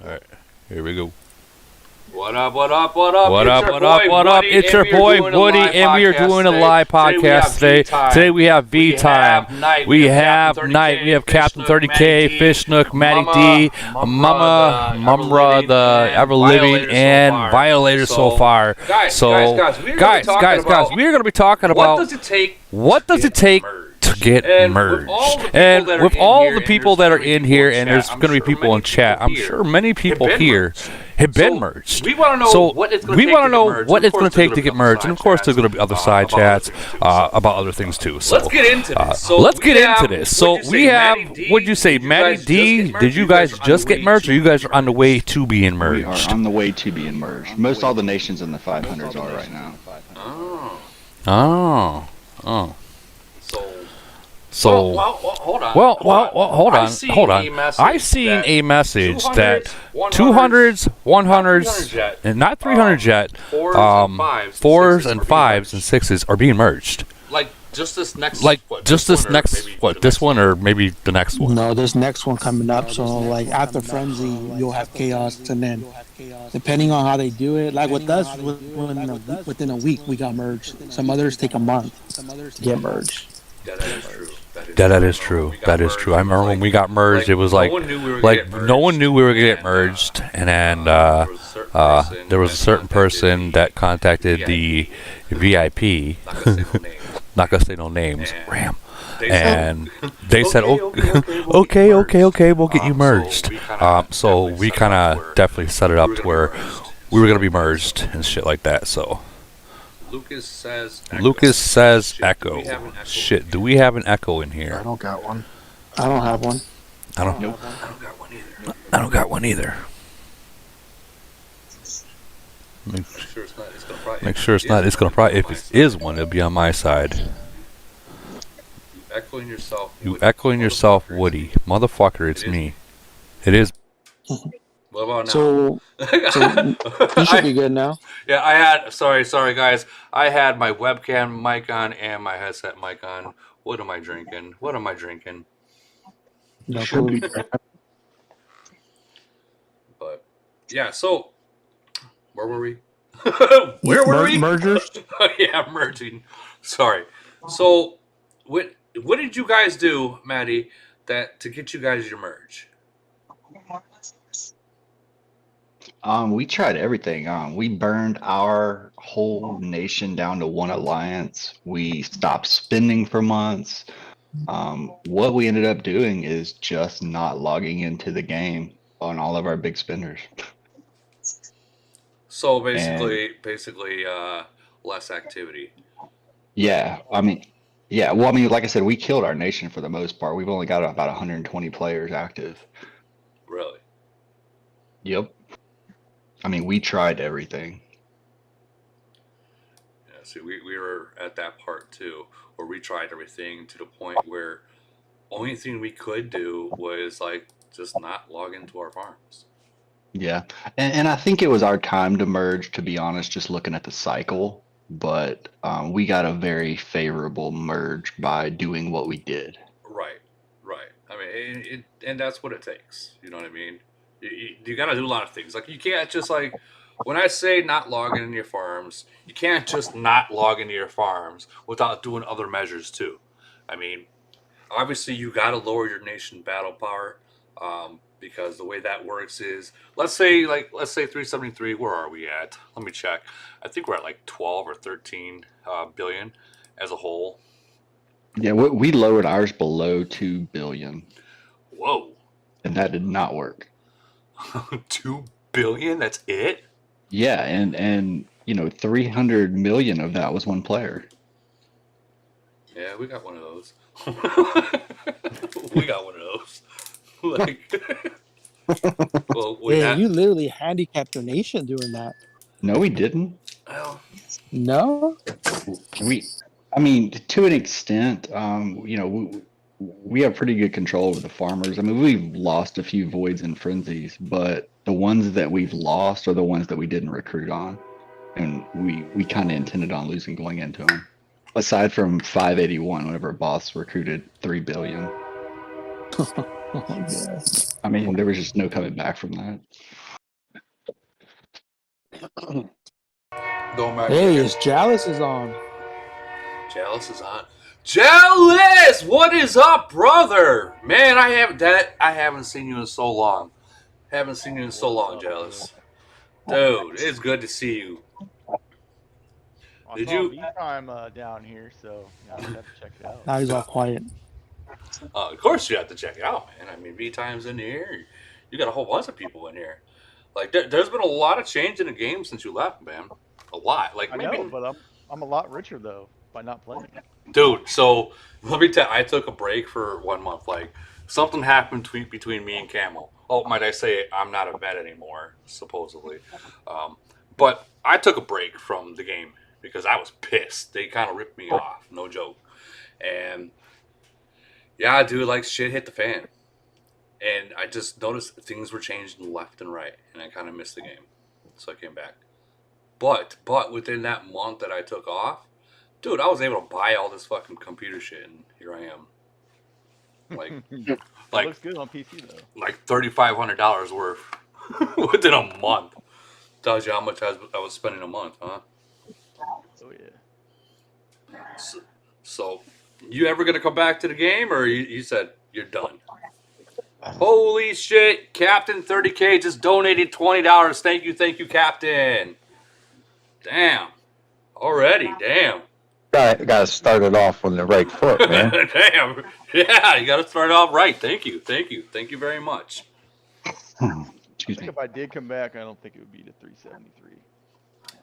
All right, here we go. What up, what up, what up? What up, what up, what up? It's your boy Woody, and we are doing a live podcast today. Today we have V time. We have Night. We have Captain 30K, Fish Nook, Matty D, Mama, Mumra, the Ever Living, and Violator so far. Guys, we are going to be talking about what does it take to get merged. And with all the people that are in here, and there's going to be people in chat, I'm sure many people here have been merged. We want to know what it's going to take to get merged. And of course, there's going to be other side chats about other things too. So let's get into this. So we have, what'd you say, Matty D? Did you guys just get merged, or you guys are on the way to being merged? We are on the way to being merged. Most all the nations in the 500s are right now. Oh. So, hold on. Hold on. I seen a message that 200s, 100s, and not 300 yet, 4s and 5s and 6s are being merged. Just this next, this one or maybe the next one? No, this next one coming up. So, like, after Frenzy, you'll have Chaos, and then, depending on how they do it, like with us, within a week, we got merged. Some others take a month to get merged. That is true. I remember when we got merged, it was like no one knew we were gonna get merged, and then there was a certain person that contacted the VIP. Not gonna say no names. Ram. And they said, okay, we'll get you merged. So we kind of definitely set it up to where we were gonna be merged and shit like that. So. Lucas says echo. Shit, do we have an echo in here? I don't got one. I don't have one. I don't got one either. Make sure it's not. It's gonna probably. If it is one, it'll be on my side. You echoing yourself, Woody. Motherfucker, it's me. It is. What about now? So you should be good now. Yeah, I had. Sorry, guys. I had my webcam mic on and my headset mic on. What am I drinking? No, but yeah, so where were we? Where were we? Mergers. Yeah, merging. Sorry. So what did you guys do, Matty, to get you guys your merge? We tried everything. We burned our whole nation down to one alliance. We stopped spending for months. What we ended up doing is just not logging into the game on all of our big spenders. So basically, less activity. Yeah, like I said, we killed our nation for the most part. We've only got about 120 players active. Really? Yep. I mean, we tried everything. Yeah, see, we were at that part too, where we tried everything to the point where only thing we could do was just not log into our farms. Yeah, and I think it was our time to merge, to be honest, just looking at the cycle. But we got a very favorable merge by doing what we did. Right. I mean, and that's what it takes. You know what I mean? You got to do a lot of things. Like, you can't just, when I say not logging into your farms, you can't just not log into your farms without doing other measures too. I mean, obviously you got to lower your nation battle power, because the way that works is, let's say 373. Where are we at? Let me check. I think we're at 12 or 13 billion as a whole. Yeah, we lowered ours below 2 billion. Whoa! And that did not work. 2 billion? That's it? Yeah, and 300 million of that was one player. Yeah, we got one of those. You literally handicapped your nation doing that. No, we didn't. Well, no. I mean, to an extent, we have pretty good control over the farmers. I mean, we've lost a few voids and frenzies, but the ones that we've lost are the ones that we didn't recruit on, and we kind of intended on losing going into them. Aside from 581, whenever boss recruited 3 billion. Oh, yeah. I mean, there was just no coming back from that. Going back Hey, again. it's Jalise is on. Jalise is on. Jalise, what is up, brother? Man, I haven't seen you in so long. Haven't seen you in so long, Jalise. Dude, it's good to see you. I Did saw you? V Time down here, so I just had to check it out. Now he's all quiet. Of course, you have to check it out, man. I mean, V Time's in here. You got a whole bunch of people in here. Like, there's been a lot of change in the game since you left, man. A lot. Like, I maybe. know, but I'm a lot richer though by not playing. Dude, so let me tell you, I took a break for 1 month. Like, something happened between me and Camel. Oh, might I say, I'm not a vet anymore, supposedly. But I took a break from the game because I was pissed. They kind of ripped me off, no joke. And yeah, dude, like shit hit the fan. And I just noticed things were changing left and right, and I kind of missed the game. So I came back. But within that month that I took off, dude, I was able to buy all this fucking computer shit, and here I am. Like, It like, looks good on PC though. like $3,500 worth within a month. Tells you how much I was spending a month, huh? Oh yeah. So you ever gonna come back to the game, or you said you're done? Holy shit! Captain 30K just donated $20. Thank you, Captain. Damn. Already, damn. Got to start it off on the right foot, man. Damn. Yeah, you got to start off right. Thank you very much. I Excuse think me. if I did come back, I don't think it would be to 373.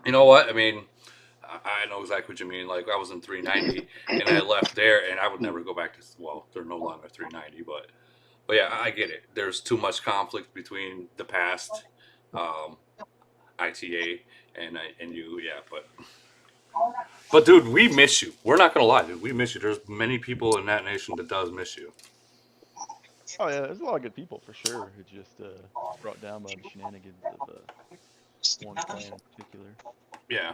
You know what? I mean, I know exactly what you mean. Like, I was in 390, and I left there, and I would never go back to. Well, they're no longer 390, but yeah, I get it. There's too much conflict between the past, ITA, and you. Yeah, but dude, we miss you. We're not gonna lie, dude. We miss you. There's many people in that nation that does miss you. Oh yeah, there's a lot of good people for sure who just brought down by the shenanigans of one clan in particular. Yeah.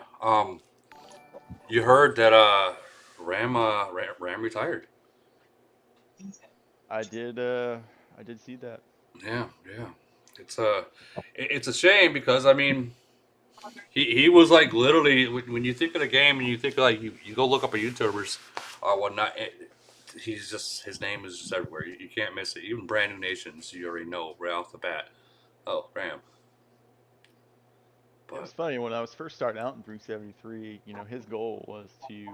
You heard that Ram retired. I did see that. Yeah. It's a shame because I mean, he was like literally when you think of the game and you think like you go look up a YouTubers or whatnot. He's just his name is just everywhere. You can't miss it. Even brand new nations, you already know right off the bat. Oh, Ram. It was funny when I was first starting out in 373. His goal was to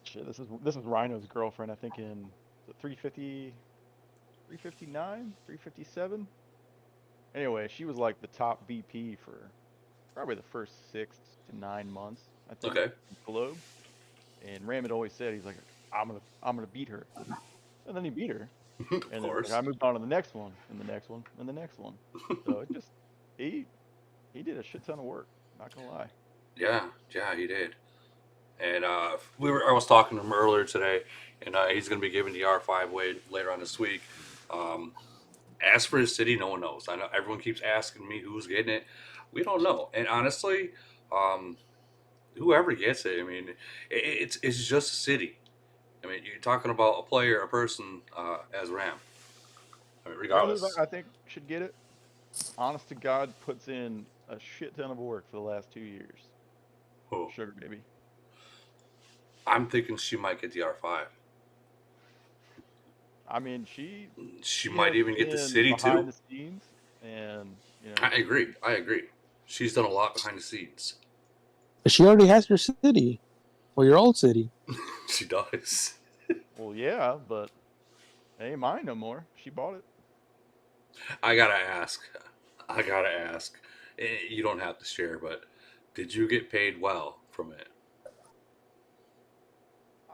shit. This is Rhino's girlfriend. I think in 350, 359, 357. Anyway, she was like the top VP for probably the first 6 to 9 months. I think. Okay. Globe. And Ram had always said he's like, I'm gonna beat her, and then he beat her. Of And course. then I moved on to the next one, and the next one, and the next one. So it just he did a shit ton of work. Not gonna lie. Yeah, he did. And I was talking to him earlier today, and he's going to be giving the R5 away later on this week. As for his city, no one knows. I know everyone keeps asking me who's getting it. We don't know. And honestly, whoever gets it, I mean, it's just a city. I mean, you're talking about a player, a person as Ram. I mean, regardless. I think should get it. Honest to God, puts in a shit ton of work for the last 2 years. Oh. Sugar baby. I'm thinking she might get the R5. I mean, she might even get the city behind too. the scenes, and I agree. She's done a lot behind the scenes. But she already has your city, or your old city. She does. Well, yeah, but it ain't mine no more. She bought it. I gotta ask. You don't have to share, but did you get paid well from it?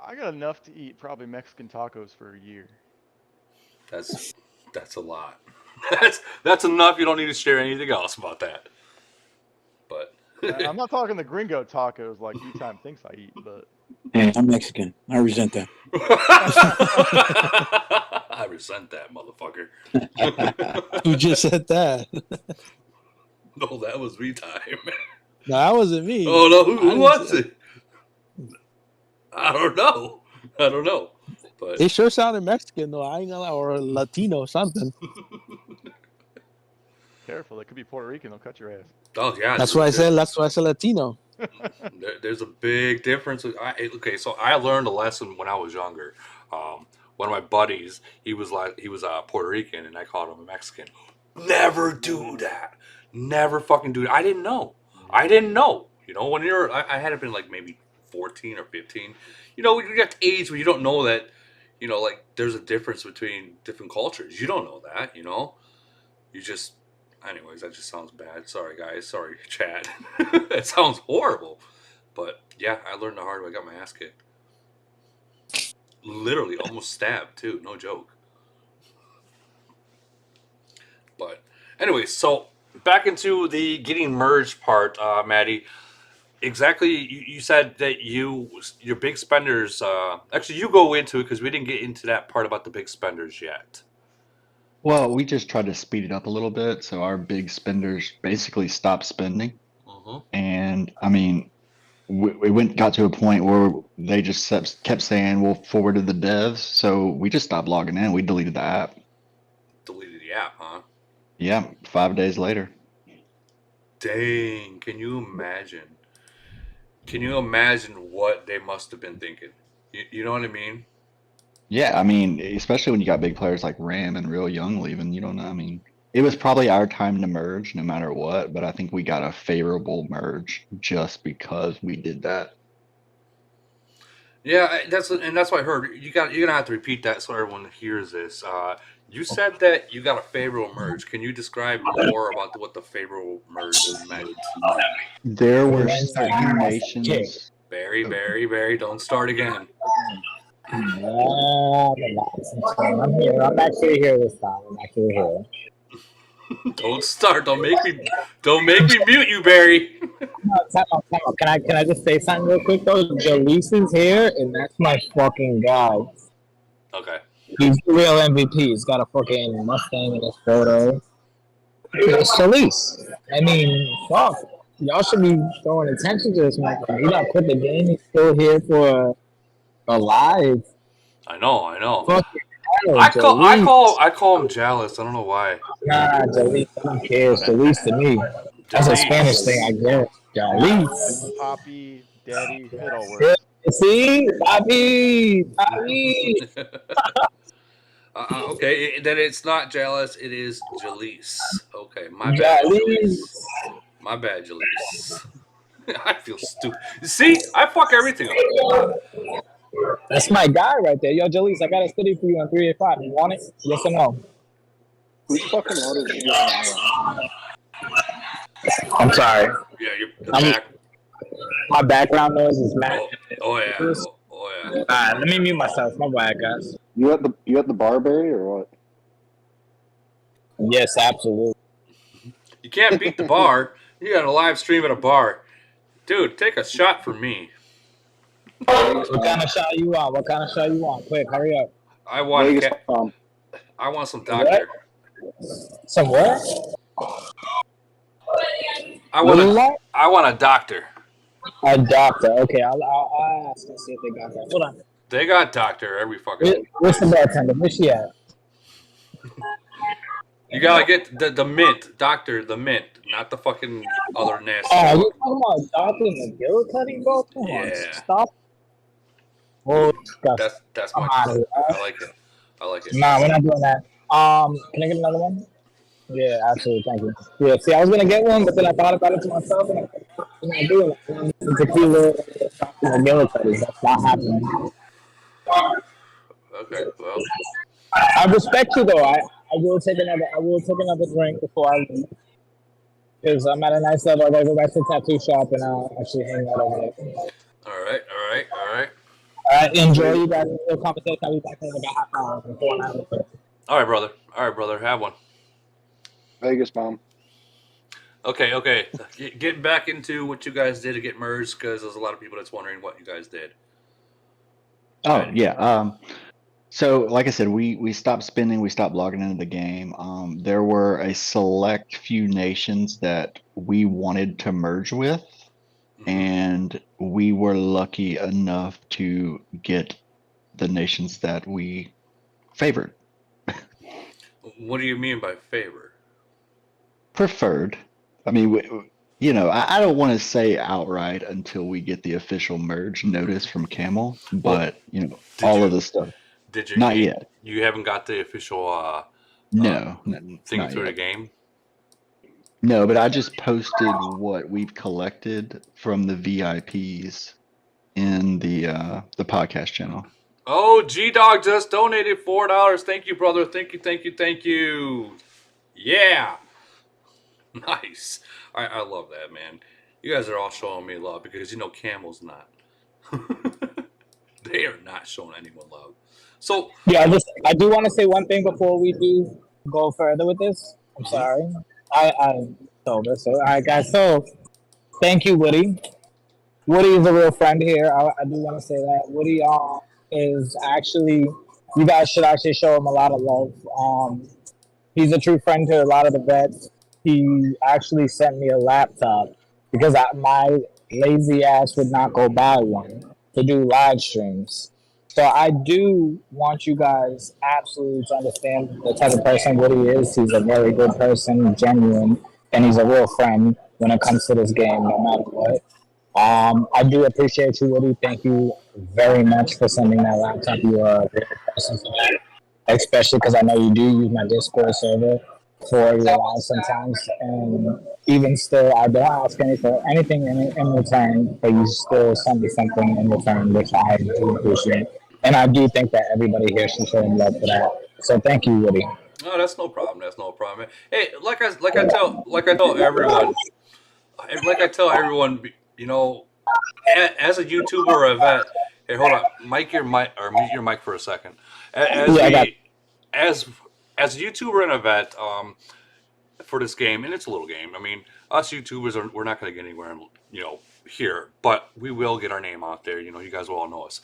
I got enough to eat probably Mexican tacos for a year. That's a lot. That's enough. You don't need to share anything else about that. But I'm not talking the gringo tacos like V-Time thinks I eat, but Hey, I'm Mexican. I resent that. I resent that, motherfucker. Who just said that? No, that was V-Time. No, that wasn't me. Oh no, who was it? I don't know. But They sure sounded Mexican though. I ain't gonna lie, or Latino something. Careful, they could be Puerto Rican. They'll cut your ass. oh yeah, That's why I said. That's why I said Latino. there's a big difference. Okay, so I learned a lesson when I was younger. One of my buddies, he was Puerto Rican, and I called him a Mexican. Never do that. Never fucking do it. I didn't know. You know, when I had been like maybe 14 or 15. You know, you got to age where you don't know that. You know, like there's a difference between different cultures. You don't know that. You know, you just. Anyways, that just sounds bad. Sorry, guys. Sorry, chat. That sounds horrible. But yeah, I learned the hard way. I got my ass kicked. Literally, almost stabbed too. No joke. But anyways, so back into the getting merged part, Maddie. Exactly, you said that your big spenders. Actually, you go into it because we didn't get into that part about the big spenders yet. Well, we just tried to speed it up a little bit, so our big spenders basically stopped spending. And I mean, we got to a point where they just kept saying we'll forward to the devs, so we just stopped logging in. We deleted the app. Deleted the app, huh? Yeah, 5 days later. Dang, can you imagine? Can you imagine what they must have been thinking? You know what I mean? Yeah, I mean, especially when you got big players like Ram and Real Young leaving, you don't know. I mean, it was probably our time to merge no matter what, but I think we got a favorable merge just because we did that. Yeah, that's what I heard. You're gonna have to repeat that so everyone hears this. You said that you got a favorable merge. Can you describe more about what the favorable merge meant? There were stagnations. Barry, don't start again. I'm here. I'm actually here this time. I'm actually here. Don't start. Don't make me mute you, Barry. Time out. Can I just say something real quick though? Jalise is here, and that's my fucking guy. Okay. He's the real MVP. He's got a fucking Mustang in his photo. It's Jalise. I mean, fuck. Y'all should be throwing attention to this man. He got quit the game. He's still here for alive. I know. Fucking I call him Jalise. I don't know why. Nah, Jalise. I don't care. It's Jalise to me. That's a Spanish thing, I guess. Jalise. Poppy, Daddy, it all works. See? Poppy. Okay, then it's not Jalise. It is Jalise. Okay, my bad. Jalise. My bad, Jalise. I feel stupid. See, I fuck everything up. That's my guy right there. Yo, Jalise, I got a study for you on 385. You want it? Yes or no? Who's fucking ordered you? I'm sorry. Yeah, you're back. My background noise is mad. Oh yeah. Oh yeah. Alright, let me mute myself. My bad, guys. You at the Barberry or what? Yes, absolutely. You can't beat the bar. You got a live stream at a bar. Dude, take a shot for me. What kind of shot you want? Quick, hurry up. I want some doctor. Some what? I want a doctor. A doctor. Okay, I'll ask and see if they got that. Hold on. They got doctor every fucking. What's the bartender? Where's she at? You gotta get the mint, doctor, the mint, not the fucking other nasty. Oh, you talking about doctor McGillicuddy, bro? Come on, stop. Oh, that's my. I like it. Nah, we're not doing that. Can I get another one? Yeah, absolutely. Thank you. Yeah, see, I was gonna get one, but then I thought about it to myself, and I'm not doing it. Tequila, McGillicuddy. That's not happening. Okay, well. I respect you though. I will take another drink before I leave. Because I'm at a nice level. I gotta go back to the tattoo shop and actually hang out over there. All right. Enjoy you guys. Your conversation. I'll be back in about half an hour. All right, brother. Have one. Vegas bomb. Okay. Getting back into what you guys did to get merged, because there's a lot of people that's wondering what you guys did. Oh, yeah. So, like I said, we stopped spending, we stopped logging into the game. There were a select few nations that we wanted to merge with, and we were lucky enough to get the nations that we favored. What do you mean by favor? Preferred. I mean, I don't want to say outright until we get the official merge notice from Camel, but all of the stuff. Did your Not game? yet. You haven't got the official No, thing not through the yet. game? No, but I just posted what we've collected from the VIPs in the podcast channel. Oh, G-Dog just donated $4. Thank you, brother. Thank you, thank you, thank you. Yeah. Nice. I love that, man. You guys are all showing me love because Camel's not. They are not showing anyone love. So Yeah, I do want to say one thing before we do go further with this. I'm sorry. I told her so. All right, guys. So thank you, Woody. Woody is a real friend here. I do want to say that Woody is actually. You guys should actually show him a lot of love. He's a true friend to a lot of the vets. He actually sent me a laptop because my lazy ass would not go buy one to do live streams. So I do want you guys absolutely to understand the type of person Woody is. He's a very good person, genuine, and he's a real friend when it comes to this game, no matter what. I do appreciate you, Woody. Thank you very much for sending that laptop. You are a great person for that, especially because I know you do use my Discord server for your live sometimes. And even still, I don't ask anything in return, but you still send me something in return, which I do appreciate. And I do think that everybody here should show him love for that. So thank you, Woody. no, that's no problem. That's no problem. Hey, like I tell everyone, as a YouTuber or a vet. Hey, hold on, mute your mic for a second. As as a YouTuber and a vet, for this game, and it's a little game. I mean, us YouTubers we're not going to get anywhere, here, but we will get our name out there. You guys will all know us.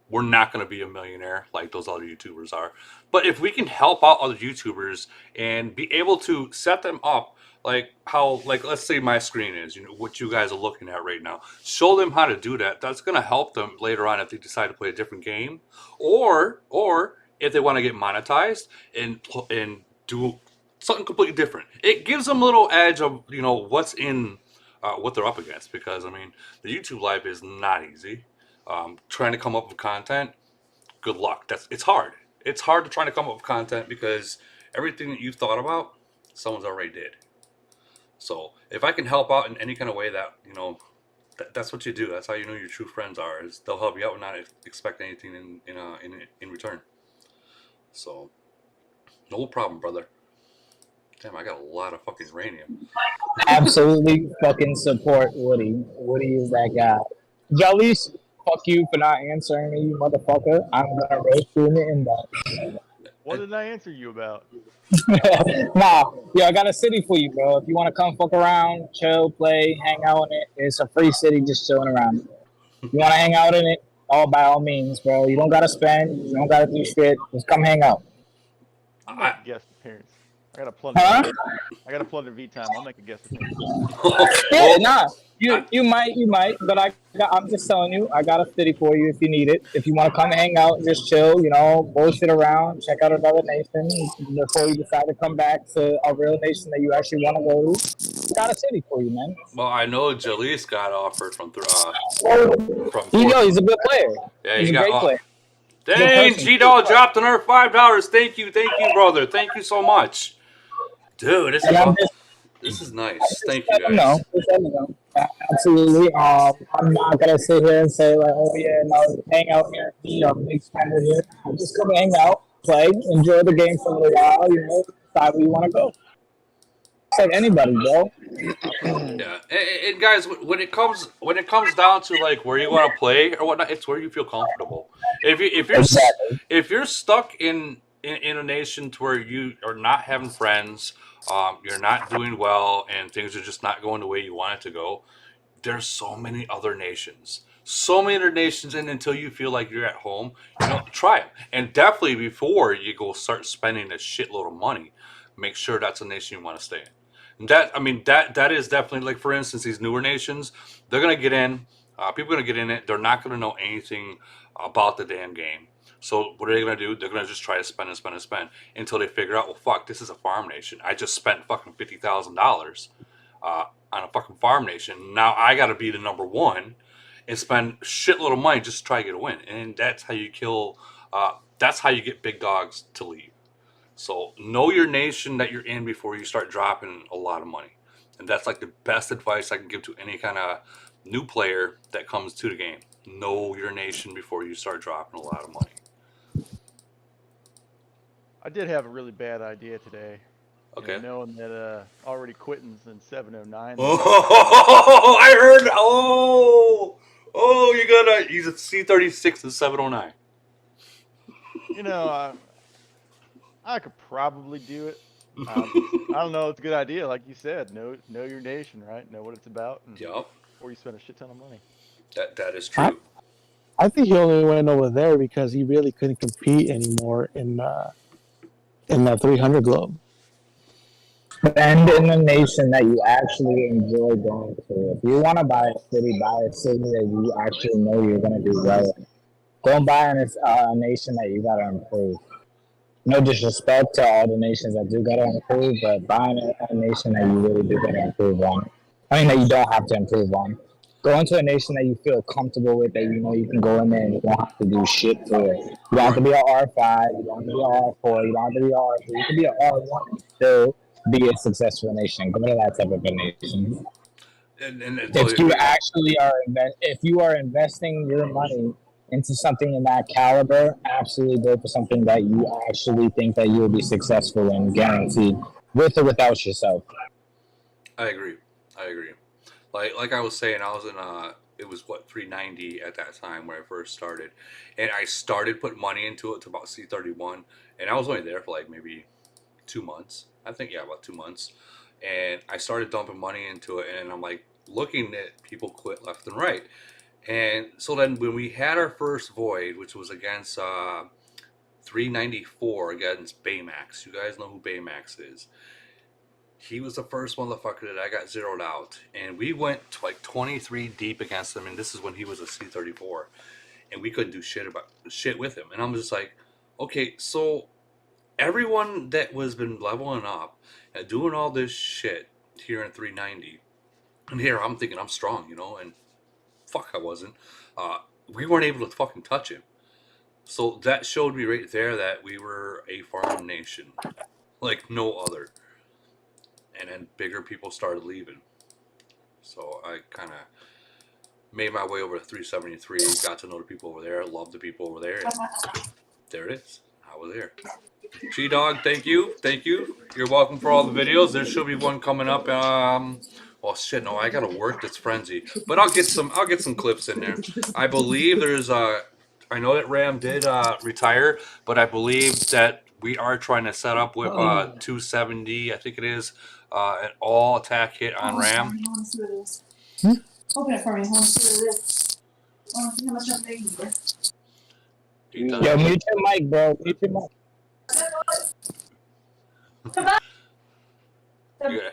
We're not going to be a millionaire like those other YouTubers are, but if we can help out other YouTubers and be able to set them up, like how, like let's say my screen is, what you guys are looking at right now. Show them how to do that. That's going to help them later on if they decide to play a different game, or if they want to get monetized and do something completely different. It gives them a little edge of what's in what they're up against, because I mean the YouTube life is not easy. Trying to come up with content, good luck. It's hard. It's hard to try to come up with content because everything that you've thought about, someone's already did. So if I can help out in any kind of way that that's what you do. That's how you know your true friends are. Is they'll help you out and not expect anything in return. So no problem, brother. Damn, I got a lot of fucking uranium. Absolutely fucking support Woody. Woody is that guy. Jalise, fuck you for not answering me, you motherfucker. I'm gonna roast you in the inbox. What did I answer you about? Nah, I got a city for you, bro. If you want to come fuck around, chill, play, hang out in it, it's a free city just chilling around. You want to hang out in it, by all means, bro. You don't gotta spend, you don't gotta do shit. Just come hang out. I'll make a guest appearance. I got a plunder. Huh? I got a plunder V time. I'll make a guest appearance. Yeah, nah. You might, but I'm just telling you, I got a city for you if you need it. If you want to come hang out, just chill, bullshit around, check out another nation before you decide to come back to a real nation that you actually want to go to. Got a city for you, man. Well, I know Jalise got offered from he's a good player. Yeah, he's a great player. Dang, G-Dog dropped another $5. Thank you, brother. Thank you so much. Dude, this is nice. Thank you, guys. No, absolutely. I'm not gonna sit here and say like, oh yeah, no, hang out here, big spender here. I'm just gonna hang out, play, enjoy the game for a little while. Decide where you want to go. It's like anybody, bro. Yeah, and guys, when it comes down to like where you want to play or whatnot, it's where you feel comfortable. If you're stuck in a nation to where you are not having friends, you're not doing well, and things are just not going the way you want it to go, there's so many other nations. And until you feel like you're at home, try them. And definitely before you go start spending a shitload of money, make sure that's a nation you want to stay in. And that is definitely, like, for instance, these newer nations, they're going to get in. People are going to get in it. They're not going to know anything about the damn game. So what are they going to do? They're going to just try to spend and spend and spend until they figure out, well, fuck, this is a farm nation. I just spent fucking $50,000 on a fucking farm nation. Now I got to be the number one and spend shitload of money just to try to get a win. And that's how you kill. That's how you get big dogs to leave. So know your nation that you're in before you start dropping a lot of money. And that's like the best advice I can give to any kind of new player that comes to the game. Know your nation before you start dropping a lot of money. I did have a really bad idea today. Okay. Knowing that already quitting's in 709. Oh, I heard. Oh, you gotta use a C36 and 709. I could probably do it. I don't know. It's a good idea, like you said. Know your nation, right? Know what it's about. And Yep. Before you spend a shit ton of money. That is true. I think he only went over there because he really couldn't compete anymore in the 300 globe. And in a nation that you actually enjoy going to. If you want to buy a city that you actually know you're going to do well in. Don't buy in a nation that you got to improve. No disrespect to all the nations that do got to improve, but buy in a nation that you really do got to improve on. I mean, that you don't have to improve on. Go into a nation that you feel comfortable with, that you know you can go in there and you don't have to do shit for it. You don't have to be an R5, you don't have to be an R4, you don't have to be an R3. You can be an R1 and still be a successful nation. Go to that type of a nation. And if you actually are if you are investing your money into something in that caliber, absolutely go for something that you actually think that you'll be successful in, guaranteed, with or without yourself. I agree. Like I was saying, I was in it was 390 at that time when I first started, and I started putting money into it to about C31, and I was only there for like maybe 2 months. I think about 2 months, and I started dumping money into it, and I'm like looking at people quit left and right. And so then when we had our first void, which was against 394 against Baymax, you guys know who Baymax is. He was the first motherfucker that I got zeroed out. And we went like 23 deep against him, and this is when he was a C34. And we couldn't do shit with him. And I'm just like, okay, so everyone that was been leveling up and doing all this shit here in 390, and here I'm thinking I'm strong, and fuck, I wasn't. We weren't able to fucking touch him. So that showed me right there that we were a farm nation, like no other. And then bigger people started leaving. So I kind of made my way over to 373, got to know the people over there, loved the people over there, and there it is. I was there. G-Dog, thank you. You're welcome for all the videos. There should be one coming up. Well, shit, no, I gotta work this frenzy, but I'll get some clips in there. I believe there's I know that Ram did retire, but I believe that we are trying to set up with 270, I think it is, an all attack hit on Ram. Open it for me. I want to see what it is. I want to see how much I'm making here. Yo, mute your mic, bro. Mute your mic. Yeah.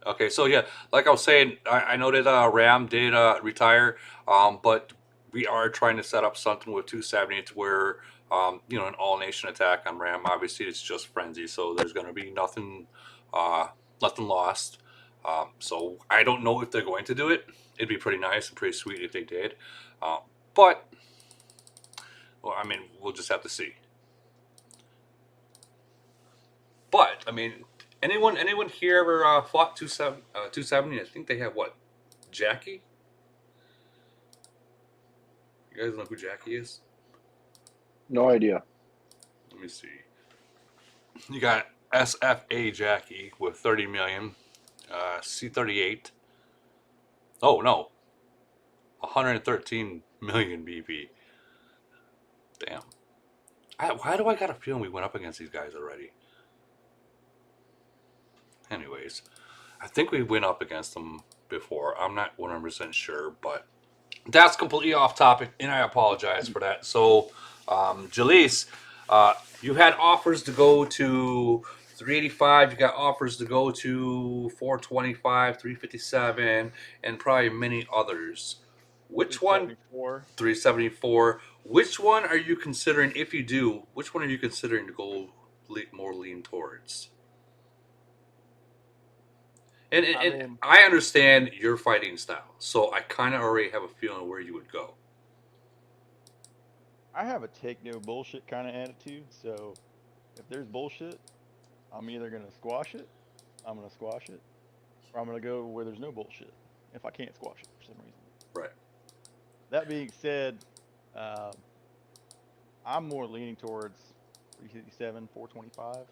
Okay, so yeah, like I was saying, I know that Ram did retire, but we are trying to set up something with 270 to where, an all-nation attack on Ram. Obviously, it's just frenzy, so there's going to be nothing lost. So I don't know if they're going to do it. It'd be pretty nice and pretty sweet if they did, but well, I mean, we'll just have to see. But I mean, anyone here ever fought 270? I think they have what? Jackie? You guys know who Jackie is? No idea. Let me see. You got SFA Jackie with 30 million. C38. Oh no. 113 million BP. Damn. Why do I got a feeling we went up against these guys already? Anyways, I think we went up against them before. I'm not 100% sure, but that's completely off topic, and I apologize for that. So, Jalise, you had offers to go to 385. You got offers to go to 425, 357, and probably many others. Which one? 374. Which one are you considering? If you do, which one are you considering to go more lean towards? And I understand your fighting style, so I kind of already have a feeling where you would go. I have a take no bullshit kind of attitude, so if there's bullshit, I'm either gonna squash it, or I'm gonna go where there's no bullshit. If I can't squash it for some reason. Right. That being said, I'm more leaning towards 357, 425.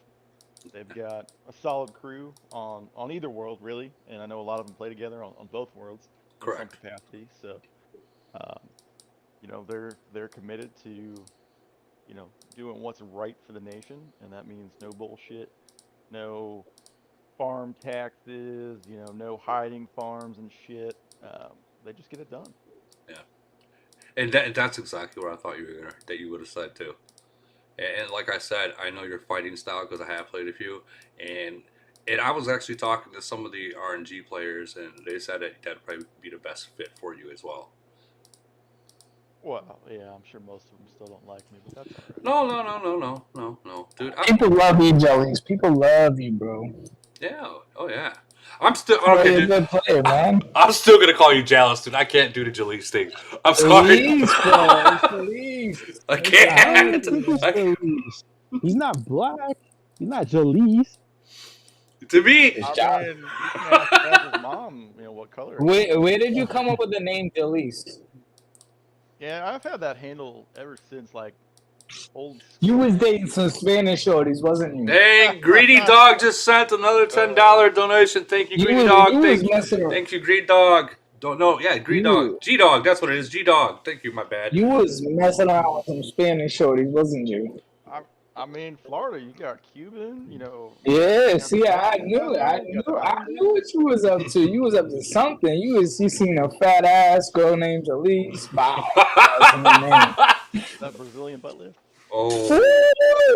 They've got a solid crew on either world, really, and I know a lot of them play together on both worlds in some capacity. So, you know, they're committed to, you know, doing what's right for the nation, and that means no bullshit, no farm taxes, you know, no hiding farms and shit. They just get it done. Yeah, and that's exactly what I thought you would have said too. And like I said, I know your fighting style because I have played a few, and I was actually talking to some of the RNG players, and they said that'd probably be the best fit for you as well. Well, yeah, I'm sure most of them still don't like me, but that's all right. No, dude. People love you, Jalise. People love you, bro. Yeah. Oh yeah. I'm still okay, dude. Good player, man. I'm still gonna call you Jalise, dude. I can't do the Jalise thing. I'm sorry. Jalise. I can't. He's not black. He's not Jalise. To me, you can ask his mom, you know, what color. Where did you come up with the name Jalise? Yeah, I've had that handle ever since like old. You was dating some Spanish shorties, wasn't you? Dang, Greedy Dog just sent another $10 donation. Thank you, Greedy Dog. Thank you, Greedy Dog. Don't know. Yeah, Greedy Dog. G Dog. That's what it is. G Dog. Thank you. My bad. You was messing around with some Spanish shorties, wasn't you? I mean, Florida, you got Cuban, you know. Yeah, see, I knew what you was up to. You was up to something. You seen a fat ass girl named Jalise. Wow. That Brazilian butt lift. Oh.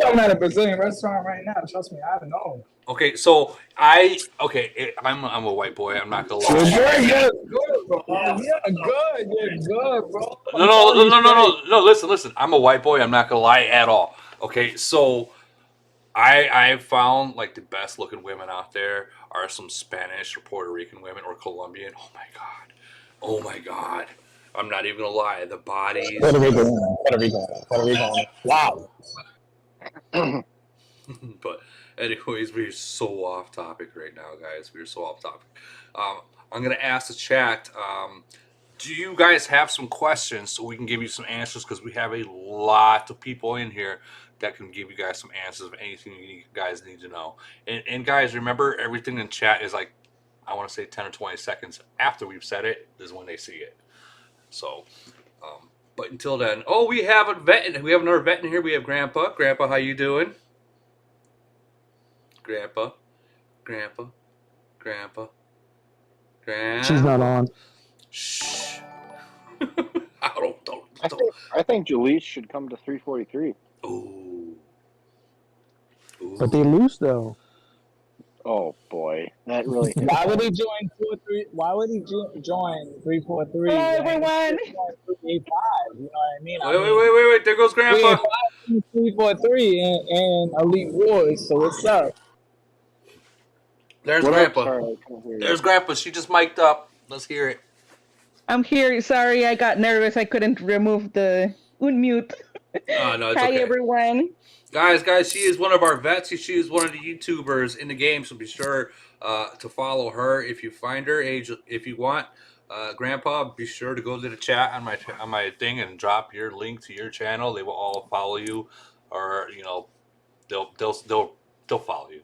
I'm at a Brazilian restaurant right now. Trust me, I know. Okay, so I'm a white boy. I'm not gonna lie. You're good, bro. You're good, bro. No. Listen. I'm a white boy. I'm not gonna lie at all. Okay, so I found like the best looking women out there are some Spanish or Puerto Rican women or Colombian. Oh my god. I'm not even gonna lie. The bodies. Puerto Rico. Wow. But anyways, we're so off topic right now, guys. We're so off topic. I'm gonna ask the chat. Do you guys have some questions so we can give you some answers? Because we have a lot of people in here that can give you guys some answers of anything you guys need to know. And guys, remember, everything in chat is like, I want to say 10 or 20 seconds after we've said it is when they see it. So, but until then, we have a vet. We have another vet in here. We have Grandpa. Grandpa, how you doing? Grandpa. She's not on. Shh. I think Jalise should come to 343. Ooh. But they lose though. Oh boy, that really. Why would he join 4-3? Why would he join 343? Hello, everyone. 385. You know what I mean? Wait. There goes Grandpa. 343 and Elite Wars. So what's up? There's Grandpa. There's Grandpa. She just mic'd up. Let's hear it. I'm here. Sorry, I got nervous. I couldn't remove the unmute. Oh, no, it's Hi, okay. everyone. Guys, she is one of our vets. She is one of the YouTubers in the game, so be sure to follow her if you find her. If you want, Grandpa, be sure to go to the chat on my thing and drop your link to your channel. They will all follow you, or you know, they'll follow you.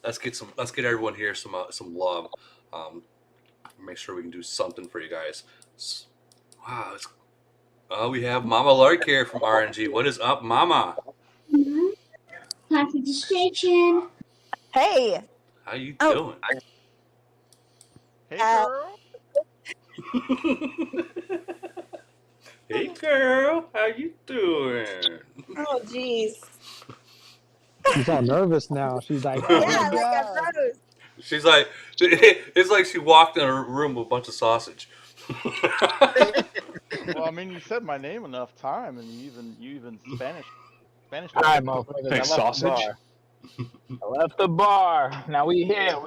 Let's get everyone here some love. Make sure we can do something for you guys. Wow, we have Mama Lark here from RNG. What is up, Mama? Time for distraction. Hey. How you doing? Hey, girl. Hey, girl. How you doing? Oh, jeez. She's all nervous now. She's like, yeah, like I'm froze. She's like, it's like she walked in a room with a bunch of sausage. Well, I mean, you said my name enough time, and you even Spanish. All right, motherfuckers. I left the bar. I left the bar. Now we here.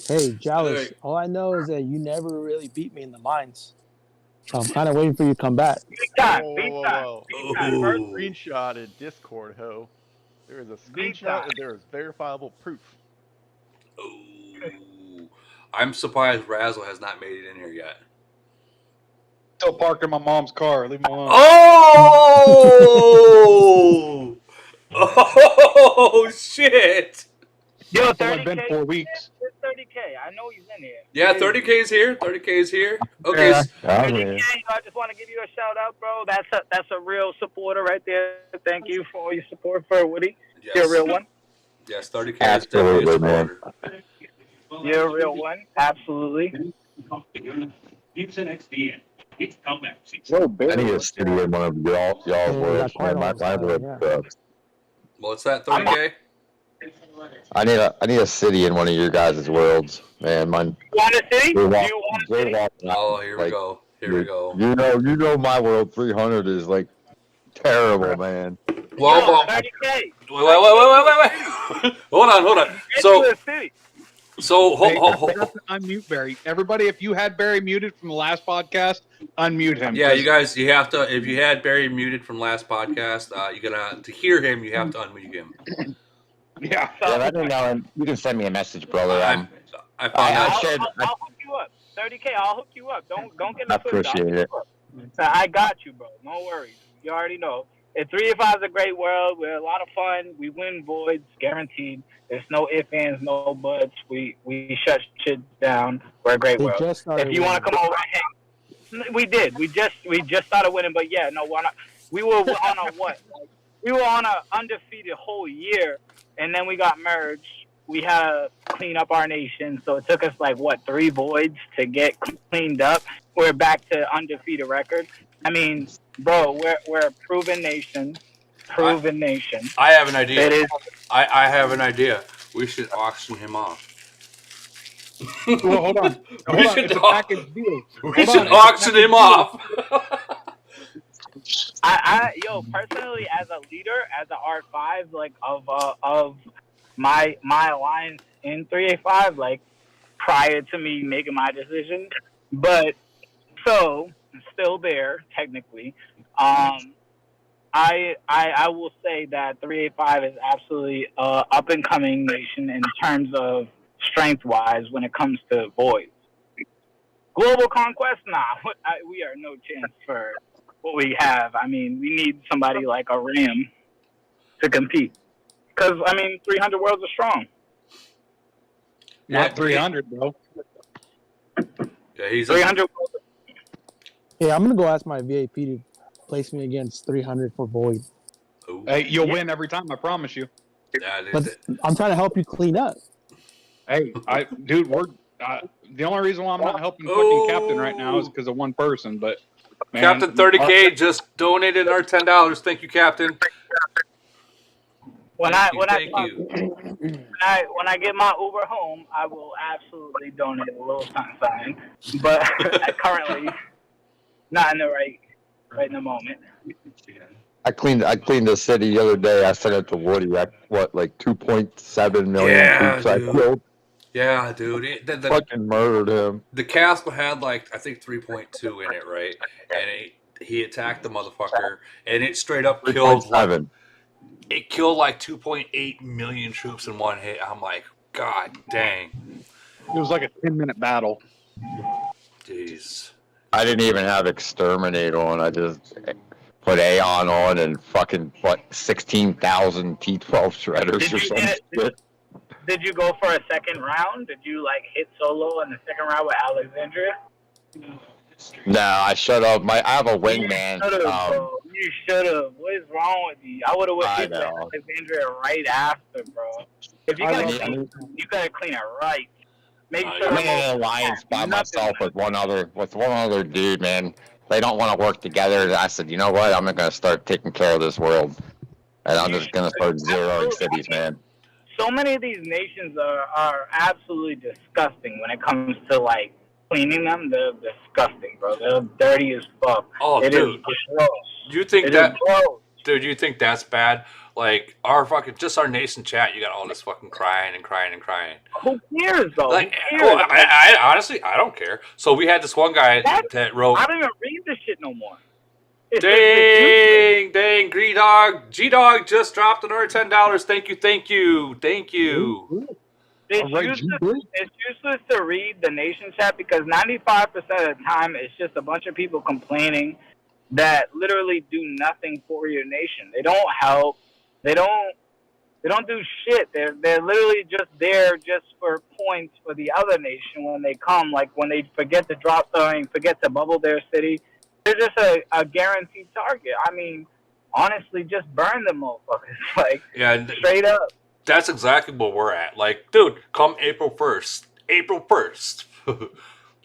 Hey, Jalise, all I know is that you never really beat me in the mines. So I'm kind of waiting for you to come back. Whoa. First screenshot in Discord, ho. There is a screenshot and there is verifiable proof. Ooh. I'm surprised Razzle has not made it in here yet. Still parked in my mom's car. Leave me alone. Oh! Oh, shit! Yo, it's only been 4 weeks. It's 30K. I know he's in here. Yeah, 30K's here. 30K's here. Okay. Yeah, 30K, I just want to give you a shout out, bro. That's a real supporter right there. Thank you for all your support for Woody. Yes. You're a real one. Yes, 30K is definitely a supporter. You're a real one. Absolutely. I need a city in one of y'all's worlds, man. My world. What's that, 30K? I need a city in one of your guys' worlds, man. You want a city? Oh, here we go. Here we go. You know my world 300 is like terrible, man. Well, 30K. Wait. Hold on. So unmute Barry. Everybody, if you had Barry muted from the last podcast, unmute him. Yeah, you guys, you have to. If you had Barry muted from last podcast, you're gonna to hear him. You have to unmute him. Yeah. I don't know. You can send me a message, brother. I found I'll hook you up. 30K. I'll hook you up. Don't get me twisted. I appreciate it. I got you, bro. No worries. You already know. 385 is a great world. We're a lot of fun. We win voids, guaranteed. There's no ifs, ands, no buts. We shut shit down. We're a great world. If you want to come over, we did. We just started winning, but yeah, no, we were on a what? We were on a undefeated whole year, and then we got merged. We had to clean up our nation, so it took us 3 voids to get cleaned up. We're back to undefeated record. I mean, bro, we're a proven nation. Nation. I have an idea. It is. I have an idea. We should auction him off. Well, hold on. We should it's a package deal. We should auction him off. Yo, personally, as a leader, as an R5, of my alliance in 385, prior to me making my decision, but so still there technically. I will say that 385 is absolutely up and coming nation in terms of strength wise when it comes to voids. Global conquest, we are no chance for what we have. I mean, we need somebody like a Ram to compete. Because, 300 worlds are strong. Not 300, bro. Yeah, he's 300. Hey, I'm going to go ask my VAP to place me against 300 for void. Hey, you'll win every time, I promise you. But I'm trying to help you clean up. Hey, dude, we're the only reason why I'm not helping fucking Captain right now is because of one person. But man, Captain 30K just donated our $10. Thank you, Captain. When I get my Uber home, I will absolutely donate a little something. But currently, not in the right in the moment. I cleaned the city the other day. I sent it to Woody. 2.7 million troops I killed. Yeah, dude. Fucking murdered him. The castle had I think 3.2 in it, right? And he attacked the motherfucker, and it straight up killed 3.7. It killed 2.8 million troops in one hit. I'm like, God dang. It was like a 10-minute battle. Jeez. I didn't even have exterminate on. I just put Aeon on and fucking 16,000 T12 shredders or some shit. Did you go for a second round? Did you hit solo in the second round with Alexandria? No, I shut up. I have a wingman. You should have. What is wrong with you? I would have hit Alexandria right after, bro. If you're gonna clean, you gotta clean it right. Make sure. I'm in an alliance by myself with one other dude, man. They don't want to work together. I said, you know what? I'm not gonna start taking care of this world, and I'm just gonna start zeroing cities, man. So many of these nations are absolutely disgusting when it comes to cleaning them, they're disgusting, bro. They're dirty as fuck. Oh, It is dude. gross. You think It is that, gross. dude? You think that's bad? Like our fucking, just our nation chat. You got all this fucking crying and crying and crying. Who cares though? Like, Who cares? well, I honestly, I don't care. So we had this one guy that wrote. I don't even read this shit no more. Dang, G Dog just dropped another $10. Thank you. It's useless to read the nation chat because 95% of the time it's just a bunch of people complaining that literally do nothing for your nation. They don't help. They don't do shit. They're literally just there just for points for the other nation when they come. Like when they forget to drop something, forget to bubble their city. They're just a guaranteed target. I mean, honestly, just burn them motherfuckers. Like, Yeah, straight up. That's exactly what we're at. Like, dude, come April 1st.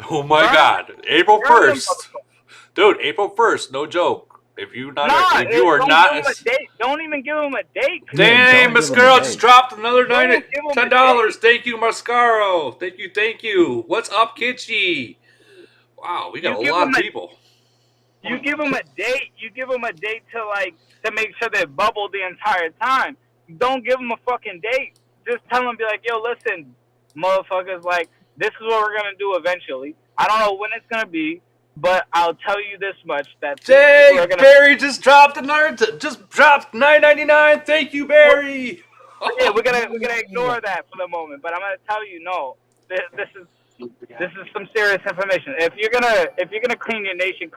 Oh my God, April 1st, dude, April 1st. No joke. If you are not, Don't even give them a date. Damn, Mascaro just dropped another $10. Thank you, Mascaro. Thank you. What's up, Kitschy? Wow, we got a lot of people. You give them a date. You give them a date to make sure they're bubbled the entire time. Don't give them a fucking date. Just tell them, be like, yo, listen, motherfuckers, like, this is what we're gonna do eventually. I don't know when it's gonna be, but I'll tell you this much: that Dang, Barry just dropped $9.99. Thank you, Barry. Yeah, we're gonna ignore that for the moment, but I'm gonna tell you, no, this is some serious information. If you're gonna clean your nation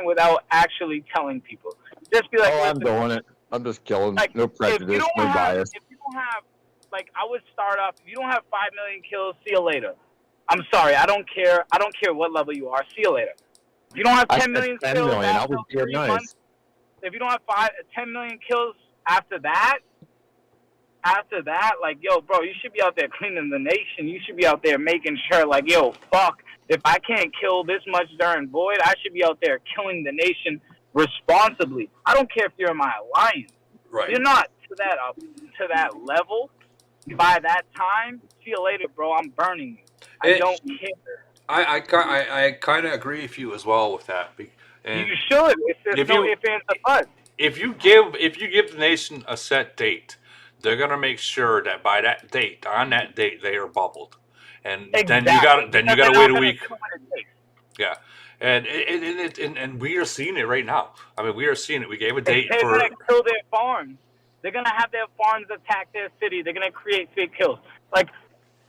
without actually telling people. Just be like, I'm doing it. I'm just killing. Like, No prejudice, no bias. If you don't have, like, I would start off. If you don't have 5 million kills, see you later. I'm sorry, I don't care. I don't care what level you are. See you later. If you don't have 10 million kills, 10 million. I was being nice. months, if you don't have 10 million kills after that, like, yo, bro, you should be out there cleaning the nation. You should be out there making sure, like, yo, fuck, if I can't kill this much during Void, I should be out there killing the nation responsibly. I don't care if you're in my alliance. Right. You're not to that level by that time. See you later, bro. I'm burning you. I don't care. I kind of agree with you as well with that. And you should. There's no ifs, ands, or buts. If you give the nation a set date, they're gonna make sure that by that date, they are bubbled, and exactly. then you gotta wait a week. Yeah, and we are seeing it right now. I mean, we are seeing it. We gave a date They're for. gonna kill their farms. They're gonna have their farms attack their city. They're gonna create fake kills. Like,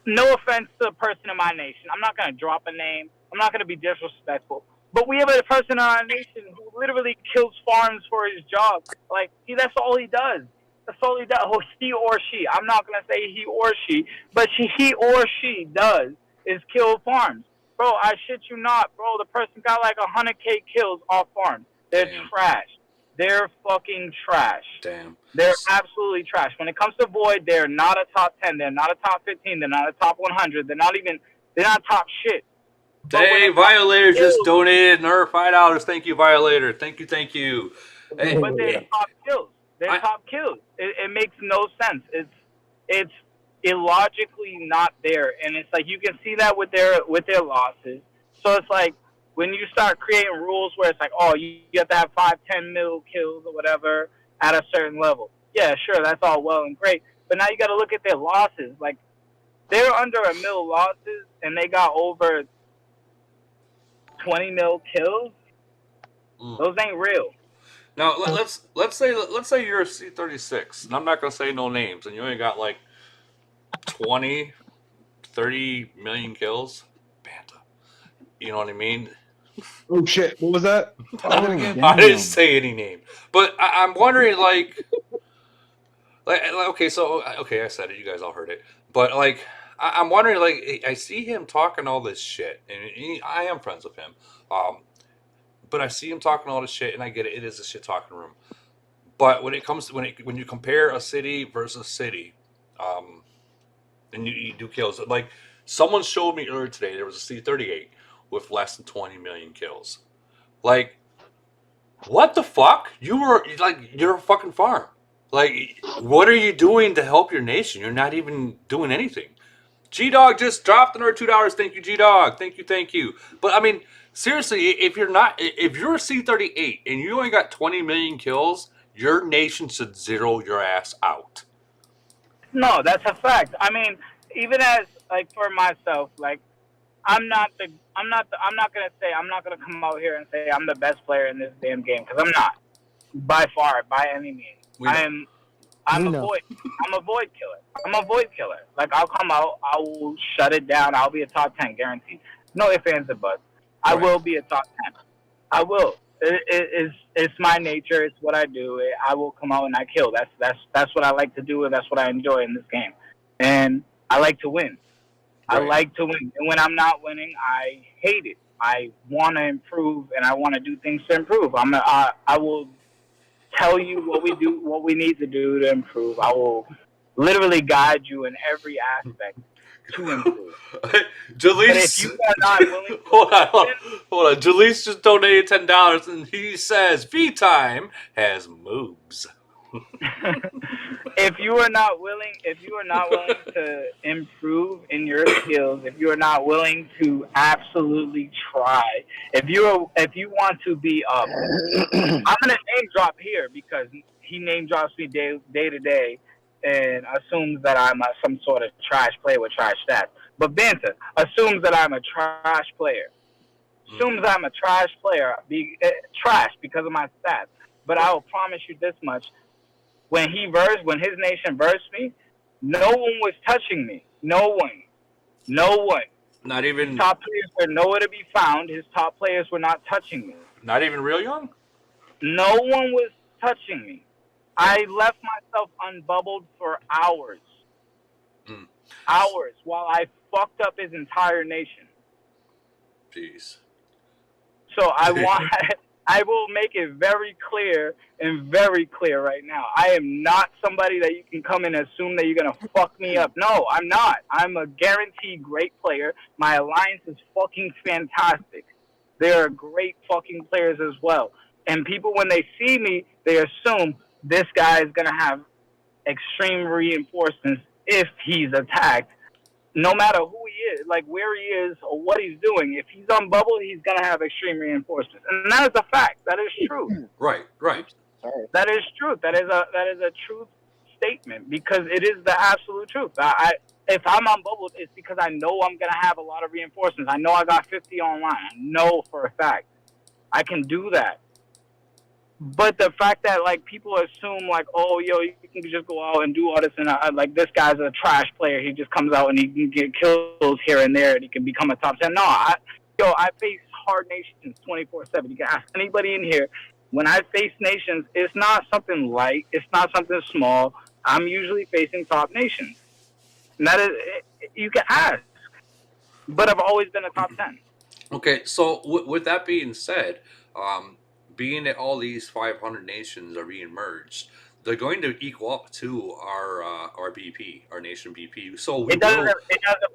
no offense to a person in my nation. I'm not gonna drop a name. I'm not gonna be disrespectful. But we have a person in our nation who literally kills farms for his job. Like, that's all he does. That's all he does. Oh, he or she. I'm not gonna say he or she, but he or she does is kill farms. Bro, I shit you not, bro. The person got like 100K kills off farms. They're trash. They're fucking trash. Damn. They're absolutely trash. When it comes to Void, they're not a top 10. They're not a top 15. They're not a top 100. They're not top shit. Dang, Violator just donated another $5. Thank you, Violator. Thank you. Hey, but they're top kills. They're top kills. It makes no sense. It's illogically not there, and it's like you can see that with their losses. So it's like when you start creating rules where it's like, oh, you have to have 5-10 mil kills or whatever at a certain level. Yeah, sure, that's all well and great, but now you got to look at their losses. Like, they're under 1 mil losses, and they got over 20 mil kills. Those ain't real. Now let's say you're a C36, and I'm not gonna say no names, and you only got like 20, 30 million kills. Banter. You know what I mean? Oh shit! What was that? I didn't say any name, but I'm wondering, like, okay, I said it. You guys all heard it, but like, I'm wondering, like, I see him talking all this shit, and I am friends with him, but I see him talking all this shit, and I get it. It is a shit talking room, but when it comes to when you compare a city versus city, and you do kills, like someone showed me earlier today, there was a C38 with less than 20 million kills. Like, what the fuck? You're a fucking farm. Like, what are you doing to help your nation? You're not even doing anything. G-Dog just dropped another $2. Thank you, G-Dog. Thank you. But I mean, seriously, if you're a C38 and you only got 20 million kills, your nation should zero your ass out. No, that's a fact. I mean, even as like for myself, like I'm not gonna come out here and say I'm the best player in this damn game because I'm not, by far, by any means. I'm a void killer. I'm a void killer. Like I'll come out, I will shut it down. I'll be a top 10 guaranteed. No ifs, ands, or buts. I will be a top 10. I will. It's my nature. It's what I do. I will come out and I kill. That's what I like to do, and that's what I enjoy in this game. And I like to win. Right. I like to win. And when I'm not winning, I hate it. I want to improve, and I want to do things to improve. I will tell you what we do, what we need to do to improve. I will literally guide you in every aspect to improve. Jalise, but if you are not willing to hold on. Jalise just donated $10, and he says V-Time has moves. If you are not willing to improve in your skills, if you are not willing to absolutely try, if you want to be I'm gonna name drop here because he name drops me day to day and assumes that I'm some sort of trash player with trash stats. But Banter assumes that I'm a trash player. Assumes I'm a trash player, trash because of my stats. But I will promise you this much. When his nation versed me, no one was touching me. No one. Not even his top players were nowhere to be found. His top players were not touching me. Not even real young? No one was touching me. I left myself unbubbled for hours. Hours while I fucked up his entire nation. Jeez. So I will make it very clear right now. I am not somebody that you can come and assume that you're going to fuck me up. No, I'm not. I'm a guaranteed great player. My alliance is fucking fantastic. They are great fucking players as well. And people, when they see me, they assume this guy is going to have extreme reinforcements if he's attacked. No matter who he is, like where he is or what he's doing, if he's unbubbled, he's gonna have extreme reinforcements, and that is a fact. That is true. Right. That is true. That is a true statement because it is the absolute truth. If I'm unbubbled, it's because I know I'm gonna have a lot of reinforcements. I know I got 50 online. I know for a fact I can do that. But the fact that like people assume like, oh, you can just go out and do all this, and like this guy's a trash player. He just comes out and he can get kills here and there, and he can become a top 10. No, I face hard nations 24/7. You can ask anybody in here. When I face nations, it's not something light. It's not something small. I'm usually facing top nations, and that is you can ask. But I've always been a top 10. Okay, so with that being said, being that all these 500 nations are being merged, they're going to equal up to our BP, our nation BP. So it doesn't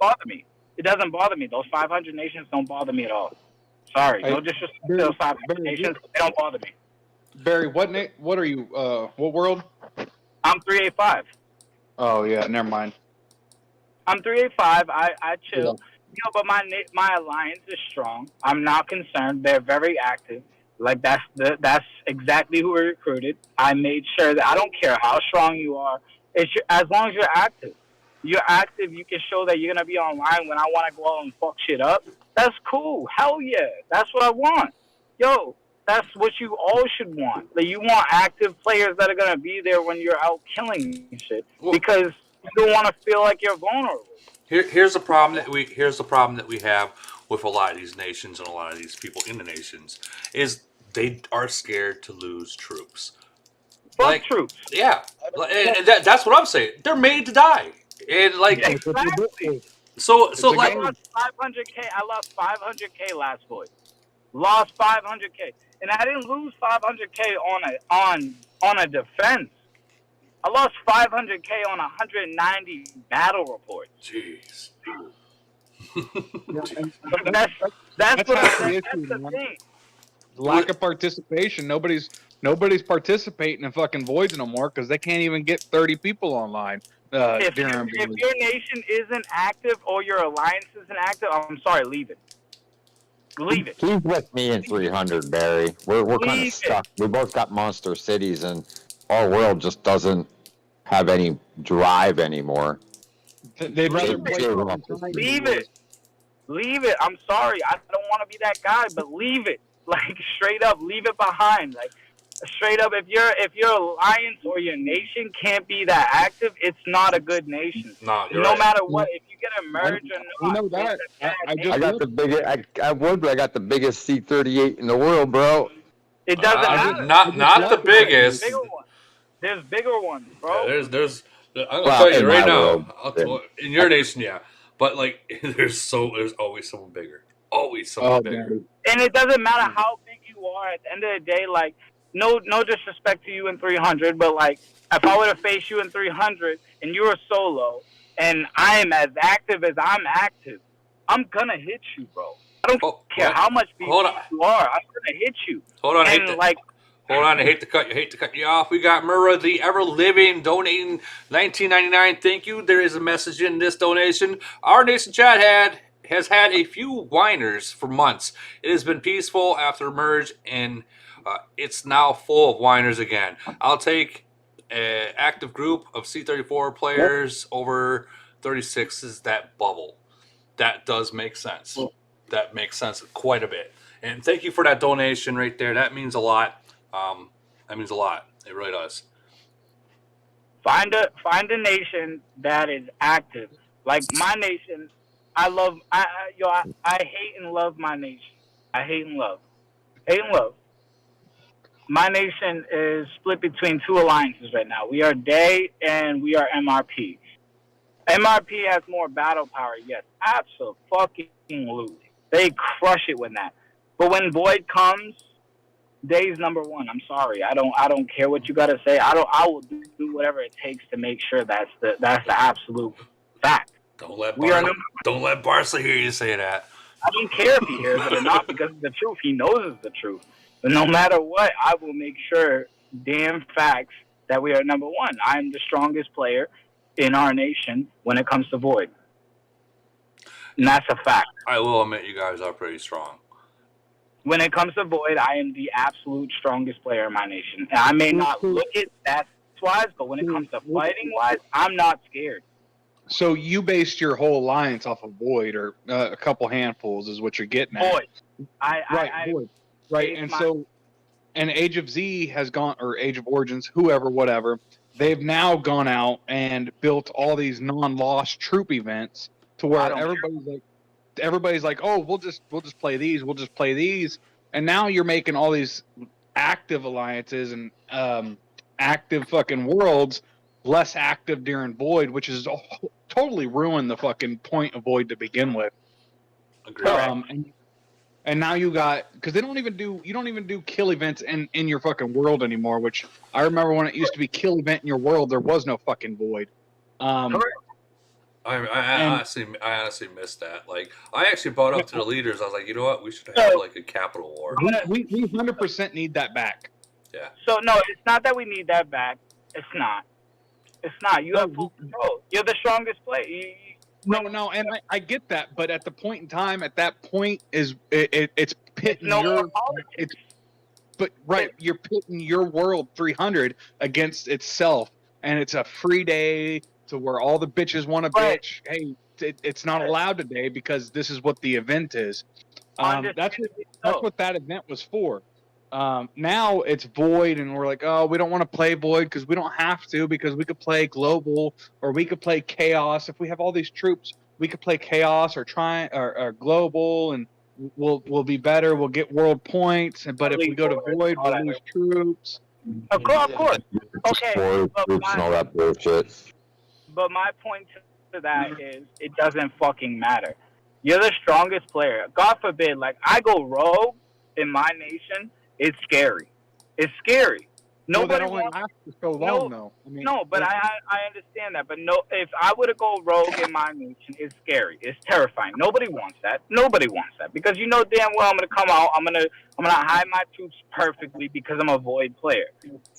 bother me. It doesn't bother me. Those 500 nations don't bother me at all. Sorry, no disrespect to those 500 nations. They don't bother me. Barry, what are you? What world? I'm 385. Oh yeah, never mind. I'm 385. I chill. Yeah. But my alliance is strong. I'm not concerned. They're very active. Like that's exactly who we recruited. I made sure that I don't care how strong you are. As long as you're active. You're active. You can show that you're gonna be online when I want to go out and fuck shit up. That's cool. Hell yeah. That's what I want. Yo, that's what you all should want. Like you want active players that are gonna be there when you're out killing shit because you don't want to feel like you're vulnerable. Here's the problem that we have with a lot of these nations and a lot of these people in the nations is they are scared to lose troops. Fuck troops. Yeah, and that's what I'm saying. They're made to die, and like exactly. So like I lost 500K. I lost 500K last void. Lost 500K, and I didn't lose 500K on a defense. I lost 500K on 190 battle reports. Jeez. That's the thing. Lack of participation. Nobody's participating in fucking voids no more because they can't even get 30 people online. If Durham. your nation isn't active or your alliance isn't active, I'm sorry, leave it. Leave it. He's with me in 300, Barry. We're kind of Leave it. stuck. We both got monster cities, and our world just doesn't have any drive anymore. They'd rather play. Leave it. Leave it. I'm sorry. I don't want to be that guy, but leave it. Like straight up, leave it behind. Like straight up, if your alliance or your nation can't be that active, it's not a good nation. No, no right. matter what, if you get a merge or not, know that. I got the biggest. I would, but I got the biggest C-38 in the world, bro. It doesn't matter. Not the biggest. There's bigger ones, bro. Yeah, there's. I'm gonna tell you right now. In your nation, yeah, but like, there's always someone bigger. Always someone bigger. And it doesn't matter how big you are. At the end of the day, like, no disrespect to you in 300, but like, if I were to face you in 300 and you were solo, and I am as active as I'm active, I'm gonna hit you, bro. I don't care how much you are. I'm gonna hit you. Hold on, and I hate to cut you off. We got Murrah, the ever living, donating $19.99. Thank you. There is a message in this donation. Our nation chat has had a few whiners for months. It has been peaceful after merge, and it's now full of whiners again. I'll take an active group of C34 players over 36s. That bubble. That does make sense. That makes sense quite a bit. And thank you for that donation right there. That means a lot. That means a lot. It really does. Find a nation that is active. Like my nation, I hate and love my nation. I hate and love. My nation is split between two alliances right now. We are Day and we are MRP. MRP has more battle power, yes. Absolutely. They crush it with that. But when Void comes, Day's number one. I'm sorry. I don't care what you gotta say. I will do whatever it takes to make sure that's the absolute fact. Don't let Barca hear you say that. I don't care if he hears it or not because it's the truth. He knows it's the truth. But no matter what, I will make sure damn facts that we are number one. I am the strongest player in our nation when it comes to Void. And that's a fact. I will admit you guys are pretty strong. When it comes to Void, I am the absolute strongest player in my nation. And I may not look it stats-wise, but when it comes to fighting-wise, I'm not scared. So you based your whole alliance off of Void, or a couple handfuls is what you're getting at. Void. Void. Right, and so, and Age of Z has gone, or Age of Origins, whatever, they've now gone out and built all these non-lost troop events to where everybody's like, oh, we'll just play these, and now you're making all these active alliances and active fucking worlds less active during Void, which is totally ruined the fucking point of Void to begin with. Agreed. And now you got, because you don't even do kill events in your fucking world anymore, which I remember when it used to be kill event in your world, there was no fucking Void. I honestly missed that. Like, I actually brought up to the leaders. I was like, you know what? We should have like a capital war. We 100% need that back. Yeah. So no, it's not that we need that back. It's not. You have full control. You're the strongest player. No, and I get that, but at the point in time, at that point it's pitting you're pitting your world 300 against itself, and it's a free day to where all the bitches want to bitch. Hey, it's not allowed today because this is what the event is. That's what that event was for. Now it's Void, and we're like, oh, we don't want to play Void because we don't have to, because we could play Global or we could play Chaos. If we have all these troops, we could play Chaos or Global, and we'll be better. We'll get world points. But if we go to Void, we'll lose troops. Of course. Okay. Troops and all that bullshit. But my point to that is, it doesn't fucking matter. You're the strongest player. God forbid, like, I go rogue in my nation. It's scary. Nobody wants to so long, though. I mean, but I understand that. But no, if I were to go rogue in my nation, it's scary. It's terrifying. Nobody wants that. Because you know damn well I'm gonna come out. I'm gonna hide my troops perfectly because I'm a Void player.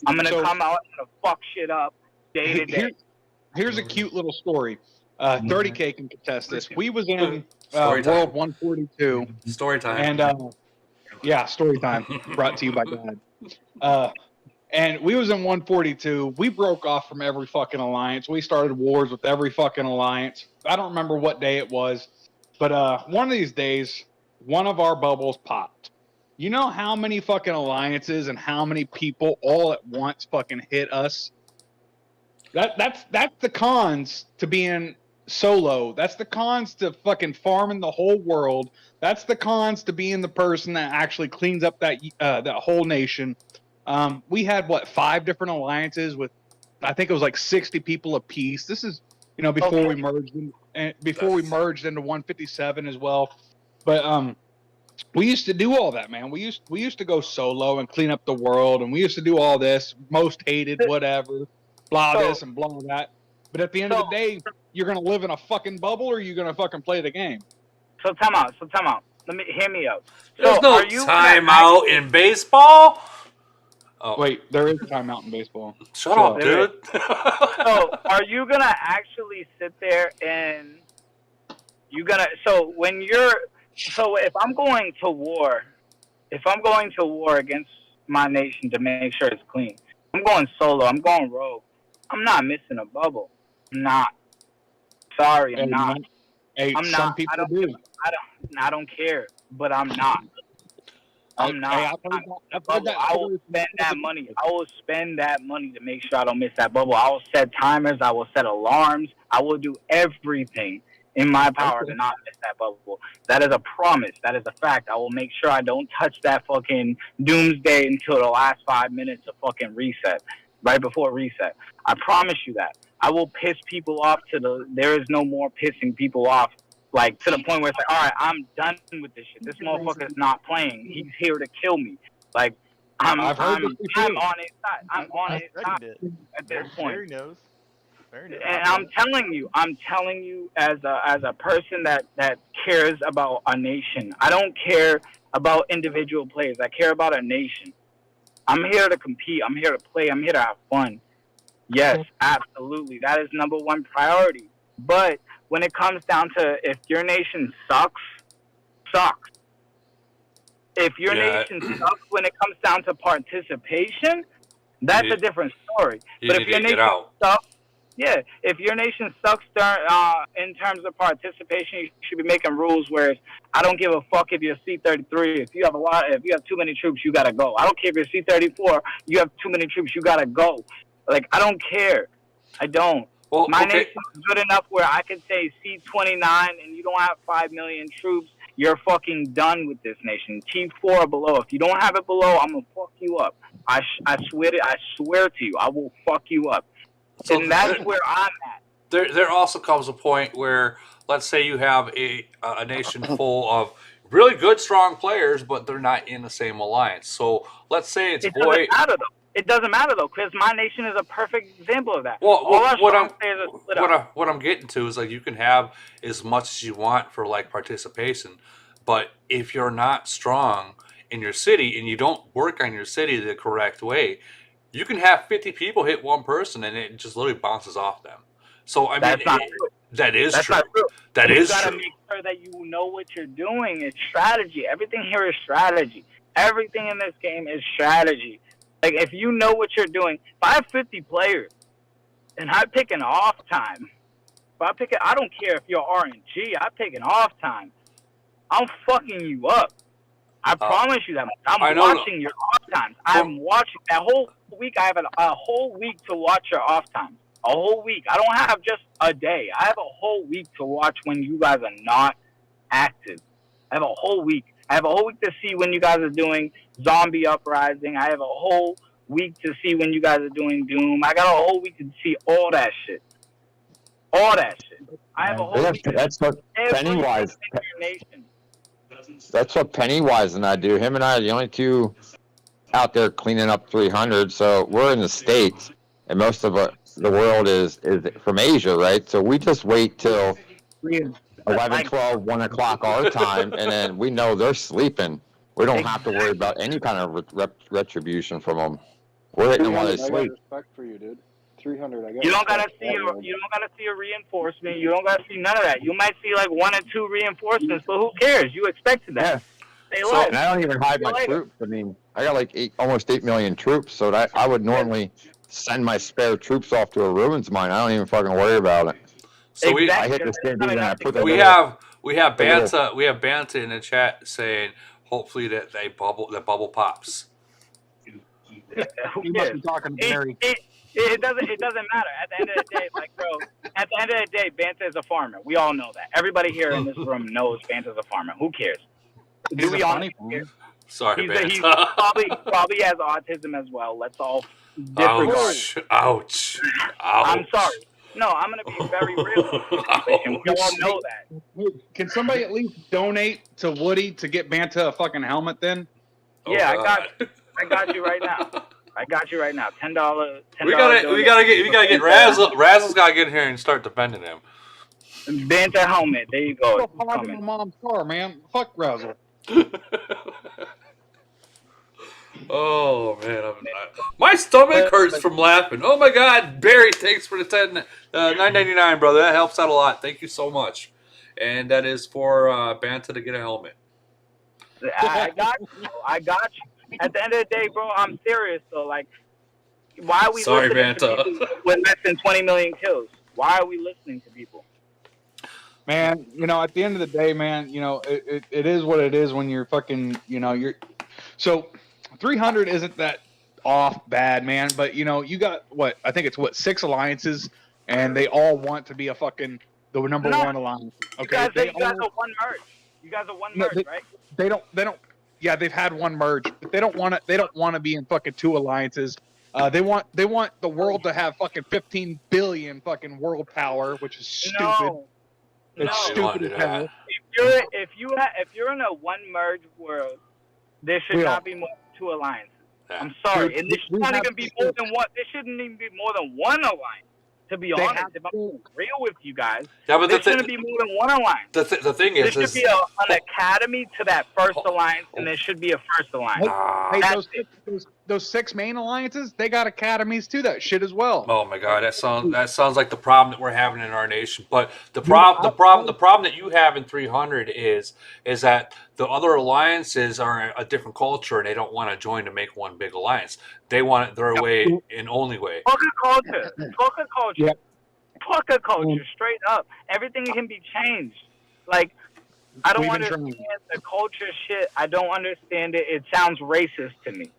I'm gonna come out. I'm gonna fuck shit up day to day. here's a cute little story. 30K can contest this. We was in Story time. World 142. Story time. And yeah, story time brought to you by God. And we was in 142. We broke off from every fucking alliance. We started wars with every fucking alliance. I don't remember what day it was, but one of these days, one of our bubbles popped. You know how many fucking alliances and how many people all at once fucking hit us? That's the cons to being solo. That's the cons to fucking farming the whole world. That's the cons to being the person that actually cleans up that whole nation. We had 5 different alliances with, I think it was like 60 people apiece. This is, before we merged we merged into 157 as well. But we used to do all that, man. We used to go solo and clean up the world, and we used to do all this, most hated, whatever, blah this and blah that. But at the end of the day, you're gonna live in a fucking bubble, or you're gonna fucking play the game. So time out. Hear me out. There's no timeout in baseball. Oh. Wait, there is a timeout in baseball. Shut up, dude. So, are you gonna actually sit there and if I'm going to war against my nation to make sure it's clean, I'm going solo. I'm going rogue. I'm not missing a bubble. I'm not. Sorry, I'm not. Hey, I'm some not. people do. I don't care, but I'm not. I'm not. I will spend that money. I will spend that money to make sure I don't miss that bubble. I will set timers. I will set alarms. I will do everything in my power to not miss that bubble. That is a promise. That is a fact. I will make sure I don't touch that fucking doomsday until the last 5 minutes of fucking reset, right before reset. I promise you that. I will piss people off there is no more pissing people off. Like, to the point where it's like, all right, I'm done with this shit. This motherfucker's not playing. He's here to kill me. Like, I'm on his side. I'm on his side at this point. Barry knows. And I'm telling you, as a person that cares about a nation. I don't care about individual players. I care about a nation. I'm here to compete. I'm here to play. I'm here to have fun. Yes, absolutely. That is number one priority. But when it comes down to if your nation sucks. If your nation sucks when it comes down to participation, that's a different story. But if your nation sucks, if your nation sucks in terms of participation, you should be making rules where I don't give a fuck if you're C-33. If you have too many troops, you gotta go. I don't care if you're C-34. You have too many troops, you gotta go. Like, I don't care. I don't. Well, My nation is good enough where I could say C-29 and you don't have 5 million troops, you're fucking done with this nation. T4 or below. If you don't have it below, I'm gonna fuck you up. I swear to you, I will fuck you up. So and that's where I'm at. There also comes a point where, let's say you have a nation full of really good, strong players, but they're not in the same alliance. So let's say it's It doesn't matter though, because my nation is a perfect example of that. Well, what I'm getting to is, like, you can have as much as you want for, like, participation, but if you're not strong in your city and you don't work on your city the correct way, you can have 50 people hit one person and it just literally bounces off them. So I mean, that is true. That is true. You gotta make sure that you know what you're doing. It's strategy. Everything here is strategy. Everything in this game is strategy. Like, if you know what you're doing, if I have 50 players and I pick an off time, I don't care if you're RNG, I pick an off time, I'm fucking you up. I promise you that much. I'm watching your off times. I'm watching that whole week. I have a whole week to watch your off times. A whole week. I don't have just a day. I have a whole week to watch when you guys are not active. I have a whole week. I have a whole week to see when you guys are doing Zombie Uprising. I have a whole week to see when you guys are doing Doom. I got a whole week to see all that shit. All that shit. I have a whole week. That's what Pennywise. That's what Pennywise and I do. Him and I are the only two out there cleaning up 300. So we're in the States, and most of the world is from Asia, right? So we just wait till 11, 12, 1 o'clock our time, and then we know they're sleeping. We don't have to worry about any kind of retribution from them. We're hitting them while they sleep. Respect for you, dude. 300. I got. You don't gotta see a reinforcement. You don't gotta see none of that. You might see like 1 or 2 reinforcements, but who cares? You expected that. Yeah. Say So, less. and I don't even hide my troops. I mean, I got like almost 8 million troops, so that I would normally send my spare troops off to a ruins mine. I don't even fucking worry about it. So I hit the stand and I put we have Banta in the chat saying hopefully that bubble pops. He must be talking to Barry. It doesn't matter. At the end of the day, like bro, at the end of the day, Banta is a farmer. We all know that. Everybody here in this room knows Banta is a farmer. Who cares? Do we all care? Sorry, Banta. He probably has autism as well. Let's all disregard. Ouch. I'm sorry. No, I'm gonna be very real. We all know that. Can somebody at least donate to Woody to get Banta a fucking helmet then? Yeah, I got you right now. $10. We gotta get Razzle. Razzle's gotta get in here and start defending him. Banta helmet. There you go. My mom's car, man. Fuck Razzle. Oh man, my stomach hurts from laughing. Oh my God, Barry, thanks for the $9.99, brother. That helps out a lot. Thank you so much. And that is for Banta to get a helmet. I got you. At the end of the day, bro, I'm serious though. Like, why are we listening to people with less than 20 million kills? Why are we listening to people? Man, at the end of the day, man, it is what it is when you're fucking, you're. So 300 isn't that off bad, man. But, you got I think it's 6 alliances, and they all want to be the number one alliance. Okay. You guys are one merge. You guys are one merge, right? They don't. Yeah, they've had one merge, but they don't want to. They don't want to be in fucking 2 alliances. They want the world to have fucking 15 billion fucking world power, which is stupid. It's stupid as hell. If you're in a one merge world, there should not be more than 2 alliances. I'm sorry, and there should not even be more than one. There shouldn't even be more than 1 alliance. To be honest, if I'm real with you guys, there shouldn't be more than 1 alliance. The thing is, there should be an academy to that first alliance, and there should be a first alliance. Hey, those 6 main alliances, they got academies to that shit as well. Oh my God, that sounds like the problem that we're having in our nation. But the problem that you have in 300 is that the other alliances are a different culture, and they don't want to join to make one big alliance. They want it their way and only way. Fuck a culture, straight up. Everything can be changed. Like, I don't understand the culture shit. I don't understand it. It sounds racist to me.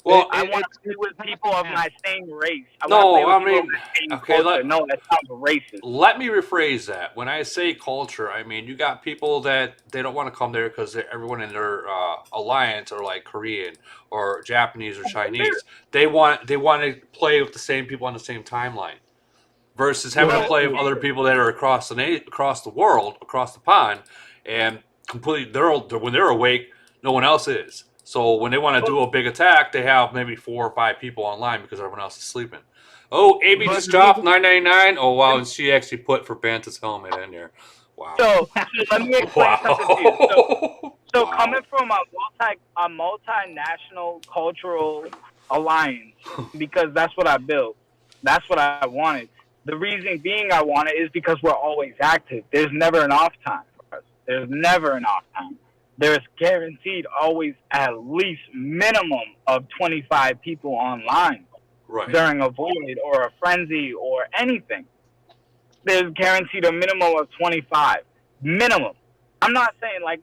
Well, I want to play with people of my same race. No, that sounds racist. Let me rephrase that. When I say culture, I mean you got people that they don't want to come there because everyone in their alliance are like Korean or Japanese or Chinese. They want to play with the same people on the same timeline, versus having to play with other people that are across the world, across the pond, and completely. When they're awake, no one else is. So when they want to do a big attack, they have maybe 4 or 5 people online because everyone else is sleeping. Oh, Amy just dropped $9.99. Oh wow, and she actually put for Banta's helmet in there. Wow. So let me explain something to you. So coming from a multinational cultural alliance, because that's what I built. That's what I wanted. The reason being I want it is because we're always active. There's never an off time for us. There's never an off time. There's guaranteed always at least minimum of 25 people online during a void or a frenzy or anything. There's guaranteed a minimum of 25. Minimum. I'm not saying like,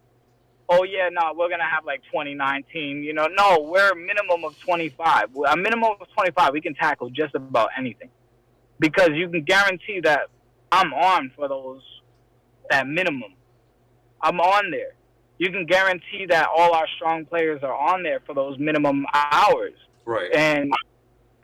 oh yeah, no, we're going to have like 2019. No, we're a minimum of 25. A minimum of 25, we can tackle just about anything. Because you can guarantee that I'm on for that minimum. I'm on there. You can guarantee that all our strong players are on there for those minimum hours. Right. And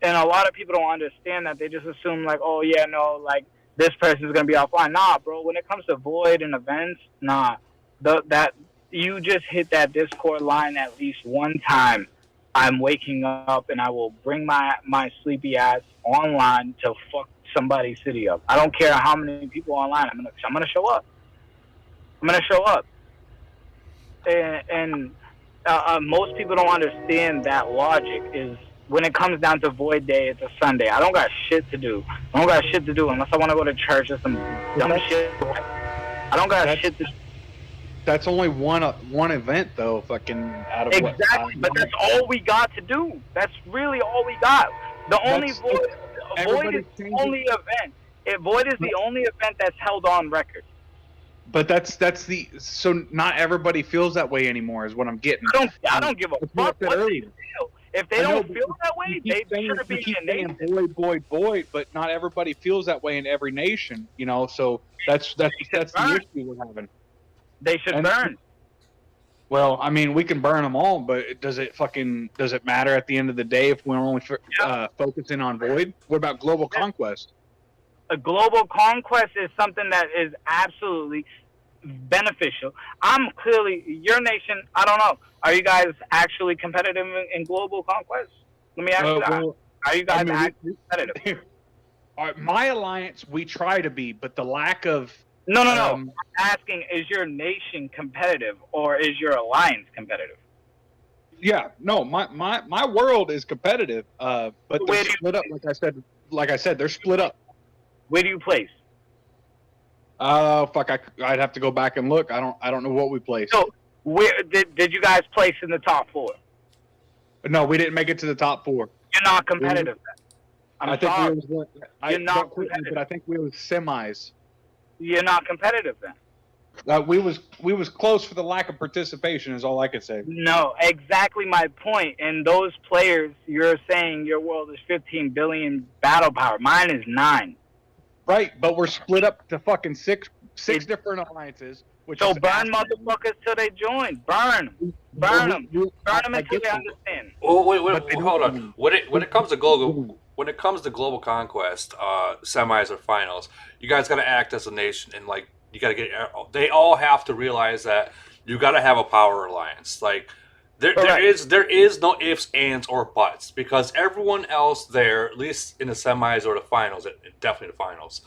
a lot of people don't understand that. They just assume like, oh yeah, no, like this person's gonna be offline. Nah, bro. When it comes to void and events, nah. That you just hit that Discord line at least one time. I'm waking up and I will bring my sleepy ass online to fuck somebody's city up. I don't care how many people online. I'm gonna show up. I'm gonna show up. And most people don't understand that logic is when it comes down to Void Day, it's a Sunday. I don't got shit to do. I don't got shit to do unless I want to go to church or some dumb shit. I don't got shit to do. That's only one event though. Fucking out of what? Exactly, but that's all we got to do. That's really all we got. The only Void is the only event. Void is the only event that's held on record. But that's the so not everybody feels that way anymore is what I'm getting. I don't give a fuck what they feel. If they don't feel that way, they shouldn't be in a nation. Void, but not everybody feels that way in every nation, you know. So that's the issue we're having. They should burn. Well, I mean, we can burn them all, but does it matter at the end of the day if we're only focusing on Void? What about Global Conquest? A Global Conquest is something that is absolutely beneficial. I'm clearly your nation. I don't know. Are you guys actually competitive in Global Conquest? Let me ask you that. Well, are you guys actually competitive? My alliance, we try to be, but the lack of no. I'm asking: is your nation competitive, or is your alliance competitive? Yeah, no. My world is competitive, but they're split up. Like I said, they're split up. Where do you place? Fuck! I'd have to go back and look. I don't know what we placed. So, where did you guys place in the top 4? No, we didn't make it to the top 4. You're not competitive. I think you're not competitive. But I think we were semis. You're not competitive then. We was close for the lack of participation. Is all I could say. No, exactly my point. And those players, you're saying your world is 15 billion battle power. Mine is 9. Right, but we're split up to fucking six different alliances. So burn motherfuckers till they join. Burn them. Burn them until they understand. Oh wait, hold on. When it comes to global conquest, semis or finals, you guys got to act as a nation, and like you got to get. They all have to realize that you got to have a power alliance. Like there is no ifs, ands, or buts, because everyone else there, at least in the semis or the finals, definitely the finals,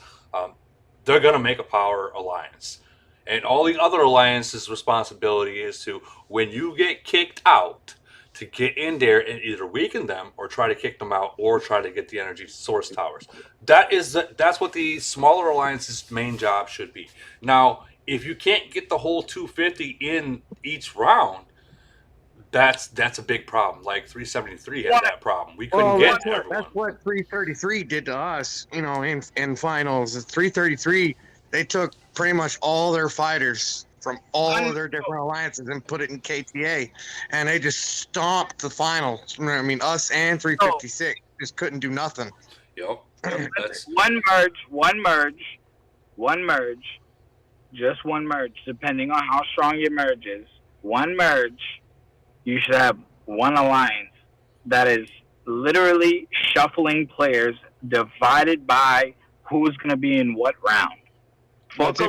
they're gonna make a power alliance. And all the other alliances' responsibility is to, when you get kicked out, to get in there and either weaken them or try to kick them out or try to get the energy source towers. That's what the smaller alliances' main job should be. Now, if you can't get the whole 250 in each round, that's a big problem. Like 373 had that problem. We couldn't get everyone. That's what 333 did to us, you know, in finals. 333, they took pretty much all their fighters from all of their different alliances and put it in KTA, and they just stomped the finals. I mean, us and 356 just couldn't do nothing. Yep. One merge, just one merge, depending on how strong your merge is. One merge, you should have one alliance that is literally shuffling players divided by who's going to be in what round. If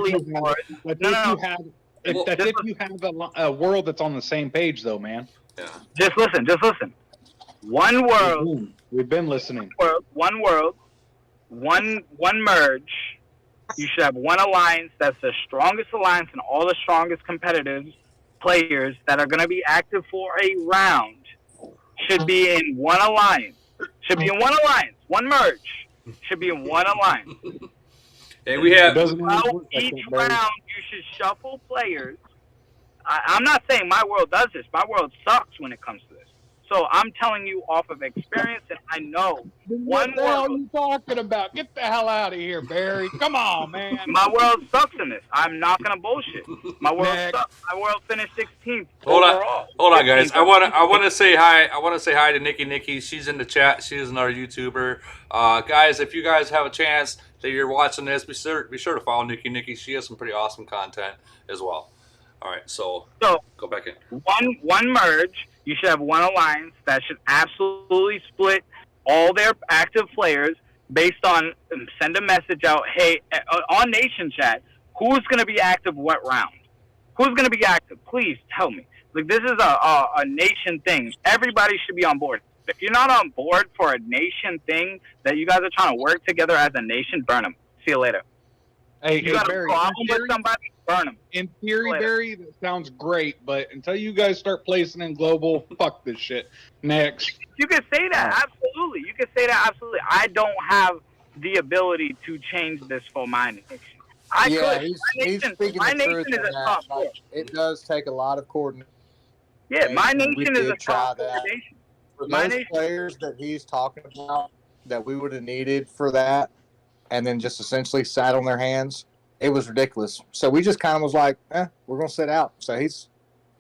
you have a world that's on the same page, though, man. Yeah. Just listen. One world. We've been listening. One world. One merge. You should have one alliance that's the strongest alliance and all the strongest competitive players that are going to be active for a round should be in one alliance. One merge should be in one alliance. And we have each round you should shuffle players. I'm not saying my world does this. My world sucks when it comes to this. So I'm telling you off of experience, and I know what the hell are you talking about? Get the hell out of here, Barry. Come on, man. My world sucks in this. I'm not gonna bullshit. My world sucks. My world finished 16th. Hold on, guys. I wanna say hi. I wanna say hi to Nikki. She's in the chat. She's another YouTuber. Guys, if you guys have a chance that you're watching this, be sure to follow Nikki. She has some pretty awesome content as well. All right, so go back in. One merge. You should have one alliance that should absolutely split all their active players based on, send a message out, hey, on Nation Chat, who's going to be active what round? Who's going to be active? Please tell me. Like, this is a nation thing. Everybody should be on board. If you're not on board for a nation thing that you guys are trying to work together as a nation, burn them. See you later. Hey, You gotta Barry, problem with somebody, burn them. in theory, Later. Barry, that sounds great, but until you guys start placing in global, fuck this shit. Next. You can say that, absolutely. You can say that, absolutely. I don't have the ability to change this for my nation. I Yeah, could. he's speaking My the truth nation is in a that. top Like, four. it does take a lot of coordination. Yeah, my We nation is a did try top four that. nation. For My those nation. players that he's talking about that we would have needed for that, and then just essentially sat on their hands, it was ridiculous. So we just kind of was like, we're gonna sit out. So he's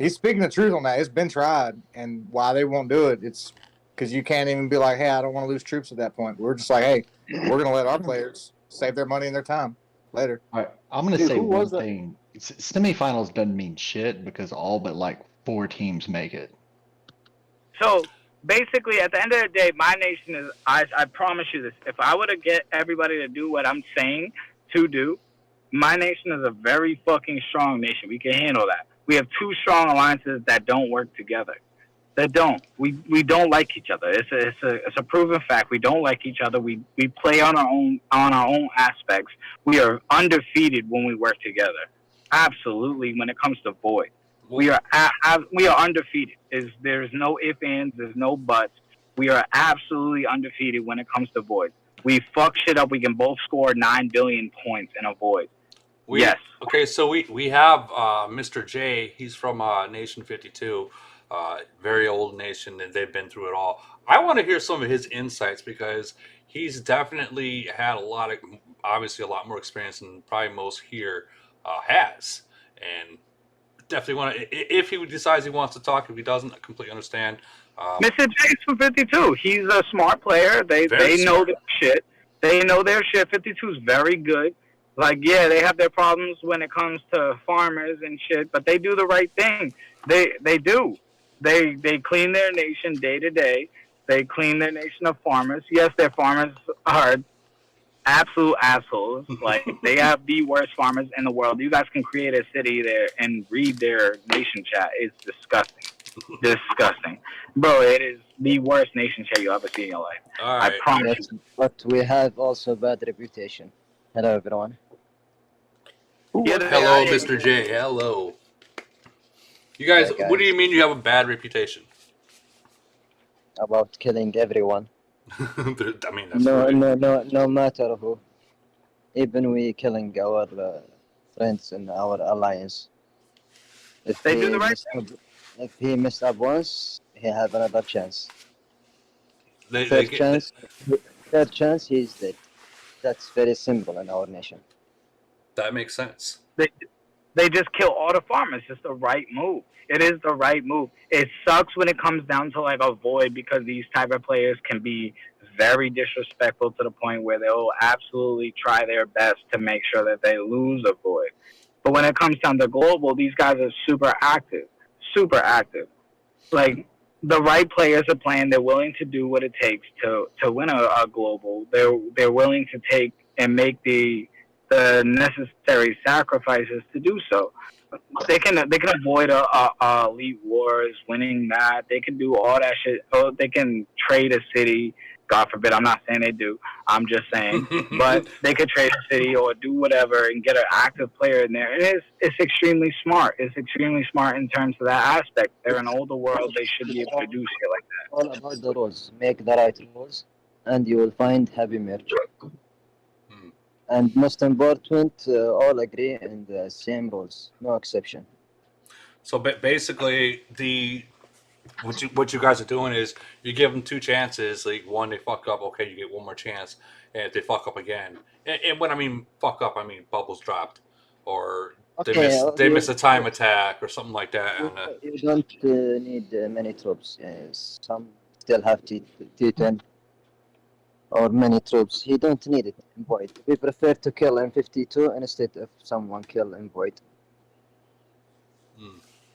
speaking the truth on that. It's been tried, and why they won't do it, it's because you can't even be like, hey, I don't want to lose troops at that point. We're just like, hey, we're gonna let our players save their money and their time later. All right, I'm gonna say one thing. Semifinals doesn't mean shit because all but like 4 teams make it. So basically, at the end of the day, my nation is. I promise you this. If I were to get everybody to do what I'm saying to do, my nation is a very fucking strong nation. We can handle that. We have 2 strong alliances that don't work together. That don't. We don't like each other. It's a proven fact. We don't like each other. We play on our own aspects. We are undefeated when we work together. Absolutely. When it comes to Void, we are undefeated. There's no ifs, ands, there's no buts. We are absolutely undefeated when it comes to Void. We fuck shit up. We can both score 9 billion points in a Void. Yes. Okay, so we have Mr. J. He's from Nation 52, very old nation, and they've been through it all. I want to hear some of his insights because he's definitely had obviously a lot more experience than probably most here has, and definitely want to. If he decides he wants to talk, if he doesn't, I completely understand. Mr. J's from 52. He's a smart player. They Very know smart. their shit. They know their shit. 52 is very good. Like, yeah, they have their problems when it comes to farmers and shit, but they do the right thing. They do. They clean their nation day to day. They clean their nation of farmers. Yes, their farmers are absolute assholes. Like, they have the worst farmers in the world. You guys can create a city there and read their nation chat. It's disgusting. Disgusting. Bro, it is the worst nation chat you'll ever see in your life. All I right. promise you. But we have also bad reputation. Hello, everyone. Hello, Mr. J. Hello. You guys, Hi, what do guys. you mean you have a bad reputation? About killing everyone. I mean, that's right. No matter who. Even we killing our friends in our alliance. If They he do the right messed up, if he messed up once, he have another chance. They Third get- chance, he's dead. That's very simple in our nation. That makes sense. They just kill all the farmers. It's the right move. It is the right move. It sucks when it comes down to like a Void because these type of players can be very disrespectful to the point where they'll absolutely try their best to make sure that they lose a Void. But when it comes down to global, these guys are super active. Super active. Like, the right players are playing. They're willing to do what it takes to win a global. They're willing to take and make the necessary sacrifices to do so. They can avoid a elite wars, winning that. They can do all that shit. Oh, they can trade a city. God forbid. I'm not saying they do. I'm just saying. But they could trade a city or do whatever and get an active player in there. And it's extremely smart. It's extremely smart in terms of that aspect. They're an older world. They should be able to do shit like that. All about the rules. Make the right rules, and you will find happy merge. And most important, all agree in the same rules, no exception. So basically, what you guys are doing is you give them 2 chances. Like, one, they fuck up. Okay, you get one more chance. And if they fuck up again, and when I mean fuck up, I mean bubbles dropped, or they miss a time attack or something like that. You don't need many troops. Some still have T10 or many troops. He don't need it in Void. We prefer to kill in 52 instead of someone kill in Void.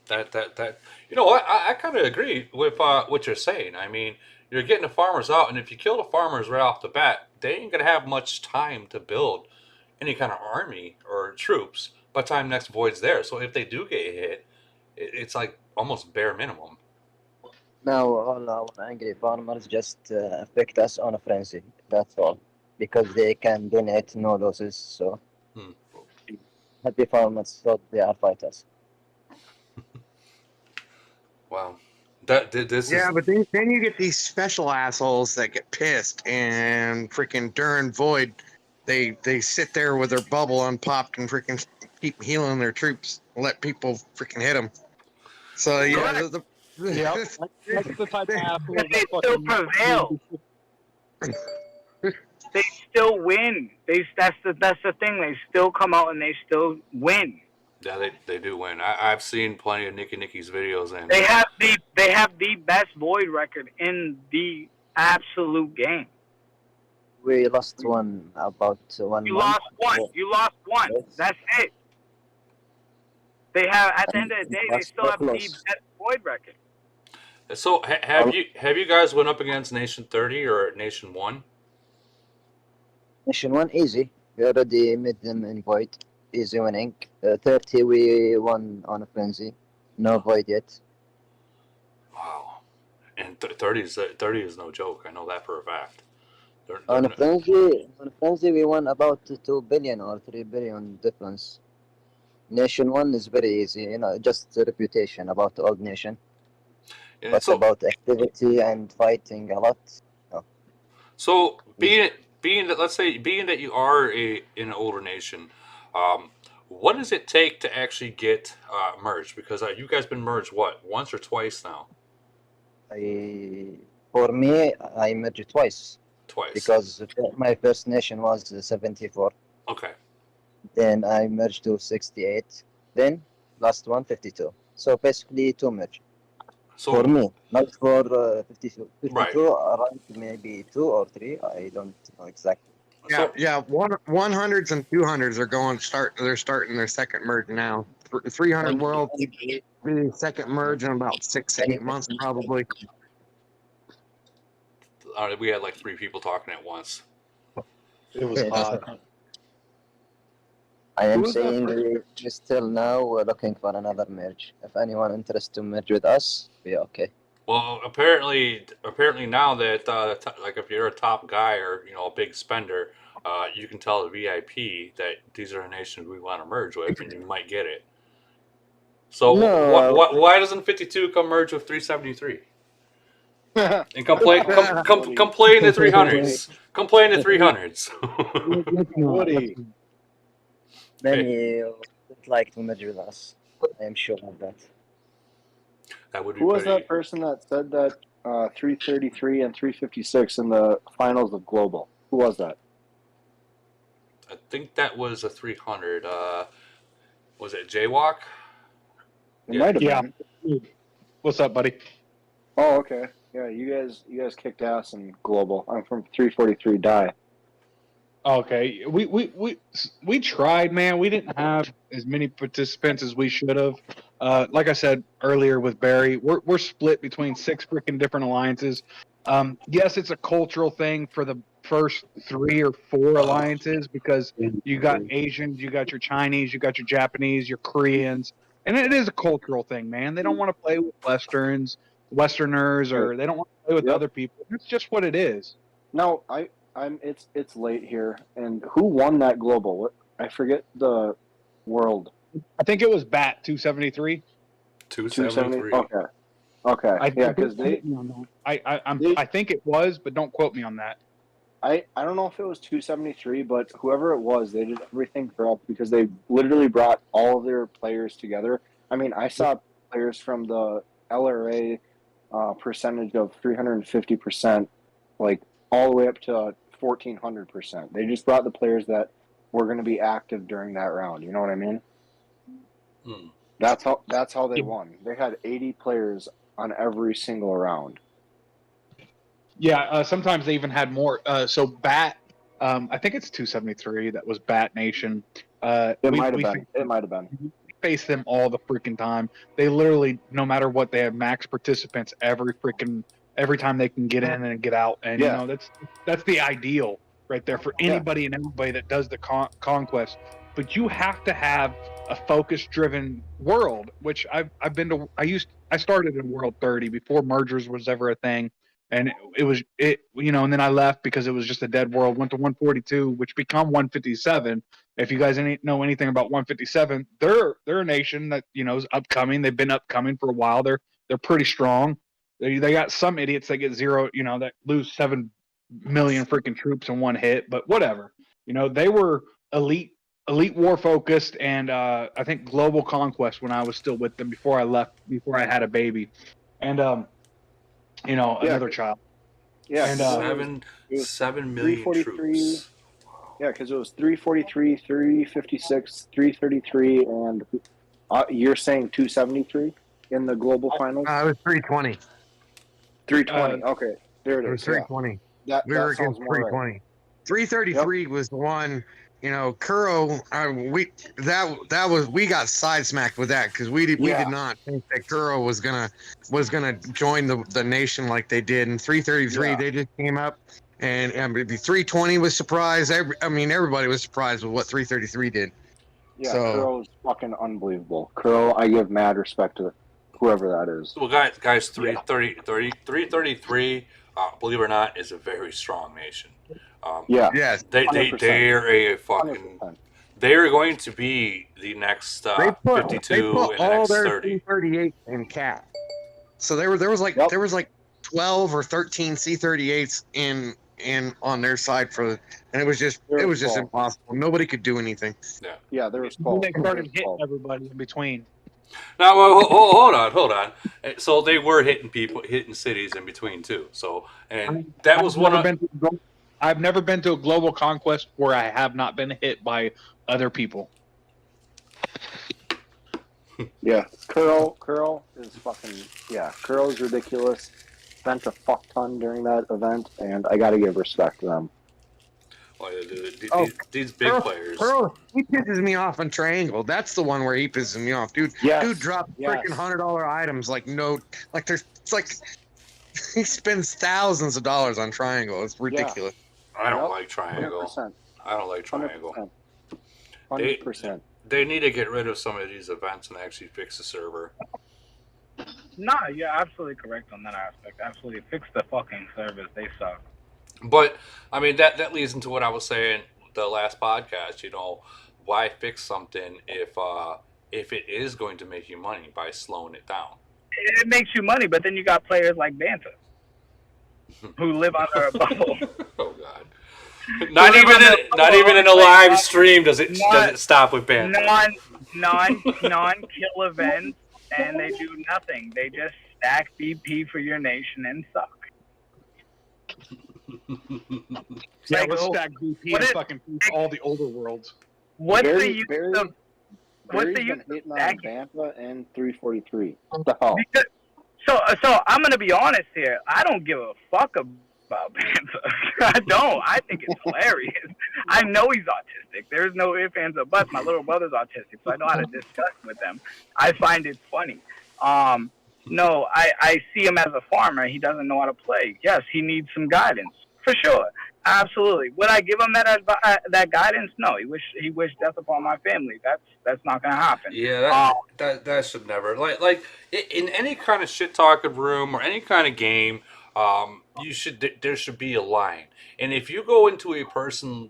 That you know what, I kind of agree with what you're saying. I mean, you're getting the farmers out, and if you kill the farmers right off the bat, they ain't gonna have much time to build any kind of army or troops by the time next Void's there. So if they do get hit, it's like almost bare minimum. Now all our angry farmers just affect us on a frenzy. That's all, because they can donate no losses. So happy farmers thought they are fighters. Wow. This Yeah, is but then you get these special assholes that get pissed and freaking during void, they sit there with their bubble unpopped and freaking keep healing their troops, let people freaking hit them. So yeah, Yep. That's the type of assholes They that still fucking prevail. They still win. That's the thing. They still come out and they still win. yeah, they do win. I've seen plenty of Nicky's videos, and They have the best void record in the absolute game. We lost one about 1 You month. lost one. You lost one. That's it. They have at the end of the day, they still have the best void record. So have you guys went up against Nation 30 or Nation 1? Nation 1 easy. We already made them in void. Easy winning. 30 we won on a frenzy. No void yet. Wow. And 30 is no joke. I know that for a fact. On a frenzy we won about 2 billion or 3 billion difference. Nation 1 is very easy, just a reputation about the old nation. Yeah, But about activity and fighting a lot. No. So being that you are in an older nation, what does it take to actually get merged? Because you guys been merged once or twice now? For me, I merged twice. Twice. Because my first nation was 74. Okay. Then I merged to 68. Then last one 52. So basically 2 merge. So, for me, not for 52. 52 Right. around maybe 2 or 3. I don't know exactly. Yeah, 100s and 200s are they're starting their second merge now. 300 world be the second merge in about 6 to 8 months probably. We had like 3 people talking at once. It was hot. I am saying we still now we're looking for another merge. If anyone interested to merge with us, be okay. Well, apparently now that like if you're a top guy or a big spender, you can tell the VIP that these are the nations we want to merge with, and you might get it. So why doesn't 52 come merge with 373? And complain the 300s. Complain the 300s. Woody. Many would like to merge with us. I am sure of that. That would be Who was that person that said that 333 and 356 in the finals of Global? Who was that? I think that was a 300. Was it Jaywalk? It might have been. What's up, buddy? Oh, okay. Yeah, you guys kicked ass in Global. I'm from 343 Die. Okay, we tried, man. We didn't have as many participants as we should have. Like I said earlier with Barry, we're split between 6 freaking different alliances. Yes, it's a cultural thing for the first 3 or 4 alliances because you got Asians, you got your Chinese, you got your Japanese, your Koreans, and it is a cultural thing, man. They don't want to play with Westerners, or they don't want to play with other people. It's just what it is. No, it's late here. And who won that Global? What, I forget the world. I think it was BAT 273. 273. Okay. Yeah, because I think it was, but don't quote me on that. I don't know if it was 273, but whoever it was, they did everything correct because they literally brought all of their players together. I mean, I saw players from the LRA percentage of 350%, like all the way up to 1,400%. They just brought the players that were going to be active during that round. You know what I mean? Hmm. That's how they won. They had 80 players on every single round. Yeah, sometimes they even had more. So BAT, I think it's 273. That was BAT Nation. It might have been. We face them all the freaking time. They literally, no matter what, they have max participants every time they can get in and get out. And that's the ideal right there for anybody and everybody that does the Conquest. But you have to have a focus-driven world, which I've been to. I started in World 30 before mergers was ever a thing, and and then I left because it was just a dead world. Went to 142, which became 157, If you guys know anything about 157, they're a nation that is upcoming. They've been upcoming for a while. They're pretty strong. They got some idiots that get zero, that lose 7 million freaking troops in one hit, but whatever. They were elite war focused, and I think global conquest when I was still with them before I left, before I had a baby, and another child. Yeah, And 7 million troops. Yeah, because it was 343, 356, 333, and you're saying 273 in the global finals? It was 320. 320. Okay, there it is. It was 320. Yeah. We were against 320. Right. 333 was the one. Kuro. We got side smacked with that because we did not think that Kuro was gonna join the nation like they did. In 333, they just came up, and 320 was surprised. Everybody was surprised with what 333 did. Yeah, Kuro's fucking unbelievable. Kuro, I give mad respect to whoever that is. Well, guys, 333, believe it or not, is a very strong nation. Yes, they're a fucking. 100%. They are going to be the next 52 they put and the all next their 30. C-38 in cap. So there was like 12 or 13 C-38s in on their side and it was just impossible. Nobody could do anything. Yeah, there was 12. They started hitting everybody in between. Now, hold on. So they were hitting cities in between too. So, and that was one of. I've never been to a global conquest where I have not been hit by other people. Yeah, Kuro is fucking. Yeah, Kuro's ridiculous. Spent a fuck ton during that event, and I gotta give respect to them. Well, these big players. Kuro, he pisses me off on Triangle. That's the one where he pisses me off, dude. Yes. Dude dropped freaking $100 items he spends thousands of dollars on Triangle. It's ridiculous. I don't like Triangle. 100%. I don't like Triangle. 100%. They need to get rid of some of these events and actually fix the server. Nah, you're absolutely correct on that aspect. Absolutely, fix the fucking servers. They suck. But that leads into what I was saying the last podcast. Why fix something if it is going to make you money by slowing it down? It makes you money, but then you got players like Banter who live under a bubble. Oh God! Not even in a live stream does it stop with Banter. Non-kill events, and they do nothing. They just stack BP for your nation and suck. Yeah, let's stack BP and fucking all the older worlds. What's the use of Bantha and 343? What the hell? So I'm gonna be honest here. I don't give a fuck about Bantha. I don't. I think it's hilarious. I know he's autistic. There's no ifs, ands, or buts. My little brother's autistic, so I know how to discuss with them. I find it funny. No, I see him as a farmer. He doesn't know how to play. Yes, he needs some guidance for sure. Absolutely. Would I give him that guidance? No. He wished death upon my family. That's not gonna happen. Yeah, that should never like in any kind of shit talking room or any kind of game. There should be a line. And if you go into a personal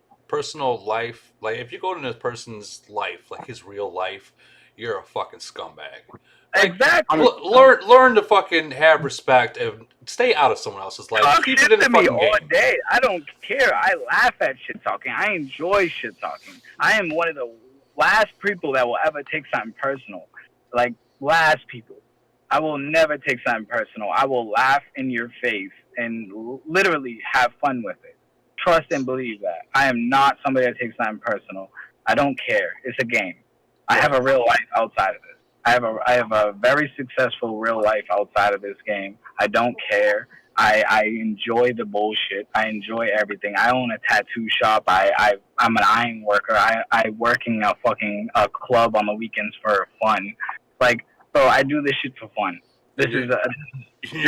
life, like if you go into a person's life, like his real life, you're a fucking scumbag. Exactly. Learn to fucking have respect and stay out of someone else's life. Keep it in the me fucking all game. day. I don't care. I laugh at shit talking. I enjoy shit talking. I am one of the last people that will ever take something personal. Like last people. I will never take something personal. I will laugh in your face and literally have fun with it. Trust and believe that. I am not somebody that takes something personal. I don't care. It's a game. I have a real life outside of this. I have a very successful real life outside of this game. I don't care. I enjoy the bullshit. I enjoy everything. I own a tattoo shop. I'm an iron worker. I work in a club on the weekends for fun. Like, bro, I do this shit for fun. You're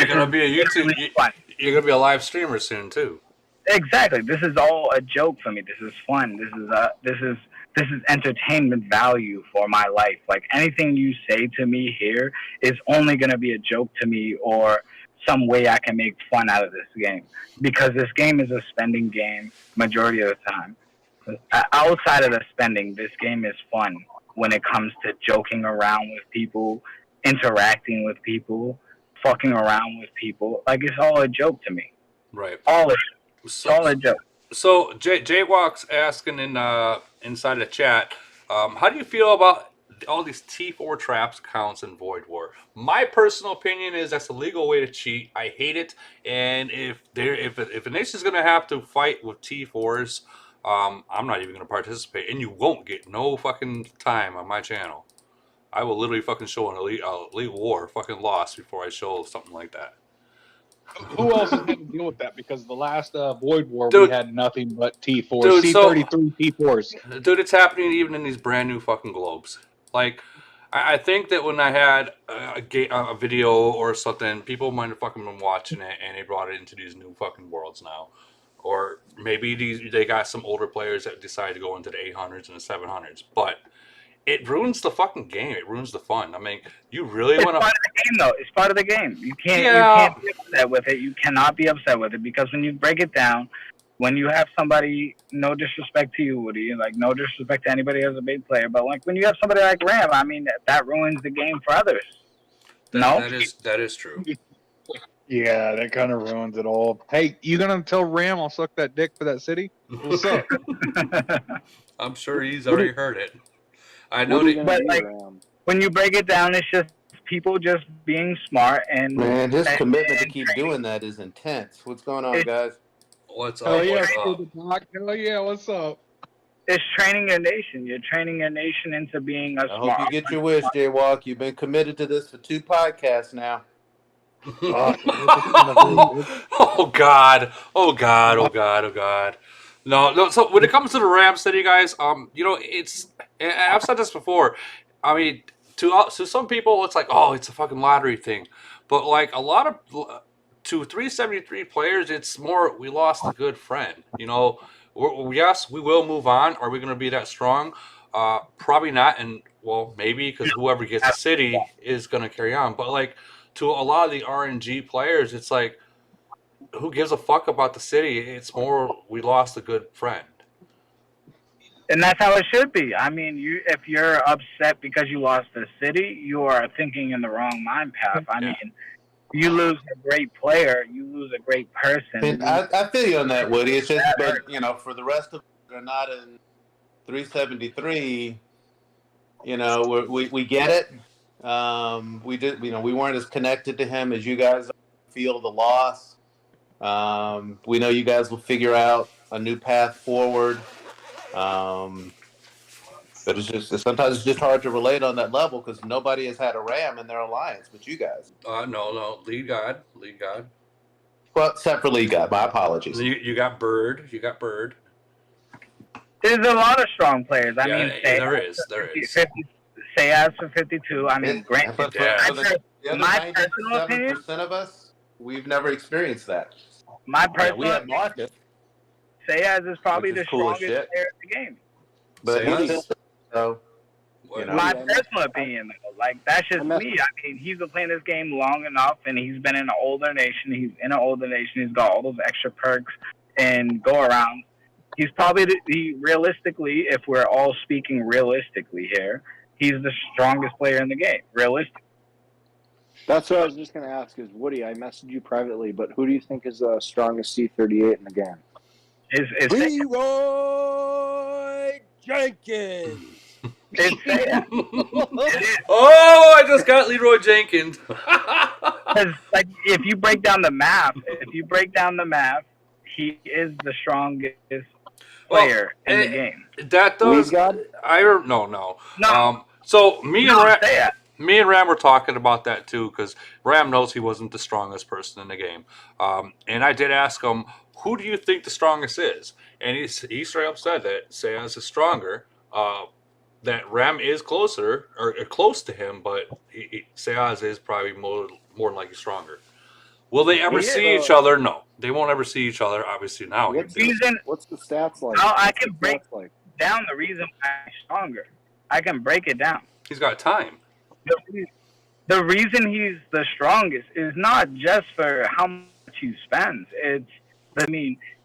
gonna be a YouTube. You're gonna be a live streamer soon too. Exactly. This is all a joke for me. This is fun. This is entertainment value for my life. Like anything you say to me here is only going to be a joke to me or some way I can make fun out of this game, because this game is a spending game majority of the time. outside of the spending, this game is fun when it comes to joking around with people, interacting with people, fucking around with people. Like, it's all a joke to me. Right. All of it. It's all a joke. So Jaywalk's asking in inside the chat, how do you feel about all these T4 traps counts in Void War? My personal opinion is that's a legal way to cheat. I hate it, and if a nation's gonna have to fight with T4s, I'm not even gonna participate, and you won't get no fucking time on my channel. I will literally fucking show an elite war fucking loss before I show something like that. Who else has had to deal with that? Because the last Void War, Dude. we had nothing but T4s, Dude, C-33 T4s. Dude, it's happening even in these brand new fucking globes. Like, I think that when I had a video or something, people might have fucking been watching it and they brought it into these new fucking worlds now. Or maybe they got some older players that decided to go into the 800s and the 700s. But it ruins the fucking game. It ruins the fun. I mean, you really want to... It's part of the game, though. It's part of the game. You can't be upset with it. You cannot be upset with it because when you break it down, when you have somebody, no disrespect to you, Woody, like no disrespect to anybody as a big player, but like when you have somebody like Ram, I mean, that ruins the game for others. That is true. Yeah, that kind of ruins it all. Hey, you gonna tell Ram I'll suck that dick for that city? What's up? I'm sure he's already heard it. I know but like when you break it down, it's just people just being smart and Man, his commitment to keep doing that is intense. What's going on, guys? What's up? Hell yeah, Hell yeah, what's up? It's training your nation. You're training your nation into being a I smart. hope you get your wish, Jaywalk. You've been committed to this for 2 podcasts now. Oh God! Oh God! Oh God! Oh God! No. So when it comes to the Ram City, guys, you know, it's. And I've said this before. I mean, to some people, it's like, oh, it's a fucking lottery thing, but like a lot of to 373 players, it's more we lost a good friend. You know, yes, we will move on. Are we going to be that strong? Probably not, and well, maybe because whoever gets the city is going to carry on. But like to a lot of the RNG players, it's like, who gives a fuck about the city? It's more we lost a good friend. And that's how it should be. I mean, if you're upset because you lost the city, you are thinking in the wrong mind path. I mean, you lose a great player, you lose a great person. I feel you on that, Woody. It's just, but you know, for the rest of us that are not in 373, you know, we get it. We did, you know, we weren't as connected to him as you guys feel the loss. We know you guys will figure out a new path forward. But sometimes it's just hard to relate on that level because nobody has had a Ram in their alliance but you guys. No, Lead God. Well, except for Lead God. My apologies. You got Bird. There's a lot of strong players. I mean, there is. Sayaz for 52. I mean, Grant. For the My personal opinion. 97% of us, we've never experienced that. My personal we have Marcus. Sayaz is probably the cool strongest player in the game. But so, you know. My personal opinion, though, like that's just me. I mean, he's been playing this game long enough, and he's been in an older nation. He's got all those extra perks and go around. He's probably realistically, if we're all speaking realistically here, he's the strongest player in the game. Realistically. That's what I was just going to ask. Is Woody? I messaged you privately, but who do you think is the strongest C-38 in the game? Leroy Jenkins. Oh, I just got Leroy Jenkins. Like, if you break down the map, he is the strongest player in the game. That does. No. So me and Ram were talking about that too, because Ram knows he wasn't the strongest person in the game. And I did ask him, who do you think the strongest is? And he straight up said that Sayaz is stronger. That Ram is closer or close to him, but Sayaz is probably more than likely stronger. Will they ever see each other? No, they won't ever see each other. Obviously now. What's the stats like? I can break down the reason why he's stronger. I can break it down. He's got time. The reason he's the strongest is not just for how much he spends.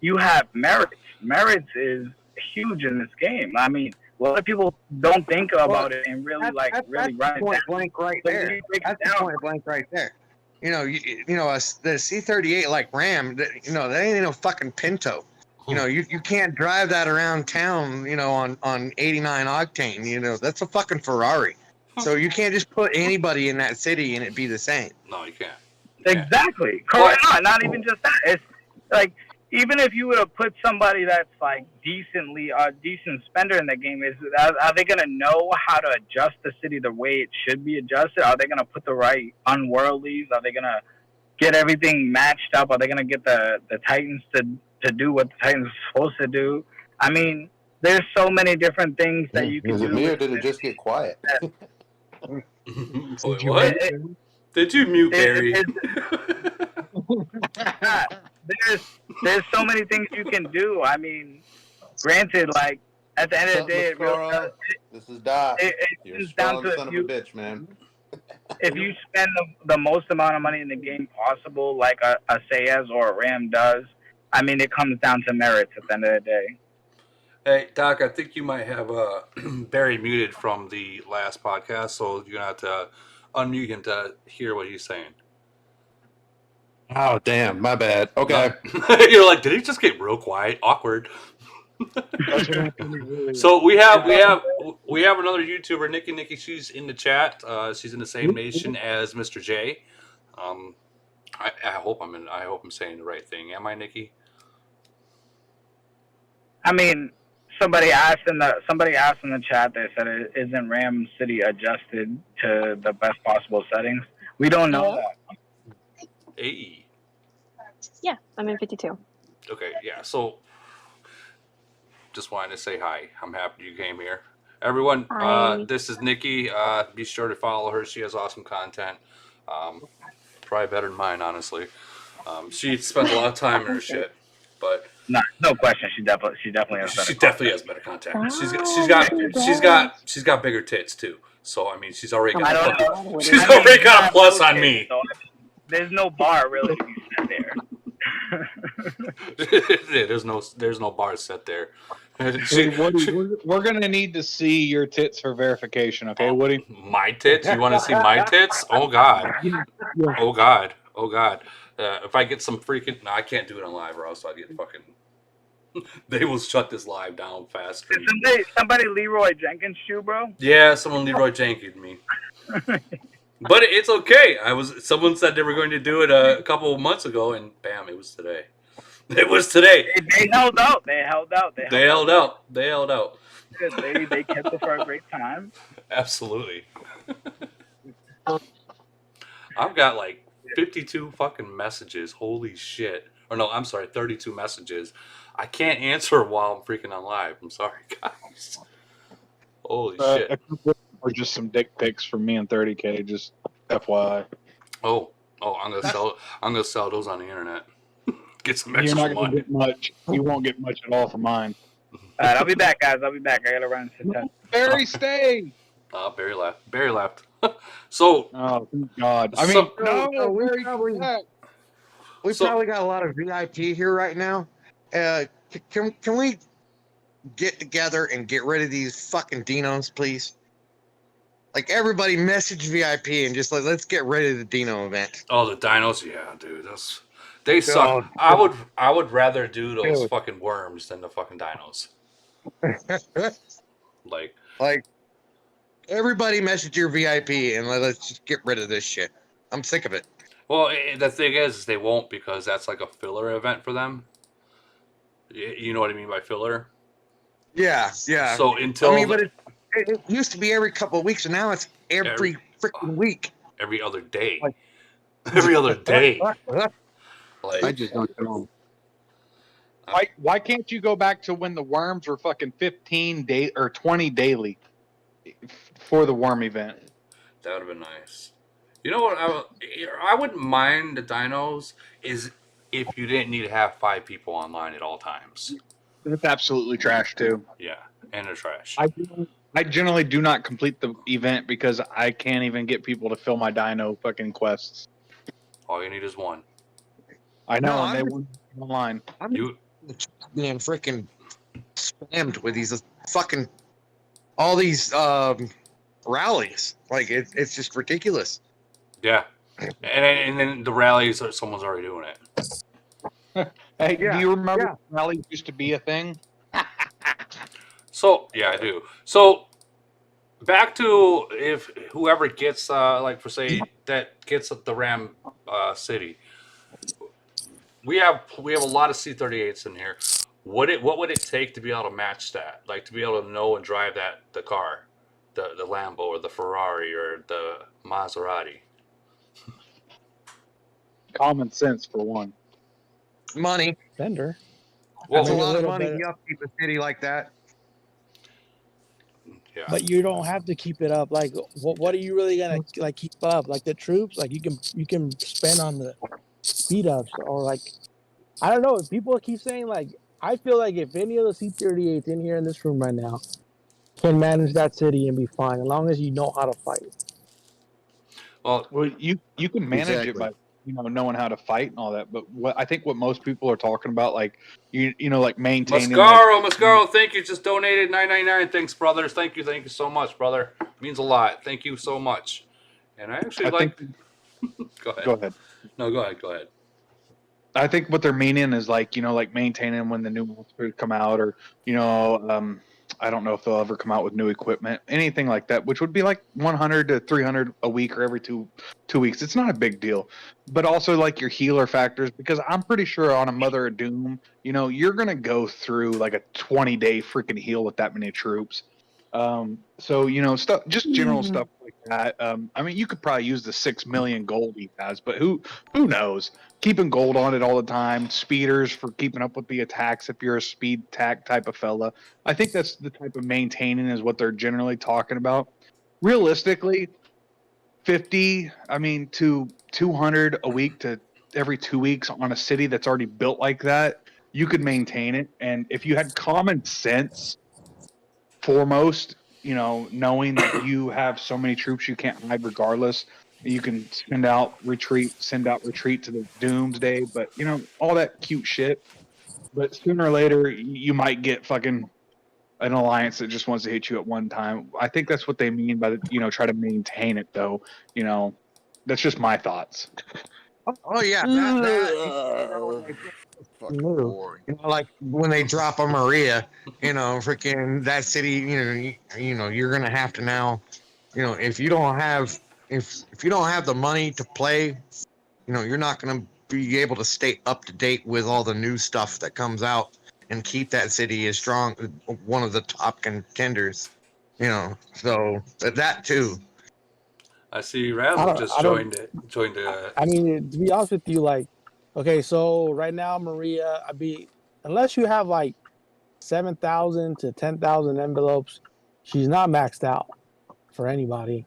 You have merits. Merits is huge in this game. I mean, a lot of people don't think about it and really really that's run it point down. blank right But when there. you break it That's the down, point blank right there. You know, the C-38 like Ram, that ain't no fucking Pinto. You know, you can't drive that around town, on 89 octane. That's a fucking Ferrari. So you can't just put anybody in that city and it be the same. No, you can't. Exactly. Correct. Not even just that. It's like, even if you would have put somebody that's like decently decent spender in the game, are they gonna know how to adjust the city the way it should be adjusted? Are they gonna put the right unworldlies? Are they gonna get everything matched up? Are they gonna get the Titans to do what the Titans are supposed to do? I mean, there's so many different things that you can Is do. it me or did it just get quiet? Wait, what? Did you mute Barry? There's so many things you can do. I mean, granted, like at the end of the day, This is Doc. You're a comes down strong to son of a bitch, man. if you spend the most amount of money in the game possible, like a Sayez or a Ram does, I mean, it comes down to merits at the end of the day. Hey, Doc, I think you might have Barry muted from the last podcast, so you're going to have to unmute him to hear what he's saying. Oh, damn. My bad. Okay. You're like, did he just get real quiet? Awkward. So we have another YouTuber, Nikki. She's in the chat. She's in the same nation as Mr. J. I hope I'm saying the right thing. Am I, Nikki? I mean, somebody asked in the chat. They said, "Isn't Ram City adjusted to the best possible settings?" We don't know that. Hey. Yeah, I'm in 52. Okay, yeah. So, just wanted to say hi. I'm happy you came here, everyone. Hi. This is Nikki. Be sure to follow her. She has awesome content. Probably better than mine, honestly. She spends a lot of time in her shit, but no question. She definitely has better. She definitely has better content. She's got bigger tits too. So I mean, she's already got a plus on me. So, there's no bar really to be set there. There's no bar set there. Hey, Woody, we're gonna need to see your tits for verification, okay, Woody? My tits? You want to see my tits? Oh God! Oh God! Oh God! If I get some freaking, no, I can't do it on live, or else I'd get fucking. They will shut this live down fast. Did somebody Leroy Jenkins you, bro? Yeah, someone Leroy Jenkins me. But it's okay. Someone said they were going to do it a couple of months ago, and bam, it was today. It was today. They held out. They held out. They held out. They kept it for a great time. Absolutely. I've got like 52 fucking messages. Holy shit. Or no, I'm sorry, 32 messages. I can't answer while I'm freaking on live. I'm sorry, guys. Holy shit. Or just some dick pics from me and 30K, just FYI. Oh, I'm gonna sell those on the internet. Get some You're extra not gonna money. get much. You won't get much at all from mine. All right, I'll be back, guys. I gotta run to 10. Barry, stay. Barry left. So. Oh, thank God. I So- mean, no, we Barry, We probably got a lot of VIP here right now. Can we get together and get rid of these fucking Dinos, please? Like, everybody message VIP and just let's get rid of the Dino event. Oh, the dinos, yeah, dude, they suck. I would rather do those Dude. fucking worms than the fucking dinos. Like, everybody message your VIP and let's just get rid of this shit. I'm sick of it. Well, the thing is they won't, because that's like a filler event for them. You know what I mean by filler? Yeah. So until but it used to be every couple of weeks, and now it's every freaking week. Every other day. Every other day. I just don't know. Why can't you go back to when the worms were fucking 15 day or 20 daily for the worm event? That would have been nice. You know what? I wouldn't mind the dinos is if you didn't need to have 5 people online at all times. That's absolutely trash too. Yeah, and they're trash. I generally do not complete the event because I can't even get people to fill my dino fucking quests. All you need is 1. I know, No, and they went online. I'm being freaking spammed with these fucking all these rallies. Like it's just ridiculous. Yeah, and then the rallies, someone's already doing it. Hey, do Yeah, you remember yeah. rallies used to be a thing? So yeah, I do. So back to if whoever gets like for say that gets the Ram City, we have a lot of C-38s in here. What would it take to be able to match that? Like to be able to know and drive the car, the Lambo or the Ferrari or the Maserati. Common sense for one. Money. Bender. Well, That's a Maybe a lot of little money bit. to upkeep a city like that. Yeah. But you don't have to keep it up. Like, what are you really gonna like keep up? Like the troops, like you can spend on the speed ups or like I don't know. People keep saying like I feel like if any of the C-38s in here in this room right now can manage that city and be fine, as long as you know how to fight. Well, you can manage it by knowing how to fight and all that. But what I think what most people are talking about, like you know, like maintaining. Mascaro, thank you. Just donated $9.99. Thanks, brothers. Thank you so much, brother. Means a lot. Thank you so much. And I actually Go ahead. Go ahead. No, go ahead. I think what they're meaning is like like maintaining when the new monsters come out, or I don't know if they'll ever come out with new equipment, anything like that, which would be like 100 to 300 a week or every two weeks. It's not a big deal, but also like your healer factors, because I'm pretty sure on a Mother of Doom, you're gonna go through like a 20-day freaking heal with that many troops. So stuff, just general stuff like that. I mean, you could probably use the 6 million gold he has, but who knows? Keeping gold on it all the time, speeders for keeping up with the attacks if you're a speed attack type of fella. I think that's the type of maintaining is what they're generally talking about. Realistically, 50, to 200 a week to every 2 weeks on a city that's already built like that, you could maintain it. And if you had common sense foremost, knowing that you have so many troops you can't hide regardless, you can send out retreat to the doomsday, but all that cute shit. But sooner or later, you might get fucking an alliance that just wants to hit you at one time. I think that's what they mean by try to maintain it though. That's just my thoughts. Oh yeah, like when they drop a Maria, freaking that city, you're gonna have to now, if you don't have the money to play, you're not gonna be able to stay up to date with all the new stuff that comes out and keep that city as strong, one of the top contenders, so that too. I see Razzle just joined it. I mean, to be honest with you, like, okay, so right now, Maria, unless you have like 7,000 to 10,000 envelopes, she's not maxed out for anybody.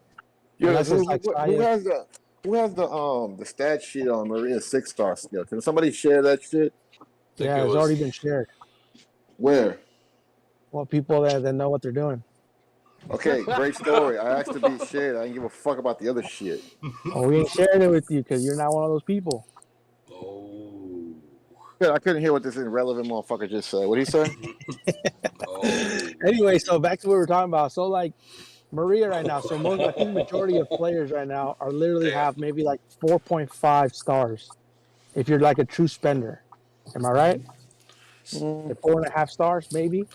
Yeah, Unless it's like who has the stat sheet on Maria's 6-star skill? Can somebody share that shit? Yeah, it's already been shared. Where? Well, people that know what they're doing. Okay, great story. I asked to be shared. I didn't give a fuck about the other shit. Oh, we ain't sharing it with you because you're not one of those people. Oh. I couldn't hear what this irrelevant motherfucker just said. What did he say? Anyway, so back to what we were talking about. So like Maria right now, so I think majority of players right now are literally have maybe like 4.5 stars if you're like a true spender. Am I right? 4.5 stars, maybe?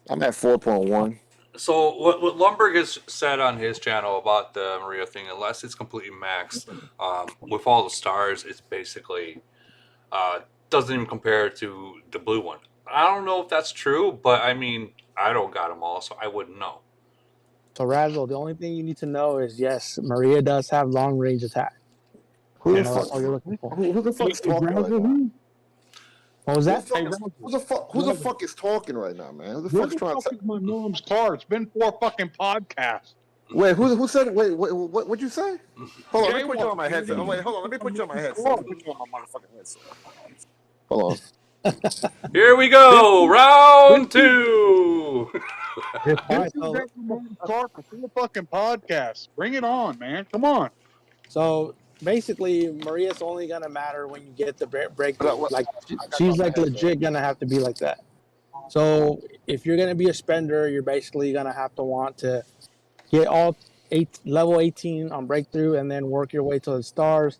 I'm at 4.1. So what Lumberg has said on his channel about the Maria thing, unless it's completely maxed, with all the stars, it's basically doesn't even compare to the blue one. I don't know if that's true, but I mean, I don't got them all, so I wouldn't know. So Razzle, the only thing you need to know is yes, Maria does have long range attack. Who the that's fuck? all you're looking for. Who the fuck's talking right now? What was that? Who the fuck is talking right now, man? Who the fuck's trying to? Is my mom's car? It's been 4 fucking podcasts. Wait, who said it? Wait, what'd you say? Hold on, let me put you on my headset. Oh, wait, hold on, let me put you on my headset. Let me put you on my motherfucking headset. Hold on. Here we go, round 2. This is my mom's car for 4 fucking podcasts. Bring it on, man. Come on. So basically, Maria's only gonna matter when you get the breakthrough. Like she's like legit gonna have to be like that. So if you're gonna be a spender, you're basically gonna have to want to get all level 18 on breakthrough, and then work your way to the stars.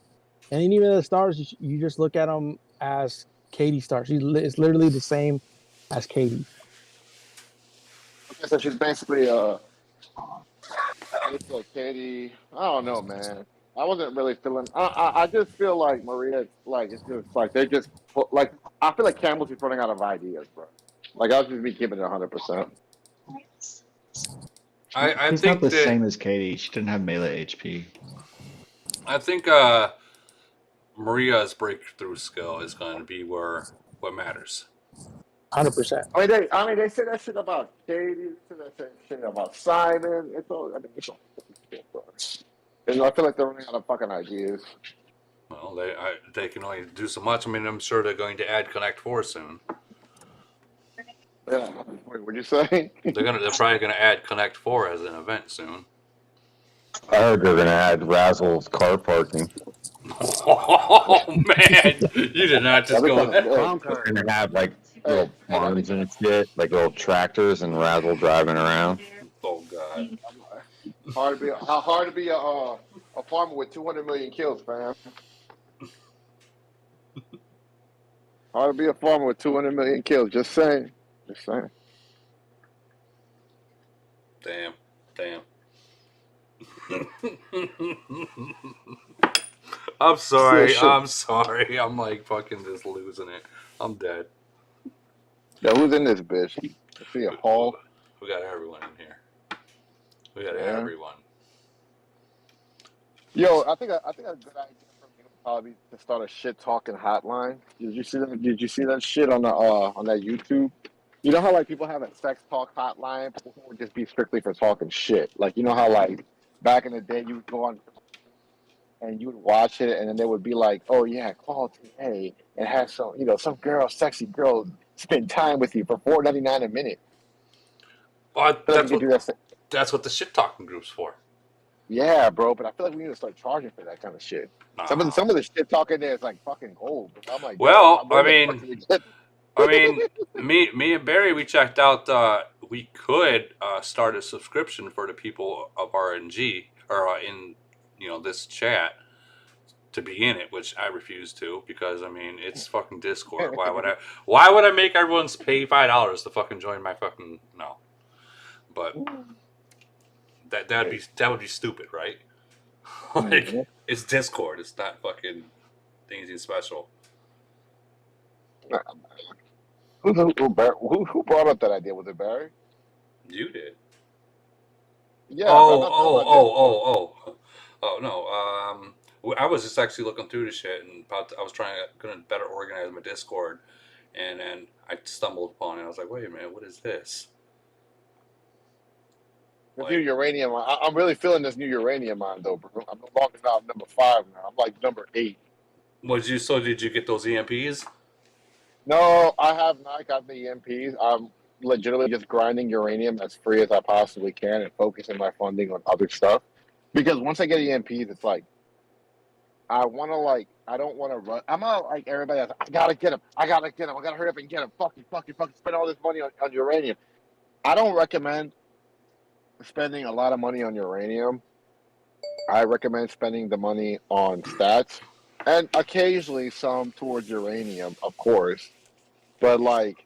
And then even the stars, you just look at them as Katie stars. It's literally the same as Katie. Okay, so she's basically it's like Katie. I don't know, man. I wasn't really feeling. I just feel like Maria. Like it's just like they just like. I feel like Campbell's just running out of ideas, bro. Like I'll just be keeping it 100%. I She's think not the that same as Katie. She didn't have melee HP. I think Maria's breakthrough skill is going to be what matters. 100%. I mean, they say that shit about Katie. They say that shit about Simon. It's all. I mean, it's all. And I feel like they're running out of fucking ideas. Well, they can only do so much. I mean, I'm sure they're going to add Connect 4 soon. Yeah. Wait, what'd you say? They're probably gonna add Connect 4 as an event soon. I heard they're gonna add Razzle's car parking. Oh man, you did not just go there. They're gonna have like little farms and shit, like little tractors and Razzle driving around. Oh god. How hard to be a farmer with 200 million kills, fam. Hard to be a farmer with 200 million kills. Just saying. Just saying. Damn. I'm sorry. I'm sorry. I'm like fucking just losing it. I'm dead. Yeah, who's in this bitch? I see a Hall. We got everyone in here. We got everyone. Yo, I think a good idea for me would probably to start a shit talking hotline. Did you see that? Did you see that shit on that YouTube? You know how like people have a sex talk hotline, but it would just be strictly for talking shit. Like you know how like back in the day you would go on and you would watch it, and then they would be like, "Oh yeah, call today and have some girl, sexy girl, spend time with you for $4.99 a minute." Well, that's what the shit talking group's for. Yeah, bro, but I feel like we need to start charging for that kind of shit. Some of the shit talking there is like fucking gold. But I'm like, well, bro, me and Barry, we checked out. We could start a subscription for the people of RNG or in this chat to be in it, which I refuse to because I mean it's fucking Discord. Why would I make everyone pay $5 to fucking join my fucking no? But that would be stupid, right? Like it's Discord. It's not fucking anything special. Who brought up that idea? Was it Barry? You did. Yeah. Oh no. I was just actually looking through the shit and I was gonna better organize my Discord, and then I stumbled upon it. I was like, wait a minute, what is this? This new uranium. I'm really feeling this new uranium on though, bro. I'm no longer now number 5 now. I'm like number 8. Did you get those EMPs? No, I have not got the EMPs. I'm legitimately just grinding uranium as free as I possibly can and focusing my funding on other stuff. Because once I get EMPs, it's like I don't want to run. I'm not like everybody else. I gotta get him. I gotta hurry up and get him. Fucking spend all this money on uranium. I don't recommend spending a lot of money on uranium. I recommend spending the money on stats and occasionally some towards uranium, of course. But like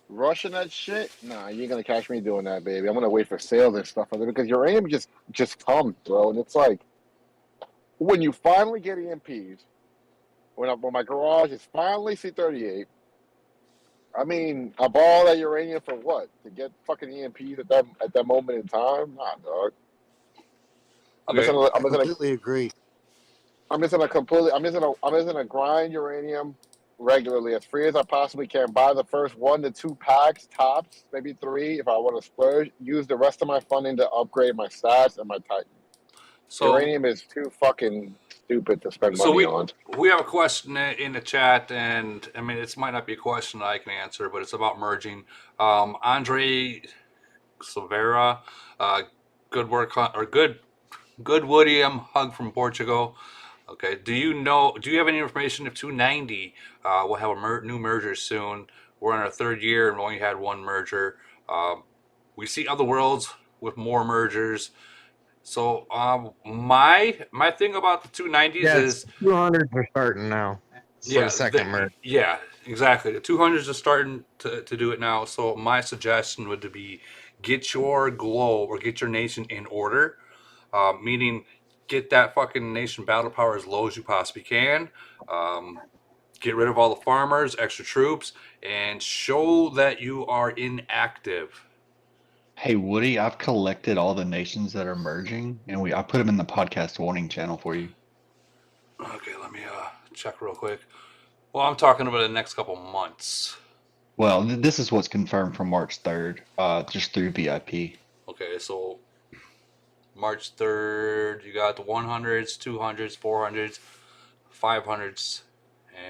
rushing that shit, nah, you ain't gonna catch me doing that, baby. I'm gonna wait for sales and stuff like that because uranium just comes, bro. And it's like when you finally get EMPs, when my garage is finally C38. I mean, I bought all that uranium for what? To get fucking EMPs at that moment in time? Nah, dog. I'm just completely agree. I'm just gonna grind uranium regularly as free as I possibly can. Buy the first 1 to 2 packs, tops, maybe 3 if I want to splurge. Use the rest of my funding to upgrade my stats and my Titan. So uranium is too fucking stupid to spend money on. We have a question in the chat, and I mean, this might not be a question that I can answer, but it's about merging. Andre Silveira, good work or good William, hug from Portugal. Okay, do you have any information if 290 will have a new merger soon We're in our third year and we only had one merger. We see other worlds with more mergers. So my thing about the 290s Yeah, is 200s are starting now for the second merge. yeah, exactly. The 200s are starting to do it now. So my suggestion would be get your globe or get your nation in order, meaning get that fucking nation battle power as low as you possibly can. Get rid of all the farmers, extra troops, and show that you are inactive. Hey Woody, I've collected all the nations that are merging, and I put them in the podcast warning channel for you. Okay, let me check real quick. Well, I'm talking about the next couple months. Well, this is what's confirmed from March 3rd, just through VIP. Okay, so March 3rd, you got the 100s, 200s, 400s, 500s,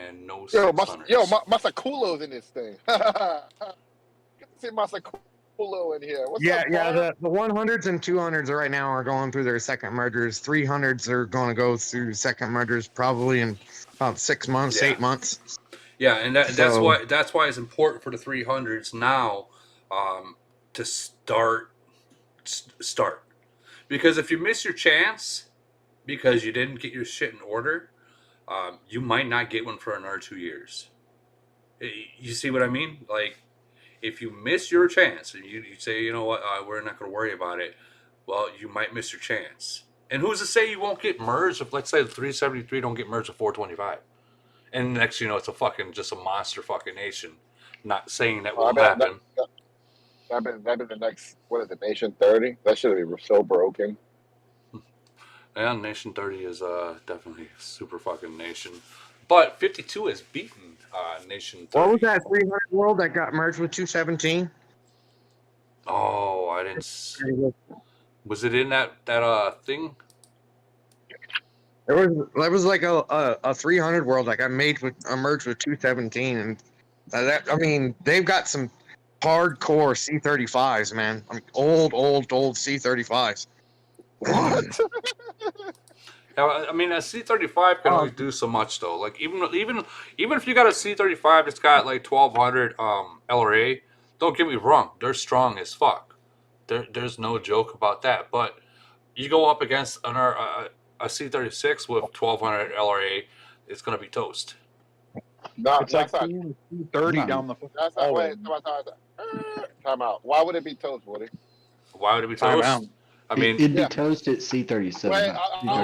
and no 600s. Masakulo's in this thing. Get to see Masakulo in here. What's up, The 100s and 200s right now are going through their second mergers. 300s are going to go through second mergers probably in about 6 months, 8 months. Yeah, and that's why it's important for the 300s now to start. Because if you miss your chance because you didn't get your shit in order, you might not get one for another 2 years. You see what I mean? Like, if you miss your chance and you say, you know what, we're not going to worry about it, well, you might miss your chance. And who's to say you won't get merged if, let's say, the 373 don't get merged with 425? And next, you know, it's just a monster fucking nation. Not saying that will happen. That'd be the next, what is it, Nation 30? That should be so broken. Yeah, Nation 30 is definitely a super fucking nation. But 52 has beaten Nation 30. What was that 300 world that got merged with 217? Oh, I didn't. Was it in that thing? There was like a 300 world that got merged with 217, and I mean they've got some hardcore C35s, man. Old C35s. What? Yeah, I mean, a C35 can only do so much though. Like even if you got a C35 that's got like 1200 LRA, don't get me wrong, they're strong as fuck. There's no joke about that. But you go up against a C36 with 1200 LRA, it's gonna be toast. No, It's like not 30 down the That's not. Wait, time out. Why would it be toast, Woody? Why would it be toast? I mean, it'd be toast at C37. Wait,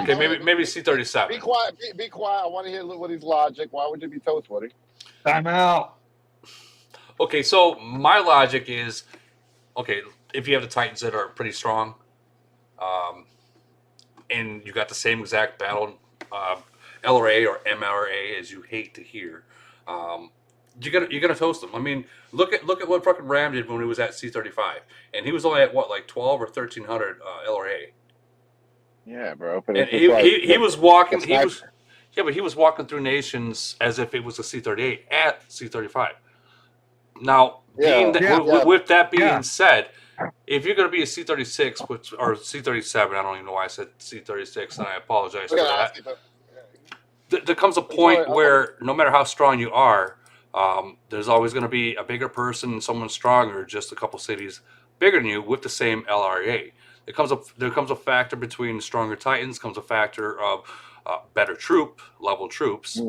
okay, maybe C37. Be quiet. Be quiet. I want to hear Woody's logic. Why would you be toast, Woody? Time out. Okay, so my logic is, okay, if you have the Titans that are pretty strong, and you got the same exact battle LRA or MRA as you hate to hear, you're gonna toast them. I mean, look at what fucking Ram did when he was at C35, and he was only at what, like 12 or 1300 LRA. Yeah, bro. But And he was walking. But he was walking through nations as if it was a C38 at C35. Now, with that being said, if you're going to be a C36 or C37, I don't even know why I said C36, and I apologize for that. There comes a point where no matter how strong you are, there's always going to be a bigger person, someone stronger, just a couple cities bigger than you with the same LRA. There comes a factor between stronger Titans, comes a factor of better level troops,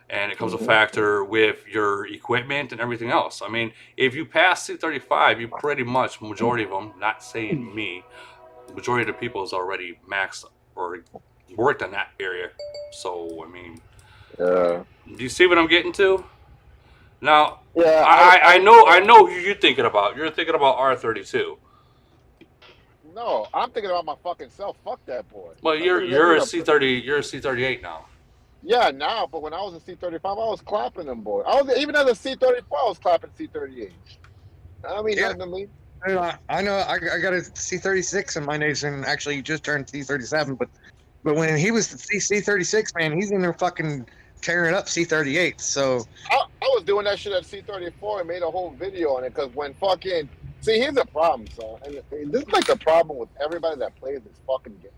and it comes a factor with your equipment and everything else. I mean, if you pass C35, you pretty much, majority of them, not saying me, majority of the people is already maxed or worked in that area. So, I mean, do you see what I'm getting to? Now, I know who you're thinking about. You're thinking about R32. No, I'm thinking about my fucking self. Fuck that boy. Well, you're a C30. You're a C38 now. Yeah, now, but when I was a C35, I was clapping them boys. Even as a C34, I was clapping C38. I mean, nothing to me. I know. I got a C36 in my nation. Actually, he just turned C37, but when he was C36, man, he's in there fucking tearing up C38. So I was doing that shit at C34 and made a whole video on it because when fucking here's the problem, son, and this is like the problem with everybody that plays this fucking game.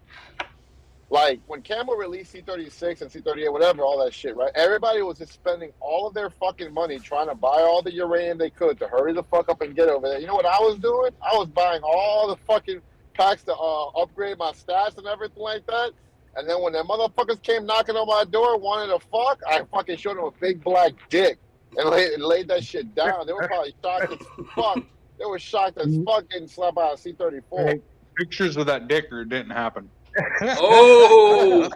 Like when Camel released C36 and C38, whatever, all that shit, right? Everybody was just spending all of their fucking money trying to buy all the uranium they could to hurry the fuck up and get over there. You know what I was doing? I was buying all the fucking packs to upgrade my stats and everything like that. And then when the motherfuckers came knocking on my door wanting to fuck, I fucking showed them a big black dick and laid that shit down. They were probably shocked as fuck. They were shocked as fuck getting slapped by a C34. Hey, pictures of that dick or it didn't happen. Oh,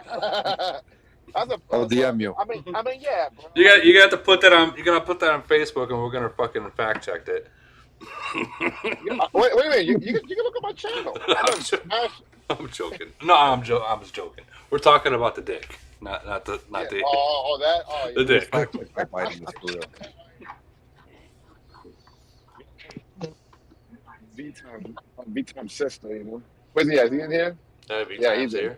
I'll DM you. I mean, yeah, bro. you got to put that on. You gotta put that on Facebook, and we're gonna fucking fact check it. Wait a minute. You can look at my channel. I'm joking. No, I'm just joking. We're talking about the dick, not the the dick. V-Time sister, you know. Where's he at? Is he in here? Yeah, he's here.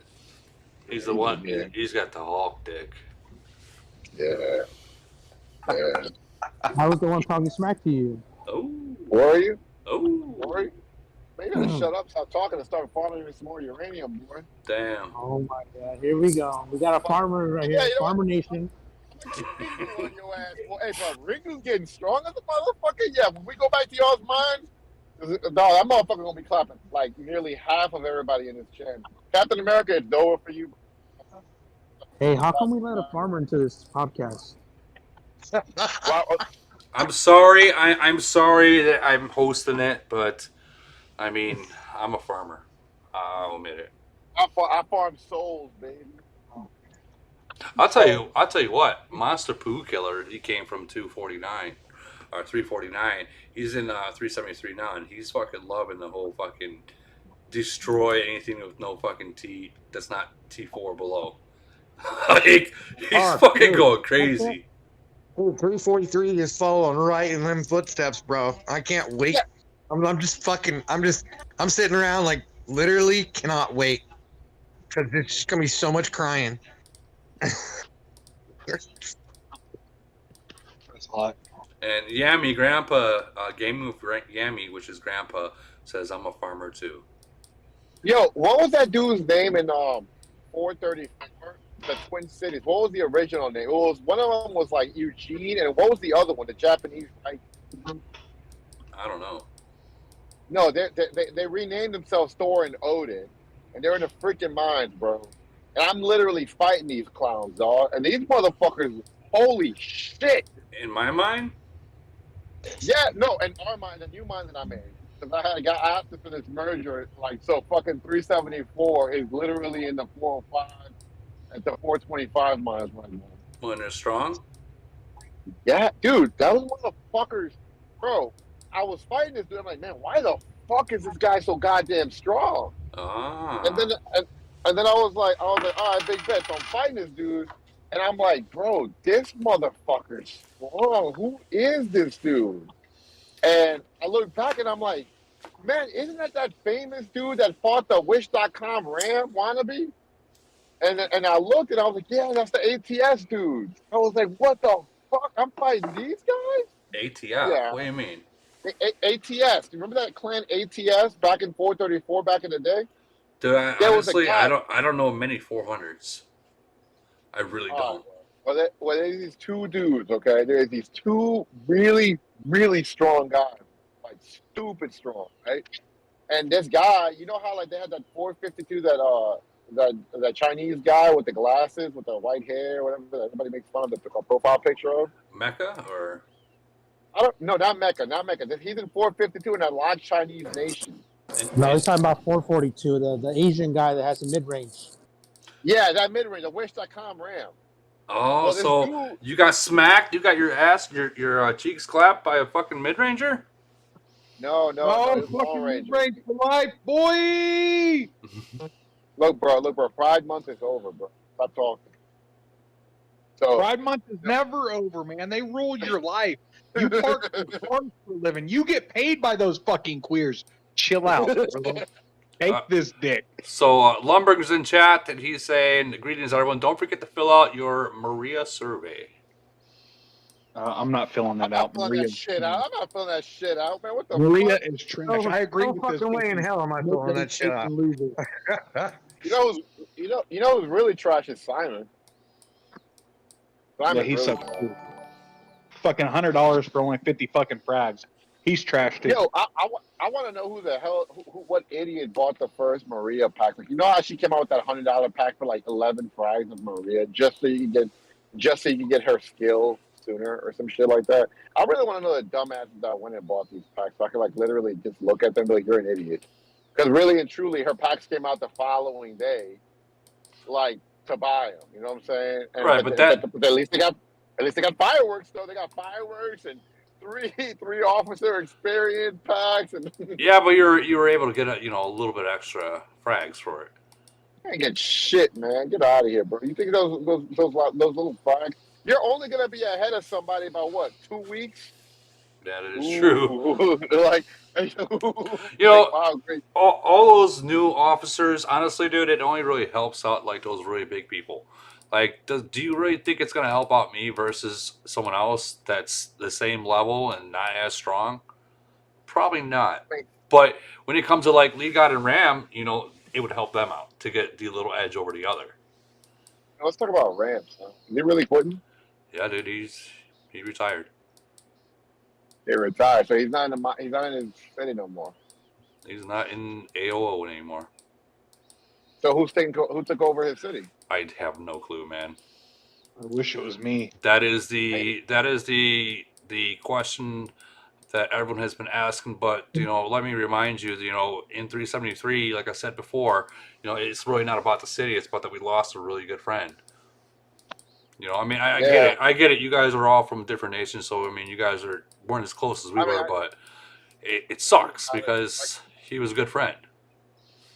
He's the one. He's got the Hulk dick. Yeah. I was the one talking smack to you. Oh. Were you? Oh. Were you? Man, you gotta shut up, stop talking, and start farming some more uranium, boy. Damn. Oh my God! Here we go. We got a farmer right here. Farmer Nation. On your ass. Well, hey, bro, Ringo's getting strong as a motherfucker. Yeah, when we go back to y'all's minds, dog, that motherfucker gonna be clapping like nearly half of everybody in this channel. Captain America is over for you. Hey, how come we let a farmer into this podcast? I'm sorry. I'm sorry that I'm hosting it, but I mean, I'm a farmer. I'll admit it. I farm souls, baby. I'll tell you what. Monster Poo Killer. He came from 249 or 349. He's in 373 now, and he's fucking loving the whole fucking destroy anything with no fucking T. That's not T4 below. Like he's fucking going crazy. Dude, 343 is following right in them footsteps, bro. I can't wait. I'm sitting around like literally cannot wait because there's just gonna be so much crying. That's hot. And Yami, Grandpa, Game Move Yami, which is Grandpa, says I'm a farmer too. Yo, what was that dude's name in 434? The Twin Cities. What was the original name? It was one of them was like Eugene, and what was the other one? The Japanese, right? I don't know. No, they renamed themselves Thor and Odin, and they're in the freaking mines, bro. And I'm literally fighting these clowns, dog. And these motherfuckers, holy shit! In my mind? Yeah, no, in our mind, the new mine that I made. Because I got asked for this merger, like, so fucking 374 is literally in the 405 at the 425 miles right now. When they're strong? Yeah, dude, that was motherfuckers, bro. I was fighting this dude. I'm like, man, why the fuck is this guy so goddamn strong? Ah. And then I was like, all right, big bet. So I'm fighting this dude, and I'm like, bro, this motherfucker's strong. Who is this dude? And I look back and I'm like, man, isn't that famous dude that fought the Wish.com Ram wannabe? And I looked and I was like, yeah, that's the ATS dude. I was like, what the fuck? I'm fighting these guys? ATS? Yeah. What do you mean? ATS. Do you remember that clan ATS back in 434 back in the day? Dude, honestly, guy. I don't know many 400s. I really don't. Well, there's these two dudes, okay? There's these two really, really strong guys. Like, stupid strong, right? And this guy, you know how, like, they had that 452, that Chinese guy with the glasses, with the white hair, whatever, that everybody makes fun of the profile picture of? Mecca, or? No, not Mecca. He's in 452 in that large Chinese nation. No, he's talking about 442, the Asian guy that has the mid-range. Yeah, that mid-range, the Wish.com Ram. Oh, Well, so dude, you got smacked? You got your ass, your cheeks clapped by a fucking mid-ranger? No, fucking mid-range for life, boy! Look, bro, Pride Month is over, bro. Stop talking. So Pride Month is never over, man. They rule your life. You park cars for a living. You get paid by those fucking queers. Chill out, bro. Take this dick. So Lumberg's in chat, and he's saying, greetings, everyone. Don't forget to fill out your Maria survey. I'm not filling that out. I'm not filling that shit out, man. What the Maria fuck? is trash. I agree with this. No fucking way in hell am I filling that shit out. You You know who's really trash is Simon. Yeah, Simon's he really sucks trash. too. Fucking $100 for only 50 fucking frags. He's trash too. Yo, I want to know who the hell, what idiot bought the first Maria pack? Like, you know how she came out with that $100 pack for like 11 frags of Maria just so you can get her skill sooner or some shit like that. I really want to know the dumbasses that went and bought these packs so I can like literally just look at them and be like, you're an idiot. Because really and truly, her packs came out the following day, like to buy them. You know what I'm saying? And Right, but that but at least they got fireworks though. They got fireworks and three officer experience packs and yeah, but you were able to get a little bit extra frags for it. I ain't get shit, man. Get out of here, bro. You think those little frags? You're only gonna be ahead of somebody by what? 2 weeks? That is true. Ooh, like You like know, wow, great. all those new officers, honestly, dude, it only really helps out like those really big people. Like, do you really think it's gonna help out me versus someone else that's the same level and not as strong? Probably not. But when it comes to like Lead God and Ram, it would help them out to get the little edge over the other. Let's talk about Rams. Huh? Is he really quitting? Yeah, dude, he retired. He retired, so he's not in his city no more. He's not in AOO anymore. So who took over his city? I have no clue, man. I wish it was me. That is the question that everyone has been asking. But let me remind you, in 373, like I said before, it's really not about the city. It's about that we lost a really good friend. I mean, I get it. I get it. You guys are all from different nations, so I mean, you guys weren't as close as we were, but it sucks because he was a good friend.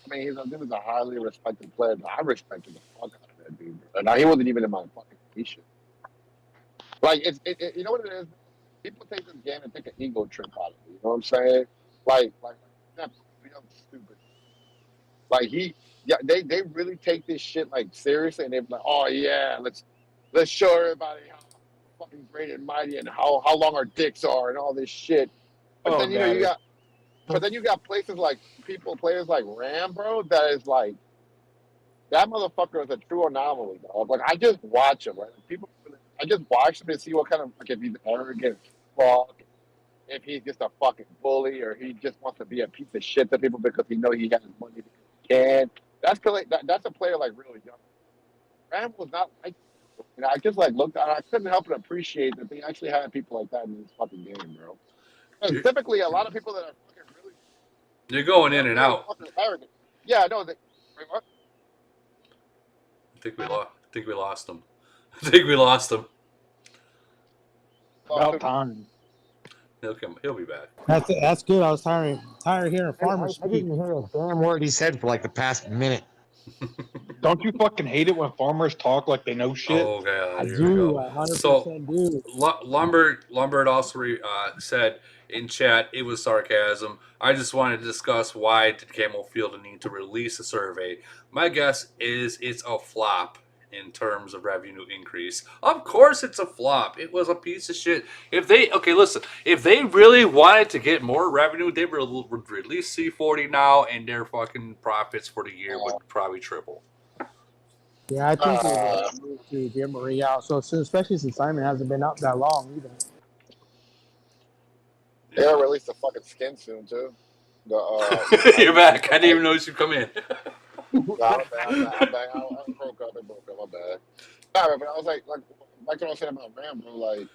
I mean, he was a highly respected player. But I respected the fuck out of that dude. And now he wasn't even in my fucking nation. Like you know what it is? People take this game and take an ego trip out of it. You know what I'm saying? Like that's real stupid. Like they really take this shit like seriously, and they're like, oh yeah, let's show everybody how fucking great and mighty and how long our dicks are and all this shit. But then you got places like players like Ram, bro, that is like that motherfucker is a true anomaly, dog. Like I just watch him, right? I just watch him and see what kind of if he's arrogant, fuck, if he's just a fucking bully or he just wants to be a piece of shit to people because he knows he has money because he can. That's a player like really young. Ram was not like. I just like looked. I couldn't help but appreciate that they actually had people like that in this fucking game, bro. Because typically, a lot of people that are fucking really you're going in and out. fucking arrogant. Yeah, no. Wait, what? I think we lost him. I think we lost him. About time. He'll be back. That's good. I was tired of hearing farmers I speak. didn't hear a damn word he said for like the past minute. Don't you fucking hate it when farmers talk like they know shit? Oh, okay, I here we do. go. 100% So, do. Lombard also said in chat it was sarcasm. I just wanted to discuss why did Camel feel the need to release a survey. My guess is it's a flop in terms of revenue increase. Of course it's a flop. It was a piece of shit. If they really wanted to get more revenue, they would release C40 now and their fucking profits for the year would probably triple. Yeah, I think it was a move to get Marie out. So, especially since Simon hasn't been out that long either. They're gonna release the fucking skin soon too. You're back. I didn't even notice you come in. I'm bad. I broke up. My bad. Nah, but I was like what I was saying about Ram, bro. Like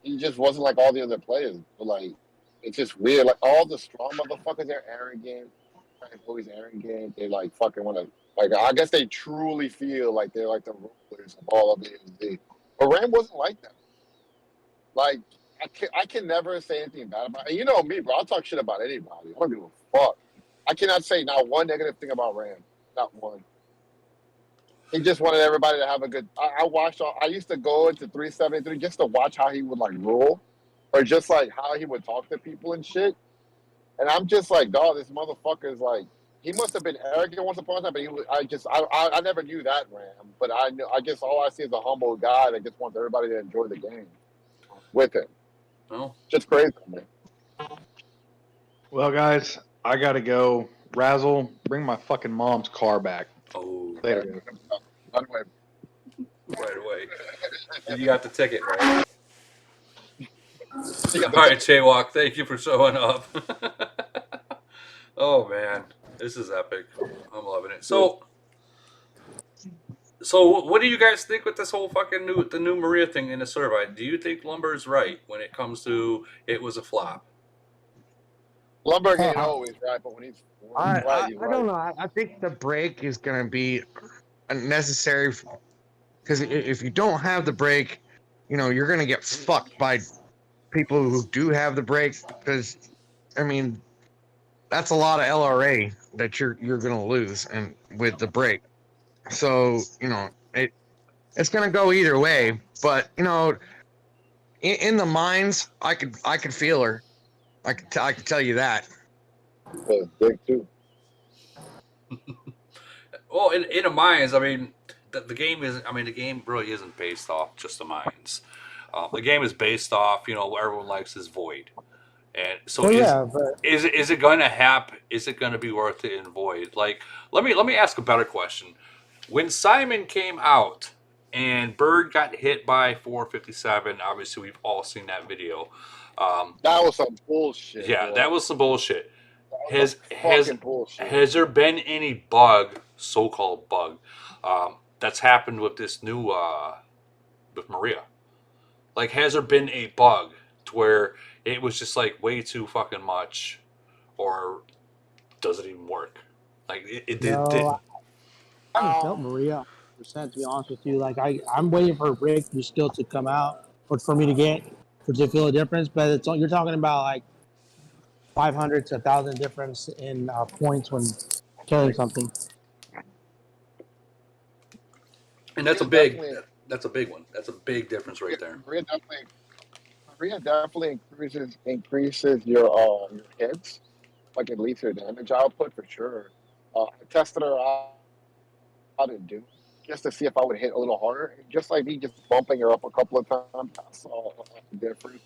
he just wasn't like all the other players. But like it's just weird. Like all the strong motherfuckers, they're arrogant. They're always arrogant. They like fucking want to. Like I guess they truly feel like they're like the rulers of all of AOZ. But Ram wasn't like that. Like I can never say anything bad about it. And you know me, bro. I'll talk shit about anybody. I don't give a fuck. I cannot say not one negative thing about Ram. Not one. He just wanted everybody to have a good. I used to go into 373 just to watch how he would like rule, or just like how he would talk to people and shit. And I'm just like, dog, this motherfucker is like. He must have been arrogant once upon a time, but he was. I never knew that Ram. But I guess all I see is a humble guy that just wants everybody to enjoy the game with him. Well, just crazy, man. Well, guys, I gotta go. Razzle, bring my fucking mom's car back. Oh. Later, guys. By the way, Right away. You got the ticket, right? you got All the right, Jaywalk, thank you for showing up. Oh man, this is epic. I'm loving it. So what do you guys think with this whole fucking new Maria thing in the survey? Do you think Lumber's right when it comes to it was a flop? Lumberg ain't always right, but when he's right, he's I right. don't know. I think the break is going to be necessary because if you don't have the break, you're going to get fucked by people who do have the break because, I mean, that's a lot of LRA that you're going to lose and with the break. So, it's going to go either way, but in the mines, I could feel her. I could tell you that. Big too. Well, in the mines, I mean, the game is. I mean, the game really isn't based off just the mines. The game is based off, what everyone likes is void, and so Well, yeah, but is it going to happen? Is it going to be worth it in void? Like, let me ask a better question. When Simon came out and Bird got hit by 457, obviously we've all seen that video. That was some bullshit. Yeah, boy. that was some bullshit. That was fucking bullshit. Has there been any bug, so-called bug, that's happened with this new with Maria? Like, has there been a bug to where it was just like way too fucking much, or does it even work? Like it did. no, I haven't felt Maria 100%, to be honest with you. Like I'm waiting for her breakthrough still to come out, or for me to get, to feel a difference. But you're talking about like 500 to 1,000 difference in points when killing something. And that's a big one. That's a big difference right there. Maria definitely increases your hits, like at least your damage output for sure. I tested her out in Doom just to see if I would hit a little harder. Just like me, just bumping her up a couple of times, I saw a difference.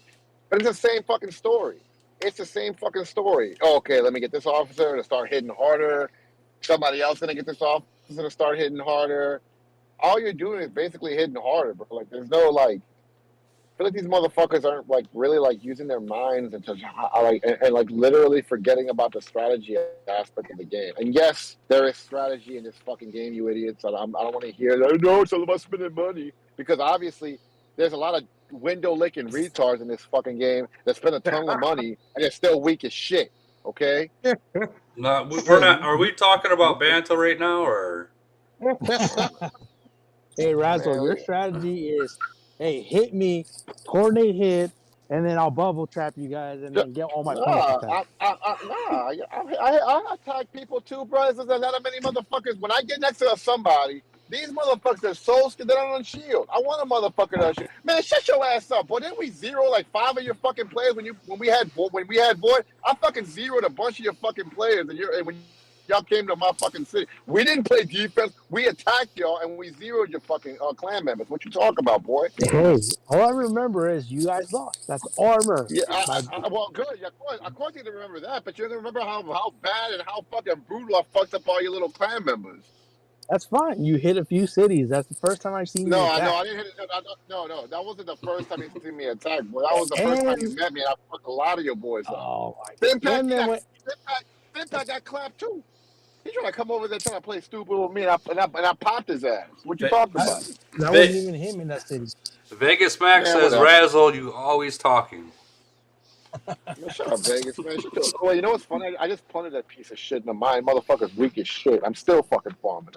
But it's the same fucking story. It's the same fucking story. Oh, okay, let me get this officer to start hitting harder. Somebody else gonna get this officer to start hitting harder. All you're doing is basically hitting harder, bro. Like there's no like. I feel like these motherfuckers aren't like really like using their minds and and like literally forgetting about the strategy aspect of the game. And yes, there is strategy in this fucking game, you idiots. I don't want to hear that. No, it's all about spending money because obviously there's a lot of window licking retards in this fucking game that spend a ton of money and they're still weak as shit. Okay. No, we're not. Are we talking about banter right now, or? Hey, Razzle, your strategy is, hey, hit me, coordinate hit, and then I'll bubble trap you guys and then get all my points back. I attack people too, bro. There's not many motherfuckers. When I get next to somebody, these motherfuckers are so scared they don't shield. I want a motherfucker to shield. Man, shut your ass up, boy. Didn't we zero like 5 of your fucking players when we had void? I fucking zeroed a bunch of your fucking players and when y'all came to my fucking city. We didn't play defense. We attacked y'all and we zeroed your fucking clan members. What you talk about, boy? Hey, all I remember is you guys lost. That's armor. Yeah, well, good. Yeah, of course you remember that, but you don't remember how bad and how fucking brutal I fucked up all your little clan members. That's fine. You hit a few cities. That's the first time I've seen you attack. I didn't hit it. No, that wasn't the first time you seen me attack, boy. That was the first time you met me, and I fucked a lot of your boys up. Oh, my God. Finpack got clapped, too. He trying to come over there trying to play stupid with me, and I popped his ass. What you talking about? That wasn't even him in that city. Vegas Max says, whatever. Razzle, you always talking. Shut up, Vegas, man. Oh, you know what's funny? I just punted that piece of shit in the mind. Motherfucker's weak as shit. I'm still fucking farming.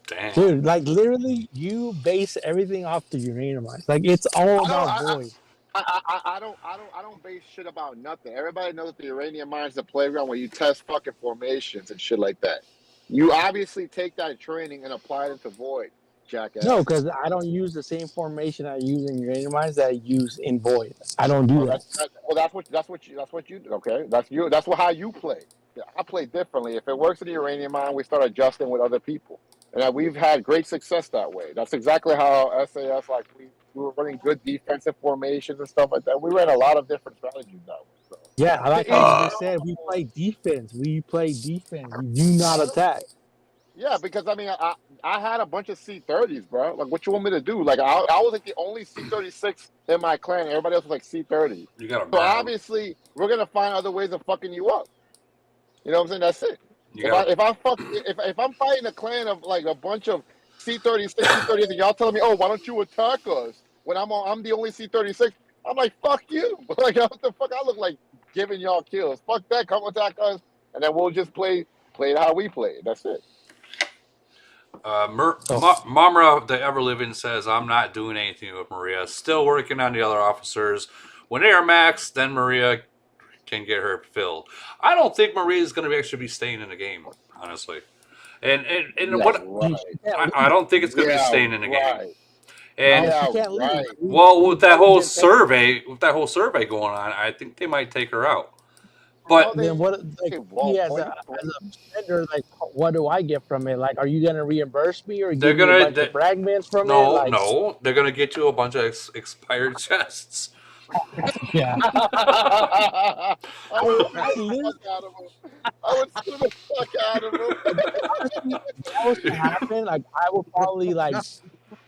Damn. Dude, like literally, you base everything off the uranium mines. Like it's all about void. I don't base shit about nothing. Everybody knows the uranium mine is a playground where you test fucking formations and shit like that. You obviously take that training and apply it into void, jackass. No, because I don't use the same formation I use in uranium mines that I use in void. I don't do that. That's what you do. Okay, that's how you play. I play differently. If it works in the uranium mine, we start adjusting with other people, and we've had great success that way. That's exactly how SAS we were running good defensive formations and stuff like that. We ran a lot of different strategies that way. So. Yeah, like I just said, we play defense. We play defense. We do not attack. Yeah, because I mean, I had a bunch of C30s, bro. Like, what you want me to do? Like, I was like the only C36 in my clan. Everybody else was like C30. You gotta So burn them. obviously, we're gonna find other ways of fucking you up. You know what I'm saying? That's it. You gotta. If I'm fighting a clan of like a bunch of C36, C30s, and y'all telling me, oh, why don't you attack us when I'm the only C36? I'm like, fuck you. Like, what the fuck? I look like giving y'all kills. Fuck that. Come attack us, and then we'll just play it how we play it. That's it. Mamra, the ever living, says, I'm not doing anything with Maria. Still working on the other officers. When they are maxed, then Maria can get her filled. I don't think Maria is going to actually be staying in the game, honestly. And I don't think it's going to be staying in the game. And well, with that whole survey, going on, I think they might take her out. But then what? Like, me as a vendor, like, what do I get from it? Like, are you gonna reimburse me or give me a bunch of fragments from it? Like, no, they're gonna get you a bunch of expired chests. Yeah. I would sue the fuck out of him. If that was to happen, like, I would probably like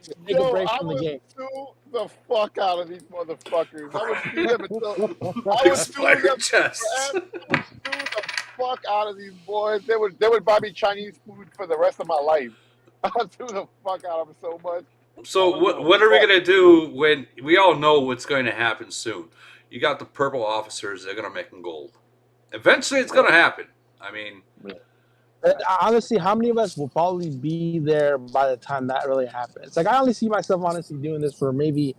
take a break from the game. Sue the fuck out of these motherfuckers. I would sue them until I would sue them chests. forever. I would sue the fuck out of these boys. They would buy me Chinese food for the rest of my life. I'd sue the fuck out of them so much. So what are we gonna do when we all know what's going to happen soon? You got the purple officers; they're gonna make them gold. Eventually, it's gonna happen. I mean, honestly, how many of us will probably be there by the time that really happens? Like, I only see myself honestly doing this for maybe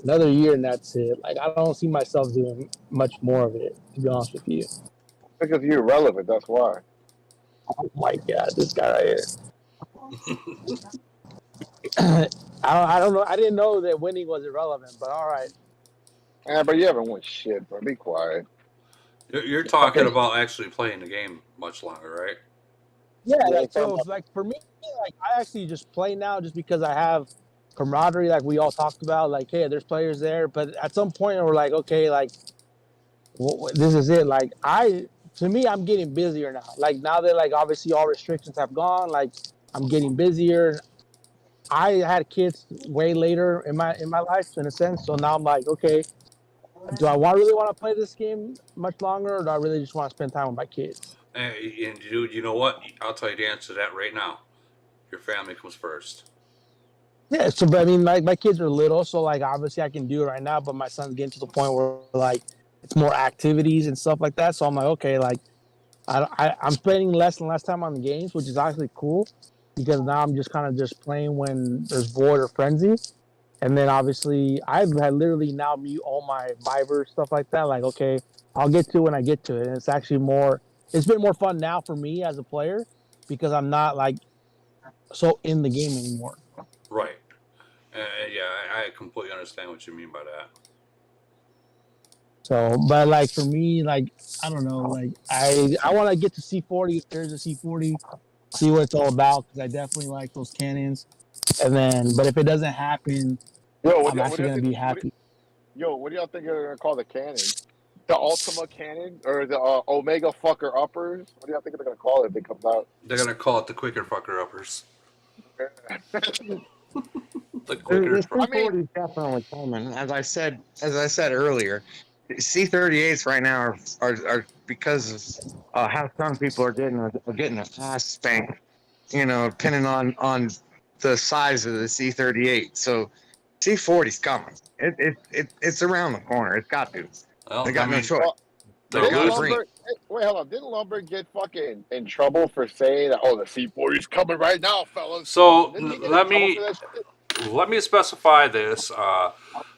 another year, and that's it. Like, I don't see myself doing much more of it, to be honest with you. Because you're irrelevant. That's why. Oh my god, this guy right here. I don't know. I didn't know that winning was irrelevant, but all right. Yeah, but you haven't won shit, bro. Be quiet. you're talking about actually playing the game much longer, right? Yeah, like, so like for me, like, I actually just play now just because I have camaraderie, like we all talked about. Like, hey, there's players there, but at some point we're like, okay, like, this is it. Like, to me, I'm getting busier now. Like, now that, like, obviously all restrictions have gone, like, I'm getting busier. I had kids way later in my life, in a sense. So now I'm like, okay, do I really want to play this game much longer, or do I really just want to spend time with my kids? And dude, you know what? I'll tell you the answer to that right now. Your family comes first. Yeah, so but I mean, like, my kids are little, so like obviously I can do it right now, but my son's getting to the point where like it's more activities and stuff like that. So I'm like, okay, like I'm spending less and less time on the games, which is actually cool because now I'm just kind of just playing when there's void or frenzy. And then obviously I literally now mute all my Viber stuff like that. Like, okay, I'll get to it when I get to it. And it's actually it's been more fun now for me as a player because I'm not like so in the game anymore. Right. Yeah, I completely understand what you mean by that. So, but like for me, like, I don't know, like I want to get to C40 if there's a C40, see what it's all about because I definitely like those cannons. And then, but if it doesn't happen, I'm actually gonna be happy. What do y'all think they're gonna call the cannons? The Ultima cannon or the Omega fucker uppers? What do y'all think they're gonna call it if it comes out? They're gonna call it the quicker fucker uppers. The quicker. C40 is definitely coming. As I said earlier, C38s right now are because of how strong people are getting a ass spanked. You know, depending on the size of the C38. So C40's coming. It's around the corner. It's got to. Well, They got no choice. Wait, hold on. Didn't Lumberg get fucking in trouble for saying that? Oh, the C40's coming right now, fellas. So Didn't he get let in trouble me for that shit? let me specify this.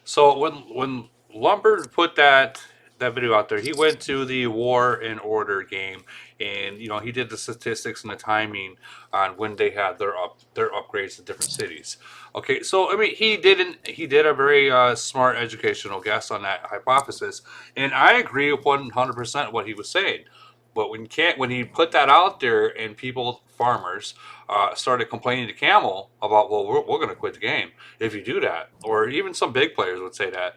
So when Lumber put that video out there, he went to the War and Order game, and he did the statistics and the timing on when they had their upgrades in different cities. Okay, so I mean he did a very smart educational guess on that hypothesis, and I agree with 100% what he was saying. But when he put that out there and farmers started complaining to Camel about, well, we're going to quit the game if you do that, or even some big players would say that.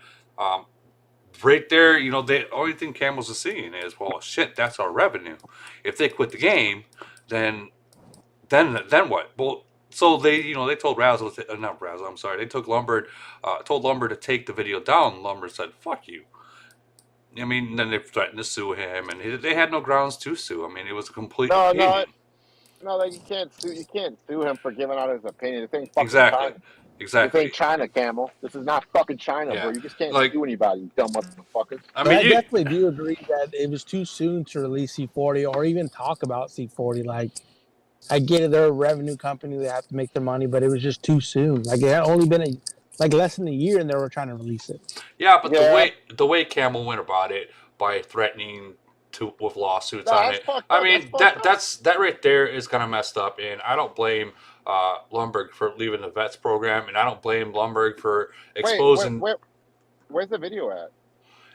Right there, the only thing Camels are seeing is, well, shit, that's our revenue. If they quit the game, then then what? Well, so they told Razzle, not Razzle, I'm sorry, they told Lumber to take the video down. Lumber said, "Fuck you." I mean, then they threatened to sue him, and they had no grounds to sue. I mean, it was a complete No, opinion. like you can't sue him for giving out his opinion. This ain't fucking Exactly, China. This exactly. ain't China, Camel. This is not fucking China, bro. Yeah, You just can't like sue anybody, you dumb motherfuckers. I But mean, I definitely do agree that it was too soon to release C40 or even talk about C40. Like, I get it, they're a revenue company, they have to make their money, but it was just too soon. Like, it had only been less than a year, and they were trying to release it. yeah, but Yeah. the way Camel went about it by threatening to with lawsuits No, on that's it, fucked I up. That's mean fucked up. that right there is kind of messed up, and I don't blame Lumberg for leaving the vets program, and I don't blame Lumberg for Wait, exposing. where's the video at?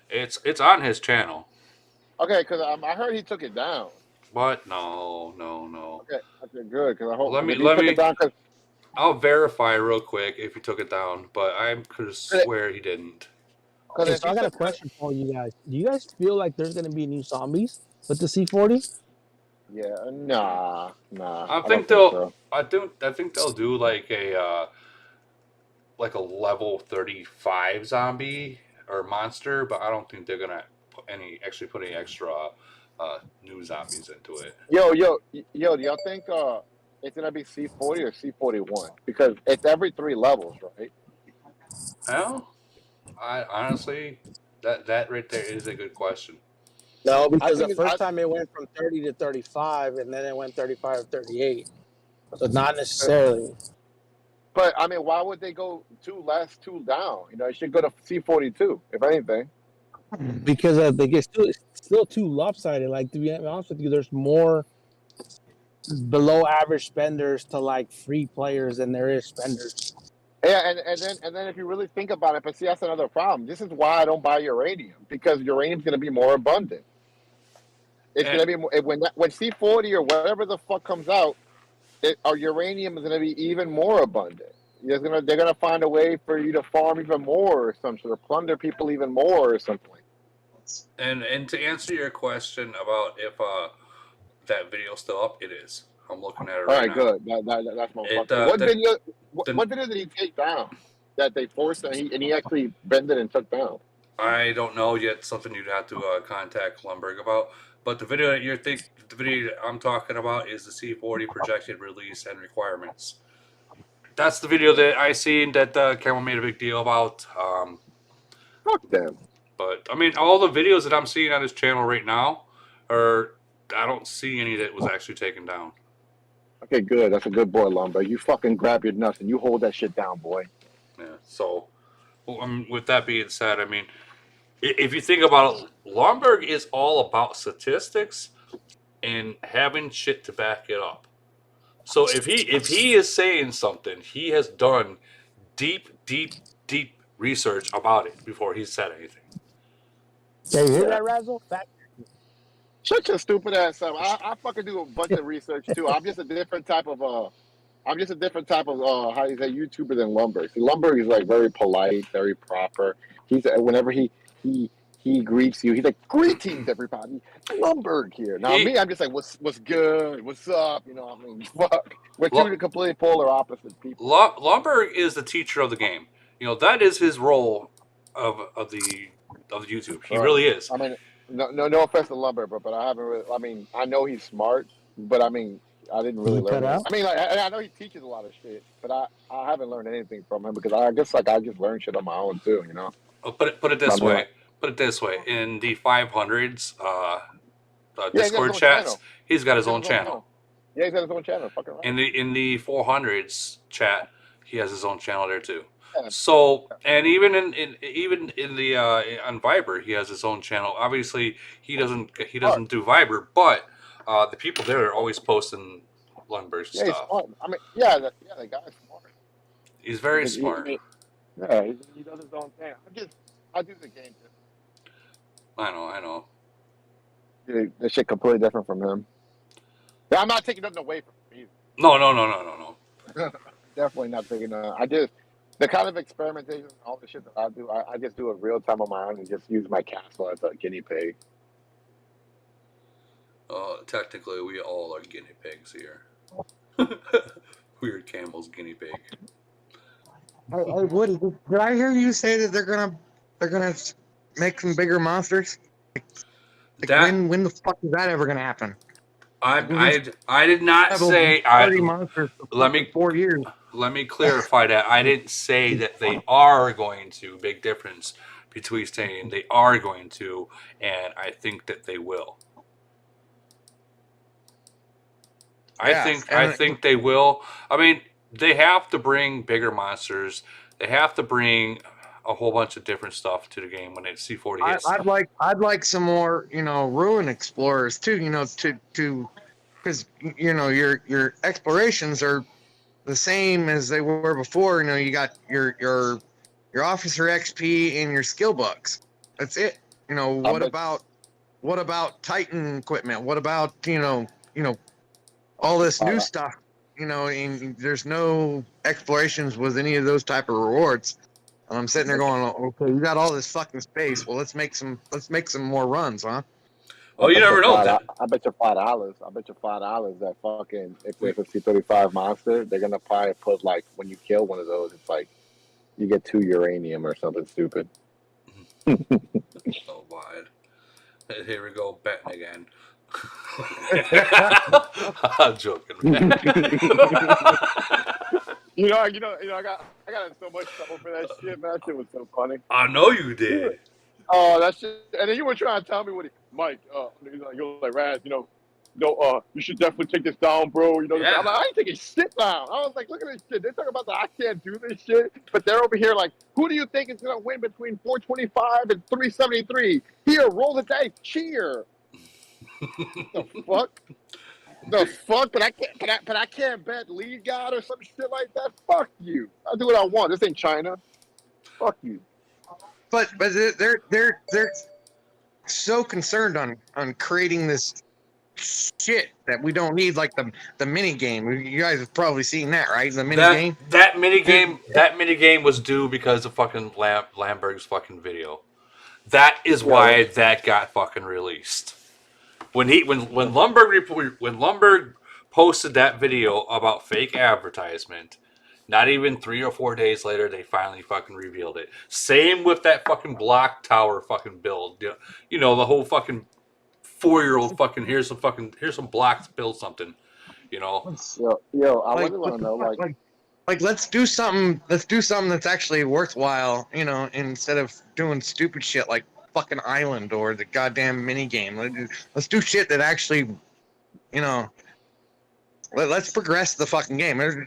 It's on his channel. Okay, because I heard he took it down. But no. Okay, good. Because I hope Let me if he took it down, because I'll verify real quick if he took it down, but I could swear he didn't. Okay, so I got a question for you guys. Do you guys feel like there's going to be new zombies with the C40? yeah, nah. I I think don't think so. I think they'll do like a level 35 zombie or monster, but I don't think they're gonna put any extra new zombies into it. Yo, do y'all think it's gonna be C40 or C41? Because it's every 3 levels, right? Well, I honestly that right there is a good question. No, I because think the first time it went from 30 to 35, and then it went 35 to 38. So not necessarily. But I mean, why would they go 2 less, 2 down? You know, it should go to C42, if anything. Because they get still too lopsided. Like, to be honest with you, there's more below average spenders to like free players than there is spenders. Yeah, and then if you really think about it, but see, that's another problem. This is why I don't buy uranium, because uranium's going to be more abundant. It's going to be more, when C40 or whatever the fuck comes out, our uranium is going to be even more abundant. They're gonna find a way for you to farm even more or something, or plunder people even more or something. And to answer your question about if that video's still up, it is. I'm looking at it All right right, now. good. That's my fucking. What video? What video did he take down? That they forced and he actually bended and took down. I don't know yet. Something you'd have to contact Lumberg about. But the video that the video that I'm talking about is the C40 projected release and requirements. That's the video that I seen that Camel made a big deal about. Fuck them. But I mean, all the videos that I'm seeing on his channel right now are I don't see any that was actually taken down. Okay, good. That's a good boy, Lumber. You fucking grab your nuts and you hold that shit down, boy. Yeah. So, with that being said, I mean, if you think about it, Lumberg is all about statistics and having shit to back it up. So if he is saying something, he has done deep research about it before he said anything. Yeah, you hear that, Razzle? Fact. Shut your stupid ass up. I fucking do a bunch of research too. I'm just a different type of how you say YouTuber than Lumberg. See, Lumberg is like very polite, very proper. He's whenever he greets you, he's like, "Greetings, everybody, Lumberg here." Now me, I'm just like, "What's good? What's up?" You know, I mean, fuck. We're two completely polar opposite people. Lumberg is the teacher of the game. You know, that is his role of the YouTube. He really is. I mean, no offense to Lumberg, but I haven't really. I mean, I know he's smart, but I mean, I didn't really learn. I mean, I know he teaches a lot of shit, but I haven't learned anything from him because I guess I just learned shit on my own too. You know. Put it this way. Put it this way. In the 500s Discord chats, he's got his own channel. Yeah, he's got his own channel. Fucking right. In the 400s chat, he has his own channel there too. So, and even in the on Viber, he has his own channel. Obviously, he doesn't do Viber, but the people there are always posting Lumberg stuff. He's smart. I mean, the guy's smart. He's very smart. He does his own thing. I do the game. I know. Dude, this shit completely different from him. Yeah, I'm not taking nothing away from him either. No. Definitely not taking the kind of experimentation and all the shit that I do, I just do it real time on my own and just use my castle as a guinea pig. Technically, we all are guinea pigs here. Weird Campbell's guinea pig. Woody, did I hear you say that they're gonna make some bigger monsters? Like That when the fuck is that ever gonna happen? I did not Have over say 30 monsters for let fucking me 4 years. let me clarify that. I didn't say that they are going to. Big difference between saying they are going to and I think that they will. I Yeah, think they will. I mean, they have to bring bigger monsters. They have to bring a whole bunch of different stuff to the game when it's C40 hits. I'd like some more, ruin explorers too, to because your explorations are the same as they were before. You got your officer XP and your skill bucks. That's it. What about Titan equipment? What about all this new stuff? And there's no explorations with any of those type of rewards. And I'm sitting there going, okay, you got all this fucking space. Well, let's make some more runs, huh? Oh, you never know that. I bet you $5. I bet you $5 that fucking if there's a C35 monster, they're gonna probably put like when you kill one of those, it's like you get 2 uranium or something stupid. So wide. Here we go, betting again. I'm joking, man. I got in so much trouble for that shit, man. That shit was so funny. I know you did. Oh, that shit. And then you were trying to tell me Mike, you're like, Raz, you should definitely take this down, bro. Yeah. I'm like, I ain't taking shit down. I was like, look at this shit. They're talking about I can't do this shit, but they're over here like, who do you think is gonna win between 425 and 373? Here, roll the dice, cheer. The fuck? The fuck? But I can't bet lead god or some shit like that. Fuck you. I'll do what I want. This ain't China. Fuck you. But they're so concerned on creating this shit that we don't need, like the mini game. You guys have probably seen that, right? The mini game. That mini game was due because of fucking Lamberg's fucking video. That is why that got fucking released. When Lumberg posted that video about fake advertisement, not even 3 or 4 days later, they finally fucking revealed it. Same with that fucking block tower fucking build. The whole fucking 4-year-old fucking here's some blocks, build something. Yo, I really want to know, like let's do something that's actually worthwhile, instead of doing stupid shit like fucking Island or the goddamn mini game. Let's do shit that actually, let's progress the fucking game. The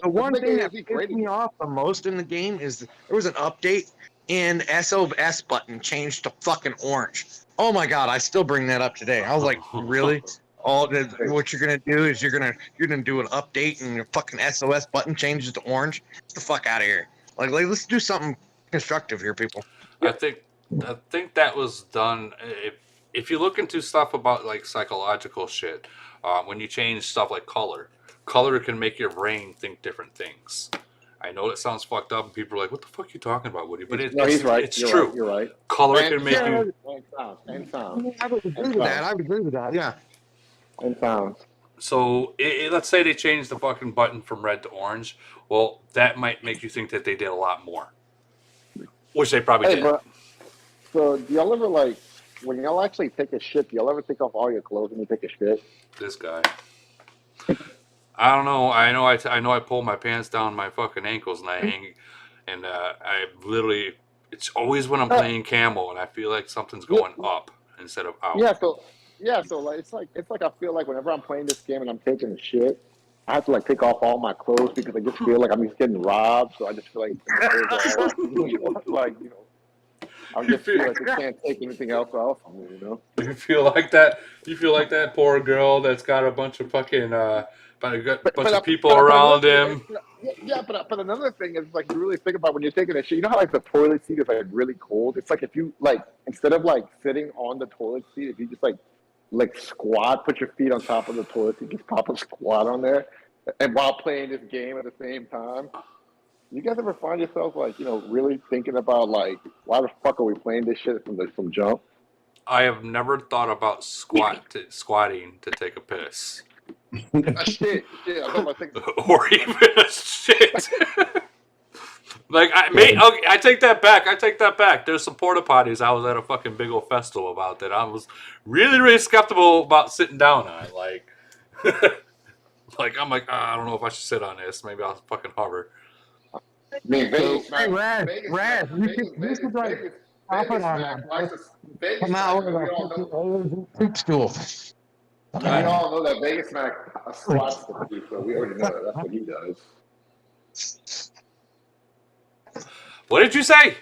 one thing that pissed me off the most in the game is there was an update and SOS button changed to fucking orange. Oh my god, I still bring that up today. I was like, really? What you're gonna do is you're gonna do an update and your fucking SOS button changes to orange. Get the fuck out of here. Like let's do something constructive here, people. I think that was done. If you look into stuff about like psychological shit, when you change stuff like color can make your brain think different things. I know it sounds fucked up, and people are like, "What the fuck are you talking about, Woody?" But he's right. It's You're true. Right. You're right. Color can make you. And sound. I would agree with that. Yeah. And sound. So let's say they changed the fucking button from red to orange. Well, that might make you think that they did a lot more, which they probably did. Bro, so do y'all ever when y'all actually take a shit? Do y'all ever take off all your clothes when you take a shit? This guy. I don't know. I know. I pull my pants down my fucking ankles and I hang, and I literally. It's always when I'm playing camo and I feel like something's going up instead of out. So it's like I feel like whenever I'm playing this game and I'm taking a shit, I have to take off all my clothes because I just feel like I'm just getting robbed. So I just feel like I just feel like I can't take anything else off of me. You feel like that? You feel like that poor girl that's got a bunch of fucking bunch of people around him. Yeah, but another thing is you really think about when you're taking a shit. You know how the toilet seat is really cold. It's like if you instead of sitting on the toilet seat, if you just squat, put your feet on top of the toilet seat, just pop a squat on there, and while playing this game at the same time. You guys ever find yourself really thinking about why the fuck are we playing this shit from jump? I have never thought about squatting to take a piss. A shit. I thought my thing. Or even a shit. Like I take that back. There's some porta potties I was at a fucking big old festival about that I was really skeptical about sitting down on. Like, I'm like, I don't know if I should sit on this. Maybe I'll fucking hover. I mean, Vegas, Hey, man. Raz, you should like pop it on come out with we all a know. poop stool. We all know that Vegas Mac squats the pee, so we already know that. That's what he does. What did you say?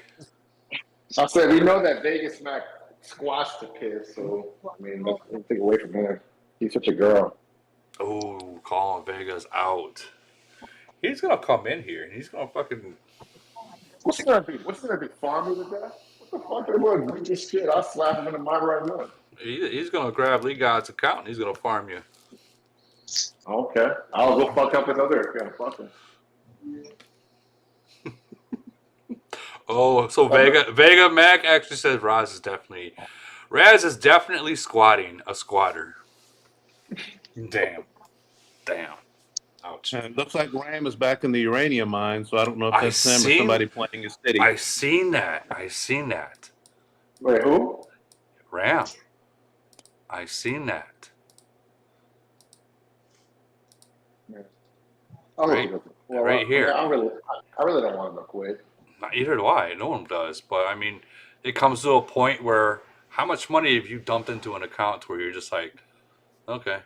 I said we know that Vegas Mac squats the piss, so I mean, don't take away from him. He's such a girl. Oh, calling Vegas out. He's gonna come in here and he's gonna fucking. What's he gonna be? Farm me to death? What the fuck? Everyone read this shit. I'll slap him in the mind right now. He's gonna grab Lee God's account and he's gonna farm you. Okay, I'll go fuck up his other account. Fuck him. Oh, so Vega Mac actually says Raz is definitely squatting a squatter. Damn. Ouch. And it looks like Ram is back in the uranium mine, so I don't know if that's him or somebody playing his city. I seen that. Wait, who? Ram. I seen that. Right here. I really don't want him to quit. Neither do I. No one does. But I mean, it comes to a point where how much money have you dumped into an account where you're just like, okay,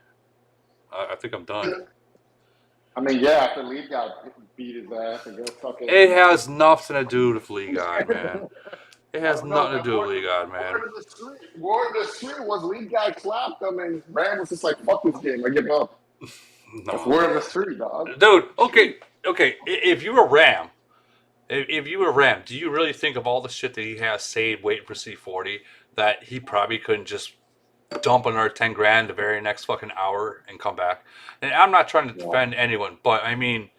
I think I'm done. I mean, yeah, after Lee got beat his ass and go fucking. It has nothing to do with Lee God, man. It has nothing to do with Lee God, man. Word of the street was Lee guy clapped him and Ram was just like, fuck this game, I give up. No. That's word of the street, dog. Dude, okay. If you were Ram, do you really think of all the shit that he has saved waiting for C40 that he probably couldn't just dump another 10 grand the very next fucking hour and come back? And I'm not trying to defend anyone, but I mean,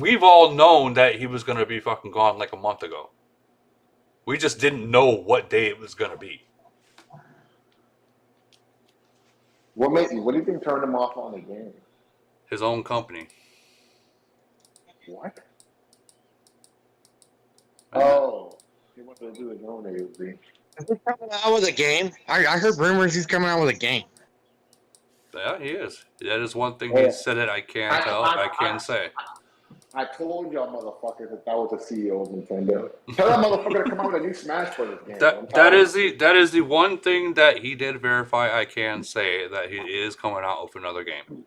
we've all known that he was going to be fucking gone like a month ago. We just didn't know what day it was going to be. What do you think turned him off on the game? His own company. What? Oh, he wanted to do his own AOV. Is he coming out with a game? I heard rumors he's coming out with a game. Yeah, he is. That is one thing he said that I can't say. I told y'all motherfuckers that was the CEO of Nintendo. Tell that motherfucker to come out with a new Smash Brothers game. That is the one thing that he did verify. I can say that he is coming out with another game.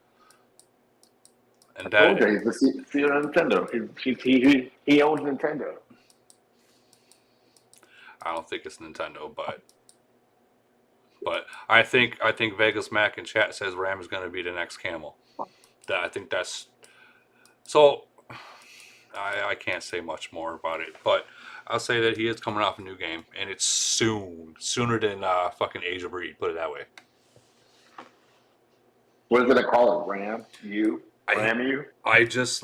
And I told you, he's the CEO of Nintendo. He owns Nintendo. I don't think it's Nintendo, but I think Vegas Mac in chat says Ram is going to be the next Camel. I think that's so. I can't say much more about it, but I'll say that he is coming off a new game, and it's sooner than fucking Asia Breed. Put it that way. What is it they call it? Ram you? I just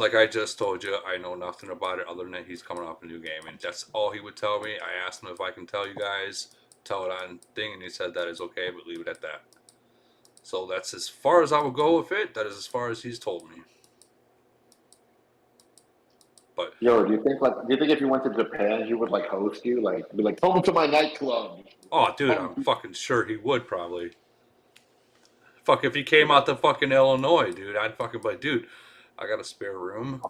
told you, I know nothing about it other than he's coming off a new game, and that's all he would tell me. I asked him if I can tell you guys, tell it on thing, and he said that is okay, but leave it at that. So that's as far as I will go with it. That is as far as he's told me. But do you think if you went to Japan, he would like host you, like be like, come to my nightclub? Oh, dude, I'm fucking sure he would probably. Fuck, if he came out to fucking Illinois, dude, I'd fucking be like, dude, I got a spare room.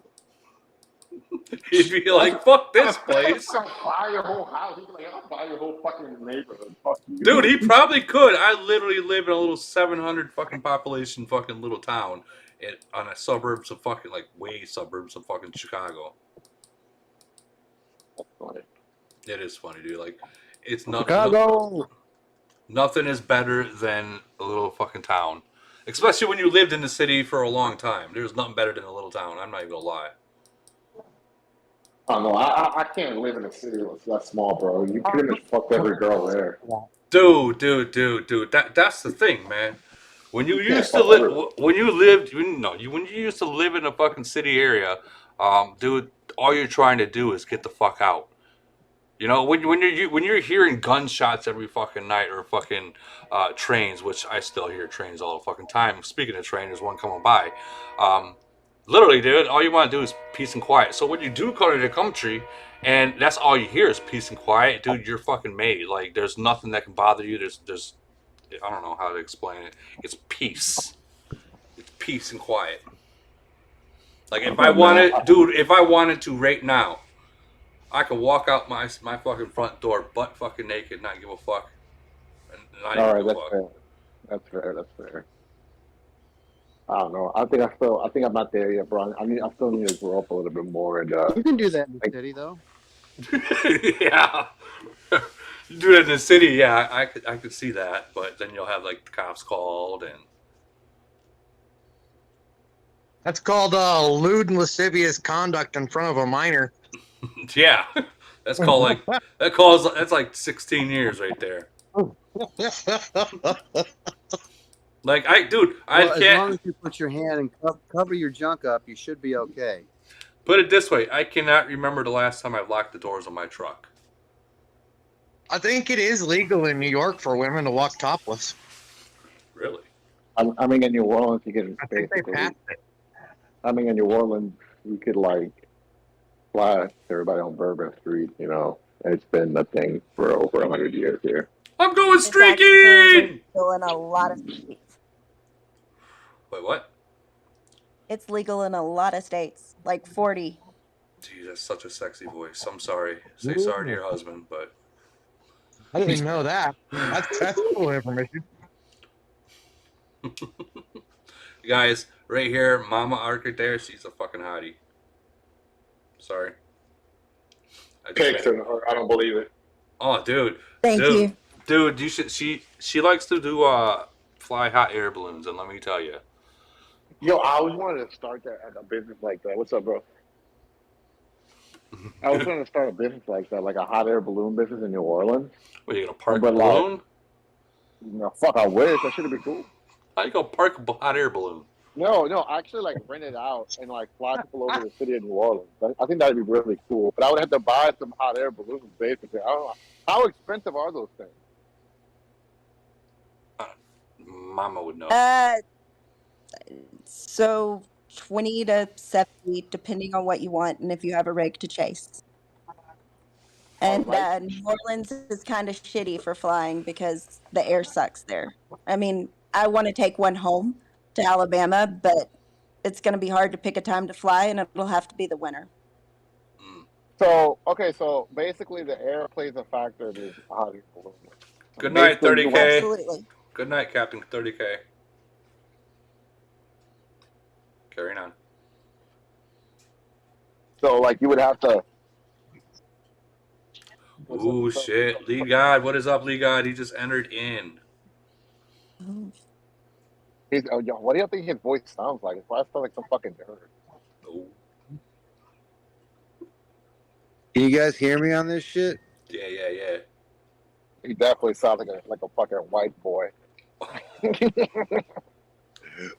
He'd be like, fuck this place. Buy your whole house. He'd be like, I'll buy your whole fucking neighborhood. Fuck you. Dude, he probably could. I literally live in a little 700 fucking population fucking little town on a suburbs of fucking, like, way suburbs of fucking Chicago. That's funny. It is funny, dude. Like, it's not Chicago. Nothing is better than a little fucking town. Especially when you lived in the city for a long time. There's nothing better than a little town. I'm not even gonna lie. Oh no, I can't live in a city that's that small, bro. You pretty much fucked every girl there. Dude. That's the thing, man. When you used to live, when you used to live in a fucking city area, dude, all you're trying to do is get the fuck out. You know, when you're hearing gunshots every fucking night or fucking trains, which I still hear trains all the fucking time. Speaking of train, there's one coming by. Um, Literally, dude, all you want to do is peace and quiet. So when you do come to the country, and that's all you hear is peace and quiet, dude, you're fucking made. Like, there's nothing that can bother you. There's, I don't know how to explain it. It's peace. It's peace and quiet. Like if I wanted, dude, if I wanted to right now, I could walk out my fucking front door butt fucking naked, not give a fuck, and not All even right, give a that's fuck. fair. That's fair. That's fair. I don't know. I think I'm not there yet, bro. I still need to grow up a little bit more. And You can do that in the city, though. Yeah. You do that in the city, yeah, I could see that, but then you'll have like the cops called and That's called lewd and lascivious conduct in front of a minor. yeah, that's called like that's like 16 years right there. Like Well, I as long can't as you put your hand and cover your junk up, you should be okay. put it this way. I cannot remember the last time I locked the doors on my truck. I think it is legal in New York for women to walk topless. Really? I mean, in New Orleans, you can I think they basically. passed it. I mean, in New Orleans, you could like flash everybody on Bourbon Street. You know, and it's been a thing for over 100 years here. I'm going It's actually streaking. legal in a lot of states. Wait, what? It's legal in a lot of states, like 40. Gee, that's such a sexy voice. I'm sorry. Say sorry to your husband, but I didn't even know that. That's cool information. guys, right here, Mama Arctic there, she's a fucking hottie. Sorry. Pics, and I don't believe it. Oh, dude. Thank you. Dude, you should. She likes to do fly hot air balloons, and let me tell you. Yo, I always wanted to start a business like that. What's up, bro? I was trying to start a business like that, like a hot air balloon business in New Orleans. What, you gonna park a But, like, balloon? No, fuck, I wish. That should be cool. How you gonna park a hot air balloon? No, actually, like rent it out and like fly people over the city of New Orleans. I think that'd be really cool. But I would have to buy some hot air balloons, basically. I don't know how expensive are those things. Mama would know. So 20 to 70, depending on what you want and if you have a rig to chase. And New Orleans is kind of shitty for flying because the air sucks there. I mean, I want to take one home to Alabama, but it's going to be hard to pick a time to fly, and it'll have to be the winter. So, okay, so basically the air plays a factor in this hot air balloon. Good night, Basically, 30K. Absolutely. Good night, Captain 30K. Carrying on. So, like, you would have to. Ooh, shit. Lee God, what is up, Lee God? He just entered in. What do you think his voice sounds like? It's probably like some fucking nerd. Oh. Can you guys hear me on this shit? Yeah. He definitely sounds like a fucking white boy.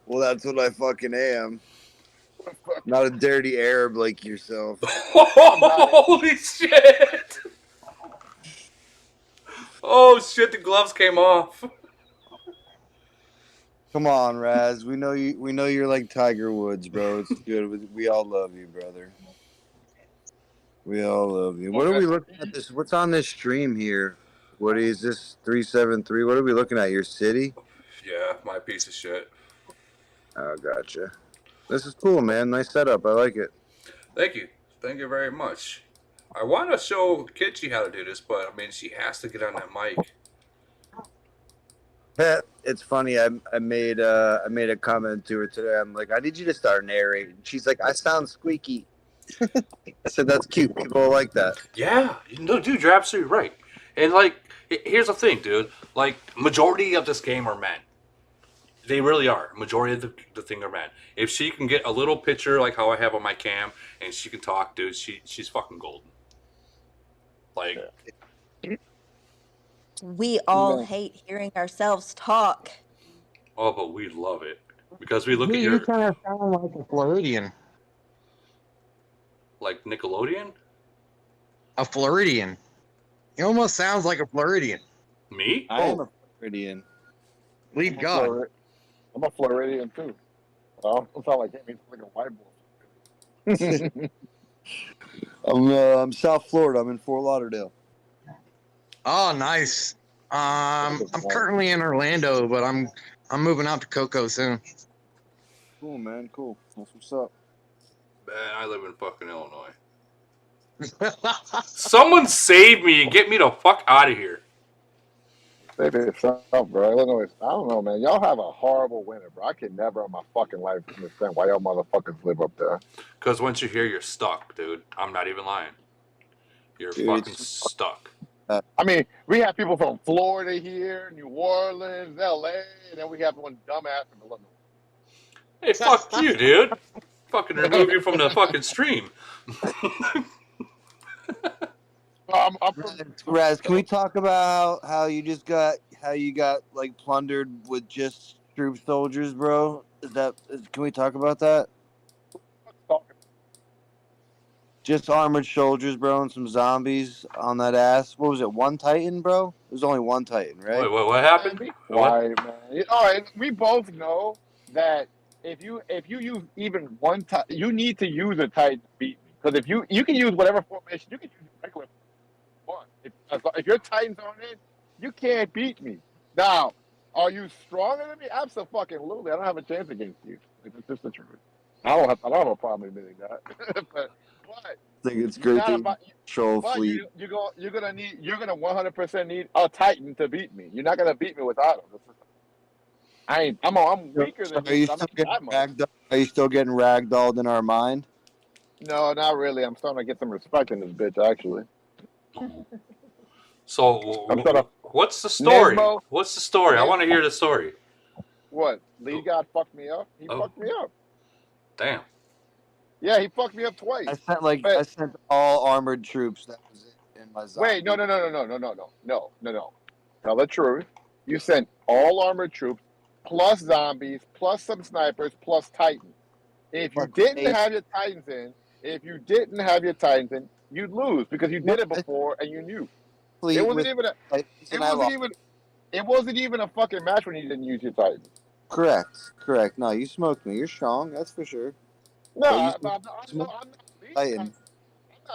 Well, that's what I fucking am. Not a dirty Arab like yourself. Holy shit! Oh shit! The gloves came off. Come on, Raz. We know you. We know you're like Tiger Woods, bro. It's good. We all love you, brother. We all love you. What are we looking at? This. What's on this stream here? What is this? 373. What are we looking at? Your city? Yeah, my piece of shit. Oh, gotcha. This is cool, man. Nice setup. I like it. Thank you very much. I want to show Kitchi how to do this, but I mean, she has to get on that mic. It's funny. I made a comment to her today. I'm like, I need you to start narrating. She's like, I sound squeaky. I said, that's cute. People like that. Yeah, no, dude, you're absolutely right. And like, here's the thing, dude. Like, majority of this game are men. They really are. Majority of the thing are men. If she can get a little picture like how I have on my cam, and she can talk, dude, she's fucking golden. Like, We all hate hearing ourselves talk. oh, but we love it because we look at You your kind of sound like a Floridian. like Nickelodeon. A Floridian. He almost sounds like a Floridian. Me? I am a Floridian. Lead God. I'm a Floridian too. Well, I don't sound like him. He's like a white boy. I'm South Florida. I'm in Fort Lauderdale. Oh, nice. I'm currently in Orlando, but I'm moving out to Cocoa soon. Cool, man. Cool. That's what's up. Man, I live in fucking Illinois. Someone save me and get me the fuck out of here. Maybe it's something, bro. Illinois. I don't know, man. Y'all have a horrible winter, bro. I could never in my fucking life understand why y'all motherfuckers live up there. Because once you're here, you're stuck, dude. I'm not even lying. You're fucking stuck. I mean, we have people from Florida here, New Orleans, LA, and then we have one dumbass from Illinois. Hey, fuck you, dude. Fucking remove you from the fucking stream. Raz, can we talk about how you got like plundered with just troop soldiers, bro? Can we talk about that? Just armored soldiers, bro, and some zombies on that ass. What was it? One Titan, bro? It was only one Titan, right? Wait, what happened? Why, man? All right, we both know that if you use even one Titan, you need to use a Titan to beat me. Because if you can use whatever formation, you can use regular one. If your Titans aren't in, you can't beat me. Now, are you stronger than me? Absolutely. I don't have a chance against you. It's just the truth. I don't have a problem admitting that. but I think it's great to control fleet. You're gonna 100% need a Titan to beat me. You're not gonna beat me without him. I'm weaker than you. Are you still getting ragdolled in our mind? No, not really. I'm starting to get some respect in this bitch, actually. So, what's the story? Nesbo, What's the story? I want to hear the story. What? Lead God fucked me up? He fucked me up. Damn. Yeah, he fucked me up twice. I sent all armored troops. That was it in my zombie. Wait, no. Tell the truth. You sent all armored troops, plus zombies, plus some snipers, plus Titans. If you didn't have your Titans in, you'd lose because you did it before and you knew. It wasn't even a fucking match when you didn't use your Titans. Correct. No, you smoked me. You're strong. That's for sure. No, I'm not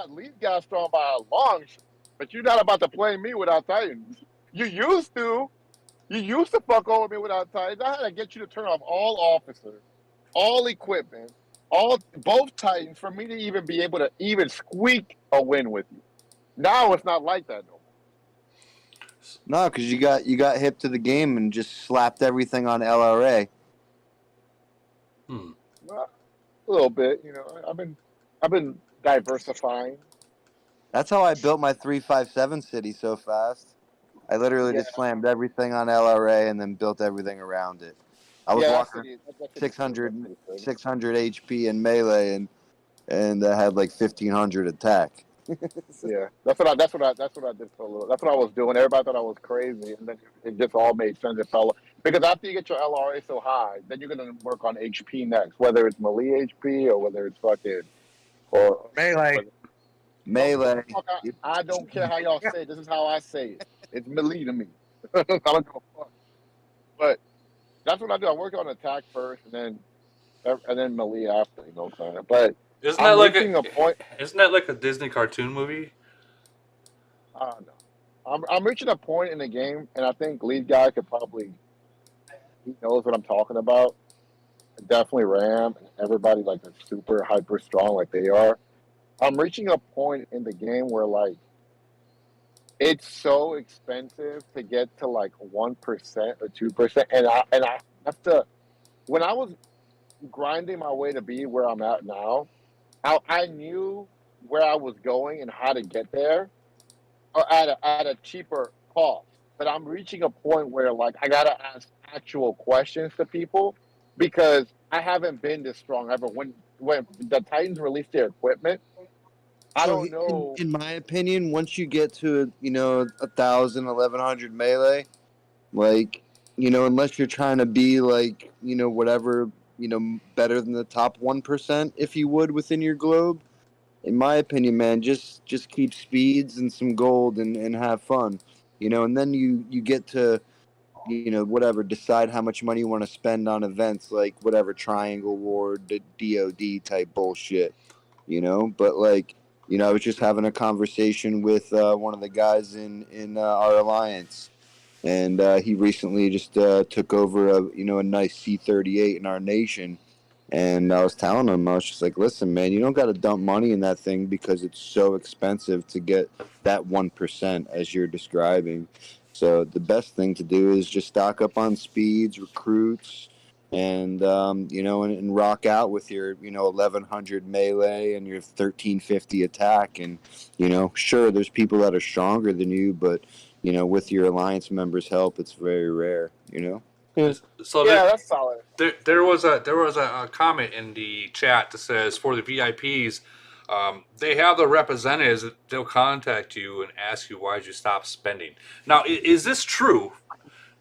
lead guy strong by a long shot. But you're not about to play me without Titans. You used to fuck over me without Titans. I had to get you to turn off all officers, all equipment, both Titans for me to even be able to even squeak a win with you. Now it's not like that no more. No, because you got hip to the game and just slapped everything on LRA. Well, a little bit, I've been diversifying. That's how I built my 357 city so fast. I literally just slammed everything on LRA and then built everything around it. I was walking 600 HP in melee and I had like 1500 attack. Yeah, that's what I did for a little. That's what I was doing. Everybody thought I was crazy, and then it just all made sense. It fell because after you get your LRA so high, then you're gonna work on HP next, whether it's melee HP or whether it's fucking or melee. I don't care how y'all say it. This is how I say it. It's melee to me. I don't give a fuck. But that's what I do. I work on attack first, and then melee after. You know what I'm saying? But Isn't that like a Disney cartoon movie? I don't know. I'm reaching a point in the game, and I think lead guy could probably he knows what I'm talking about. Definitely Ram and everybody like they're super hyper strong like they are. I'm reaching a point in the game where like it's so expensive to get to like 1% or 2%, and I have to. When I was grinding my way to be where I'm at now, I knew where I was going and how to get there, or at a cheaper cost. But I'm reaching a point where like I gotta ask actual questions to people because I haven't been this strong ever. When the Titans released their equipment, I don't know. In my opinion, once you get to 1,000, 1,100 melee, like unless you're trying to be like whatever better than the top 1%, if you would within your globe, in my opinion, man, just keep speeds and some gold and have fun, and then you get to, whatever, decide how much money you want to spend on events like whatever Triangle War, the DOD type bullshit, But like, I was just having a conversation with one of the guys in our alliance, and he recently just took over a nice C-38 in our nation. And I was telling him, I was just like, listen, man, you don't got to dump money in that thing because it's so expensive to get that 1% as you're describing. So the best thing to do is just stock up on speeds, recruits, and and rock out with your 1100 melee and your 1350 attack. And sure, there's people that are stronger than you, but with your alliance members' help, it's very rare. So Yeah, that's solid. there was a comment in the chat that says for the VIPs, they have the representatives that they'll contact you and ask you why'd you stop spending. Now, is this true?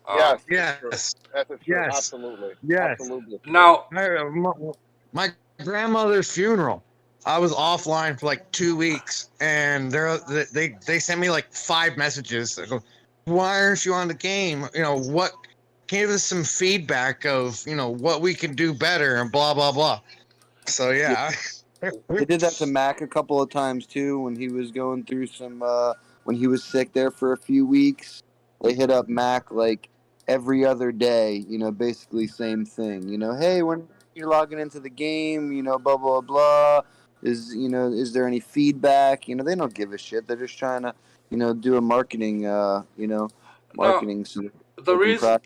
Yes, it's Yes. true. Yes, it's true. Yes. Absolutely. Yes. Absolutely. Now, my grandmother's funeral, I was offline for like 2 weeks, and they sent me like 5 messages. They go, why aren't you on the game? What? Give us some feedback of what we can do better and blah blah blah. So yeah. They did that to Mac a couple of times too when he was going through some when he was sick there for a few weeks. They hit up Mac like every other day, basically same thing. Hey, when you're logging into the game, blah blah blah. Is there any feedback? They don't give a shit. They're just trying to, do a marketing marketing so the reason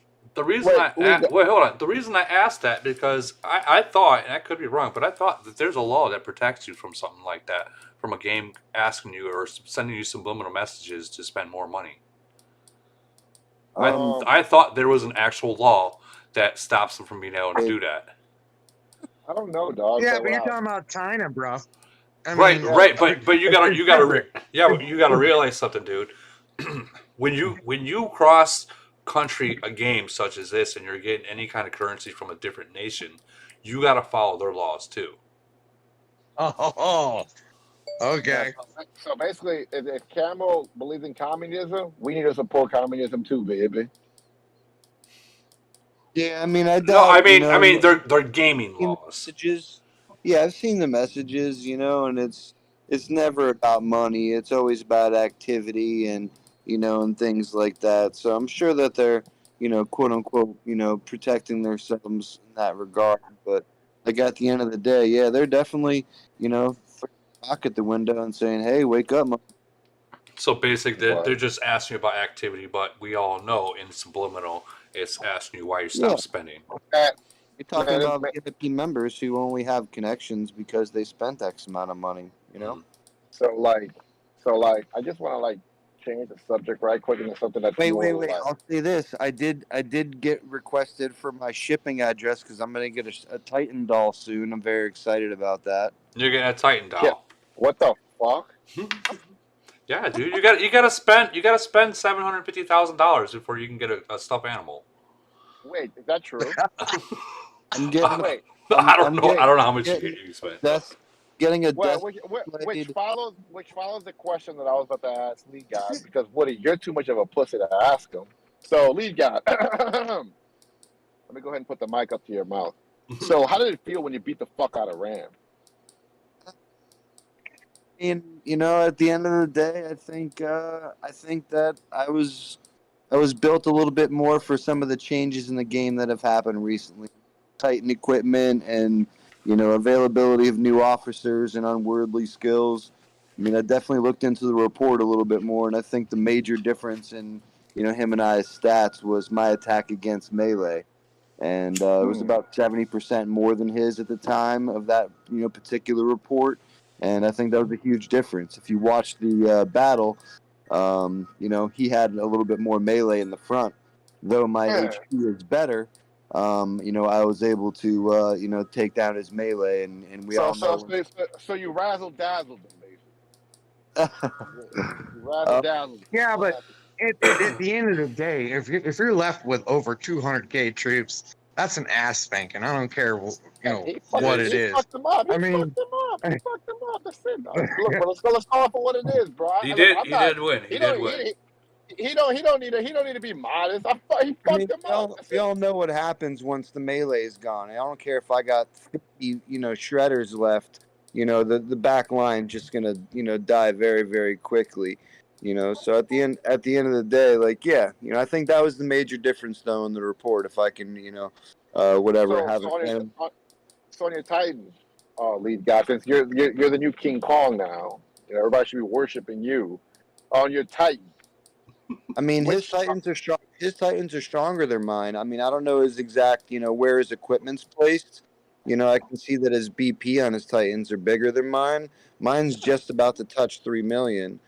wait, hold on. The reason I asked that because I thought, and I could be wrong, but I thought that there's a law that protects you from something like that, from a game asking you or sending you subliminal messages to spend more money. I thought there was an actual law that stops them from being able to do that. I don't know, dog. Yeah, but you're talking about China, bro. Right, but you gotta realize something, dude. when you cross country a game such as this and you're getting any kind of currency from a different nation, you gotta follow their laws too. Oh, okay. Yeah, so basically, if Camo believes in communism, we need to support communism too, baby. Yeah, I mean, I doubt. No, I mean, they're gaming laws. Messages. Yeah, I've seen the messages, and it's never about money. It's always about activity and and things like that. So I'm sure that they're quote unquote protecting themselves in that regard. But like at the end of the day, yeah, they're definitely knock at the window and saying, "Hey, wake up, mom." So basically, they're just asking you about activity, but we all know in subliminal, it's asking you why you stop spending. You're talking about VIP members who only have connections because they spent X amount of money, So like, I just want to change the subject right quick into something that's Wait. more I'll say this: I did get requested for my shipping address because I'm gonna get a Titan doll soon. I'm very excited about that. You're getting a Titan doll. Yeah. What the fuck? Yeah, dude, you gotta spend $750,000 before you can get a stuffed animal. Wait, is that true? I'm getting. Wait. I don't know how much you spent. That's getting a desk. Which follows the question that I was about to ask Lead God, because Woody, you're too much of a pussy to ask him. So Lead God, let me go ahead and put the mic up to your mouth. So how did it feel when you beat the fuck out of Ram? And at the end of the day, I think that I was built a little bit more for some of the changes in the game that have happened recently. Titan equipment and availability of new officers and unworldly skills. I mean, I definitely looked into the report a little bit more, and I think the major difference in him and I's stats was my attack against melee, and it was about 70% more than his at the time of that particular report, and I think that was a huge difference. If you watch the battle, he had a little bit more melee in the front, though my HP is better. I was able to, take down his melee, and we all know. So you razzle dazzled him, basically. You razzle dazzled. Yeah, but at the end of the day, if you're left with over 200k troops, that's an ass spanking. I don't care what it is. Fucked him up. I mean, He fucked him not the sin. Look, bro, let's call it for what it is, bro. He Look, did. I'm He not. did win. He did win. He don't need to be modest. He I mean, fucked him up. we all know what happens once the melee is gone. I don't care if I got 50, shredders left. The back line just gonna, die very, very quickly. So at the end of the day, like, yeah, I think that was the major difference though in the report. If I can, whatever, have So it. on your Titans, lead guy, since you're the new King Kong now, everybody should be worshiping you. On your Titans. I mean, his Titans are strong. His Titans are stronger than mine. I mean, I don't know his exact, where his equipment's placed. I can see that his BP on his Titans are bigger than mine. Mine's just about to touch 3 million,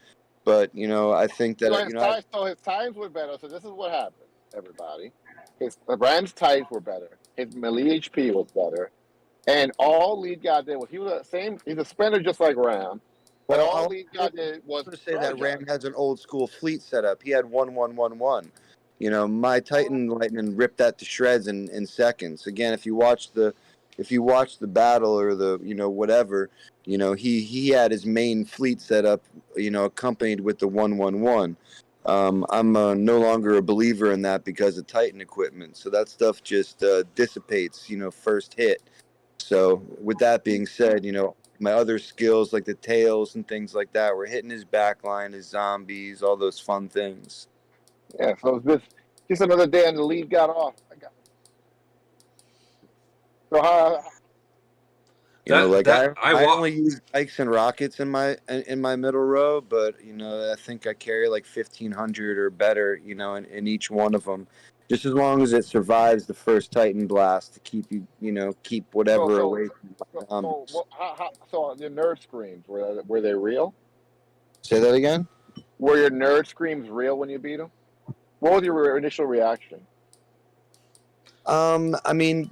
but I think that So his Titans were better. So this is what happened, everybody. The Rams' Titans were better. His melee HP was better, and all lead guy did was he was the same. He's a sprinter just like Ram. But all lead guy did was say that Ram has an old school fleet setup. He had 1-1-1-1. My Titan Lightning ripped that to shreds in seconds. Again, if you watch the battle or the whatever, he had his main fleet setup, accompanied with the 1-1-1. I'm no longer a believer in that because of Titan equipment. So that stuff just dissipates, first hit. So with that being said, my other skills like the tails and things like that were hitting his backline, his zombies, all those fun things. Yeah, so it's just another day and the lead got off. So I only use bikes and rockets in my middle row, but I think I carry like 1,500 or better, in each one of them. Just as long as it survives the first Titan blast to keep keep whatever away from zombies. So your nerd screams were they real? Say that again. Were your nerd screams real when you beat them? What was your initial reaction? I mean,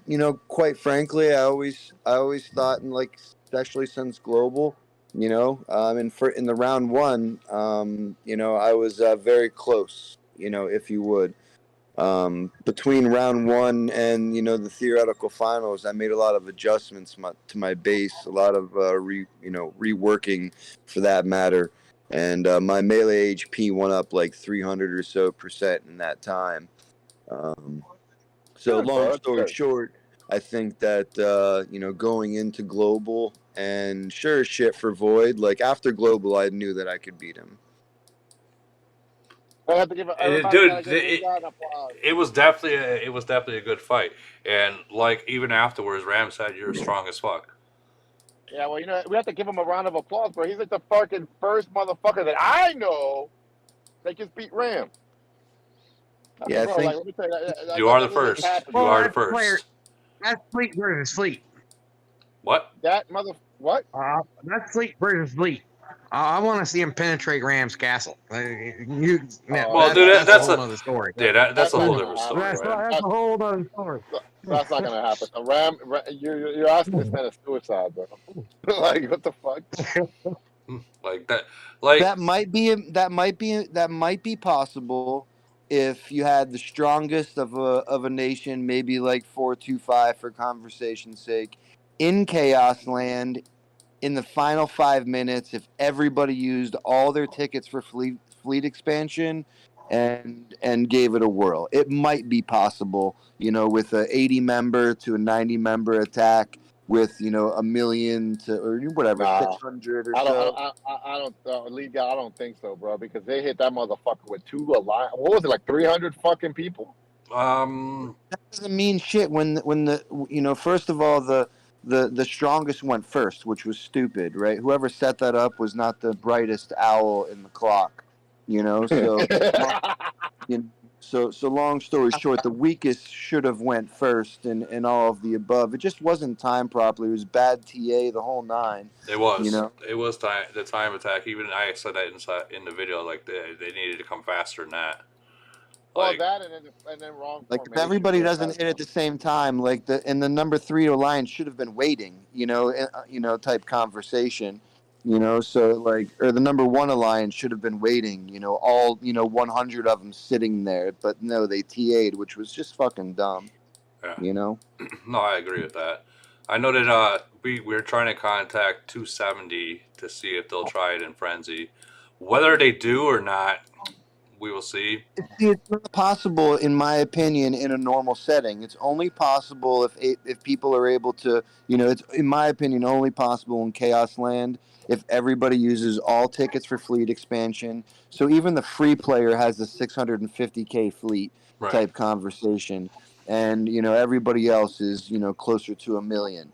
quite frankly, I always thought, and like especially since global, in the round one, I was very close, if you would. Between round one and the theoretical finals, I made a lot of adjustments to my base, a lot of reworking for that matter, and my melee HP went up like 300 or so % in that time. So long story short, I think that going into global and sure as shit for Void, like after global, I knew that I could beat him. I have to give it was definitely a good fight, and like even afterwards, Ram said you're strong as fuck. Yeah, well, we have to give him a round of applause, bro. He's like the fucking first motherfucker that I know that just beat Ram. Yeah, bro, I think let me tell you, you are the first. You are the first. That's fleet versus fleet. What? What? That's fleet versus fleet. I want to see him penetrate Ram's castle. Well, dude, that's a whole other story. Yeah, that's a whole different story. That's a whole other story. That's not gonna happen. So Ram, you're asking this man a suicide, bro. Like what the fuck? Like that, like that might be possible if you had the strongest of a nation, maybe like 4-2-5 for conversation's sake, in Chaos Land. In the final 5 minutes, if everybody used all their tickets for fleet expansion and gave it a whirl, it might be possible, with a 80 member to a 90 member attack with, 1 million to or whatever, 600 or so. I don't, lead guy. I don't think so, bro, because they hit that motherfucker with 2 alliance. What was it, like 300 fucking people? That doesn't mean shit when the first of all the strongest went first, which was stupid, right? Whoever set that up was not the brightest owl in the clock, so so long story short, the weakest should have went first and all of the above. It just wasn't timed properly. It was bad TA, the whole nine. It was. It was the time attack. Even I said that in the video, like they needed to come faster than that. Well, that and then wrong. Like if everybody doesn't hit at the same time, like the number 3 alliance should have been waiting, type conversation, so like, or the number 1 alliance should have been waiting, all 100 of them sitting there, but no, they TA'd, which was just fucking dumb, No, I agree with that. I know that we're trying to contact 270 to see if they'll try it in Frenzy. Whether they do or not, we will see. See, it's not possible, in my opinion, in a normal setting. It's only possible if people are able to, it's, in my opinion, only possible in Chaos Land if everybody uses all tickets for fleet expansion. So even the free player has the 650K fleet Right. type conversation, and everybody else is closer to 1 million.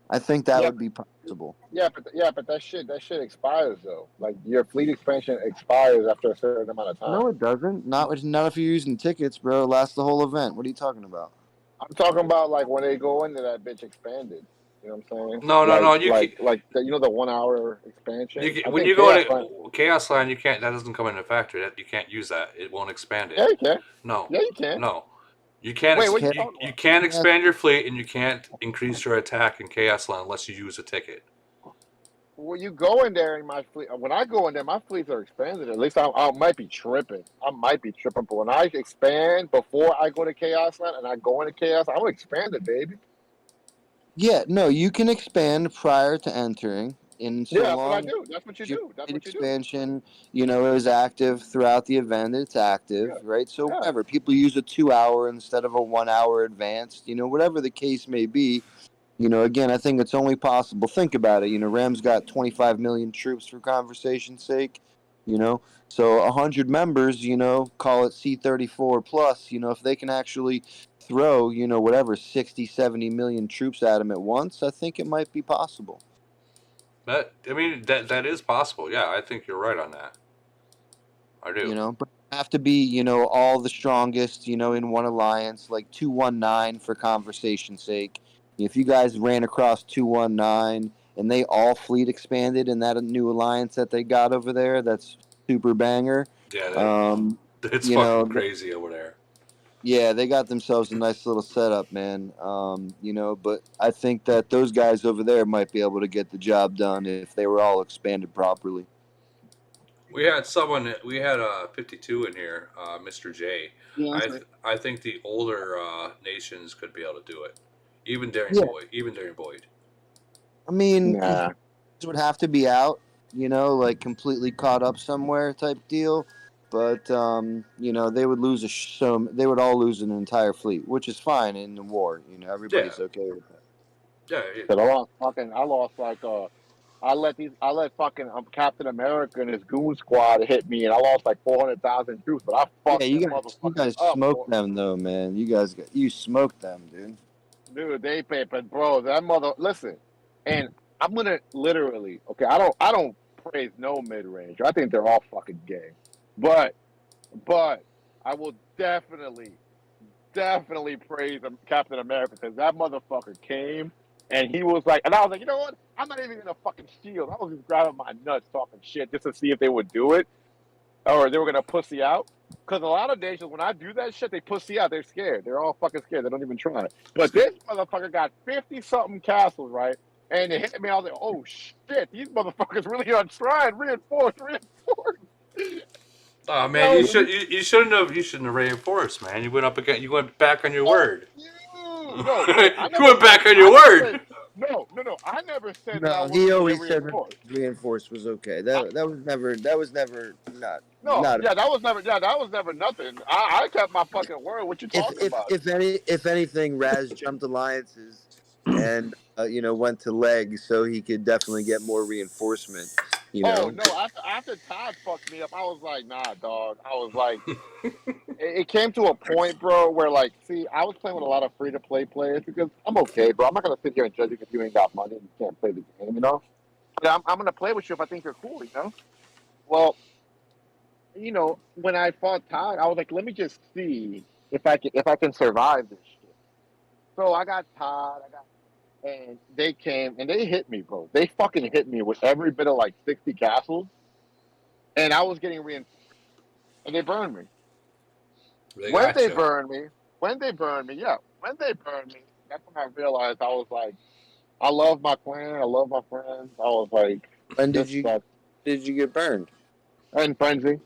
I think that would be possible. Yeah, but that shit expires though. Like your fleet expansion expires after a certain amount of time. No, it doesn't. Not if you're using tickets, bro. It lasts the whole event. What are you talking about? I'm talking about like when they go into that bitch expanded. You know what I'm saying? No. Like the, the 1 hour expansion. When you go into Chaos Land, you can't. That doesn't come into factor. That you can't use that. It won't expand it. Yeah, you can. No. Yeah, you can. No. You can't. Wait, what you can't expand your fleet, and you can't increase your attack in Chaos Land unless you use a ticket. When you go in there in my fleet, when I go in there, my fleets are expanded. At least I might be tripping. But when I expand before I go to Chaos Land and I go into Chaos, I'm expanded, baby. Yeah, no, you can expand prior to entering. That's what I do. That's what you do. That's what you do. Expansion, is active throughout the event. It's active, right? So whatever. People use a 2 hour instead of a 1 hour advanced. Whatever the case may be. Again, I think it's only possible. Think about it. Ram's got 25 million troops for conversation's sake. So 100 members. Call it C34 plus. If they can actually throw, whatever 60, 70 million troops at him at once, I think it might be possible. That is possible. Yeah, I think you're right on that. I do. But have to be, all the strongest, in one alliance, like 219 for conversation's sake. If you guys ran across 219 and they all fleet expanded in that new alliance that they got over there, that's super banger. Yeah, it's fucking crazy over there. Yeah, they got themselves a nice little setup, man. But I think that those guys over there might be able to get the job done if they were all expanded properly. We had someone. We had 52 in here, Mr. J. Yeah, I think the older nations could be able to do it, even during Void. I mean, it would have to be out, like completely caught up somewhere type deal. But they would lose they would all lose an entire fleet, which is fine in the war. Everybody's okay with that. Yeah. But I lost like I let fucking Captain America and his goon squad hit me, and I lost like 400,000 troops. But I fucked you motherfuckers guys up, smoked them though, man. You smoked them, dude. Dude, they pay, but bro, that mother. Listen, and I'm gonna literally. Okay, I don't praise no mid range. I think they're all fucking gay, but I will definitely praise Captain America because that motherfucker came and he was like, and I was like, you know what? I'm not even gonna fucking shield. I was just grabbing my nuts talking shit just to see if they would do it or they were gonna pussy out. Because a lot of nations, when I do that shit, they pussy out. They're scared. They're all fucking scared. They don't even try it. But this motherfucker got 50-something castles, right? And it hit me. I was like, oh shit, these motherfuckers really are trying. Reinforce. Oh man, you shouldn't have reinforced, man. You went up again. You went back on your word. No, you went back on your word. No. I never said that. No, he always said that reinforced was okay. That was never not. No, not that was never nothing. I kept my fucking word. What you talking about? If anything, Raz jumped alliances and went to leg so he could definitely get more reinforcement. Oh no! After Todd fucked me up, I was like, nah, dog. I was like, it came to a point, bro, where like, see, I was playing with a lot of free to play players because I'm okay, bro. I'm not gonna sit here and judge you if you ain't got money and you can't play the game, But I'm gonna play with you if I think you're cool, Well, when I fought Todd, I was like, let me just see if I can survive this shit. So I got Todd, and they came and they hit me, bro. They fucking hit me with every bit of like 60 castles, and I was getting reinforced, and they burned me. When they burned me, that's when I realized I was like, I love my clan, I love my friends. I was like, when did you get burned? In Frenzy.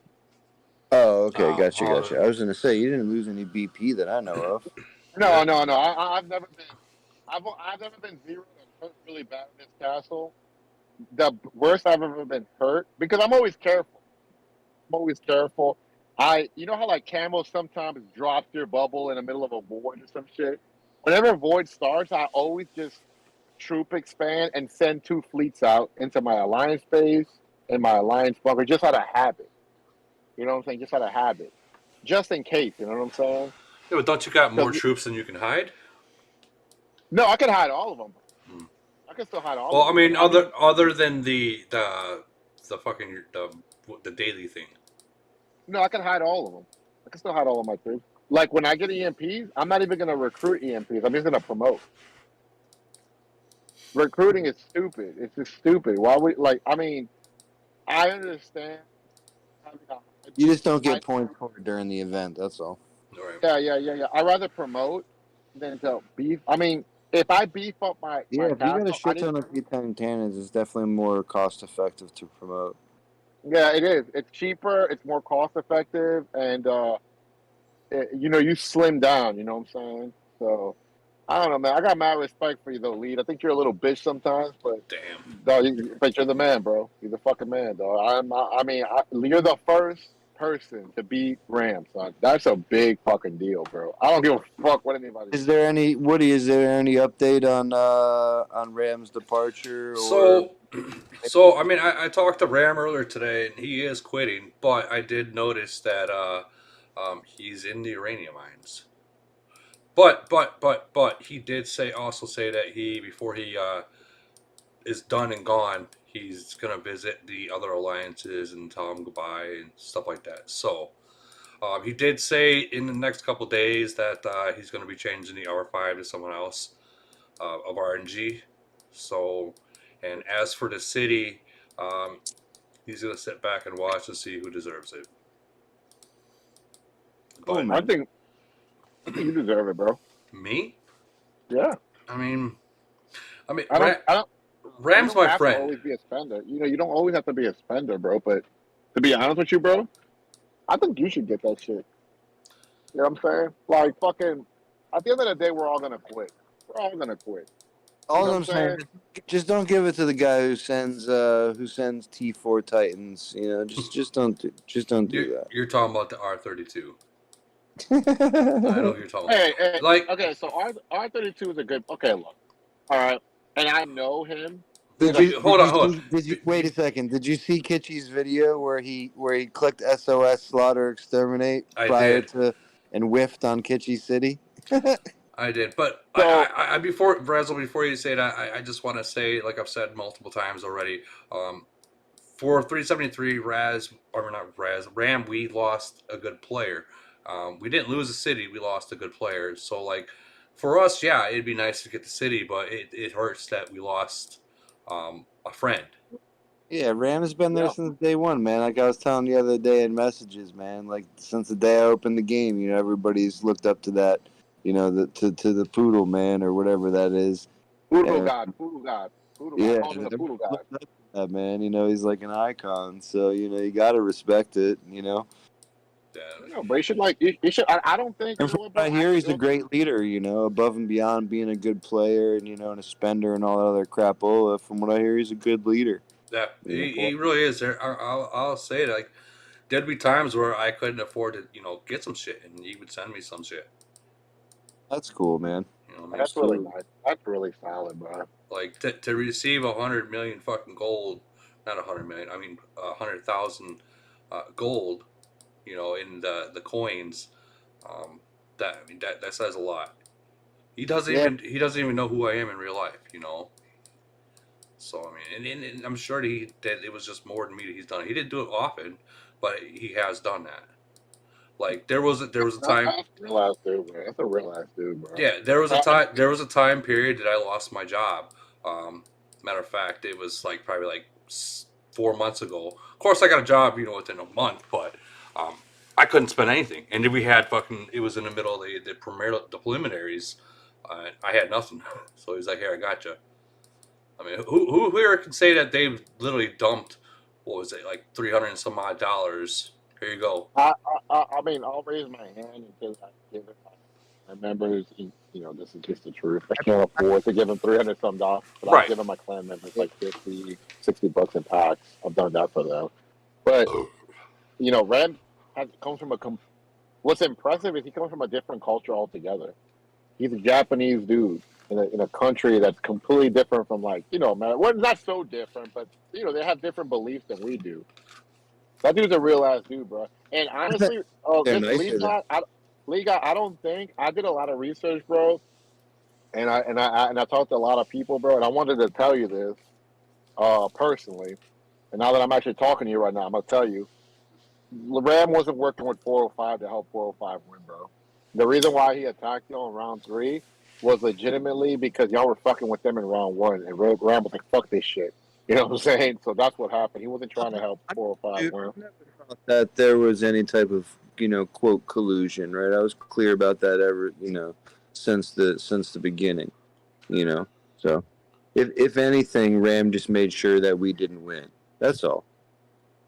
Oh, okay, gotcha. I was gonna say you didn't lose any BP that I know of. No. I've never I've never been zeroed and hurt really bad in this castle. The worst I've ever been hurt because I'm always careful. I'm always careful. You know how like camo sometimes drops your bubble in the middle of a void or some shit. Whenever void starts, I always just troop expand and send 2 fleets out into my alliance base and my alliance bunker just out of habit. You know what I'm saying? Just out of habit, just in case. You know what I'm saying? Yeah, but don't you got more 'Cause- troops than you can hide? no, I can hide all of them. I can still hide all Well, of I them. mean, But I mean, other than the fucking the daily thing. no, I can hide all of them. I can still hide all of my troops. Like when I get EMPs, I'm not even gonna recruit EMPs. I'm just gonna promote. Recruiting is stupid. It's just stupid. Why we like? I mean, I understand having a You just don't I get points for it during the event. That's all. yeah. I rather promote than to beef. I mean, if I beef up my Yeah, if you got a castle, I shit need. ton of P10 cannons, it's definitely more cost effective to promote. Yeah, it is. It's cheaper. It's more cost effective, and you know, you slim down. You know what I'm saying? So I don't know, man. I got mad respect for you, though, Lead. I think you're a little bitch sometimes, but dog, but you're the man, bro. You're the fucking man, dog. You're the first person to beat Ram, son. That's a big fucking deal, bro. I don't give a fuck what anybody. Is there any Woody? Is there any update on Ram's departure or? So I mean, I talked to Ram earlier today, and he is quitting. But I did notice that he's in the uranium mines. But he did also say that before he is done and gone, he's gonna visit the other alliances and tell them goodbye and stuff like that. So he did say in the next couple days that he's gonna be changing the R5 to someone else of RNG. So, and as for the city, he's gonna sit back and watch to see who deserves it. But I think you deserve it, bro. me? Yeah. I mean, I don't. Ram's you don't my have friend. to always be a spender. You know, you don't always have to be a spender, bro. But to be honest with you, bro, I think you should get that shit. You know what I'm saying? Like, fucking, at the end of the day, we're all gonna quit. We're all gonna quit. You All know what I'm saying, just don't give it to the guy who sends T4 Titans. You know, just don't do that. You're talking about the R32. I know who you're talking Hey, about. Like, okay, so R32 is a good. Okay, look, all right, and I know him. Did because you Did you wait a second? Did you see Kitschy's video where he clicked SOS Slaughter Exterminate I prior did. to and whiffed on Kitschy City? I did, but before Brazel, before you say that, I just want to say, like I've said multiple times already, for 373 Ram, we lost a good player. We didn't lose a city, we lost a good player. So like, for us, yeah, it'd be nice to get the city, but it hurts that we lost a friend. Yeah, Ram has been there since day one, man. Like I was telling the other day in messages, man. Like since the day I opened the game, you know, everybody's looked up to that, you know, to the poodle man or whatever that is. Poodle And, God, Poodle God, Poodle God. yeah, Call him the Poodle God. looked up to that man. You know, he's like an icon. So you know, you got to respect it. You know. No, but you should like you should. I don't think And you know from what, what bro. I hear, he's a great leader. You know, above and beyond being a good player and you know, and a spender and all that other crapola. From what I hear, he's a good leader. Yeah, he really is. I'll say it. Like, there'd be times where I couldn't afford to, get some shit, and he would send me some shit. That's cool, man. You know what I mean? That's really nice. That's really solid, bro. Like to receive 100 million fucking gold, not 100 million. I mean 100,000 gold. You know, in the coins. That says a lot. He doesn't even know who I am in real life. You know. So I mean, and I'm sure that it was just more than me that he's done. He didn't do it often, but he has done that. Like there was a time. That's a real ass dude, bro. That's a real ass dude, bro. Yeah, there was a time period that I lost my job. Matter of fact, it was like probably like 4 months ago. Of course, I got a job, within a month, but I couldn't spend anything. And then we had it was in the middle of the preliminaries. I had nothing, so he's like, "Here, I got you." I mean, who here can say that they've literally dumped, what was it, like $300 and some odd? Here you go. I mean, I'll raise my hand until I give it. My members, this is just the truth. I can't afford to give them $300 but I've Right. given my clan members like 50, $60 in packs. I've done that for them. But Ram comes from what's impressive is he comes from a different culture altogether. He's a Japanese dude in a country that's completely different from man. Well, not so different, but they have different beliefs than we do. That dude's a real ass dude, bro. And honestly, They're this nicer than. Liga, I don't think I did a lot of research, bro. And I talked to a lot of people, bro. And I wanted to tell you this, personally. And now that I'm actually talking to you right now, I'm gonna tell you, Ram wasn't working with 405 to help 405 win, bro. The reason why he attacked y'all in round 3 was legitimately because y'all were fucking with them in round 1, and Ram was like, "Fuck this shit." You know what I'm saying? So that's what happened. He wasn't trying to help 405 win. That there was any type of quote collusion, right? I was clear about that since the beginning, So if anything, Ram just made sure that we didn't win. That's all.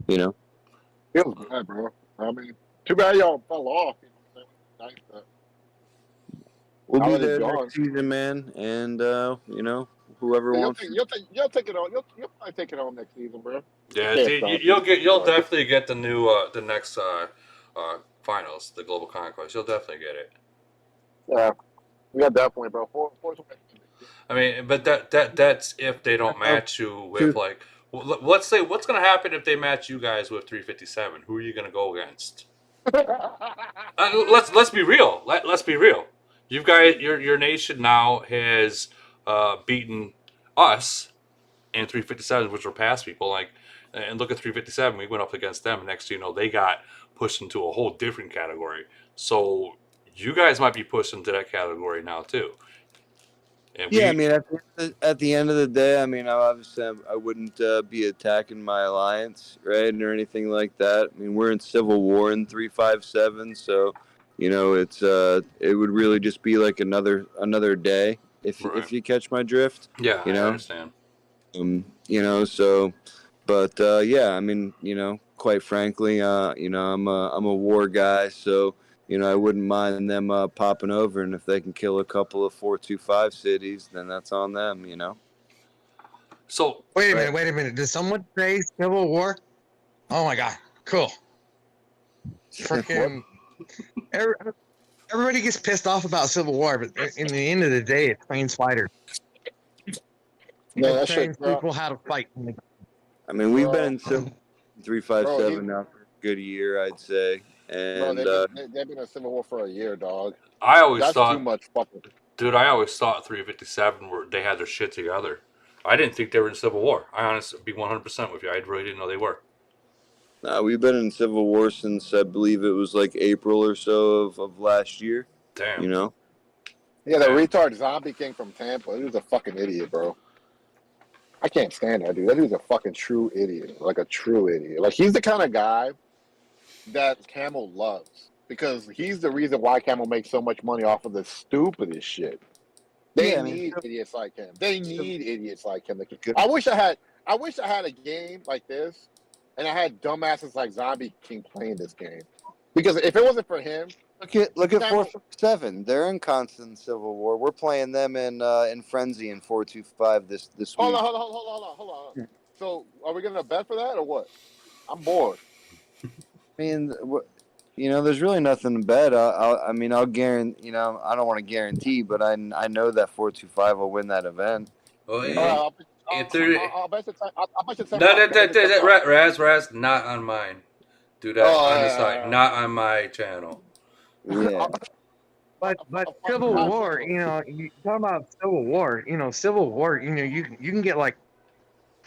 It was bad, bro. I mean, too bad y'all fell off. Nice We'll now be that he's there gone. next season, man, and whoever Yeah, wants. you'll take it home. You'll probably take it home next season, bro. Yeah, Can't stop you'll definitely get the new the next finals, the Global Conquest. You'll definitely get it. Yeah, definitely, bro. Four's I mean, but that's if they don't match you with let's say what's gonna happen if they match you guys with 357. Who are you gonna go against? Let's be real. Let's be real. You guys, your nation now has beaten us in 357, which were past people. And look at 357. We went up against them. And next, they got pushed into a whole different category. So you guys might be pushed into that category now too. And I mean, at the end of the day, I mean, obviously, I wouldn't be attacking my alliance, right, or anything like that. I mean, we're in civil war in 357, so it would really just be like another day if you catch my drift. Yeah, I understand. So, but yeah, I mean, quite frankly, I'm a war guy, so. I wouldn't mind them popping over, and if they can kill a couple of 425 cities, then that's on them, So wait a minute. Did someone say Civil War? Oh my god, cool. Freaking everybody gets pissed off about Civil War, but in the end of the day, it trains fighters. No, it trains people how to fight. I mean, we've been in 357 now for a good year, I'd say, and they've been in Civil War for a year, dog. I always That's thought too much fucking. Dude, I always thought 357 they had their shit together. I didn't think they were in Civil War. I honestly be 100% with you. I really didn't know they were. We've been in Civil War since I believe it was like April or so of last year. Damn. Yeah, the retard zombie king from Tampa. He was a fucking idiot, bro. I can't stand that dude. That dude's a fucking true idiot. Like a true idiot. Like he's the kind of guy that Camel loves. Because he's the reason why Camel makes so much money off of the stupidest shit. They need idiots like him. They need idiots like him. I wish I had a game like this, and I had dumbasses like Zombie King playing this game. Because if it wasn't for him, look at 457. They're in constant civil war. We're playing them in Frenzy in 425 this week. Hold on. So are we gonna bet for that or what? I'm bored. I mean, there's really nothing to bet. I'll guarantee. I don't want to guarantee, but I know that 425 will win that event. Oh, I'll bet you Raz, not on mine. Do that on the side, not on my channel. Yeah. But Civil War, you talk about Civil War, Civil War, you can get like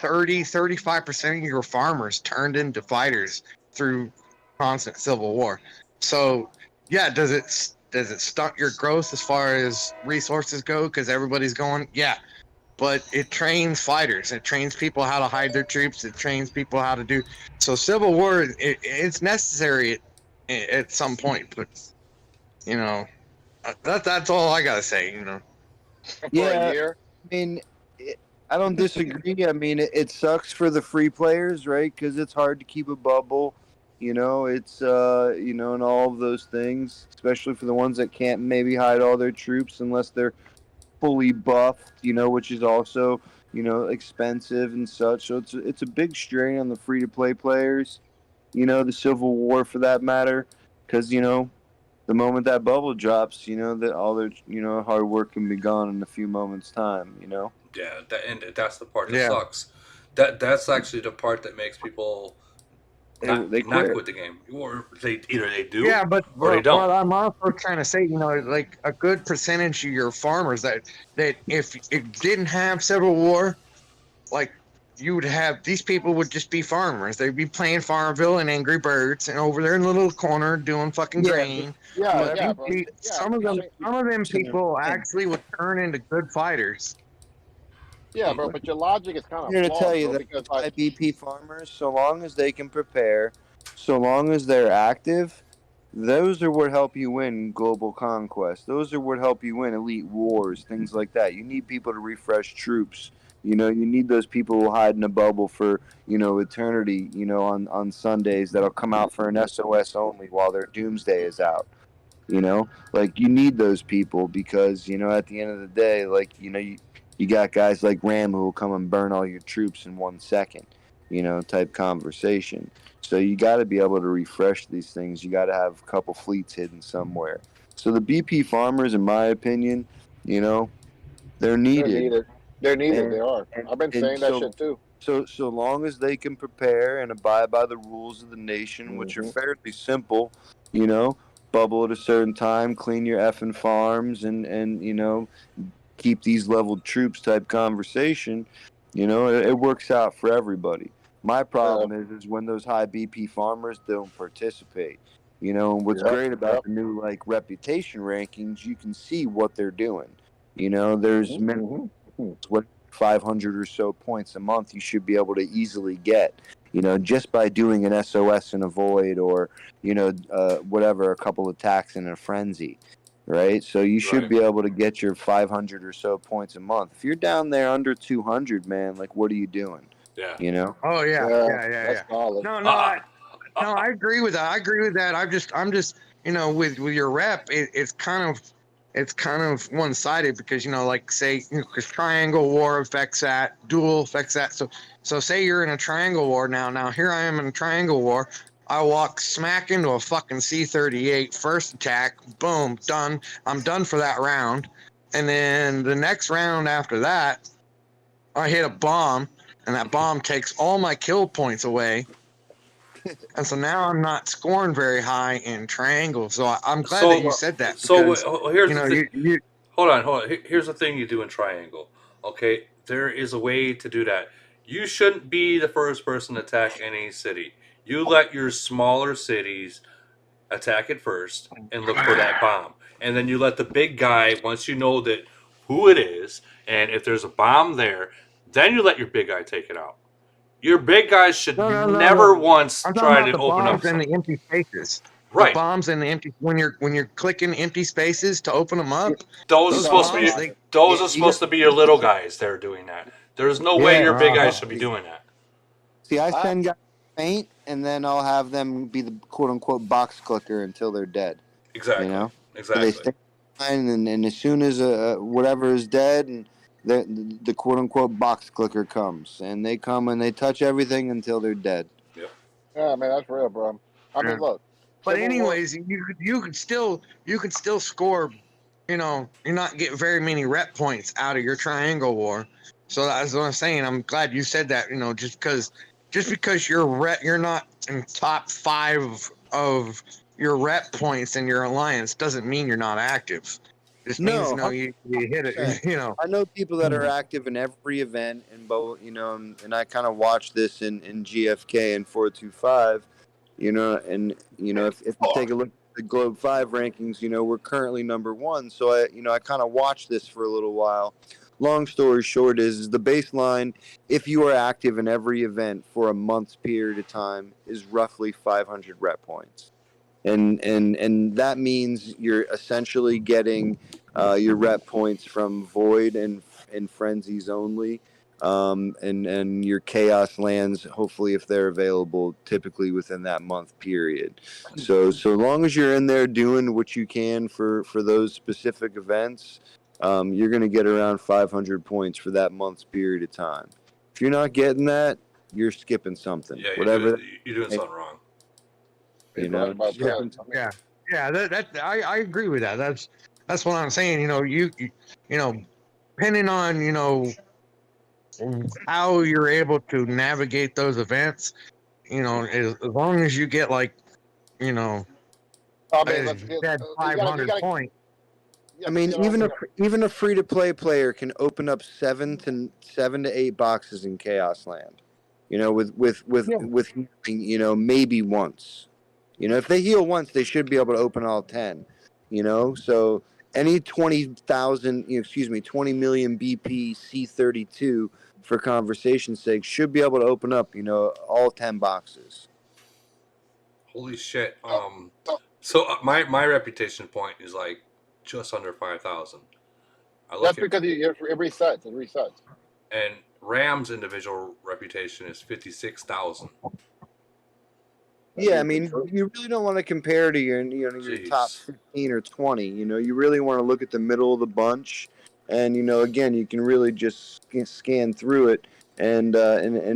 35% of your farmers turned into fighters through constant Civil War. So yeah, does it stunt your growth as far as resources go because everybody's going? Yeah. But it trains fighters. It trains people how to hide their troops. It trains people how to do. So Civil War, it's necessary at some point. But that's all I gotta say. Yeah. I mean, I don't disagree. I mean, it sucks for the free players, right? Because it's hard to keep a bubble. You know, it's you know, and all of those things, especially for the ones that can't maybe hide all their troops unless they're fully buffed. You know, which is also, you know, expensive and such. So it's a big strain on the free to play players. You know, the Civil War for that matter, because you know, the moment that bubble drops, you know that all their hard work can be gone in a few moments' time. You know. Yeah, and that's the part that Yeah. sucks. That's actually the part that makes people They not quit. quit the game, or they either they do Yeah, but or they what don't. I'm also trying to say, like a good percentage of your farmers that if it didn't have Civil War, like you would have these people would just be farmers. They'd be playing Farmville and Angry Birds and over there in the little corner doing fucking Yeah, grain. Yeah, But yeah, bro. Yeah, some of I them, mean, some of them people And actually would turn into good fighters. yeah, bro. But your logic is kind I'm of here to tell flawed, you bro. that Because those like, high BP farmers, so long as they can prepare, so long as they're active, those are what help you win global conquest. Those are what help you win elite wars, things like that. You need people to refresh troops. You know, you need those people who hide in a bubble for, you know, eternity, you know, on Sundays that'll come out for an SOS only while their doomsday is out. You know, like you need those people because you know at the end of the day, like you know you got guys like Ram who will come and burn all your troops in 1 second. You know, type conversation. So you got to be able to refresh these things. You got to have a couple fleets hidden somewhere. So the BP farmers, in my opinion, you know, they're they're needed, needed. They're needed. They and are. and, I've been and saying that so shit too. so long as they can prepare and abide by the rules of the nation, which are Hmm. fairly simple, you know, bubble at a certain time, clean your effing farms, and you know, keep these leveled troops type conversation, you know, it works out for everybody. My Yeah. problem is when those high BP farmers don't participate. You know, and what's Yep. great about Yep. the new like reputation rankings, you can see what they're doing. You know, there's Hmm. minimum what 500 or so points a month you should be able to easily get. You know, just by doing an SOS and a void, or you know, whatever, a couple attacks in a frenzy, right? So you should Right. be able to get your 500 or so points a month. If you're down there under 200, man, like what are you doing? Yeah. You know? Oh yeah, Yeah, yeah, yeah, that's yeah. solid. No, Uh, no, uh, no, I agree with that. I agree with that. I'm just, with your rep, it's kind of one sided because like say, because triangle war affects that, dual affects that. So say you're in a triangle war now. Now here I am in a triangle war. I walk smack into a fucking C-38 first attack. Boom, done. I'm done for that round. And then the next round after that, I hit a bomb, and that bomb takes all my kill points away. And so now I'm not scoring very high in triangle. So I'm glad that you so said that so because here's the thing. you Hold on. Here's the thing you do in triangle. Okay, there is a way to do that. You shouldn't be the first person to attack any city. You let your smaller cities attack it first and look for that bomb. And then you let the big guy, once you know that who it is, and if there's a bomb there, then you let your big guy take it out. Your big guys should no. never once I'm talking try about to the open up bombs and some. the empty spaces. The Right. bombs and the empty when you're clicking empty spaces to open them up. Those are Those supposed to bombs, be they those Yeah, are you supposed got to be your little guys that are doing that. There's no way yeah. your big guys uh-huh. should be doing that. See, I I send guys faint, and then I'll have them be the quote unquote box clicker until they're dead. You Exactly. know, so they Exactly. stay behind, and as soon as whatever is dead, and the quote unquote box clicker comes, and they come and they touch everything until they're dead. Yep. Yeah, man, that's real, bro. I Yeah. mean, look, But Civil War. anyways, you could still score. You're not getting very many rep points out of your triangle war. So that's what I'm saying. I'm glad you said that. Just because you're not in top 5 of your rep points in your alliance doesn't mean you're not active. Just means No, you hit 100%. it. I know people that are active in every event, and both, you know, and I kind of watch this in GFK and 425, you know, and you know, if you take a look at the Globe 5 rankings, you know, we're currently number 1. So I kind of watched this for a little while. Long story short is the baseline, if you are active in every event for a month's period of time, is roughly 500 rep points. And that means you're essentially getting your rep points from void and frenzies only, and your chaos lands, hopefully if they're available, typically within that month period. So long as you're in there doing what you can for those specific events, you're going to get around 500 points for that month's period of time. If you're not getting that, you're skipping something. Yeah, Whatever. you're doing something wrong. You know, Yeah. I agree with that. That's what I'm saying. You know, depending on how you're able to navigate those events. As long as you get like, I mean, let's get, that you 500 gotta, points. I mean, even a free to play player can open up 7 to 8 boxes in Chaos Land. With healing, maybe once. If they heal once, they should be able to open all 10. So any 20,000, 20 million BP C32 for conversation's sake should be able to open up, all 10 boxes. Holy shit. So my reputation point is like just under 5,000. That's because it resets. It resets. And Ram's individual reputation is 56,000. Yeah, I mean, you really don't want to compare to your top 15 or 20. You really want to look at the middle of the bunch, and again, you can really just scan through it and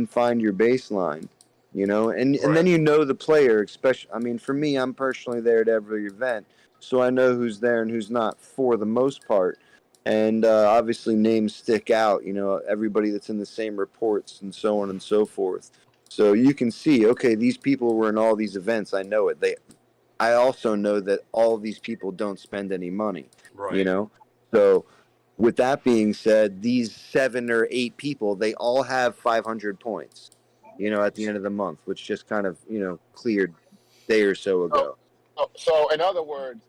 find your baseline. And then the player, especially. I mean, for me, I'm personally there at every event, so I know who's there and who's not for the most part. And obviously, names stick out. Everybody that's in the same reports and so on and so forth. So you can see, okay, these people were in all these events. I know it. I also know that all these people don't spend any money. Right. So with that being said, these 7 or 8 people, they all have 500 points. At the end of the month, which just kind of cleared a day or so ago. So in other words,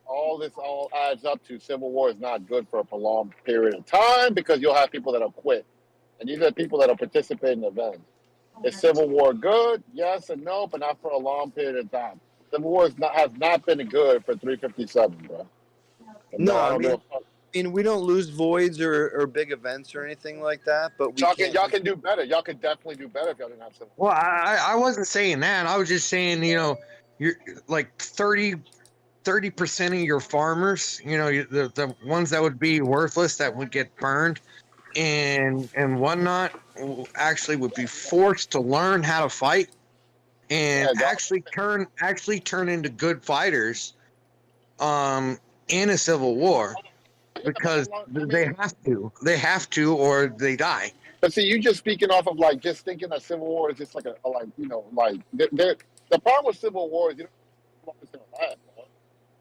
all this adds up to Civil War is not good for a prolonged period of time because you'll have people that'll quit, and these are people that'll participate in events. Is Civil War good? Yes and no, but not for a long period of time. Civil War has not been good for 357, bro. No, I mean, we don't lose voids or big events or anything like that, but y'all can do better. Y'all can definitely do better if y'all didn't have Civil War. Well, I wasn't saying that. I was just saying, you're like 30% of your farmers, the ones that would be worthless, that would get burned and whatnot, actually would be forced to learn how to fight and actually turn into good fighters in a Civil War because they have to or they die. But see, you just speaking off of like just thinking that Civil War is just like the problem with Civil War is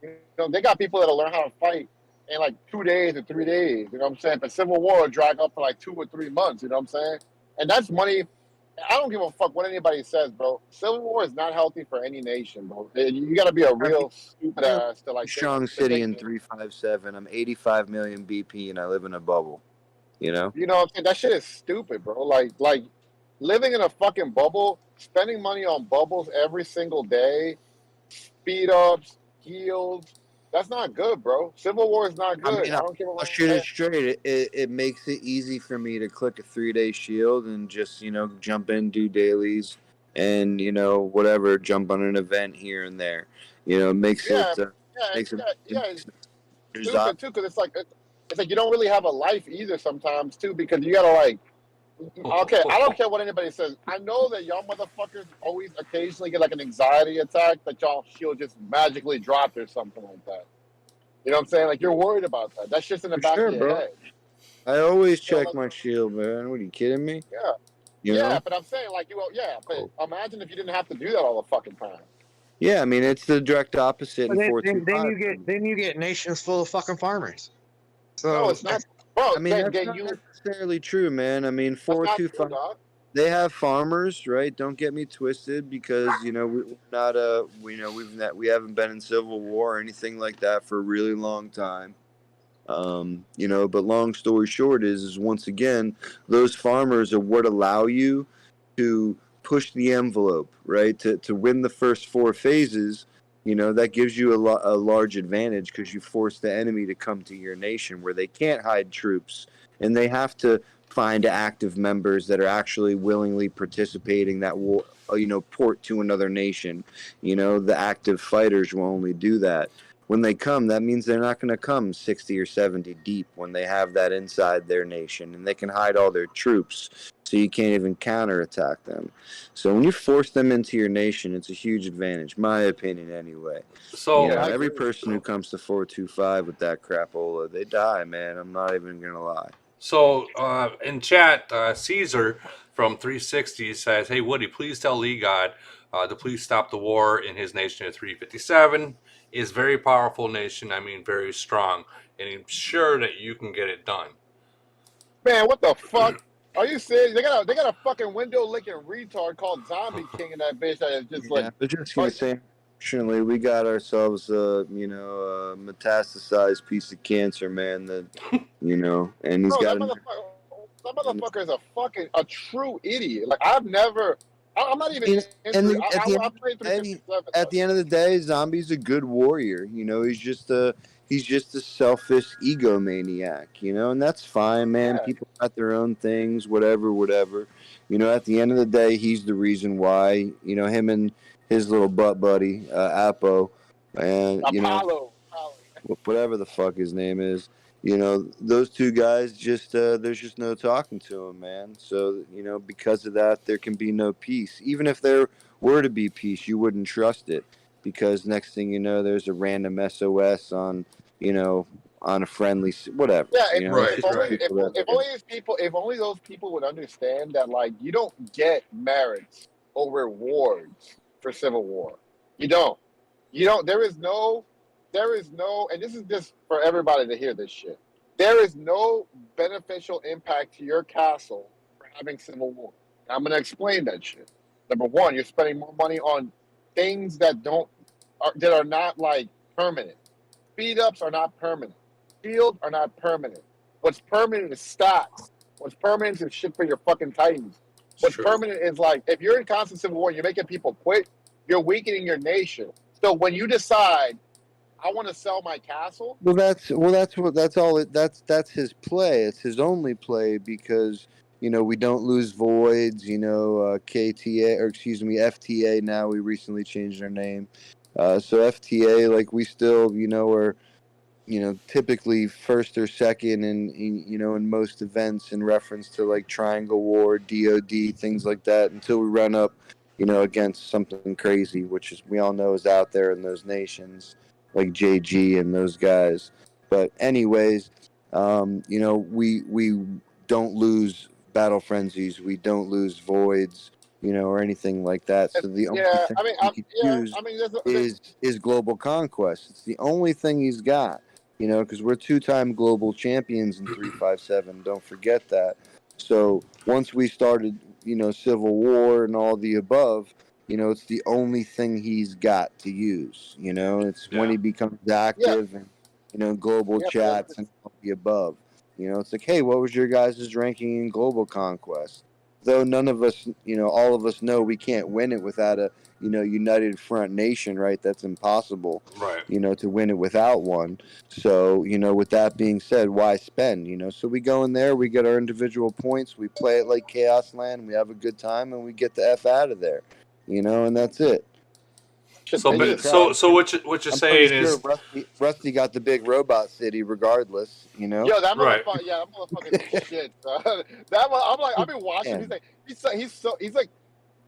they got people that'll learn how to fight in like 2 days or 3 days. You know what I'm saying? But Civil War will drag up for like 2 or 3 months. You know what I'm saying? And that's money. I don't give a fuck what anybody says, bro. Civil War is not healthy for any nation, bro. You got to be a real stupid ass to like. Strong city in 357. I'm 85 million BP and I live in a bubble. You know what I'm saying? That shit is stupid, bro. Like living in a fucking bubble, spending money on bubbles every single day, speed ups, heals. That's not good, bro. Civil War is not good. I don't care what. I'll shoot it straight. It makes it easy for me to click a 3-day shield and just jump in, do dailies, and whatever, jump on an event here and there. Makes it stupid too, because it's like you don't really have a life either sometimes too, because you gotta like. Okay, I don't care what anybody says. I know that y'all motherfuckers always occasionally get like an anxiety attack that y'all shield just magically dropped or something like that. You know what I'm saying? Like you're worried about that. That's just in the back of your head. I always check my shield, man. What are you kidding me? Yeah. But I'm saying like but imagine if you didn't have to do that all the fucking time. Yeah, I mean it's the direct opposite. Then you get nations full of fucking farmers. So no, it's not. Bro, I mean, that's not necessarily true, man. I mean, 425, they have farmers, right? Don't get me twisted, because we're not we haven't been in Civil War or anything like that for a really long time. But long story short is once again, those farmers are what allow you to push the envelope, right? To win the first 4 phases. That gives you a large advantage because you force the enemy to come to your nation where they can't hide troops and they have to find active members that are actually willingly participating that will port to another nation. The active fighters will only do that. When they come, that means they're not going to come 60 or 70 deep when they have that inside their nation, and they can hide all their troops so you can't even counterattack them. So when you force them into your nation, it's a huge advantage, my opinion anyway. So Every person who comes to 425 with that crapola, they die, man. I'm not even going to lie. So in chat, Caesar from 360 says, "Hey Woody, please tell Lee God to please stop the war in his nation at 357. Is very powerful nation. I mean, very strong, and I'm sure that you can get it done." Man, what the fuck? Are you serious? They got a fucking window licking retard called Zombie King in that bitch that is just like. I was just going to say, unfortunately, we got ourselves a metastasized piece of cancer, man. That and he's Bro, got that motherfucker is a true idiot. Like I'm not even into. I played 357. At the end of the day, Zombie's a good warrior. He's just a selfish egomaniac, and that's fine, man. Yeah. People got their own things, whatever. At the end of the day, he's the reason why. Him and his little butt buddy, Apo, and Apollo. whatever the fuck his name is. Those two guys just there's just no talking to them, man. So because of that, there can be no peace. Even if there were to be peace, you wouldn't trust it, because next thing you know, there's a random SOS on on a friendly whatever. Yeah, It's just people that- if only those people would understand that, like, you don't get merits or rewards for civil war. You don't. There is no, and this is just for everybody to hear this shit. There is no beneficial impact to your castle for having civil war. And I'm gonna explain that shit. Number one, you're spending more money on things that are not like permanent. Speed ups are not permanent. Shields are not permanent. What's permanent is stats. What's permanent is shit for your fucking titans. What's permanent is, like, if you're in constant civil war, you're making people quit, you're weakening your nation. So when you decide, I want to sell my castle. That's his play. It's his only play, because we don't lose voids. KTA, or excuse me, FTA. Now we recently changed our name. So FTA, like, we still are typically first or second in most events in reference to, like, Triangle War, DOD, things like that, until we run up against something crazy, which is, we all know, is out there in those nations, like JG and those guys. But anyways, we don't lose battle frenzies, we don't lose voids, or anything like that. So the only thing he can use is global conquest. It's the only thing he's got. Because we're 2-time global champions in 357. Don't forget that. So once we started, Civil War and all the above, it's the only thing he's got to use. It's when he becomes active and, global chats and all the above. It's like, hey, what was your guys' ranking in global conquest? Though none of us, all of us know we can't win it without a, united front nation, right? That's impossible, right? To win it without one. So, with that being said, why spend? So we go in there, we get our individual points, we play it like Chaos Land, we have a good time, and we get the F out of there, and that's it. So what you're saying is, Rusty got the big robot city regardless, Yo, that motherfucker, that motherfucker is shit. I've been watching.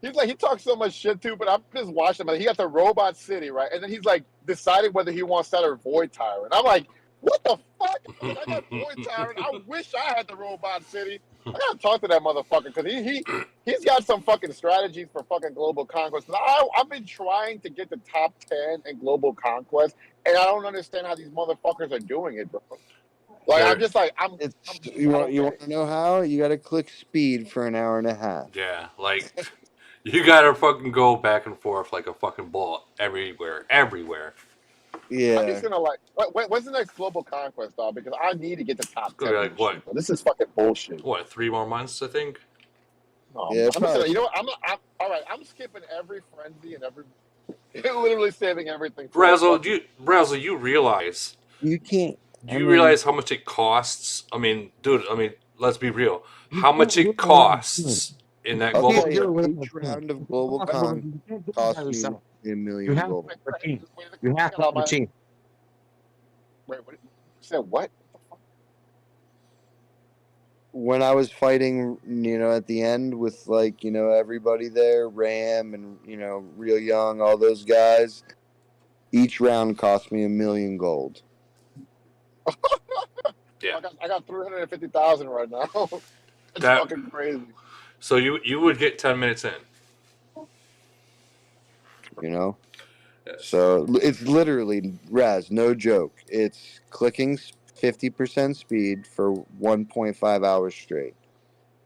He talks so much shit too, but I'm just watching him. He got the robot city, right? And then he's like deciding whether he wants that or Void Tyrant. I'm like, what the fuck? I got Void Tyrant. I wish I had the robot city. I gotta talk to that motherfucker, because he's got some fucking strategies for fucking global conquest. I've been trying to get the top 10 in global conquest, and I don't understand how these motherfuckers are doing it, bro. Like, I'm just like, you want to know how? You got to click speed for an hour and a half. Yeah, like, you gotta fucking go back and forth like a fucking ball everywhere. Yeah. I'm just gonna, like, when's the next global conquest, dog? Because I need to get the top 10. Like, what? Shit, this is fucking bullshit. What, 3 more months, I think? No, yeah, I'm gonna, all right, I'm skipping every frenzy and every, literally saving everything. Brazzle, you realize you can't. Do you realize how much it costs? I mean, dude. I mean, let's be real. How much it costs in that I'll global? tell you, each round of global con costs you a You million have gold. to have a team. You have to have a team. Wait, what? You said what? When I was fighting, at the end with everybody there, Ram and Real Young, all those guys, each round cost me a million gold. Yeah. I got 350,000 right now. That's That- fucking crazy. So you would get 10 minutes in. So it's literally, Raz, no joke. It's clicking 50% speed for 1.5 hours straight.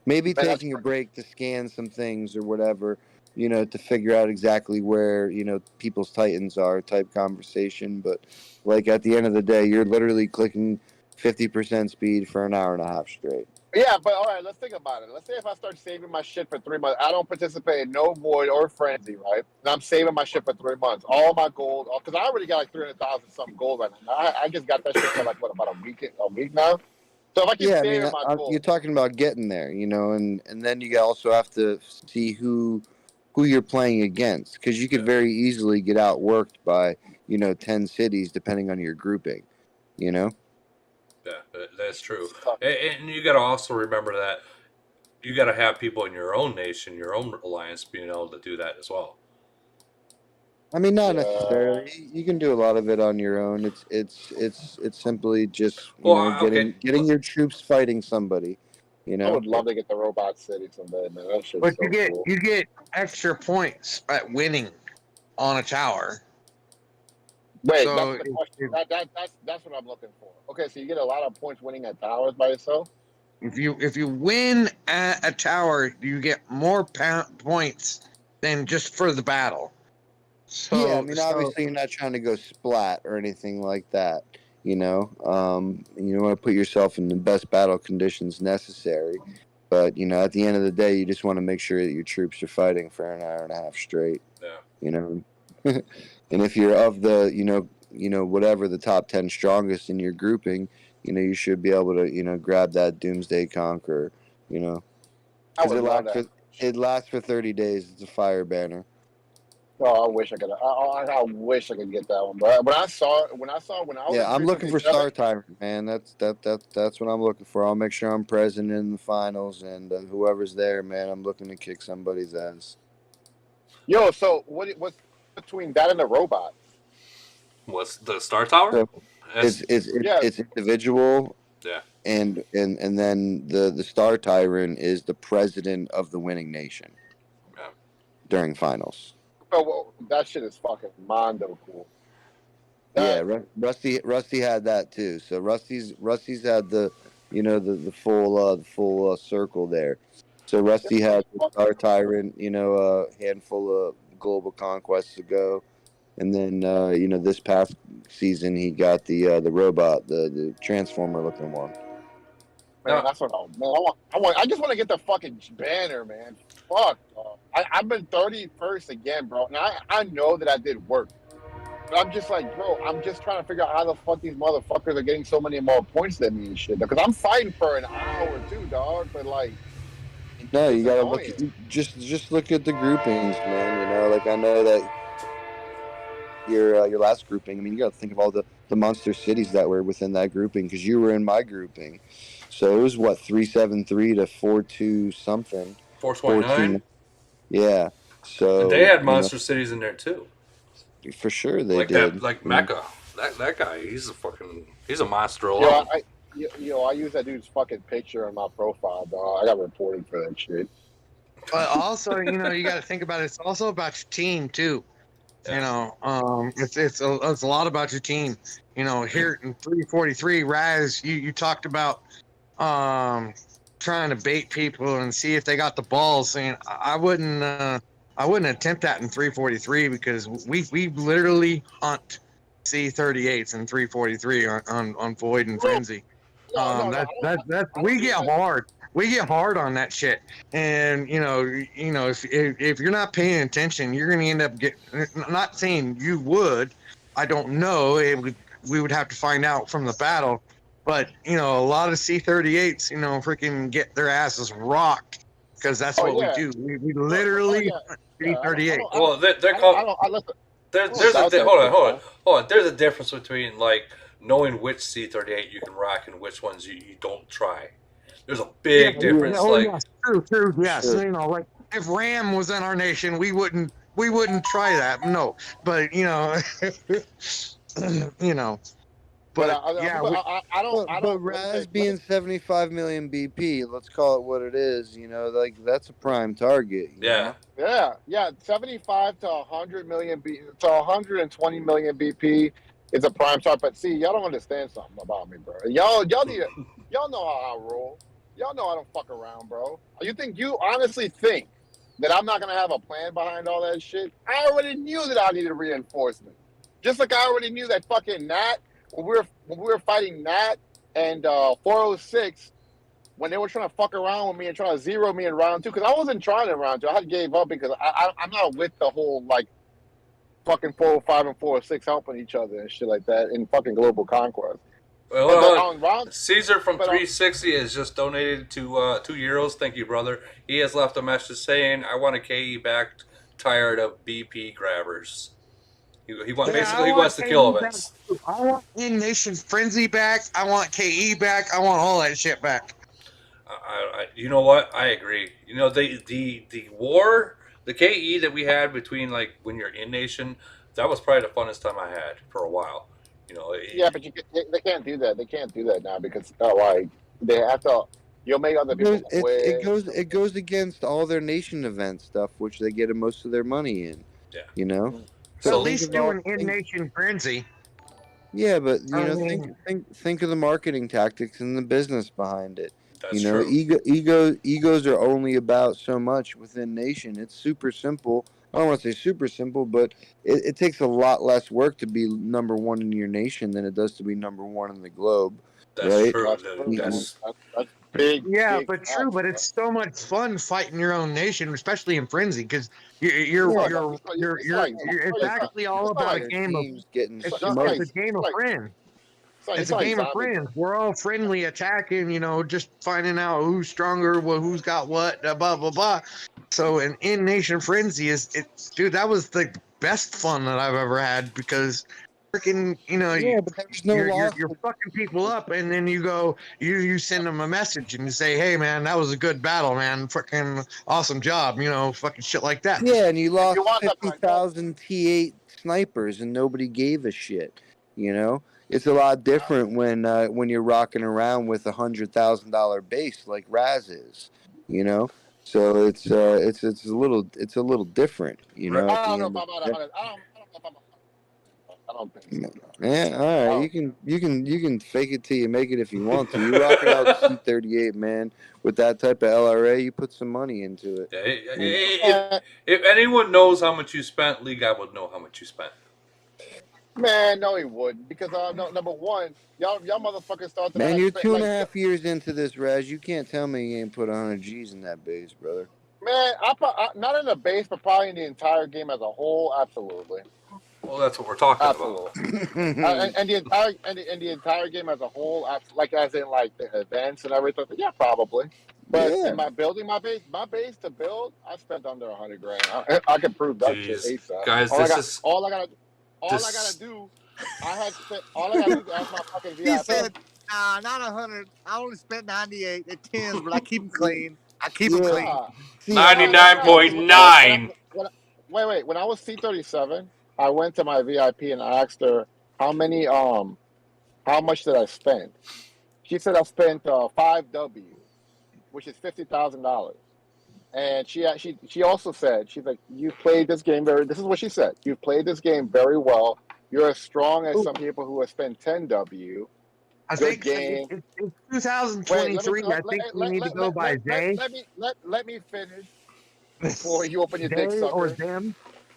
Maybe Man, taking a break to scan some things or whatever, to figure out exactly where, people's titans are type conversation. But like at the end of the day, you're literally clicking 50% speed for an hour and a half straight. Yeah, but all right, let's think about it. Let's say if I start saving my shit for 3 months, I don't participate in no void or frenzy, right? And I'm saving my shit for 3 months. All my gold, because I already got like 300,000 something gold right now. I just got that shit for like, what, about a week now? So if I keep Yeah, I saving mean, my gold. you're talking about getting there, and then you also have to see who you're playing against, because you could very easily get outworked by 10 cities depending on your grouping. Yeah, that's true. And you got to also remember that you got to have people in your own nation, your own alliance, being able to do that as well. I mean, not necessarily. You can do a lot of it on your own. It's simply just getting your troops fighting somebody. I would love to get the robot city someday, man. That shit's But so cool. you get extra points at winning on a tower. Wait, So that's the question. That's what I'm looking for. Okay, so you get a lot of points winning at towers by yourself. If you win at a tower, you get more points than just for the battle. So, yeah, I mean, obviously, you're not trying to go splat or anything like that. You want to put yourself in the best battle conditions necessary. But at the end of the day, you just want to make sure that your troops are fighting for an hour and a half straight. Yeah. And if you're of the whatever the top 10 strongest in your grouping, you should be able to grab that Doomsday Conqueror. I Because would love that. it lasts for 30 days. It's a fire banner. Oh, I wish I could. I wish I could get that one. But when I was Yeah, I'm looking for 357, Star Tyrant, man. That's what I'm looking for. I'll make sure I'm present in the finals, and whoever's there, man, I'm looking to kick somebody's ass. Yo, so what's between that and the robots? What's the Star Tower? So it's individual. Yeah. And then the Star Tyrant is the president of the winning nation. Yeah. During finals. Oh, well, that shit is fucking mondo cool. Yeah, Rusty had that too. So Rusty's had the the full circle there. So Rusty had the Star Tyrant, a handful of global conquests ago, and then this past season he got the robot, the transformer looking one. Man, that's what I just want to get the fucking banner, man. Fuck, dog. I've been 31st again, bro. And I know that I did work. But I'm just like, bro, I'm just trying to figure out how the fuck these motherfuckers are getting so many more points than me and shit. Because I'm fighting for an hour too, dog. But like, no, you gotta just look at the groupings, man. Like I know that your last grouping. I mean, you got to think of all the monster cities that were within that grouping, because you were in my grouping. So it was what 373 to 42 something. 429. Yeah. So And they had monster cities in there too. For sure they like did. That, like Mecca. That guy, he's a monster Yo, alone. I use that dude's fucking picture on my profile, dog. I got reported for that shit. But also, you got to think about it. It's also about your team too. Yeah. It's a lot about your team. Here in 343, Raz, you talked about trying to bait people and see if they got the balls. And I wouldn't attempt that in 343, because we literally hunt C38s in 343 on Void and Frenzy. We get hard. We get hard on that shit, and if you're not paying attention, you're gonna end up not saying you would. I don't know. We would have to find out from the battle. But you know, a lot of C-38s, you know, freaking get their asses rocked because that's what we do. We literally hunt C-38. Well, they're I called. listen, There's doubt that hold on, shit, hold on, man. hold on. There's a difference between like knowing which C38 you can rock and which ones you don't try. There's a Yeah, big difference. oh Like, yes, true, yes. You know, like if Ram was in our nation, we wouldn't try that. No, but you know, you know, But but yeah, we, But Raz being 75 million BP, let's call it what it is. You know, like that's a prime target. You know. Yeah, 75 to 100 million to 120 million BP is a prime shot. But see, y'all don't understand something about me, bro. Y'all need to, y'all know how I roll. Y'all know I don't fuck around, bro. You honestly think that I'm not gonna have a plan behind all that shit? I already knew that I needed reinforcement. Just like I already knew that fucking Nat when we were fighting Nat and 406. When they were trying to fuck around with me and trying to zero me in round two, because I wasn't trying in round two. I had gave up because I'm not with the whole like fucking 405 and 406 helping each other and shit like that in fucking global conquest. well, But on round, Caesar from but 360 has just donated to €2. Thank you, brother. He has left a message saying, "I want a KE back. Tired of BP grabbers." He wants yeah, basically he wants to kill events. I want In Nation Frenzy back. I want KE back. I want all that shit back. You know what? I agree. You know the war, the KE that we had between like when you're in nation, that was probably the funnest time I had for a while. You know, yeah, but they can't do that. They can't do that now because like they have to. You'll make other people quit. It goes against all their nation event stuff, which they get most of their money in. Yeah. You know. At So least do an In Nation Frenzy. Yeah, but you I know, mean- think of the marketing tactics and the business behind it. That's You know, true. egos are only about so much within nation. It's super simple. I don't want to say super simple, but it takes a lot less work to be number one in your nation than it does to be number one in the globe. That's right? true. That's big. Yeah, big but facts, true. But bro. it's so much fun fighting your own nation, especially in Frenzy, because you're It's it's actually all about a game of getting it's smoked. a game of friends. It's a not game of zombie. friends. We're all friendly attacking, you know, just finding out who's stronger, who's got what, blah blah blah. So an In Nation Frenzy dude, that was the best fun that I've ever had because freaking, you know, Yeah, but there's no loss. you're fucking people up, and then you go, you send them a message and you say, hey man, that was a good battle, man, fucking awesome job, you know, fucking shit like that. Yeah, and you lost 50,000 T8 snipers, and nobody gave a shit. You know, it's a lot different when you're rocking around with $100,000 base like Raz is. You know, so it's a little different. You know, at I the don't know end of about the day. 100. I don't think so. Yeah, all right. You can fake it till you make it if you want to. You're rocking out the C38, man. With that type of LRA, you put some money into it. If anyone knows how much you spent, League, I would know how much you spent. Man, no, he wouldn't because no, number one, y'all motherfuckers started. Man, you're 2.5 years into this, Raz. You can't tell me you ain't put 100 G's in that base, brother. Man, not in the base, but probably in the entire game as a whole. Absolutely. Well, that's what we're talking about. And the entire game as a whole, like as in like the events and everything. Yeah, probably. But Yeah. in my building my base to build, I spent under 100 grand. I can prove that shit ASAP. Guys, all I gotta do. I gotta do is ask my fucking VIP. He said, "Nah, not 100. I only spent 98. At 10s, but I keep them clean. I keep them clean." 99.9. Wait. When I was C37, I went to my VIP and I asked her how much did I spend? She said I spent 5W, which is $50,000. And she also said, she's like, you played this game this is what she said. You've played this game very well. You're as strong as some people who have spent 10W. I Good think game. it's 2023. I think we need to go by Zay. Let me finish before you open your dick, They sucker. or them.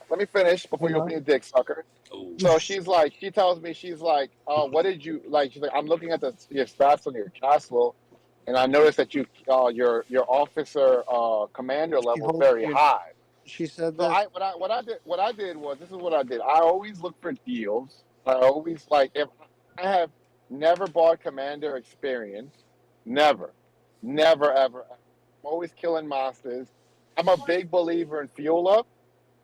Let me finish before you open your dick, sucker. So she tells me, what did you like? She's like, I'm looking at your stats on your castle, and I noticed that your officer commander level is very high. She said So this. what I did was, this is what I did. I always look for deals. I always like if I have never bought Commander experience. Never. Never, ever. I'm always killing monsters. I'm a big believer in fuel up,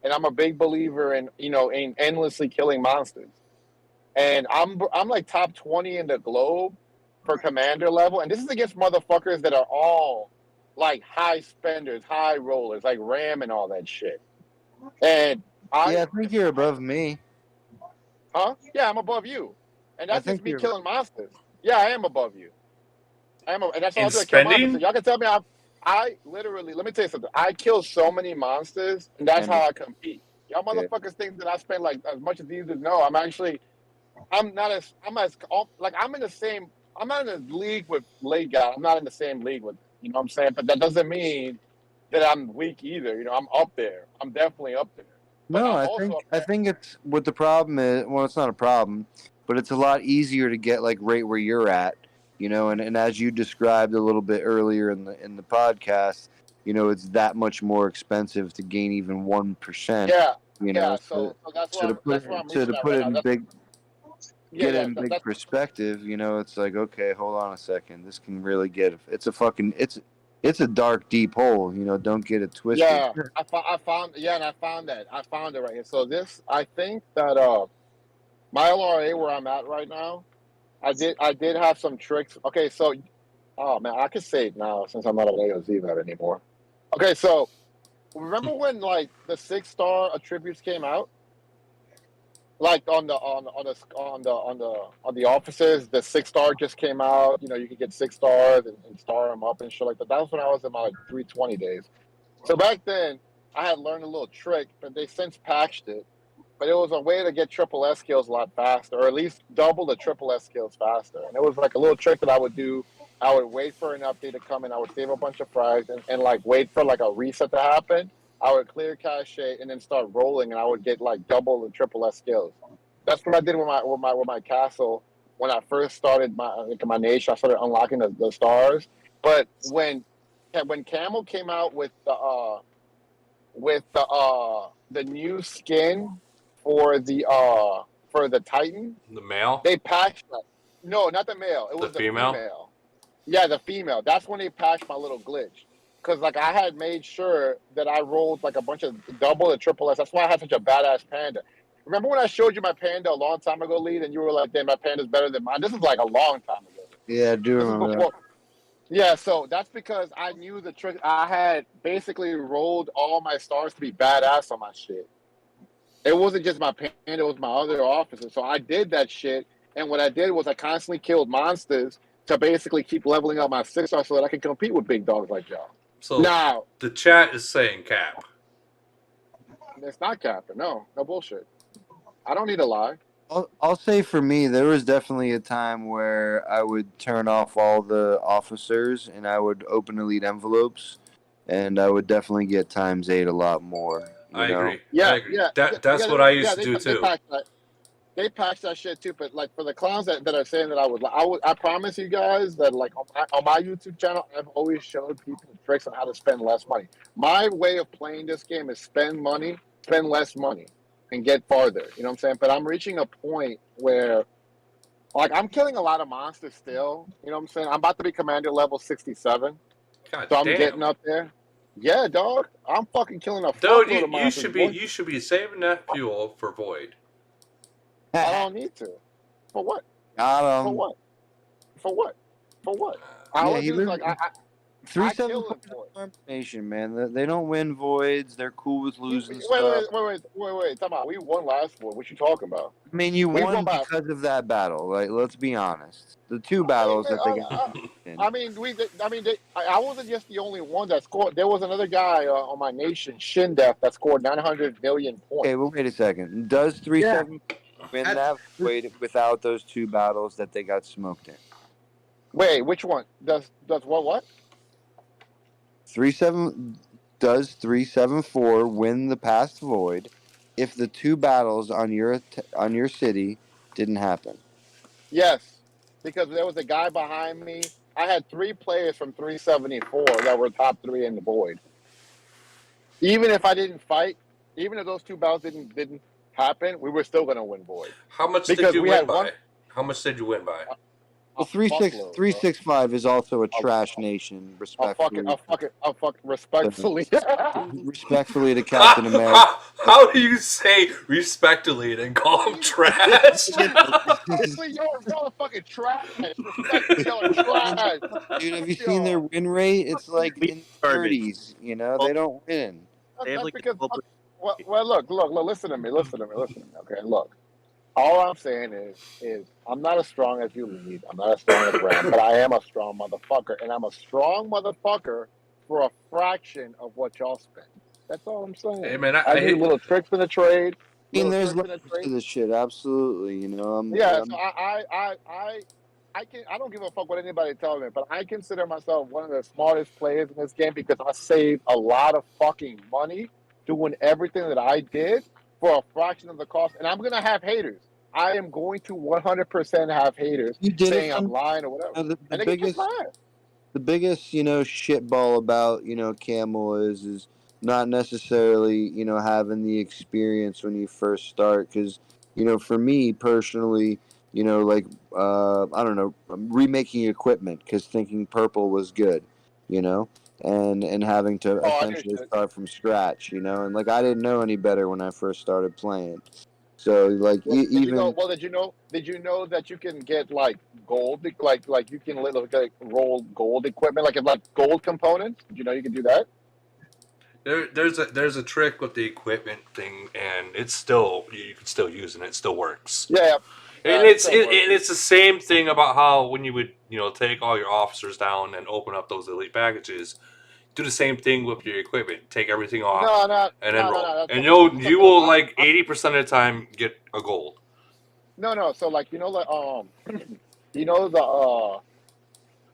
and I'm a big believer in, in endlessly killing monsters. And I'm like top 20 in the globe for Commander level. And this is against motherfuckers that are all like high spenders, high rollers, like Ram and all that shit. And I think you're above me. Huh? Yeah, I'm above you. And I that's just think me you're. killing monsters. Yeah, I am above you. And that's all I In do. I kill monsters. So spending? y'all can tell me I literally, let me tell you something. I kill so many monsters, and that's And how I compete. Y'all yeah. motherfuckers think that I spend like as much as you do. No, I'm not as, like, I'm not in a league with late guy. I'm not in the same league with, you know what I'm saying? But that doesn't mean that I'm weak either. I'm up there. I'm definitely up there. But No, I'm I also think up I there. think it's what the problem is. Well, it's not a problem, but it's a lot easier to get like right where you're at, and as you described a little bit earlier in the podcast, it's that much more expensive to gain even 1%. Yeah, yeah. So, So that's so where to put that's where I'm so reaching to at put right it now. in That's big yeah, get it yeah. in big That's perspective, it's like, okay, hold on a second, this can really get it's a fucking it's a dark deep hole, don't get it twisted. yeah. I found yeah, and I found it right here. So I think that my LRA where I'm at right now, I did have some tricks. Okay, so oh man, I could say it now since I'm not on AOZ map anymore. Okay, so remember when like the 6-star attributes came out? Like on the offices, the 6-star just came out. You could get 6 stars and star them up and shit like that. That was when I was in my 320 days. So back then, I had learned a little trick, but they since patched it. But it was a way to get triple S kills a lot faster, or at least double the triple S kills faster. And it was like a little trick that I would do. I would wait for an update to come in. I would save a bunch of frags and like wait for like a reset to happen. I would clear cache and then start rolling, and I would get like double the triple S kills. That's what I did with my castle when I first started my nation. I started unlocking the stars. But when Camel came out with the new skin for the Titan, The male? they patched that. No, not the male. It The was the female? female. Yeah, the female. That's when they patched my little glitch. Cause like I had made sure that I rolled like a bunch of double and triple S. That's why I had such a badass panda. Remember when I showed you my panda a long time ago, Lead, and you were like, "Damn, my panda's better than mine." This is like a long time ago. Yeah, I do This is remember before. Yeah, so that's because I knew the trick. I had basically rolled all my stars to be badass on my shit. It wasn't just my panda; it was my other officers. So I did that shit, and what I did was I constantly killed monsters to basically keep leveling up my 6-star so that I could compete with big dogs like y'all. So Now, the chat is saying cap. it's not capping. No bullshit. I don't need to lie. I'll say for me, there was definitely a time where I would turn off all the officers and I would open elite envelopes, and I would definitely get '8 a lot more. I agree. Yeah, I agree. yeah, That's what I used to they do they too. patched that. They patched that shit too. But like for the clowns that are saying that I promise you guys that like on my YouTube channel, I've always showed people tricks on how to spend less money. My way of playing this game is spend money, spend less money, and get farther. You know what I'm saying? But I'm reaching a point where like I'm killing a lot of monsters still. You know what I'm saying? I'm about to be commander level 67, God so I'm damn. getting up there. Yeah, dog, I'm fucking killing a Dude, fuckload of you monsters. should be saving that fuel for Void. I don't need to. For what? Got For him. what? For what? For what? All Yeah, I he do is like literally I kill 374 him for it. Farm Nation, man. They don't win voids. They're cool with losing Wait, stuff. Talk about we won last one. What you talking about? I mean, you We won won by. because of that battle. Like, let's be honest. The two battles that they got in. I mean, I wasn't just the only one that scored. There was another guy on my nation, Shindef, that scored 900 million points. Okay, well, wait a second. Does 374 win that void without those two battles that they got smoked in? Wait, which one? Does what? 374 win the past void if the two battles on your city didn't happen? Yes, because there was a guy behind me. I had 3 players from 374 that were top 3 in the void. Even if I didn't fight, even if those two battles didn't happen, we were still going to win void. How much because did you we win had by? one. How much did you win by? Well, fuckload, bro. 365 is also a trash nation, respectfully. Respectfully. Respectfully to Captain America. How do you say respectfully and call him trash? Respectfully, y'all are fucking trash. Respectfully, y'all are trash. Dude, have you seen their win rate? It's like in the 30s. You know, they don't win. That's because. Well, look. Listen to me. Okay, look. All I'm saying is I'm not as strong as you lead. I'm not as strong as Ram, but I am a strong motherfucker, and I'm a strong motherfucker for a fraction of what y'all spend. That's all I'm saying. Hey, man, I do little tricks in the trade. I mean, Little there's tricks in the levels trade. to this shit. Absolutely. You know, Yeah, so I don't give a fuck what anybody tells me, but I consider myself one of the smartest players in this game because I saved a lot of fucking money doing everything that I did for a fraction of the cost. And I'm gonna have haters. I am going to 100% have haters you did it saying I'm from lying or whatever, the and they can kiss my ass. the biggest, you know, shitball about, you know, Camel is not necessarily, you know, having the experience when you first start. Because, you know, for me personally, you know, like, I don't know, remaking equipment because thinking purple was good, you know, and having to essentially start from scratch, you know, and like I didn't know any better when I first started playing. So like Well, even did you know? Did you know that you can get like gold, like you can like roll gold equipment, like gold components? Did you know you can do that? There's a trick with the equipment thing, and it's still you can still use it. And it still works. Yeah, and it's the same thing about how when you would take all your officers down and open up those elite packages, do the same thing with your equipment. Take everything off and then roll, and you will like 80% of the time get a gold. No. So like you know the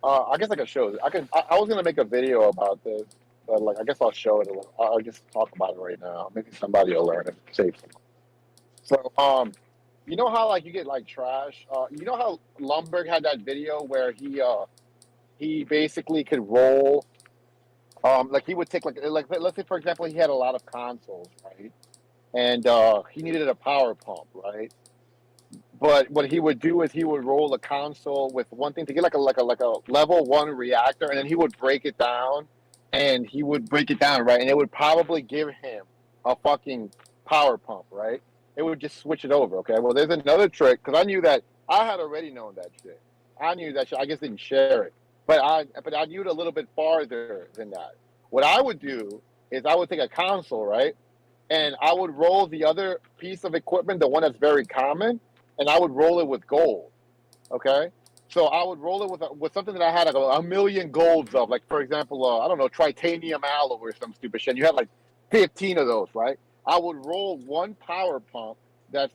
I guess I can show it. I was gonna make a video about this, but like I guess I'll show it a little. I'll just talk about it right now. Maybe somebody will learn it. Save some. So you know how like you get like trash. You know how Lumberg had that video where he basically could roll. Like he would take like let's say for example he had a lot of consoles, right? And he needed a power pump, right? But what he would do is he would roll a console with one thing to get like a level 1 reactor, and then he would break it down, right, and it would probably give him a fucking power pump, right? It would just switch it over. Okay, well, there's another trick because I knew that I had already known that shit. I knew that shit. I just didn't share it, but I knew it a little bit farther than that. What I would do is I would take a console, right, and I would roll the other piece of equipment, the one that's very common, and I would roll it with gold. Okay, so I would roll it with something that I had like a million golds of, like for example, I don't know, titanium alloy or some stupid shit. And you had like 15 of those, right? I would roll one power pump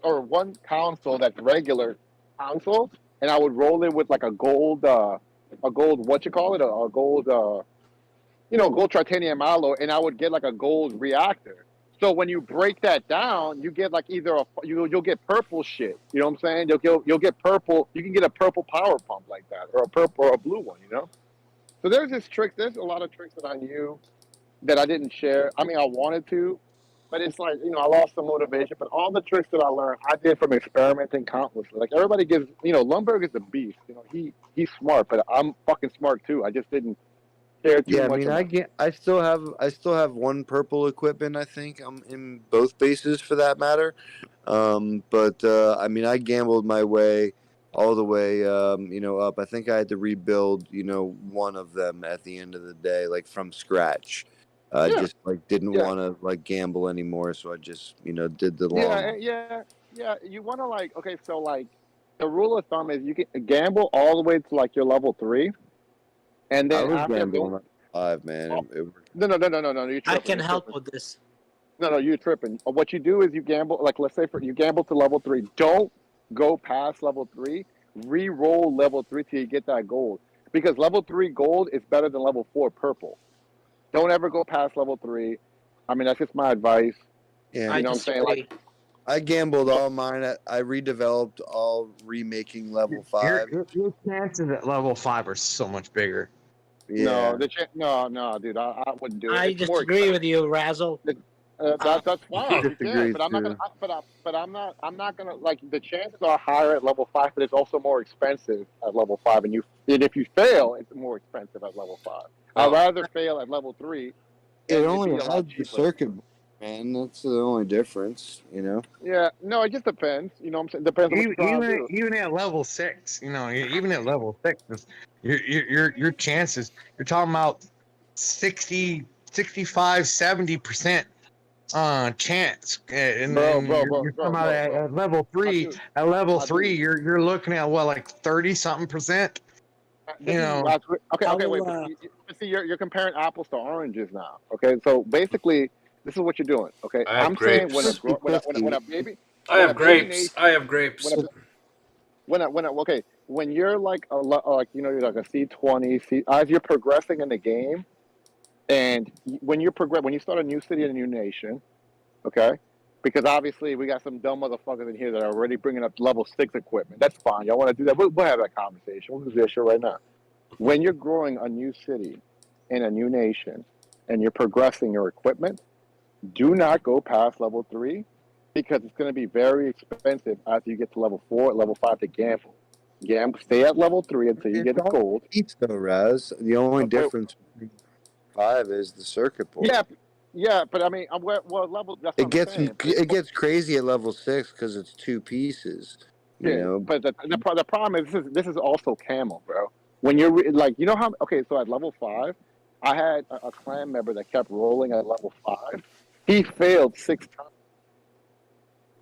or one console that's regular console, and I would roll it with like a gold what you call it, a gold gold titanium alloy, and I would get like a gold reactor. So when you break that down, you get like either you'll get purple shit. You know what I'm saying? You'll get purple. You can get a purple power pump like that, or a purple or a blue one. You know. So there's this trick. There's a lot of tricks that I knew that I didn't share. I mean, I wanted to, but it's like I lost the motivation. But all the tricks that I learned, I did from experimenting countlessly. Like everybody gives, Lumberg is a beast. He's smart, but I'm fucking smart too. I just didn't care too yeah, I much mean, about. I still have one purple equipment. I think I'm in both bases for that matter. But I mean, I gambled my way all the way, up. I think I had to rebuild, one of them at the end of the day, like from scratch. Yeah. Just like didn't want to like gamble anymore, so I just did the long. Yeah. You want to okay, so like the rule of thumb is you can gamble all the way to like your level 3, and I then was after gambling at 5, man. No. You're tripping. I can help with this. No, you're tripping. What you do is you gamble, like let's say you gamble to level 3. Don't go past level 3. Re-roll level 3 till you get that gold, because level 3 gold is better than level 4 purple. Don't ever go past level 3. I mean, that's just my advice. Yeah, you know what I'm saying? Like, I gambled all mine. I redeveloped all remaking level 5. Your chances at level 5 are so much bigger. Yeah. No, dude, I wouldn't do it. I disagree with you, Razzle. That's fine. You can, Disagree but I'm not gonna. too. I'm not gonna like. The chances are higher at level 5, but it's also more expensive at level 5. And if you fail, it's more expensive at level 5. I'd rather fail at level 3, It and it'd only be a lot adds the cheaper. circuit, board, man. That's the only difference, you know. Yeah, no, it just depends. You know what I'm saying? Depends on what you're trying to do. Even at level 6, even at level 6, your chances. You're talking about 60, 65, 70% chance, and you're talking about at level 3. At level 3, you're looking at what, like 30-something%. This is okay. Wait, but see, you're comparing apples to oranges now. Okay, so basically, this is what you're doing. Okay, I have I'm saying grapes. when a baby I have grapes. I have grapes. when you're like you're like a C20, as you're progressing in the game, and when you start a new city and a new nation, okay, because obviously we got some dumb motherfuckers in here that are already bringing up level 6 equipment. That's fine. Y'all want to do that? We'll have that conversation. We'll do this shit right now. When you're growing a new city in a new nation and you're progressing your equipment, do not go past level 3 because it's going to be very expensive after you get to level 4, level 5 to gamble. Stay at level 3 until you get gold. Each though, Raz. The only difference between 5 is the circuit board. Yeah, but I mean, what level? That's what I'm saying. It gets crazy at level 6 because it's 2 pieces. You know. But the problem is this is also camel, bro. When you're like, you know how? Okay, so at level 5, I had a clan member that kept rolling at level 5. He failed 6 times.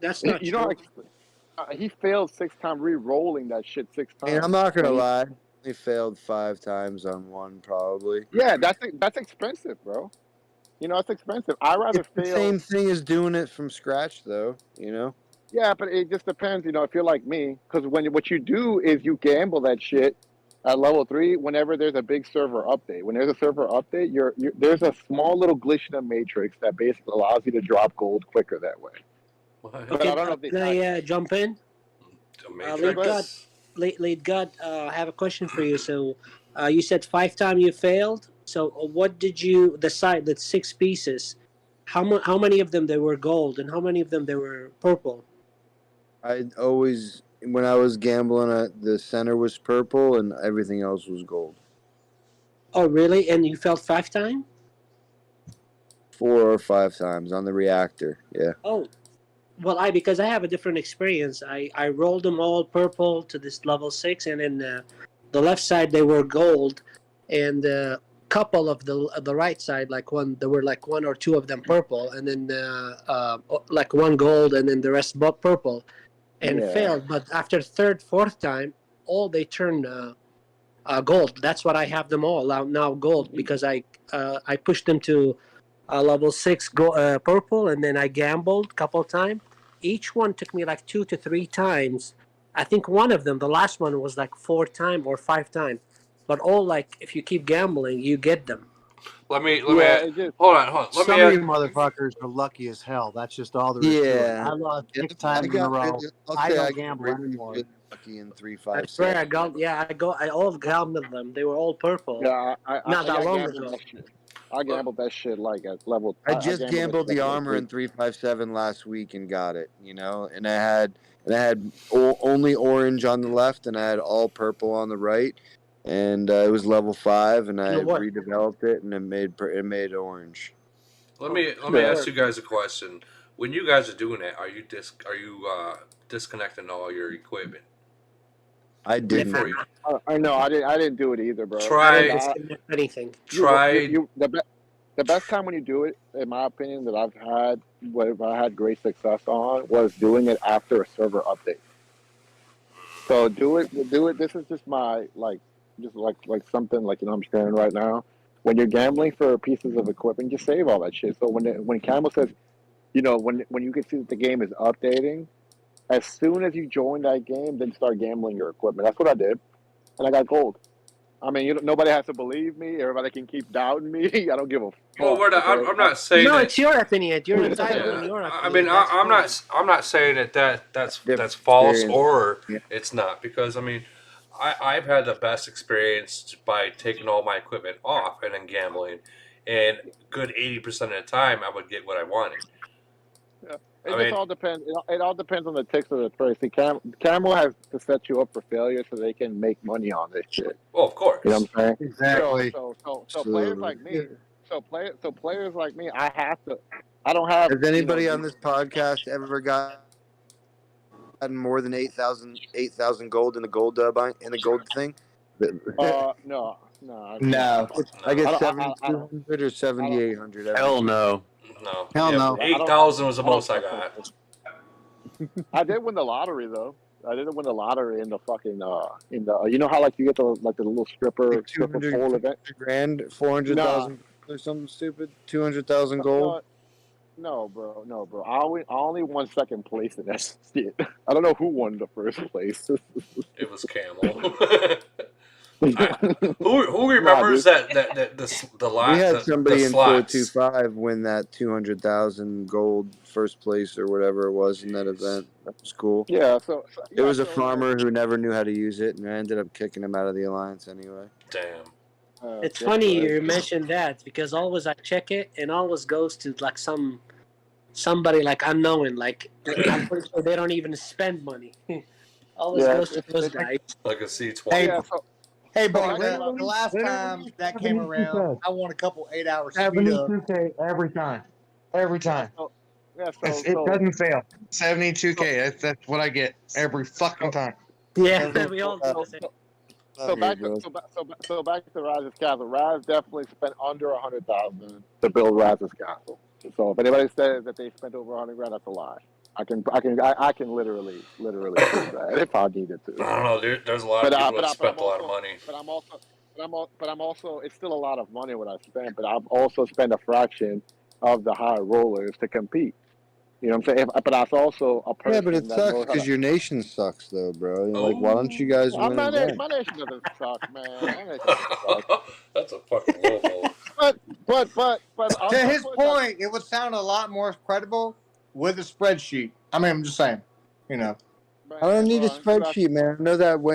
That's not true. He failed 6 times, re-rolling that shit 6 times. And I'm not gonna lie, he failed 5 times on one probably. Yeah, that's expensive, bro. You know, it's expensive. I rather It's the fail. same thing as doing it from scratch, though. You know. Yeah, but it just depends. You know, if you're like me, because what you do is you gamble that shit at level 3 whenever there's a big server update. When there's a server update, there's a small little glitch in the matrix that basically allows you to drop gold quicker that way. But I don't know if can I jump in? Late God, I have a question for you. So, you said 5 times you failed. So, what did you decide that 6 pieces? How many of them they were gold, and how many of them they were purple? I always, when I was gambling, the center was purple and everything else was gold. Oh, really? And you failed 5 times? 4 or 5 times on the reactor. Yeah. Oh, well, because I have a different experience. I rolled them all purple to this level 6, and then the left side they were gold, and a couple of the right side, there were like 1 or 2 of them purple, and then like 1 gold, and then the rest purple, and failed. But after 3rd, 4th time, all they turned gold. That's what I have them all now gold, because I pushed them to level 6 purple, and then I gambled a couple times. Each one took me like 2 to 3 times. I think one of them, the last one, was like 4 times or 5 times. But all, like, if you keep gambling, you get them. Let me hold on. Some of you motherfuckers are lucky as hell. That's just all there is to it. I lost 6 times in a row. I don't gamble anymore. Lucky in 3, 5, I swear, I all gambled them. They were all purple. Yeah, not that long gambled ago. that shit. I gambled that shit like at level. I just gambled the armor in 357 last week and got it. You know, and I had only orange on the left, and I had all purple on the right, and it was level 5, and I redeveloped it, and it made orange. Let me ask you guys a question. When you guys are doing that, are you disconnecting all your equipment? I didn't. I know. I didn't do it either, bro. Anything. The best time when you do it, in my opinion, that I've had, what I had great success on, was doing it after a server update. So do it. This is just my like something like, you know, I'm sharing right now. When you're gambling for pieces of equipment, just save all that shit. So when Campbell says, you know, when you can see that the game is updating, as soon as you join that game, then start gambling your equipment. That's what I did, and I got gold. I mean, nobody has to believe me. Everybody can keep doubting me. I don't give a fuck. Well, I'm not saying. No, it's your opinion. You're entitled to your opinion. I mean, I'm not saying that's false or it's not, because I mean, I've had the best experience by taking all my equipment off and then gambling, and good 80% of the time I would get what I wanted. Yeah. I It mean, just all depends. It all depends on the ticks of the trade. See, Camel has to set you up for failure so they can make money on this shit. well, of course. You know what I'm saying? Exactly. So players like me, players like me, I have to. I don't have. Has anybody on this podcast ever gotten more than 8,000 gold in the gold in the gold thing? No. No. I get I don't. 7,200 or 7,800. Hell no. No. Hell Yeah, no. 8,000 was the I don't most I trust got. I did win the lottery though. I didn't win the lottery in the fucking in the you know how like you get the little stripper pole event. Grand, 400,000 or something stupid. 200,000 gold. No, bro. I only won second place in that shit. I don't know who won the first place. It was Camel. Who remembers the lot? We had somebody the in slots. 425 win that 200,000 gold first place or whatever it was in that event. That was cool. Yeah, it was a farmer who never knew how to use it, and I ended up kicking him out of the alliance anyway. Damn. It's funny you mentioned that because always I check it and always goes to like somebody like unknown, like I'm pretty sure they don't even spend money. Always goes to those guys. Like a C20. Hey, but the last time that came around, I won a couple 8-hour speed up. 72K every time. Every time. Yeah, it doesn't fail. 72K. That's what I get every fucking time. Yeah, we all do the same. So back to Raz's Castle. Raz definitely spent under 100,000 to build Raz's Castle. So if anybody says that they spent over 100 grand, that's a lie. I can literally do that if I needed to. I don't know. There's a lot of people that spent a lot of money. But I'm also it's still a lot of money what I spent. But I've also spent a fraction of the high rollers to compete. You know what I'm saying? But that's also a person. Yeah, but it sucks because your nation sucks, though, bro. You know, like, why don't you guys win? My nation doesn't suck, man. My nation doesn't suck. That's a fucking low blow. But To his point, it would sound a lot more credible with a spreadsheet. I mean, I'm just saying, you know. I don't need a spreadsheet, man.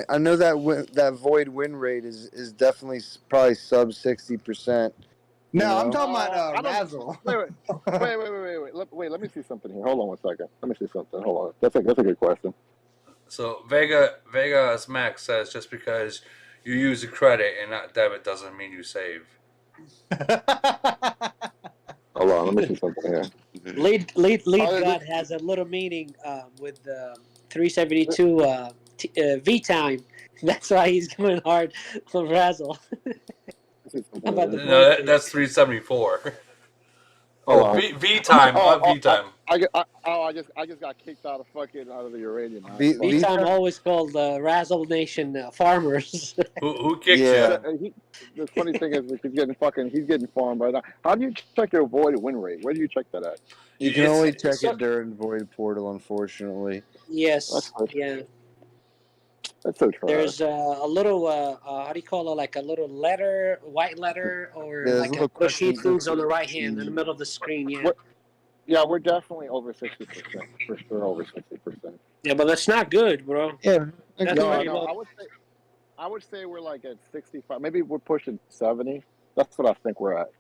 I know that void win rate is definitely probably sub 60%. No, I'm talking about Razzle. Wait. Let me see something here. Hold on one second. Let me see something. Hold on. That's a good question. So Vega Max says just because you use a credit and not debit doesn't mean you save. Hold on. Let me see something here. Lead God has a little meaning with 372 V time. That's why he's going hard for Razzle. No, that's 374. V time, V time. I just got kicked out of the Uranium. V time always called Razzle Nation farmers. Who kicked you? The funny thing is, he's getting farmed right now. How do you check your void win rate? Where do you check that at? You can only check it during Void Portal, unfortunately. Yes. Yeah. That's so trash. There's a little, how do you call it? Like a little letter, white letter, or like a pushy things on the right hand in the middle of the screen. Yeah. We're definitely over 60%. For sure, over 60%. Yeah, but that's not good, bro. Yeah. That's pretty low. I would say we're like at 65. Maybe we're pushing 70. That's what I think we're at.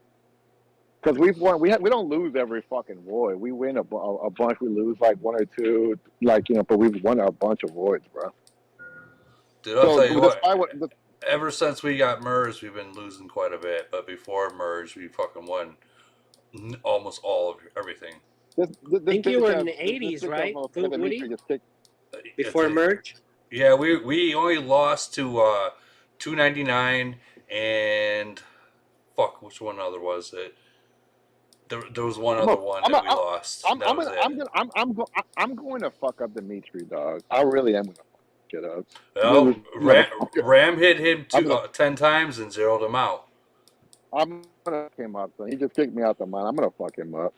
Because we've won, we don't lose every fucking void. We win a bunch. We lose like one or two, but we've won a bunch of voids, bro. Dude, I'll tell you what. Ever since we got merged, we've been losing quite a bit. But before merge, we fucking won almost all of everything. I think you were in the 80s, right, Woody? Before merge? Yeah, we only lost to 299 and fuck, which one other was it? There was one other one that we lost. I'm going to fuck up Dimitri, dog. I really am going to fuck shit up. Well, Ram hit him 10 times and zeroed him out. I'm going to fuck him up. Son. He just kicked me out the mine. I'm going to fuck him up.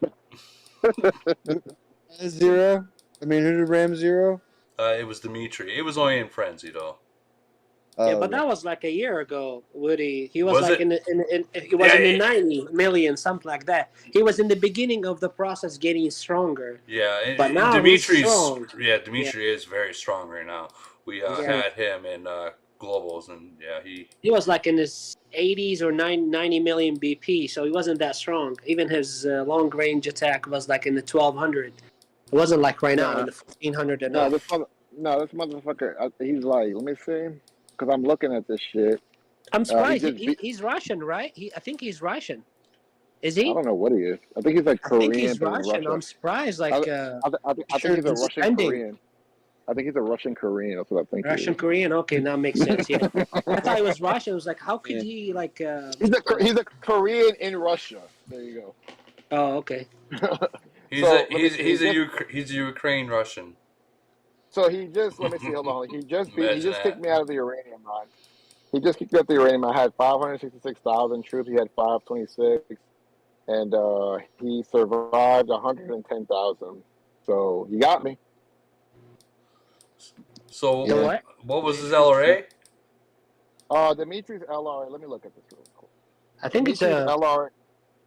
Zero? I mean, who did Ram zero? It was Dimitri. It was only in Frenzy, though. Yeah, but that was like a year ago, Woody. He was like in the 90 million, something like that. He was in the beginning of the process getting stronger. Yeah, but now Dimitri's strong. Yeah, Dimitri is very strong right now. We had him in globals, and yeah, He was like in his 80s or 90 million BP, so he wasn't that strong. Even his long range attack was like in the 1200. It wasn't like right now in the 1400 and up. This motherfucker. He's like, let me see, because I'm looking at this shit. I'm surprised. He just beat, He's Russian, right? I think he's Russian. Is I he? don't know what he is. I think he's like I think Korean he's from Russian. Russia. I'm surprised. Like, I think sure he's a he's Russian defending. Korean. I think he's a Russian Korean. That's what I think. Russian Korean. Okay, now makes sense. Yeah, I thought it was Russian. It was like, how could he like? He's a Korean in Russia. There you go. Oh, okay. he's a Ukraine Russian. So he just let me see. Hold on. He just kicked me out of the uranium mine. He just kicked me out of the uranium. I had 566,000 troops. He had 526, and he survived 110,000. So he got me. So what was his LRA? Dimitri's LRA. Let me look at this real quick. I think Dimitri's LRA.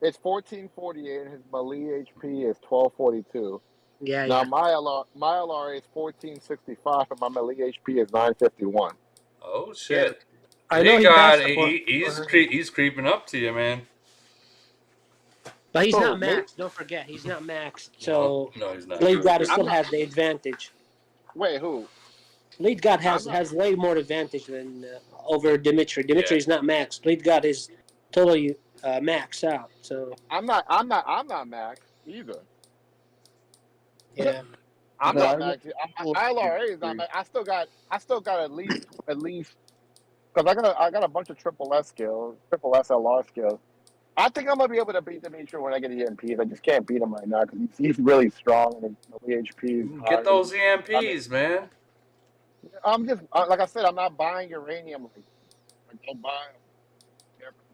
It's 1448, and his Melee HP is 1242. Yeah. Now my LRA is 1465, and my Melee HP is 951. Oh shit! Yeah. I know he's creeping up to you, man. But he's not maxed. Don't forget, he's not maxed. So no, he's not. Lead God still has the advantage. Wait, who? Lead God has way more advantage than over Dimitri. Dimitri's not maxed. Lead God is totally maxed out. So I'm not maxed either. Yeah. I'm not maxed. My LRA is not maxed. I still got at least because I got a bunch of triple S skills, triple SLR skills. I think I'm gonna be able to beat Dimitri when I get EMPs. I just can't beat him right now because he's really strong and his HP. Get those EMPs, man. I'm just like I said. I'm not buying uranium. I don't buy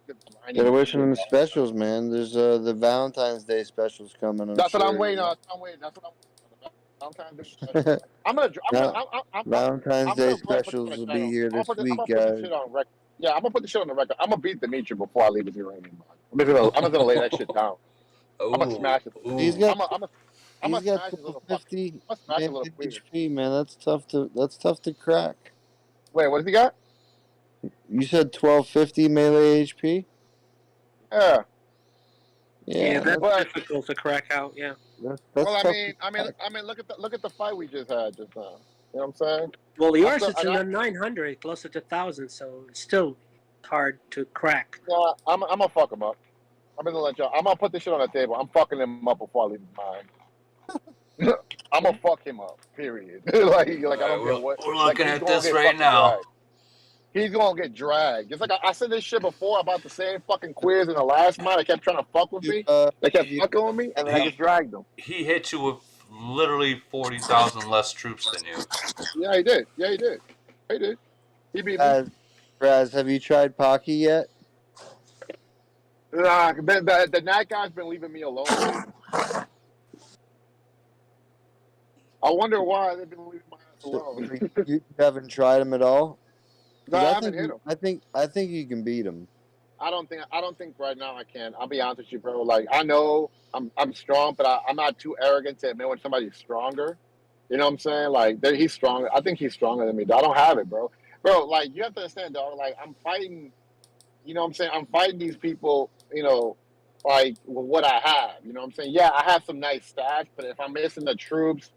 them. Get away from the specials, man. There's the Valentine's Day specials coming. That's what I'm waiting on. That's what I'm Valentine's Day specials. Valentine's Day specials will be here this week, guys. Yeah, I'm gonna put the shit on the record. I'm gonna beat Dimitri before I leave the uranium mine. I'm just gonna lay that shit down. I'm gonna smash it. He's got 1250 HP, man. That's tough to crack. Wait, what has he got? You said 1250 melee HP? Yeah. Yeah, that's difficult to crack out. Yeah. Well, I mean, look at the fight we just had just now. You know what I'm saying? Well, yours is in the 900, closer to 1,000, so it's still hard to crack. Yeah, I'm gonna fuck him up. I'm gonna put this shit on the table. I'm fucking him up before I leave mine. I'm gonna fuck him up. Period. like I don't care what. We're looking at this right now. Dragged. He's gonna get dragged. Just like I said this shit before about the same fucking quiz in the last mine. They kept trying to fuck with me. They kept fucking with me, and then I just dragged them. He hit you with literally 40,000 less troops than you. Yeah, he did. He beat me. Raz, have you tried Pocky yet? Nah, the night guy's been leaving me alone. I wonder why they've been leaving my ass alone. You haven't tried him at all? No, I haven't hit him. I think you can beat him. I don't think right now I can. I'll be honest with you, bro. Like I know I'm strong, but I'm not too arrogant to admit when somebody's stronger. You know what I'm saying? Like he's stronger. I think he's stronger than me. I don't have it, bro. Bro, like you have to understand, dog. Like I'm fighting. You know what I'm saying? I'm fighting these people. You know, like with what I have. You know what I'm saying? Yeah, I have some nice stats, but if I'm missing the troops,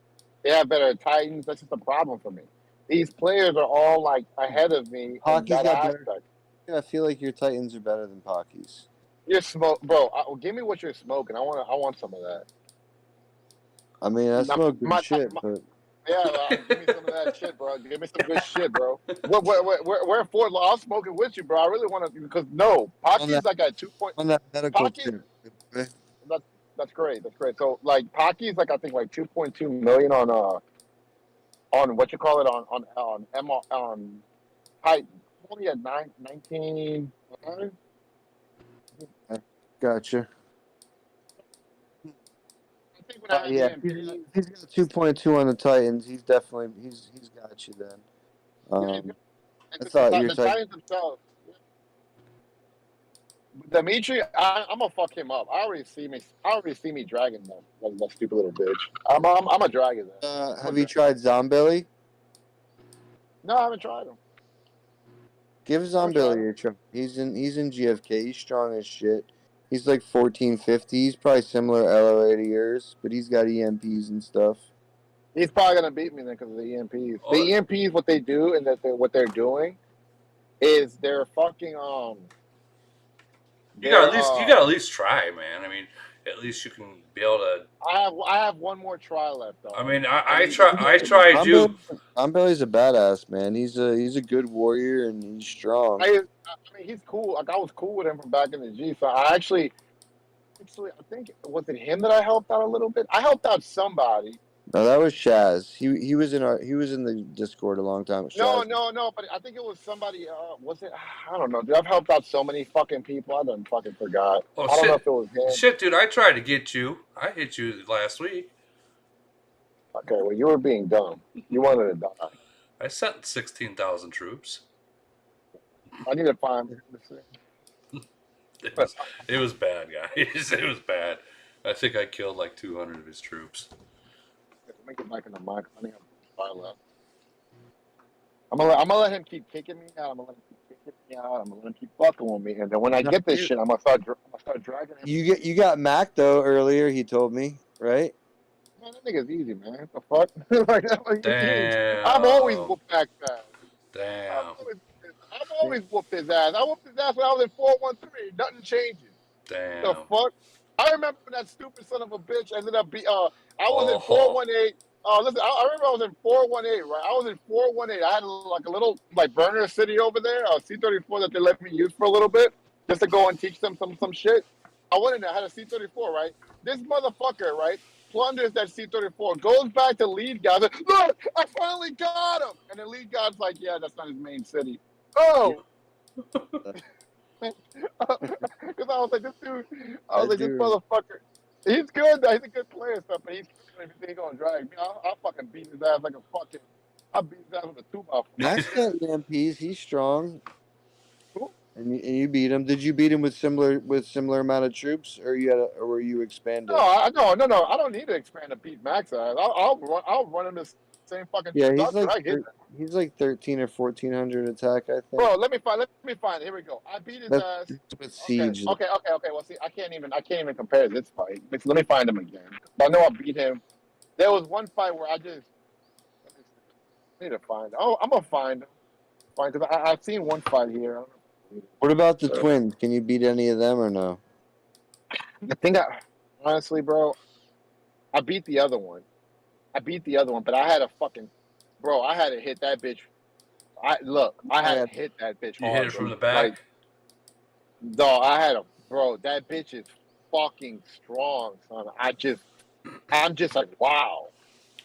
they have better Titans. That's just a problem for me. These players are all like ahead of me. Pocky's got better. I feel like your Titans are better than Pocky's. You're smoke, bro. Give me what you're smoking. I want some of that. I mean, I smoke good shit, but yeah, give me some of that shit, bro. Give me some good shit, bro. We're in Fort Lauderdale. I'm smoking with you, bro. I really want to because Pocky's like at 2 point. On that medical tip. That's great. That's great. So like Pocky's like I think like 2.2 million on what you call it on Titan. Only at 19. Gotcha. I think when I yeah, he's got 2.2 on the Titans. He's definitely he's got you then. I thought you were the Titans themselves. Dimitri, I'm gonna fuck him up. I already see me dragging them. That stupid little bitch. I'm a dragon. Have you tried Zombilly? No, I haven't tried him. Give Zombilly a try. He's in GFK. He's strong as shit. He's like 1450. He's probably similar LOA to yours, but he's got EMPs and stuff. He's probably gonna beat me then because of the EMPs. The EMPs, what they do and what they're doing is they're fucking You got at least try, man. I mean, at least you can be able to. I have one more try left though. I mean, I tried you. Zombilly's a badass, man. He's a good warrior and he's strong. I mean, he's cool. Like I was cool with him from back in the G. So I actually, I think was it him that I helped out a little bit. I helped out somebody. No, that was Shaz. He was in the Discord a long time. No, but I think it was somebody. Was it? I don't know, dude. I've helped out so many fucking people. I done fucking forgot. Oh, I don't know if it was him. Shit, dude. I tried to get you. I hit you last week. Okay, well, you were being dumb. You wanted to die. I sent 16,000 troops. I need to find. It was bad, guys. It was bad. I think I killed like 200 of his troops. Let me get back in the mic. I think I'm left. I'm gonna let him keep kicking me out. I'm gonna let him keep kicking me out. I'm gonna let him keep fucking with me. And then when I get this shit, I'm gonna start dragging him. You got Mac though earlier. He told me, right? Man, that nigga's easy, man. The fuck? Like, damn. I've always whooped Mac's ass. Damn. I've always whooped his ass. I whooped his ass when I was in 413. Nothing changes. Damn. The fuck? I remember when that stupid son of a bitch ended up I was in 418. Listen, I remember I was in 418, right? I was in 418. I had a little burner city over there, C-34 that they let me use for a little bit, just to go and teach them some shit. I went in there, I had a C-34, right? This motherfucker, right, plunders that C-34, goes back to lead guy. Like, look, I finally got him. And the lead guy's like, yeah, that's not his main city. Oh. Because I was like, this motherfucker, he's good though. He's a good player and stuff, but he's gonna drag me. I'll fucking beat his ass like a fucking. I'll beat his ass with a 2x4. Mac's got EMPs. He's strong. And you beat him. Did you beat him with similar amount of troops, or were you expanded? No. I don't need to expand to beat Mac's ass. I'll run him the same fucking. Yeah, he's like 13 or 1400 attack, I think. Bro, let me find. Here we go. I beat his ass with siege. Okay. Well, see, I can't even compare this fight. Let me find him again. I know I beat him. There was one fight where I need to find. Oh, I'm gonna find him. Because I've seen one fight here. What about the twins? Can you beat any of them or no? I think honestly, bro, I beat the other one. But I had I had to hit that bitch. I had to hit that bitch. You hit it from the back? That bitch is fucking strong, son. I'm just like, wow.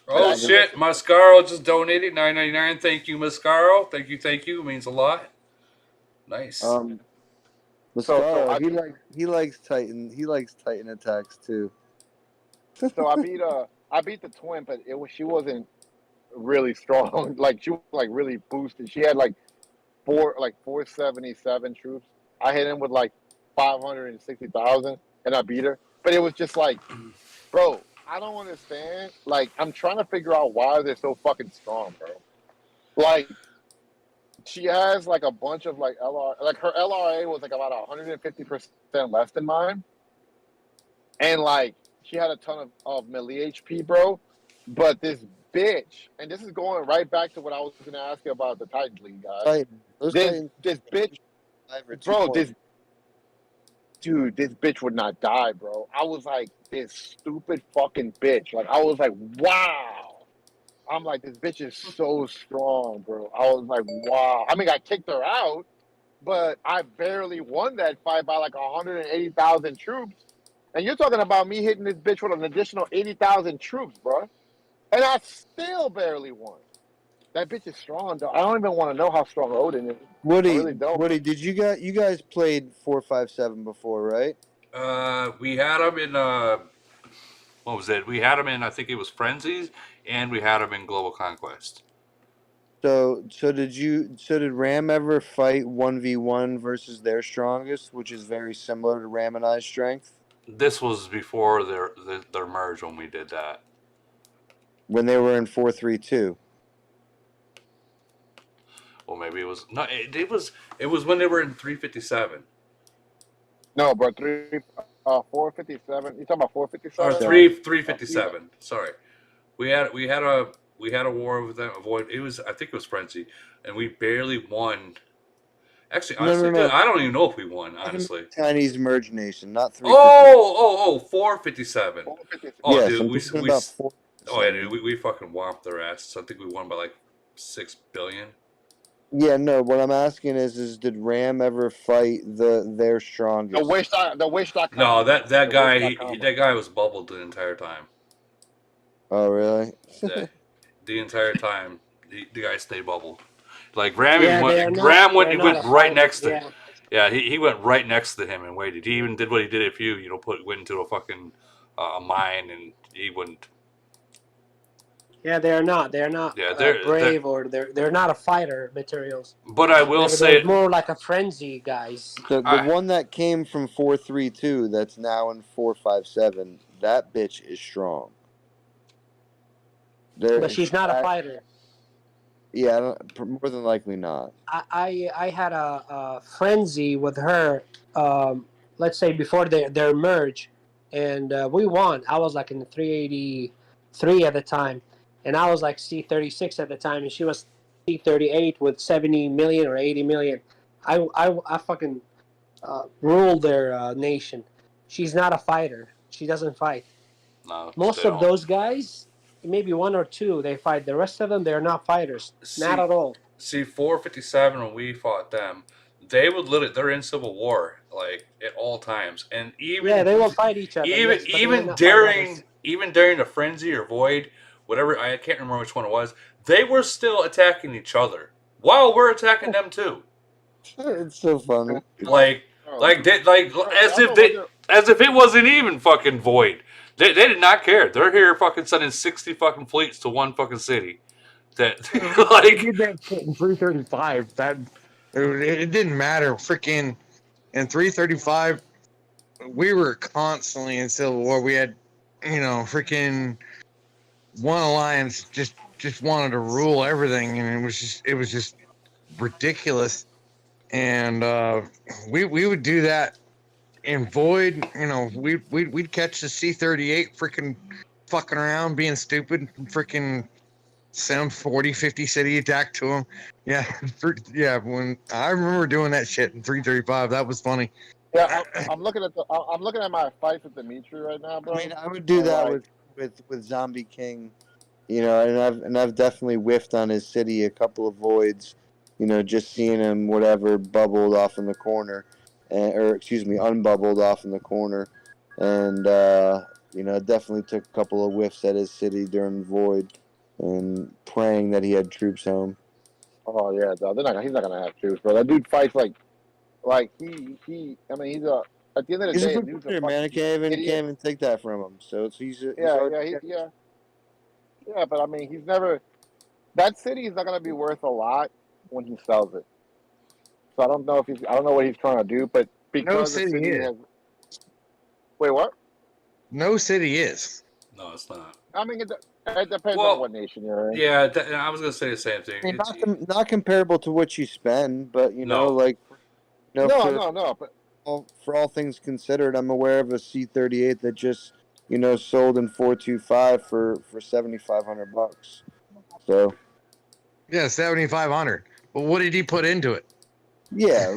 Oh shit, Mascaro just donated $9.99. Thank you, Mascaro. Thank you. It means a lot. Nice. Mascaro, he likes Titan attacks too. So I beat the twin, but she wasn't really strong. Like she was really boosted. She had 477 troops. I hit him with 560,000, and I beat her. But it was just bro, I don't understand. I'm trying to figure out why they're so fucking strong, bro. She has a bunch of LR. Her LRA was about 150% less than mine, and she had a ton of melee HP, bro. But this bitch, and this is going right back to what I was going to ask you about the Titans League, guys. This bitch, bro, this bitch would not die, bro. I was like, this stupid fucking bitch. I was like, wow. I'm like, this bitch is so strong, bro. I was like, wow. I mean, I kicked her out, but I barely won that fight by 180,000 troops. And you're talking about me hitting this bitch with an additional 80,000 troops, bro. And I still barely won. That bitch is strong, though. I don't even want to know how strong Odin is. Woody, I really don't. Woody, did you guys played 457 before, right? We had them in what was it? We had them in, I think it was Frenzies, and we had them in Global Conquest. So did Ram ever fight 1v1 versus their strongest, which is very similar to Ram and I's strength? This was before their merge when we did that. When they were in 432. Well, maybe it was no. It was when they were in 357 No, bro, 457. You talking about or 457? 357. Sorry, we had a war with them. Avoid it was I think it was Frenzy, and we barely won. Actually, honestly, dude, No. I don't even know if we won. Talking about Honestly. Chinese merge nation, not 350. Oh, 457. Oh, Yes, dude, I'm talking about 457. oh yeah, dude, we fucking whomped their ass. I think we won by like 6 billion. Yeah, no. What I'm asking is did Ram ever fight their strongest? The wish.com. No, that guy wish.com. that guy was bubbled the entire time. Oh, really? The entire time, the guy stayed bubbled. Like Ram Yeah, went right next to. Yeah, he went right next to him and waited. He even did what he did if you went into a fucking mine and he wouldn't. Yeah, they're not. They're not brave, or they're not a fighter materials. But I will say, they're more like a frenzy guys. The one that came from 432 that's now in 457, that bitch is strong. But she's not a fighter. Yeah, more than likely not. I had a frenzy with her. Let's say before their merge, and we won. I was like in the 383 at the time, and I was like C36 at the time, and she was C38 with 70 million or 80 million. I fucking ruled their nation. She's not a fighter. She doesn't fight. No, Most of those guys, maybe one or two, they fight. The rest of them, they're not fighters. Not at all. See, 457 when we fought them, they would they're in civil war like at all times, and even they will fight each other. Even during the frenzy or void, whatever, I can't remember which one it was. They were still attacking each other while we're attacking them too. It's so funny. As if it wasn't even fucking void. They did not care. They're here fucking sending 60 fucking fleets to one fucking city. That like did that shit in 335. That it didn't matter. Freaking in 335, we were constantly in civil war. We had, freaking one alliance just wanted to rule everything, and it was just ridiculous. And we would do that in void. We'd catch the C-38 freaking fucking around, being stupid, freaking. Send 40, 50 city attack to him. Yeah, when I remember doing that shit in 335, that was funny. Yeah, I'm looking at my fights with Dimitri right now, bro. I mean, I would do that with Zombie King, and I've definitely whiffed on his city a couple of voids, just seeing him bubbled off in the corner, unbubbled off in the corner, and definitely took a couple of whiffs at his city during void. And praying that he had troops home. Oh yeah, he's not gonna have troops, bro. That dude fights like he. I mean, he's at the end of the day, a good player, man. I can't even take that from him. So he's yeah. But I mean, he's never. That city is not gonna be worth a lot when he sells it. So I don't know what he's trying to do, but because the city has. Wait, what? No city is. No, it's not. I mean, it depends on what nation you're in. Yeah, I was gonna say the same thing. I mean, not comparable to what you spend, but No, but for all things considered, I'm aware of a C-38 that just sold in 425 for $7,500. So yeah, 7,500. But what did he put into it? Yeah,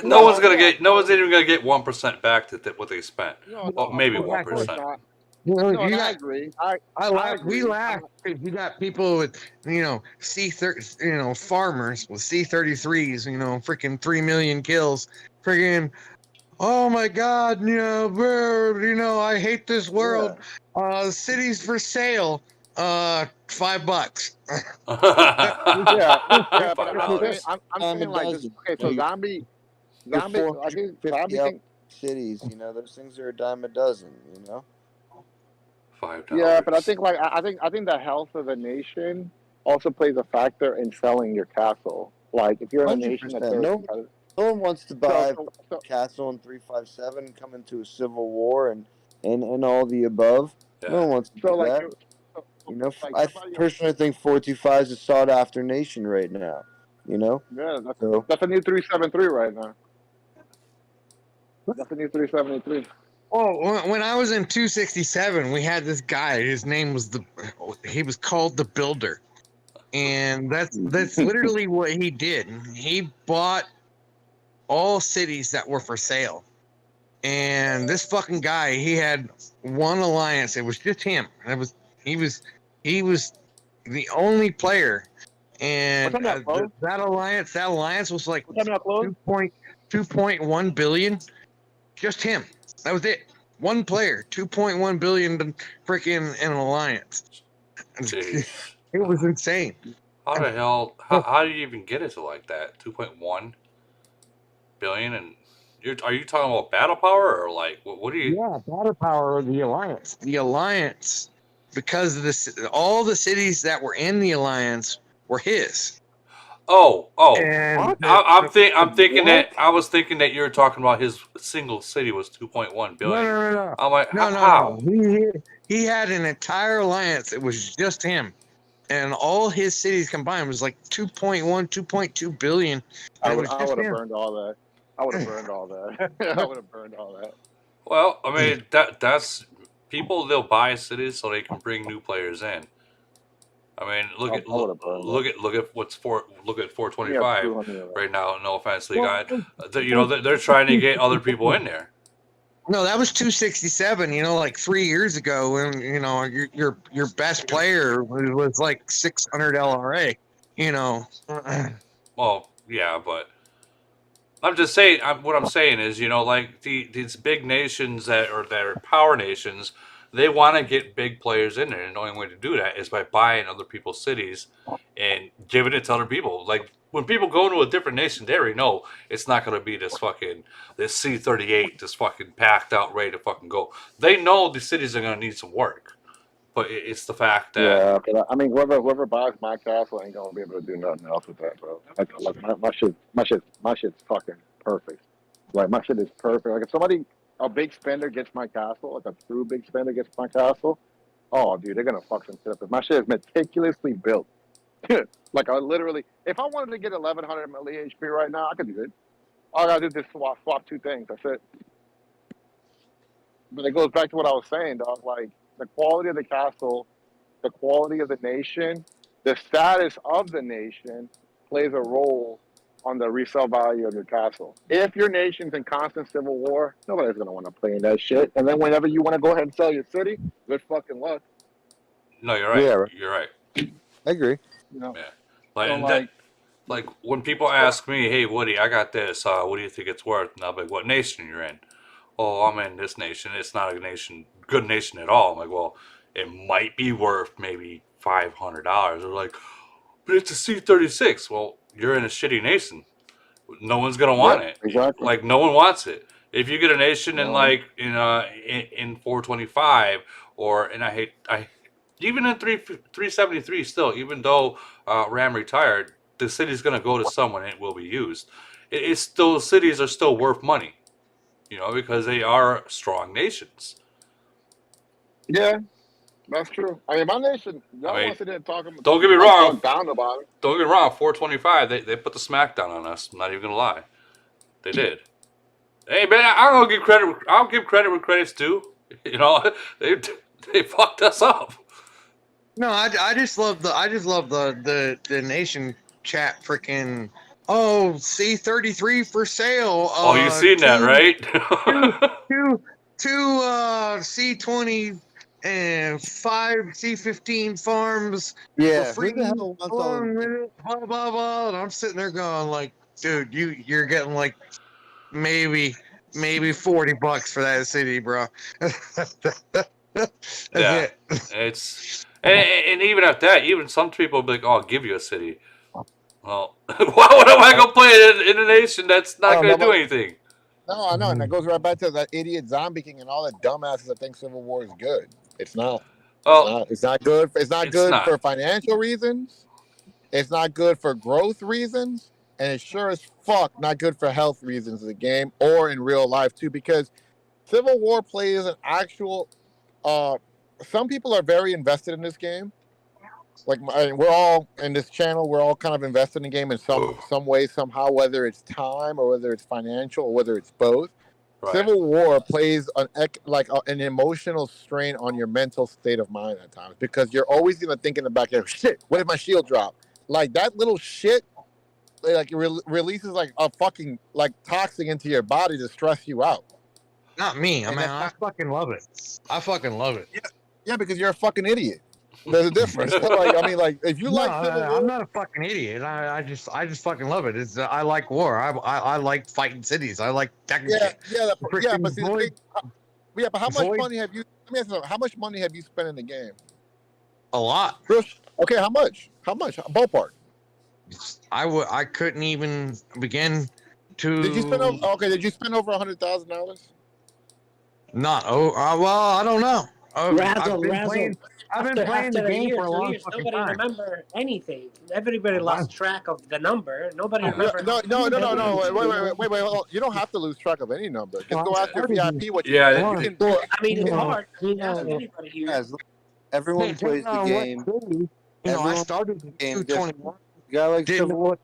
no one's even gonna get 1% back to what they spent. Well, maybe 1%. I agree. We laugh because you got people with C30, farmers with C33s, freaking 3 million kills, freaking. Oh my God, I hate this world. Cities for sale, $5. But I'm saying like this. Okay, so zombie, I think zombie cities. Those things are a dime a dozen. $5. Yeah, but I think the health of a nation also plays a factor in selling your castle. Like if you're in a nation that's no one wants to buy a castle in 357, come into a civil war, and all the above. Yeah. No one wants to do that. You know, I personally think 425 is a sought after nation right now. You know. Yeah, So that's a new 373 right now. That's a new 373. Oh, when I was in 267, we had this guy. His name was he was called the Builder, and that's literally what he did. He bought all cities that were for sale, and this fucking guy, he had one alliance. It was just him. He was the only player, and that alliance was like 2.1 billion. Just him. That was it. One player, 2.1 billion freaking in an alliance. Jeez. It was insane. How the hell? How do you even get it to like that? 2.1 billion, and are you talking about battle power or like what do you? Yeah, battle power of the alliance. The alliance, because of all the cities that were in the alliance were his. Oh, And I'm thinking that I was thinking that you were talking about his single city was 2.1 billion. No. I'm like, no. how? He had an entire alliance. It was just him, and all his cities combined was like 2.1, 2.2 billion. I would have burned all that. I would have burned all that. I would have burned all that. Well, I mean that's people. They'll buy cities so they can bring new players in. I mean, look at 425 right now. No offense, Lee guy. They're trying to get other people in there. No, that was 267. Like 3 years ago, when your best player was like 600 LRA. Well, yeah, but I'm just saying. What I'm saying is, like these big nations that are power nations, they want to get big players in there, and the only way to do that is by buying other people's cities and giving it to other people. Like when people go to a different nation, they already know it's not going to be this C-38, this fucking packed out ready to fucking go. They know the cities are going to need some work, but it's the fact that but I mean, whoever buys my castle ain't gonna be able to do nothing else with that, bro. Like my shit's fucking perfect. Like my shit is perfect. Like if a big spender gets my castle, like a true big spender gets my castle, oh dude, they're gonna fuck some shit up. My shit is meticulously built. Like I literally, if I wanted to get 1100 milli HP right now, I could do it. All I gotta do is swap two things. That's it. But it goes back to what I was saying, dog. Like the quality of the castle, the quality of the nation, the status of the nation plays a role on the resale value of your castle. If your nation's in constant civil war, nobody's gonna want to play in that shit. And then whenever you want to go ahead and sell your city, good fucking luck. No, you're right. Yeah, You're right. I agree. Yeah. Like when people ask me, "Hey, Woody, I got this. What do you think it's worth?" And I'll be like, "What nation you're in?" "Oh, I'm in this nation. It's not a good nation at all." I'm like, "Well, it might be worth maybe $500." They're like, "But it's a C-36." Well, you're in a shitty nation. No one's gonna want it. Exactly. Like no one wants it. If you get a nation in in 425 even in 373 still, even though Ram retired, the city's gonna go to someone and it will be used. It's still cities are still worth money, because they are strong nations. Yeah, that's true. I mean, my nation, y'all want to sit there and talk about. Don't get me wrong. Down about it. Don't get me wrong. 425, they put the smackdown on us. I'm not even gonna lie, they did. Hey man, I don't give credit. I'll give credit where credit's due. They fucked us up. No, I just love the nation chat freaking. Oh, C-33 for sale. Oh, you seen that, right? two C-20 and 5 C-15 farms. Yeah, for free. who the hell wants all of blah blah blah. And I'm sitting there going like, dude, you're getting like maybe $40 for that city, bro. That's it. It's and even at that, even some people will be like, "Oh, I'll give you a city." Well, why would I go play in a nation that's not going to do anything? No, I know, and that goes right back to that idiot Zombie King and all the dumbasses that think Civil War is good. It's not. It's not good. It's not good for financial reasons. It's not good for growth reasons, and it's sure as fuck not good for health reasons of the game or in real life too. Because Civil War plays an actual. Some people are very invested in this game, like we're all in this channel. We're all kind of invested in the game in some way, somehow, whether it's time or whether it's financial or whether it's both. Right. Civil War plays an emotional strain on your mental state of mind at times because you're always gonna think in the back of your shit. What if my shield drop? Like that little shit, like releases like a fucking like toxic into your body to stress you out. Not me. I mean, I fucking love it. I fucking love it. Yeah, because you're a fucking idiot. There's a difference. Like, I mean, like if you like Civil War, I'm not a fucking idiot. I just fucking love it. It's I like war. I like fighting cities. I like teching shit. but see, but how much money have you? Let me ask you something. How much money have you spent in the game? A lot. Okay, how much? How much? Ballpark. I couldn't even begin to. Did you spend over? Okay, did you spend over $100,000? Not well, I don't know. I've been After playing the game for a long fucking nobody time. remember anything. Everybody lost track of the number. Nobody remember. No. Wait. Hold on. You don't have to lose track of any number. Just go ask your VIP what you. Yeah. You can, Well, I mean, it's hard. Ask anybody here. Everyone plays the game. I started in 221. Guy like Civil War.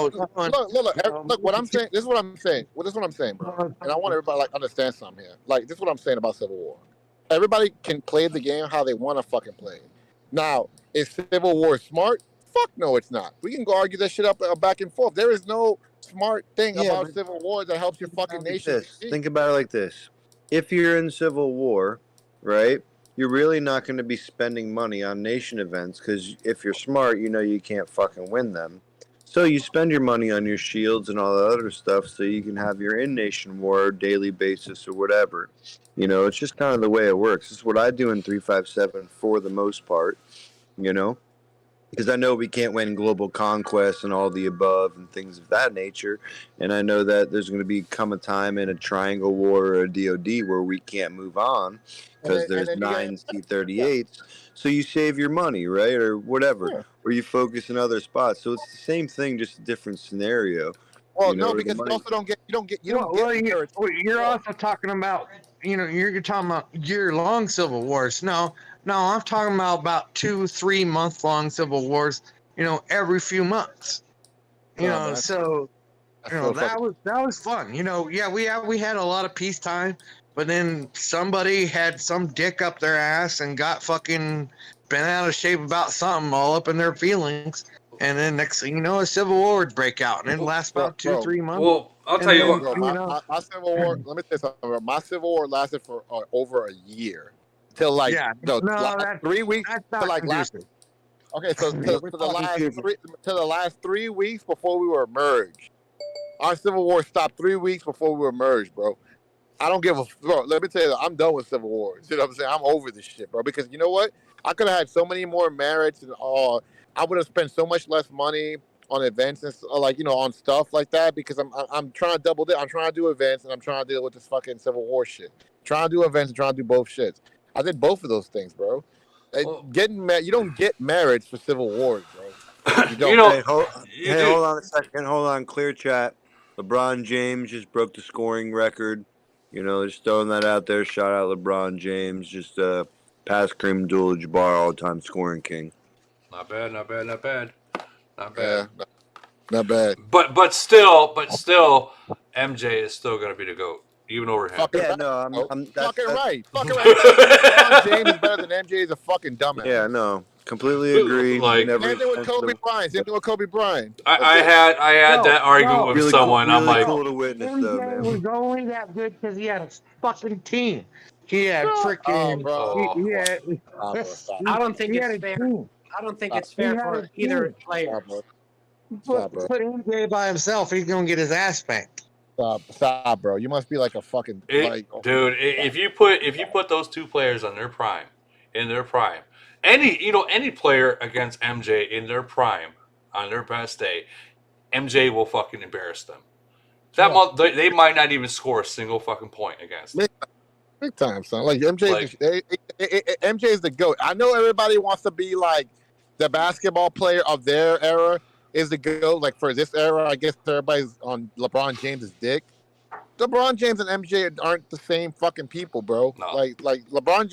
Look. What I'm saying. This is what I'm saying. Well, this is what I'm saying, bro. And I want everybody to like understand something here. Like this is what I'm saying about Civil War. Everybody can play the game how they want to fucking play. Now, is Civil War smart? Fuck no, it's not. We can go argue that shit up back and forth. There is no smart thing about Civil War that helps your fucking nation. Think about it like this. If you're in Civil War, right, you're really not going to be spending money on nation events because if you're smart, you know you can't fucking win them. So you spend your money on your shields and all the other stuff so you can have your in-nation war daily basis or whatever. You know, it's just kind of the way it works. This is what I do in 357 for the most part, you know, because I know we can't win global conquest and all the above and things of that nature. And I know that there's going to come a time in a triangle war or a DOD where we can't move on because there's 9 C-38s. So you save your money, right, or whatever, or you focus in other spots. So it's the same thing, just a different scenario. Well, no, because you also don't get you're also talking about you're talking about year-long civil wars. No, I'm talking about 2-3 month-long civil wars. Every few months. So that was fun. We had a lot of peacetime. But then somebody had some dick up their ass and got fucking bent out of shape about something all up in their feelings. And then next thing you know, a civil war would break out and it lasts about 2-3 months. Well, I'll tell you what. My Civil War, let me tell you something. My Civil War lasted for over a year. Till like, last 3 weeks. Till like last. Okay, so to the last 3 weeks before we were merged. Our Civil War stopped 3 weeks before we were merged, bro. I don't give a bro. Let me tell you, I'm done with Civil War. You know what I'm saying? I'm over this shit, bro. Because you know what? I could have had so many more merits and all. I would have spent so much less money on events and on stuff like that. Because I'm trying to double dip. I'm trying to do events and I'm trying to deal with this fucking Civil War shit. Trying to do events and trying to do both shits. I did both of those things, bro. You don't get merits for Civil Wars, bro. You don't. Hold on a second. Hold on. Clear chat. LeBron James just broke the scoring record. Just throwing that out there. Shout out LeBron James. Just past Kareem Abdul-Jabbar, all-time scoring king. Not bad. Not bad. Yeah, not bad. But still, MJ is still gonna be the GOAT, even over him. Fucking right. LeBron James is better than MJ. Is a fucking dumbass. Yeah, no. Completely agree. Same thing with Kobe Bryant. I had that argument with someone. Really I'm like, cool to witness, though, man. Was only that good because he had a fucking team. He had freaking. I don't think it's fair. I don't think it's fair for either player. Put MJ by himself, he's gonna get his ass spanked. Stop, bro. You must be like a fucking dude. If you put those two players on their prime, any player against MJ in their prime on their best day, MJ will fucking embarrass them. They might not even score a single fucking point against them. Big time, son. Like MJ is the GOAT. I know everybody wants to be like the basketball player of their era is the GOAT. Like for this era, I guess everybody's on LeBron James' dick. LeBron James and MJ aren't the same fucking people, bro. No. Like LeBron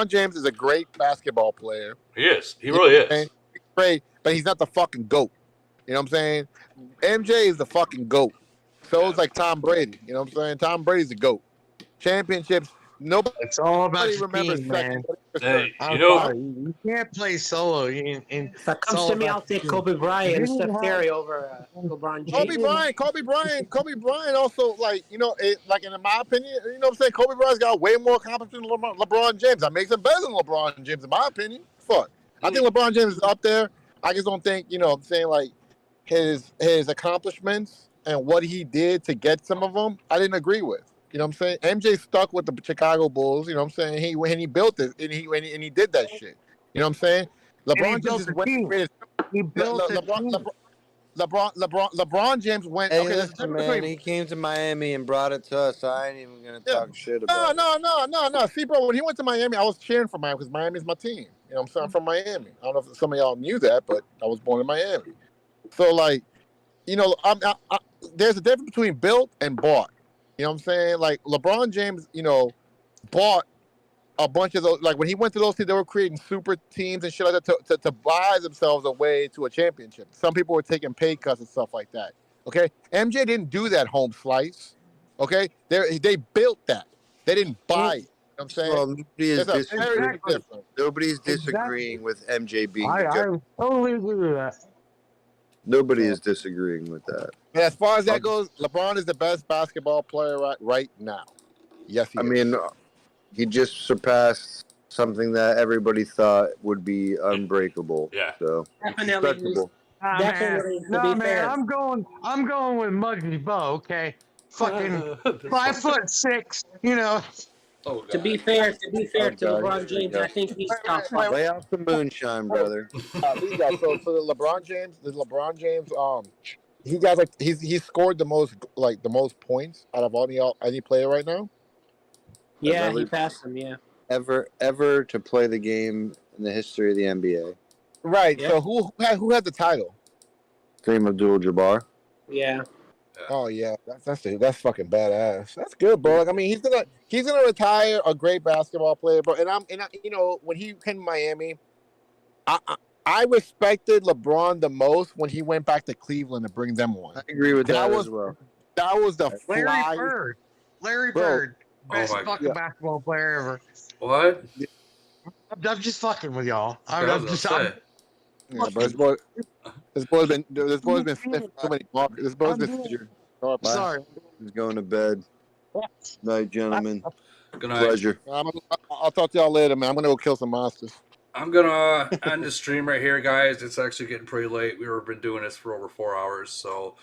James is a great basketball player. He is. He really is. great, but he's not the fucking GOAT. You know what I'm saying? MJ is the fucking GOAT. So it's like Tom Brady. You know what I'm saying? Tom Brady's the GOAT. Championships. Nobody. It's all about your remembers team, second. man. Hey, I'm sorry, you can't play solo. And If that it's comes all to me, about I'll your take team. Kobe Bryant and If you Steph didn't Curry over LeBron James. Kobe Bryant also, like, you know, like, in my opinion, you know what I'm saying? Kobe Bryant's got way more accomplishments than LeBron James. That makes him better than LeBron James, in my opinion. Fuck. I think LeBron James is up there. I just don't think, you know what I'm saying, like, his accomplishments and what he did to get some of them, I didn't agree with. You know what I'm saying? MJ stuck with the Chicago Bulls. You know what I'm saying? When he built it, and he did that shit. You know what I'm saying? And he LeBron James built just a went and team. created. He built a LeBron, team. LeBron James went. Hey, Okay, there's a listen, difference man. between. He came to Miami and brought it to us. So I ain't even gonna Yeah. talk shit about No. See, bro, when he went to Miami, I was cheering for Miami because Miami's my team. You know what I'm saying? I'm from Miami. I don't know if some of y'all knew that, but I was born in Miami. So, like, you know, there's a difference between built and bought. You know what I'm saying? Like, LeBron James, you know, bought a bunch of those. Like, when he went to those teams, they were creating super teams and shit like that to buy themselves a way to a championship. Some people were taking pay cuts and stuff like that. Okay? MJ didn't do that home slice. Okay? They built that. They didn't buy it. You know what I'm saying? Well, nobody is There's a very big Exactly. difference. Nobody's Exactly. disagreeing with MJ being the I GOAT. totally agree with that. Nobody is disagreeing with that. And as far as that goes, LeBron is the best basketball player right now. Yes, he is. I mean, he just surpassed something that everybody thought would be unbreakable. Yeah. So Definitely. respectable. Nah, Definitely, man. to No, be man. fair. I'm going with Muggsy Bow. Okay, fucking 5'6". You know. Oh, To be fair, to Oh, LeBron God, here we James, go. I think he's top five. Lay off the moonshine, brother. These guys. So for the LeBron James, he got like he's scored the most points out of any player right now. Yeah, Ever- he passed him. Yeah. ever to play the game in the history of the NBA. Right. Yeah. So who had the title? Kareem Abdul-Jabbar. Yeah. Oh yeah, that's fucking badass. That's good, bro. Like, I mean, he's gonna retire a great basketball player, bro. And you know, when he came to Miami, I respected LeBron the most when he went back to Cleveland to bring them one. I agree with that was as well. that was the Larry fly. Bird. Larry Bro. Bird. Best my fucking God. basketball player ever. What? I'm just fucking with y'all. I was gonna say. Yeah, but this boy's been sniffing too many marks. This boy's been sniffing. Sorry. He's going to bed. Night, gentlemen. Good night. Pleasure. I'll talk to y'all later, man. I'm gonna go kill some monsters. I'm gonna end the stream right here, guys. It's actually getting pretty late. We've been doing this for over 4 hours, so